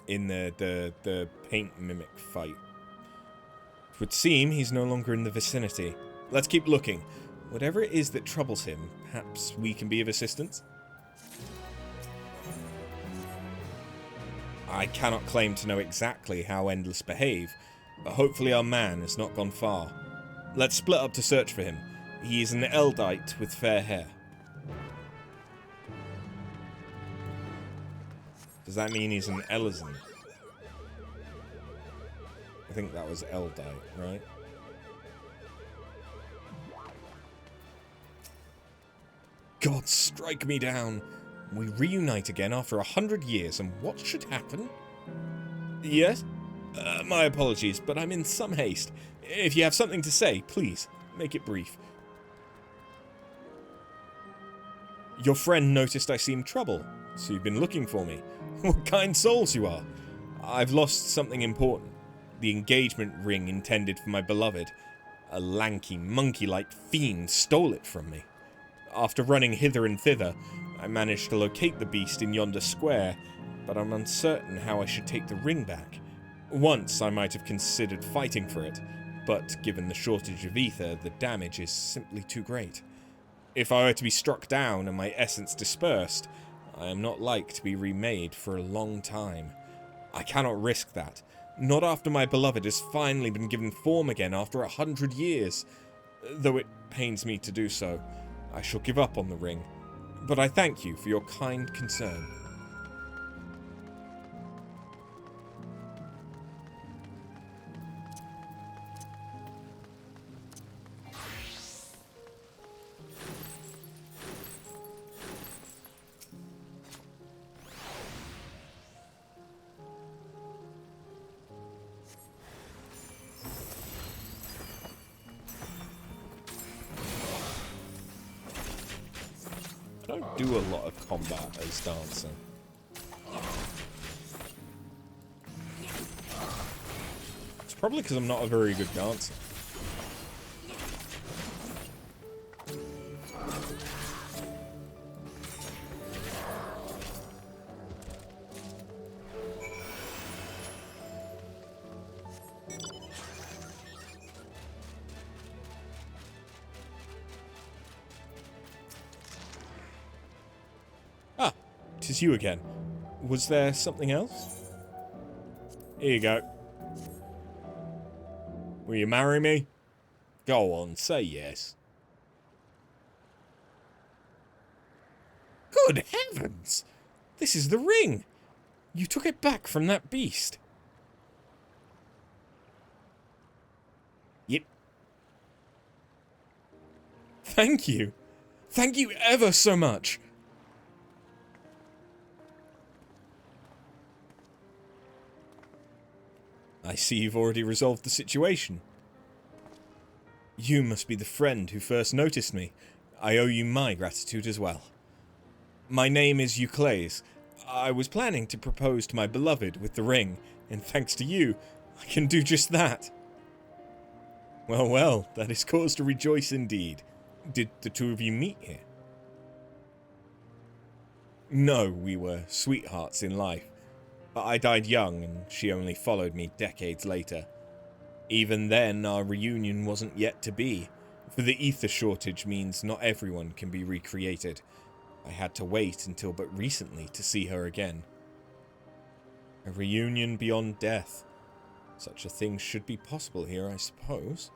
the paint mimic fight. It would seem he's no longer in the vicinity. Let's keep looking. Whatever it is that troubles him, perhaps we can be of assistance? I cannot claim to know exactly how Endless behave, but hopefully our man has not gone far. Let's split up to search for him. He is an Eldite with fair hair. Does that mean he's an Elizan? I think that was Eldite, right? God, strike me down. We reunite again after 100 years, and what should happen? Yes? My apologies, but I'm in some haste. If you have something to say, please, make it brief. Your friend noticed I seemed troubled, so you've been looking for me. What kind souls you are. I've lost something important. The engagement ring intended for my beloved. A lanky, monkey-like fiend stole it from me. After running hither and thither, I managed to locate the beast in yonder square, but I'm uncertain how I should take the ring back. Once I might have considered fighting for it, but given the shortage of ether, the damage is simply too great. If I were to be struck down and my essence dispersed, I am not like to be remade for a long time. I cannot risk that, not after my beloved has finally been given form again after 100 years. Though it pains me to do so, I shall give up on the ring. But I thank you for your kind concern. I don't do a lot of combat as dancing. It's probably because I'm not a very good dancer. It's you again. Was there something else? Here you go. Will you marry me? Go on, say yes. Good heavens! This is the ring! You took it back from that beast. Yep. Thank you. Thank you ever so much. I see you've already resolved the situation. You must be the friend who first noticed me. I owe you my gratitude as well. My name is Euclase. I was planning to propose to my beloved with the ring, and thanks to you, I can do just that. Well, well, that is cause to rejoice indeed. Did the two of you meet here? No, we were sweethearts in life. But I died young, and she only followed me decades later. Even then, our reunion wasn't yet to be, for the ether shortage means not everyone can be recreated. I had to wait until but recently to see her again. A reunion beyond death. Such a thing should be possible here, I suppose.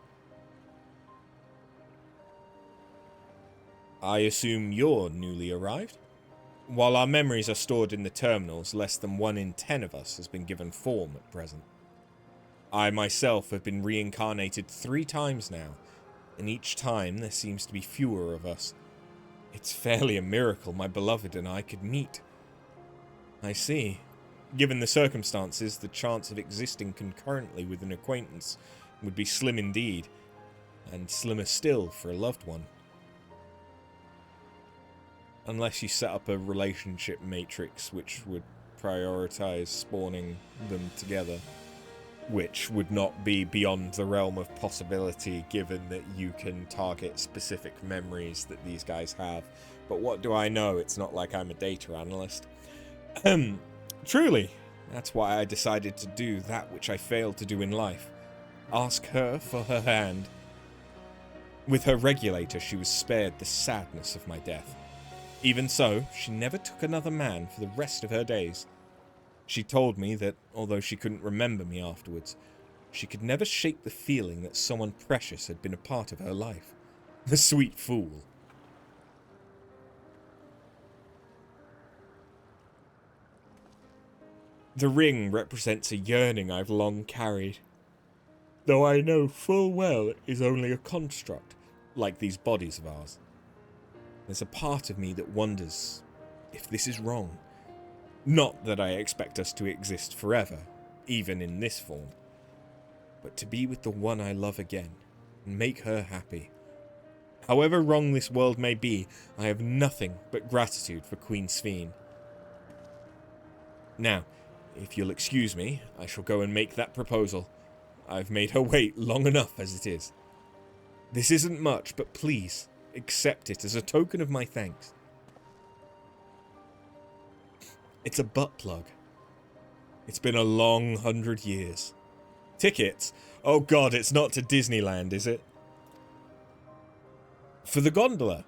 I assume you're newly arrived? While our memories are stored in the terminals, less than 1 in 10 of us has been given form at present. I myself have been reincarnated 3 times now, and each time there seems to be fewer of us. It's fairly a miracle my beloved and I could meet. I see. Given the circumstances, the chance of existing concurrently with an acquaintance would be slim indeed, and slimmer still for a loved one. Unless you set up a relationship matrix which would prioritize spawning them together. Which would not be beyond the realm of possibility given that you can target specific memories that these guys have. But what do I know? It's not like I'm a data analyst. Truly, that's why I decided to do that which I failed to do in life. Ask her for her hand. With her regulator, she was spared the sadness of my death. Even so, she never took another man for the rest of her days. She told me that, although she couldn't remember me afterwards, she could never shake the feeling that someone precious had been a part of her life. The sweet fool. The ring represents a yearning I've long carried, though I know full well it is only a construct, like these bodies of ours. There's a part of me that wonders if this is wrong. Not that I expect us to exist forever, even in this form, but to be with the one I love again, and make her happy. However wrong this world may be, I have nothing but gratitude for Queen Sphene. Now, if you'll excuse me, I shall go and make that proposal. I've made her wait long enough as it is. This isn't much, but please, accept it as a token of my thanks. It's a butt plug. It's been a long 100 years. Tickets? Oh god, it's not to Disneyland, is it? For the gondola.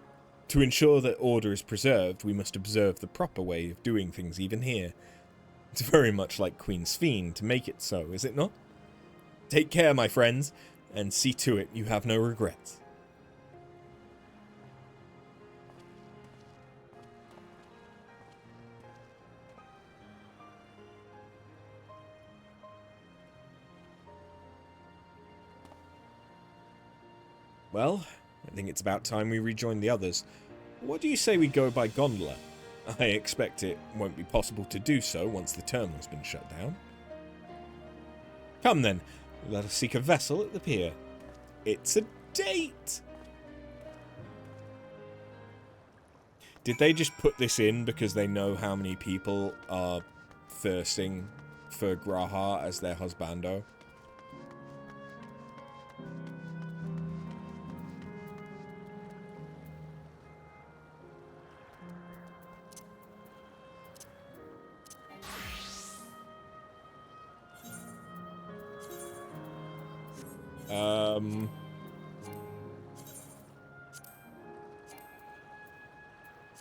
To ensure that order is preserved, we must observe the proper way of doing things even here. It's very much like Queen Sphene to make it so, is it not? Take care, my friends, and see to it you have no regrets. Well, I think it's about time we rejoin the others. What do you say we go by gondola? I expect it won't be possible to do so once the terminal's been shut down. Come then, let us seek a vessel at the pier. It's a date! Did they just put this in because they know how many people are thirsting for Graha as their husbando?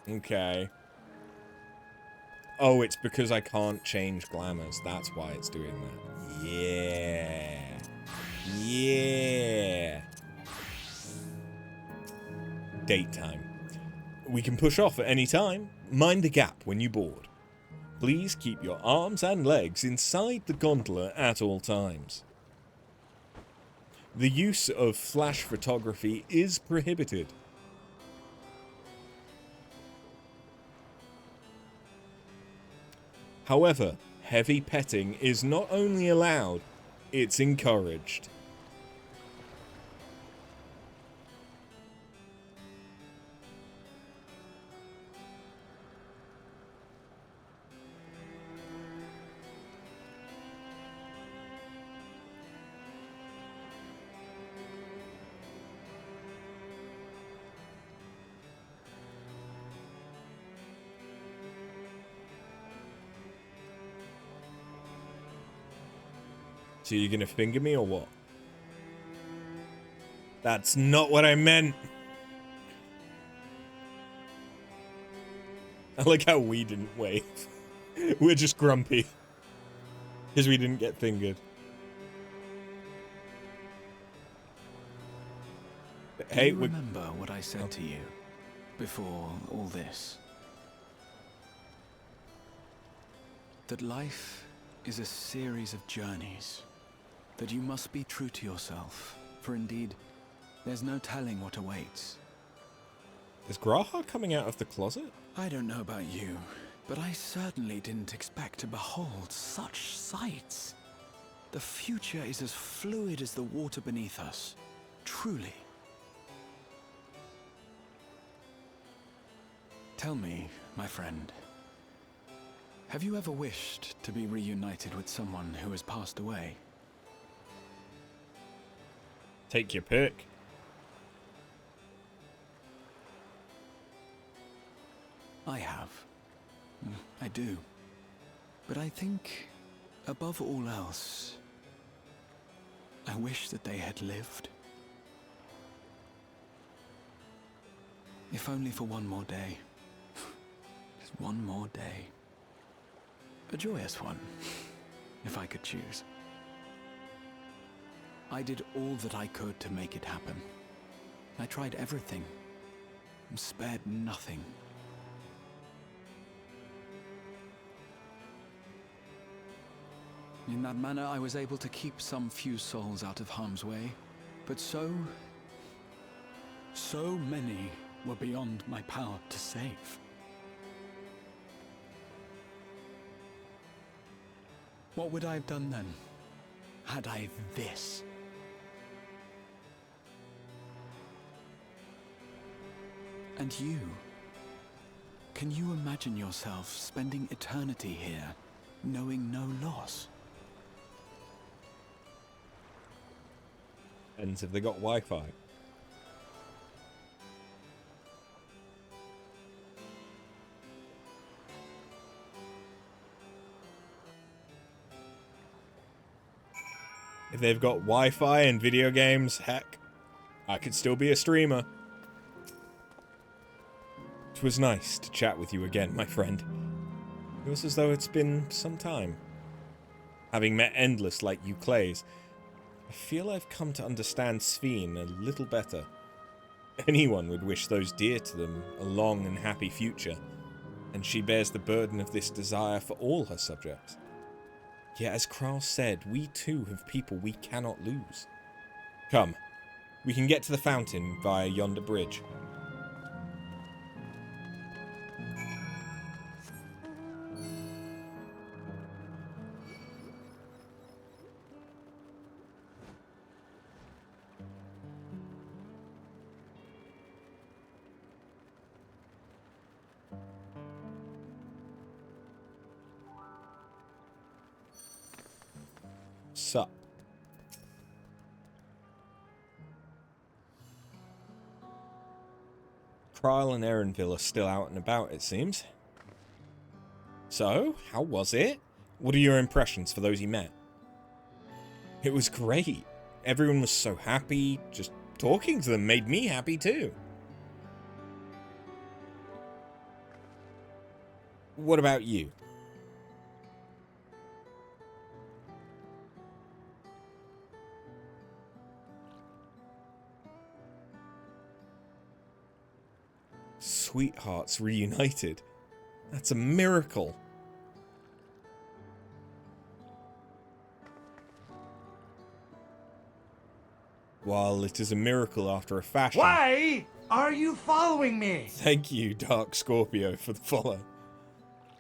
Okay. Oh, it's because I can't change glamours. That's why it's doing that. Yeah. Yeah. Date time. We can push off at any time. Mind the gap when you board. Please keep your arms and legs inside the gondola at all times. The use of flash photography is prohibited. However, heavy petting is not only allowed, it's encouraged. So you're gonna finger me or what? That's not what I meant. I like how we didn't wave. We're just grumpy. Because we didn't get fingered. But hey, do you remember what I said to you before all this? That life is a series of journeys. That you must be true to yourself. For indeed, there's no telling what awaits. Is Graha coming out of the closet? I don't know about you, but I certainly didn't expect to behold such sights. The future is as fluid as the water beneath us. Truly. Tell me, my friend, have you ever wished to be reunited with someone who has passed away? Take your pick. I have. I do. But I think, above all else, I wish that they had lived. If only for one more day. Just one more day. A joyous one, if I could choose. I did all that I could to make it happen. I tried everything, and spared nothing. In that manner, I was able to keep some few souls out of harm's way, but so many were beyond my power to save. What would I have done then, had I this? And you? Can you imagine yourself spending eternity here, knowing no loss? And have they got Wi-Fi? If they've got Wi-Fi and video games, heck, I could still be a streamer. It was nice to chat with you again, my friend. It was as though it's been some time. Having met Endless like you Clays, I feel I've come to understand Sveen a little better. Anyone would wish those dear to them a long and happy future, and she bears the burden of this desire for all her subjects. Yet as Kral said, we too have people we cannot lose. Come, we can get to the fountain via yonder bridge. Sup? Kral and Erenville are still out and about, it seems. So, how was it? What are your impressions for those you met? It was great. Everyone was so happy. Just talking to them made me happy too. What about you? Sweethearts reunited. That's a miracle. While it is a miracle after a fashion. Why are you following me? Thank you, Dark Scorpio, for the follow.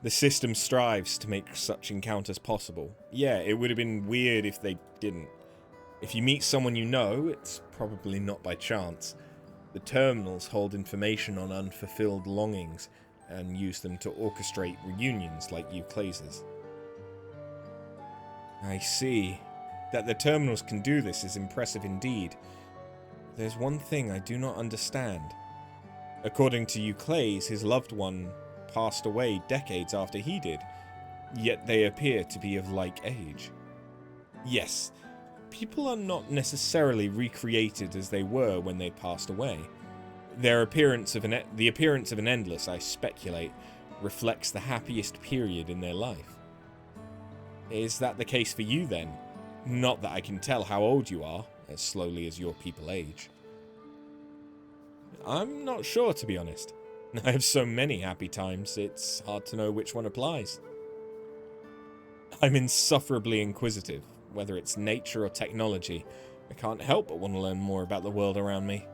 The system strives to make such encounters possible. Yeah, it would have been weird if they didn't. If you meet someone you know, it's probably not by chance. The terminals hold information on unfulfilled longings and use them to orchestrate reunions like you Clases. I see. That the terminals can do this is impressive indeed. There's one thing I do not understand. According to Euclades, his loved one passed away decades after he did, yet they appear to be of like age. Yes, people are not necessarily recreated as they were when they passed away. The appearance of an endless, I speculate, reflects the happiest period in their life. Is that the case for you then? Not that I can tell how old you are, as slowly as your people age. I'm not sure, to be honest. I have so many happy times, it's hard to know which one applies. I'm insufferably inquisitive, whether it's nature or technology. I can't help but want to learn more about the world around me.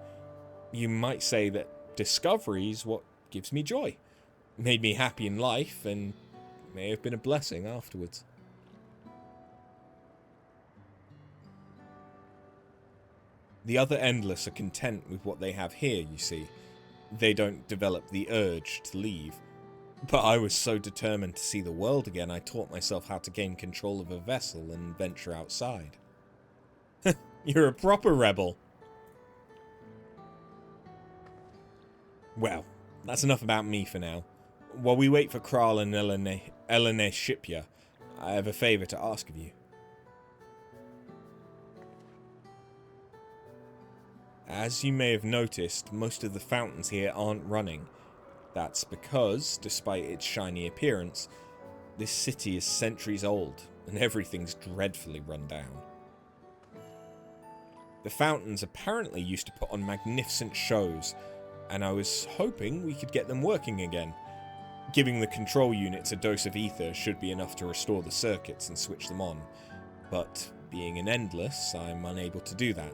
You might say that discovery is what gives me joy, made me happy in life, and may have been a blessing afterwards. The other Endless are content with what they have here, you see. They don't develop the urge to leave. But I was so determined to see the world again, I taught myself how to gain control of a vessel and venture outside. You're a proper rebel. Well, that's enough about me for now. While we wait for Kral and Elene Shipya, I have a favour to ask of you. As you may have noticed, most of the fountains here aren't running. That's because, despite its shiny appearance, this city is centuries old, and everything's dreadfully run down. The fountains apparently used to put on magnificent shows, and I was hoping we could get them working again. Giving the control units a dose of ether should be enough to restore the circuits and switch them on, but being an Endless, I'm unable to do that.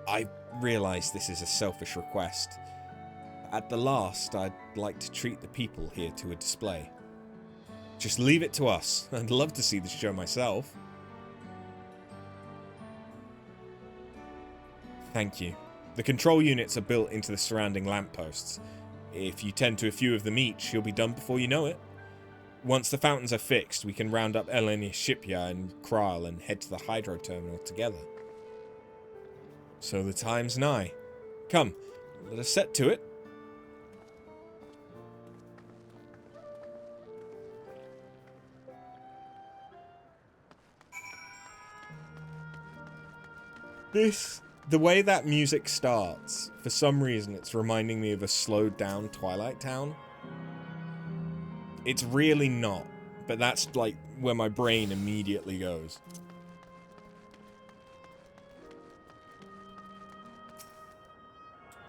I realise this is a selfish request. At the last, I'd like to treat the people here to a display. Just leave it to us. I'd love to see the show myself. Thank you. The control units are built into the surrounding lampposts. If you tend to a few of them each, you'll be done before you know it. Once the fountains are fixed, we can round up Eleni Shipya and Kral and head to the hydro terminal together. So the time's nigh. Come, let us set to it. The way that music starts, for some reason it's reminding me of a slowed down Twilight Town. It's really not, but that's like where my brain immediately goes.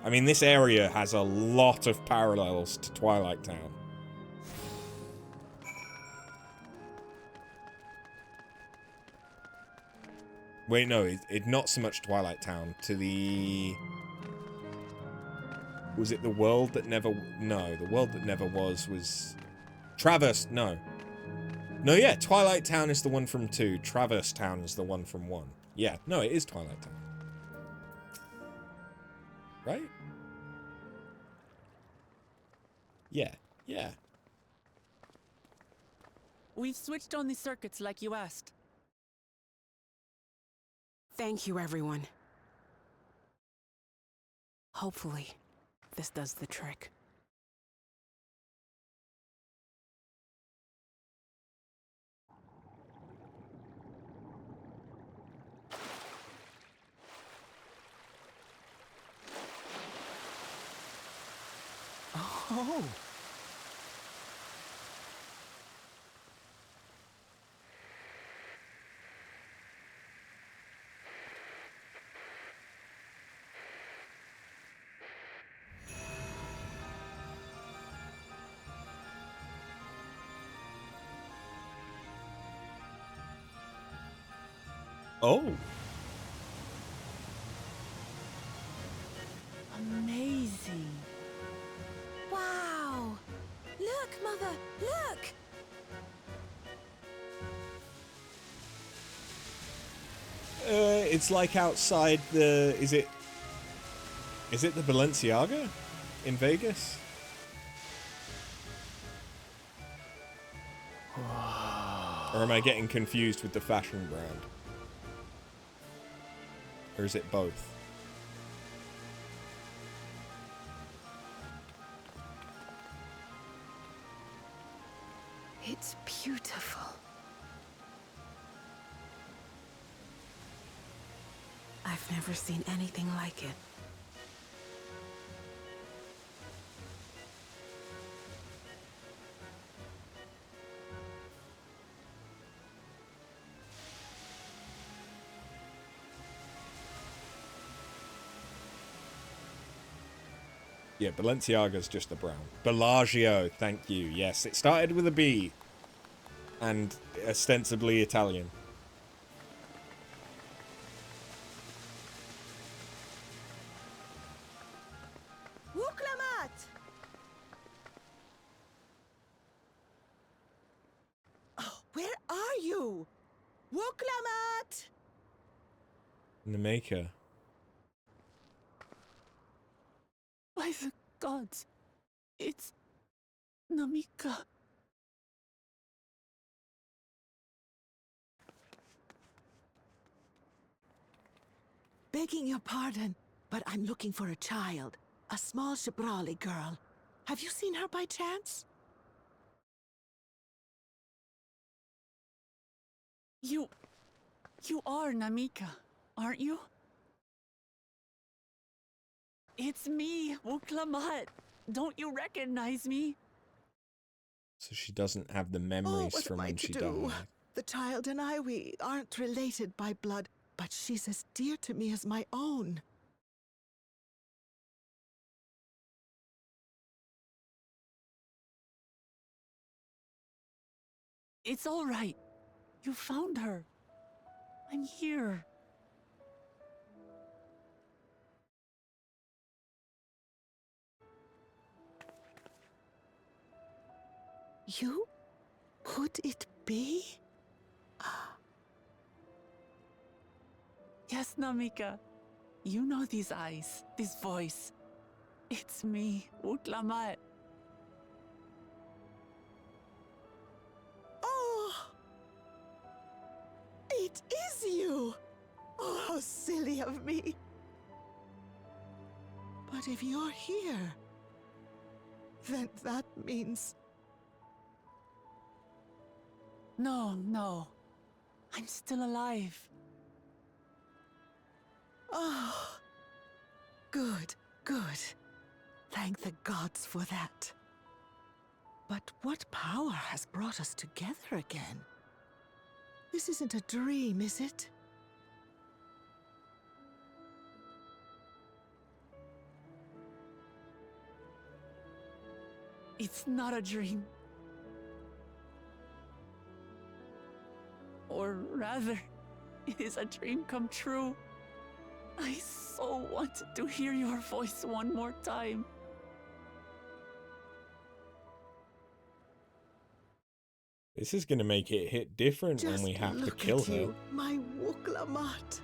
I mean, this area has a lot of parallels to Twilight Town. Wait, no, it's not so much Twilight Town. To the... Was it the world that never... No, the world that never was... Traverse... No. No, yeah, Twilight Town is the one from 2. Traverse Town is the one from 1. Yeah, no, it is Twilight Town. Right? Yeah, yeah. We've switched on the circuits like you asked. Thank you, everyone. Hopefully, this does the trick. Oh! Oh. Amazing. Wow! Look, Mother, look! It's like outside the... Is it the Balenciaga in Vegas? Or am I getting confused with the fashion brand? Or is it both? It's beautiful. I've never seen anything like it. Yeah, Balenciaga's just the brown. Bellagio, thank you. Yes, it started with a B. And ostensibly Italian. Wuklamat! Oh, where are you? Wuklamat! Nameka. By the gods, it's Namika. Begging your pardon, but I'm looking for a child. A small Shibrali girl. Have you seen her by chance? You are Namika, aren't you? It's me, Wuklamat. Don't you recognize me? So she doesn't have the memories what from am I when to she do? died. The child and I, we aren't related by blood, but she's as dear to me as my own. It's all right. You found her. I'm here. You? Could it be? Yes, Namika. You know these eyes, this voice. It's me, Wuklamat. Oh! It is you! Oh, how silly of me. But if you're here, then that means... No. I'm still alive. Oh, good. Thank the gods for that. But what power has brought us together again? This isn't a dream, is it? It's not a dream. Or rather, it is a dream come true. I so wanted to hear your voice one more time. This is going to make it hit different when we have to kill her. You, my Wuklamat.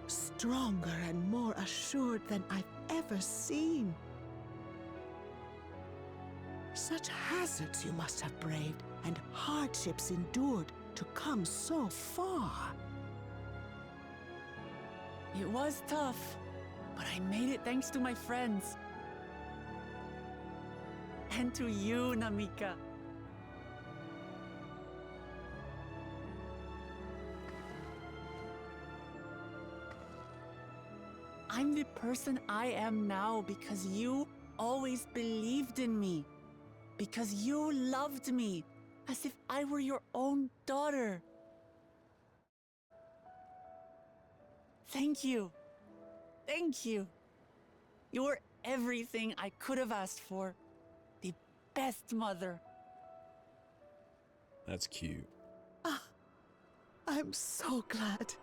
Stronger and more assured than I've ever seen. Such hazards you must have braved and hardships endured to come so far. It was tough, but I made it thanks to my friends. And to you, Namika. I'm the person I am now because you always believed in me. Because you loved me as if I were your own daughter. Thank you. Thank you. You're everything I could have asked for. The best mother. That's cute. Ah, I'm so glad.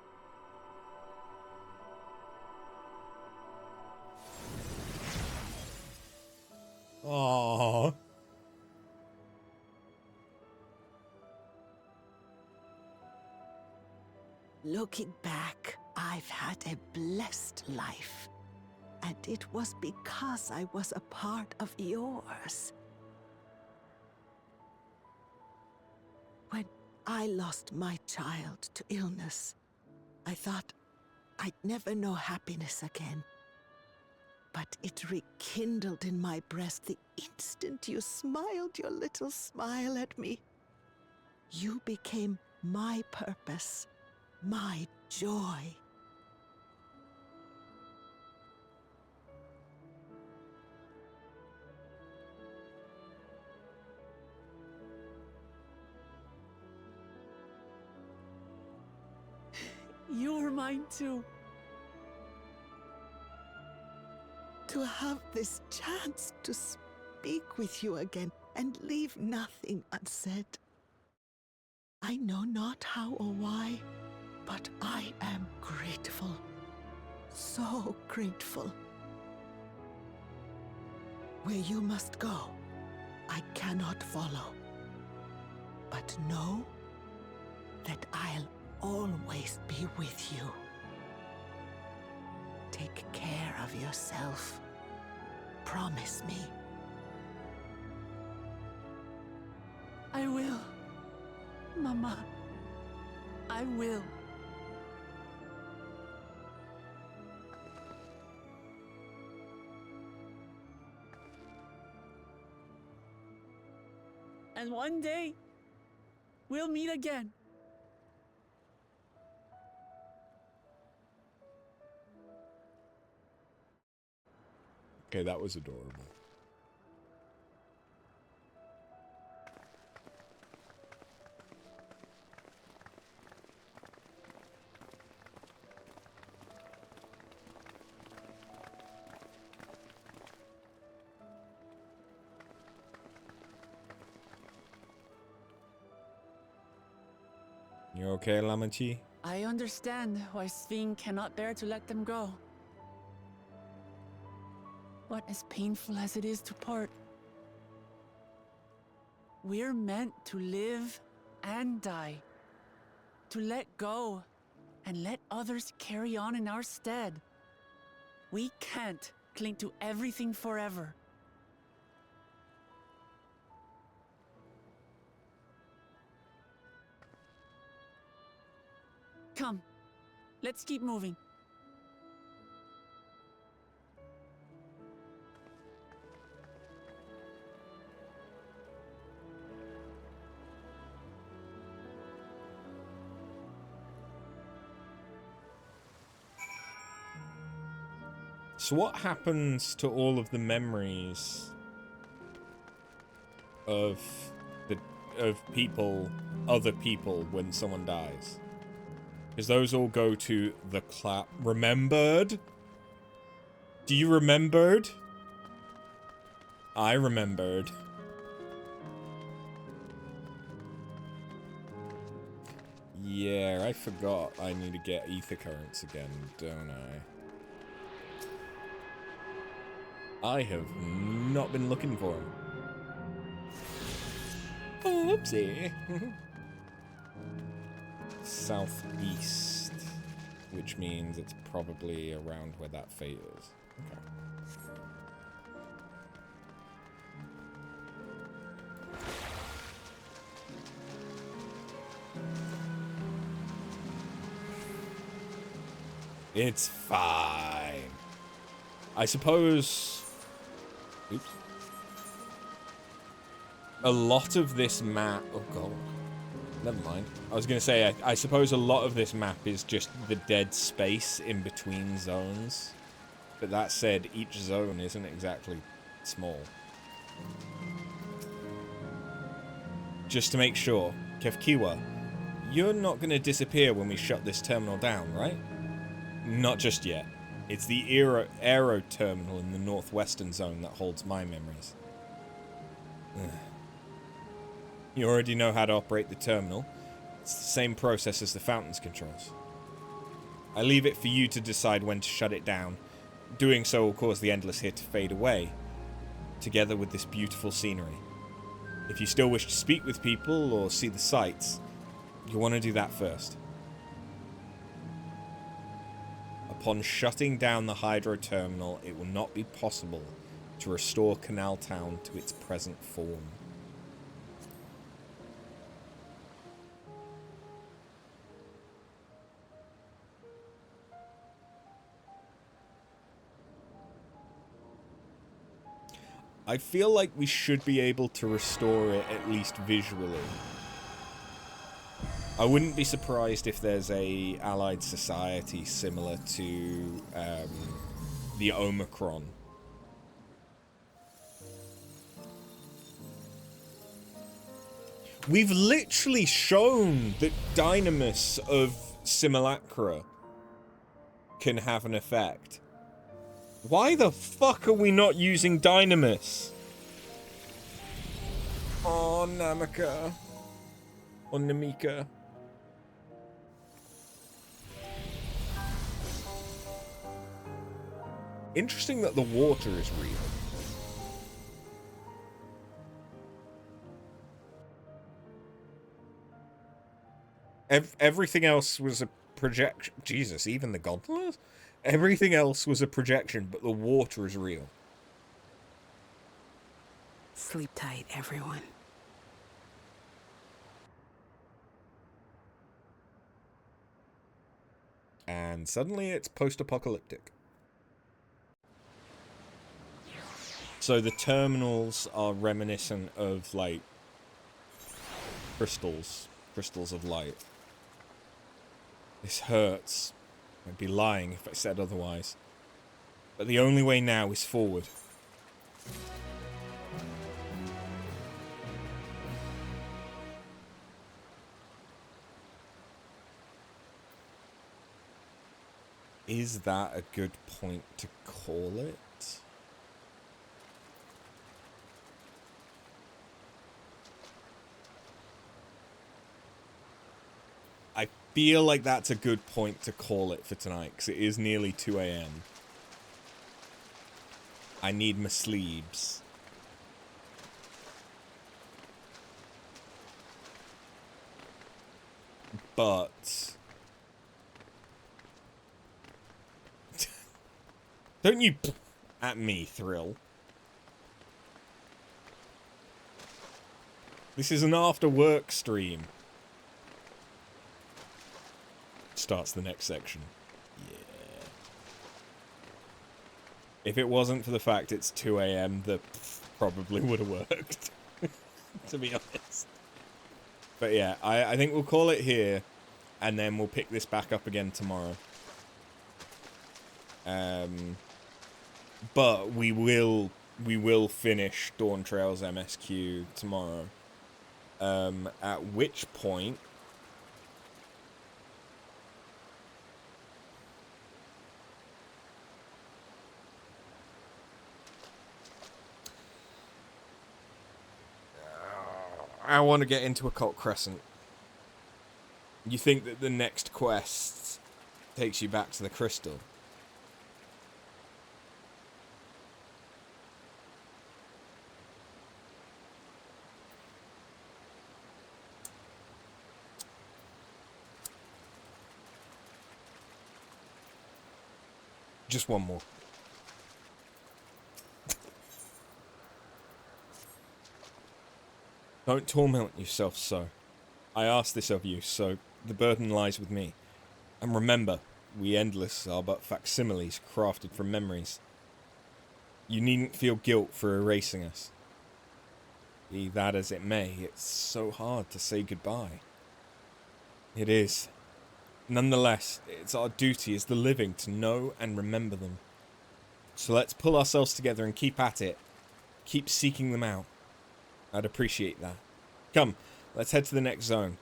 Aww. Looking back, I've had a blessed life. And it was because I was a part of yours. When I lost my child to illness, I thought I'd never know happiness again. But it rekindled in my breast the instant you smiled your little smile at me. You became my purpose, my joy. You were mine too. To have this chance to speak with you again and leave nothing unsaid. I know not how or why, but I am grateful. So grateful. Where you must go, I cannot follow. But know that I'll always be with you. Take care of yourself. Promise me. I will. Mama. I will. And one day, we'll meet again. Okay, that was adorable. You okay, Lamachi? I understand why Sveen cannot bear to let them go. But as painful as it is to part, we're meant to live and die. To let go and let others carry on in our stead. We can't cling to everything forever. Come, let's keep moving. So what happens to all of the memories of people, other people, when someone dies? Because those all go to the remembered? Do you remembered? I remembered. Yeah, I forgot I need to get ether currents again, don't I? I have not been looking for them. Oopsie. Southeast, which means it's probably around where that fate is. Okay. It's fine. I suppose... Oops. A lot of this map... Oh, God. Never mind. I was going to say, I suppose a lot of this map is just the dead space in between zones. But that said, each zone isn't exactly small. Just to make sure, Kefkiwa, you're not going to disappear when we shut this terminal down, right? Not just yet. It's the Aero terminal in the northwestern zone that holds my memories. Ugh. You already know how to operate the terminal. It's the same process as the fountain's controls. I leave it for you to decide when to shut it down. Doing so will cause the endless here to fade away, together with this beautiful scenery. If you still wish to speak with people or see the sights, you'll want to do that first. Upon shutting down the hydro terminal, it will not be possible to restore Canal Town to its present form. I feel like we should be able to restore it, at least visually. I wouldn't be surprised if there's a allied society similar to the Omicron. We've literally shown that Dynamis of simulacra can have an effect. Why the fuck are we not using Dynamis? Oh, Namika. Or Namika. Interesting that the water is real. Everything else was a projection. Jesus, even the gondolas? Everything else was a projection, but the water is real. Sleep tight, everyone. And suddenly it's post-apocalyptic. So the terminals are reminiscent of, like, crystals of light. This hurts. I'd be lying if I said otherwise. But the only way now is forward. Is that a good point to call it? I feel like that's a good point to call it for tonight, because it is nearly 2 AM. I need my sleeves. But... don't you at me, Thrill. This is an after-work stream. Starts the next section. Yeah. If it wasn't for the fact it's 2 AM, the probably would have worked. To be honest. But yeah, I think we'll call it here, and then we'll pick this back up again tomorrow. But we will finish Dawntrail's MSQ tomorrow. At which point I want to get into Occult Crescent. You think that the next quest takes you back to the crystal? Just one more. Don't torment yourself so. I ask this of you, so the burden lies with me. And remember, we Endless are but facsimiles crafted from memories. You needn't feel guilt for erasing us. Be that as it may, it's so hard to say goodbye. It is. Nonetheless, it's our duty as the living to know and remember them. So let's pull ourselves together and keep at it. Keep seeking them out. I'd appreciate that. Come, let's head to the next zone.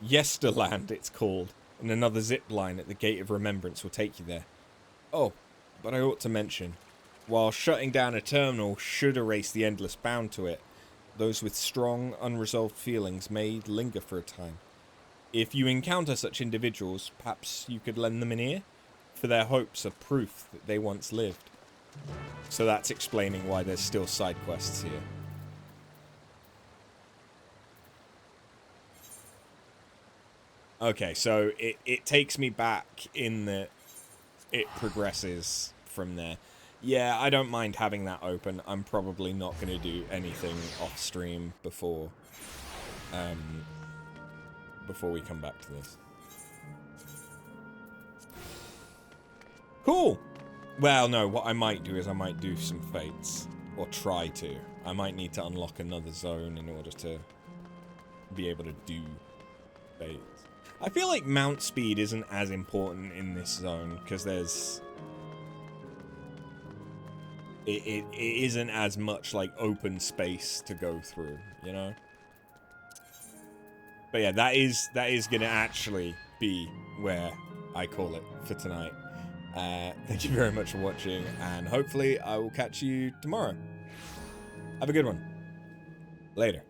Yesterland, it's called, and another zip line at the Gate of Remembrance will take you there. Oh, but I ought to mention, while shutting down a terminal should erase the Endless bound to it, those with strong, unresolved feelings may linger for a time. If you encounter such individuals, perhaps you could lend them an ear, for their hopes are proof that they once lived. So that's explaining why there's still side quests here. Okay, so it takes me back in that it progresses from there. Yeah, I don't mind having that open. I'm probably not going to do anything off stream before we come back to this. Cool! Well, no, what I might do is I might do some fates. Or try to. I might need to unlock another zone in order to be able to do fates. I feel like mount speed isn't as important in this zone, because there's... It isn't as much, like, open space to go through, you know? But yeah, that is gonna actually be where I call it for tonight. Thank you very much for watching, and hopefully I will catch you tomorrow. Have a good one. Later.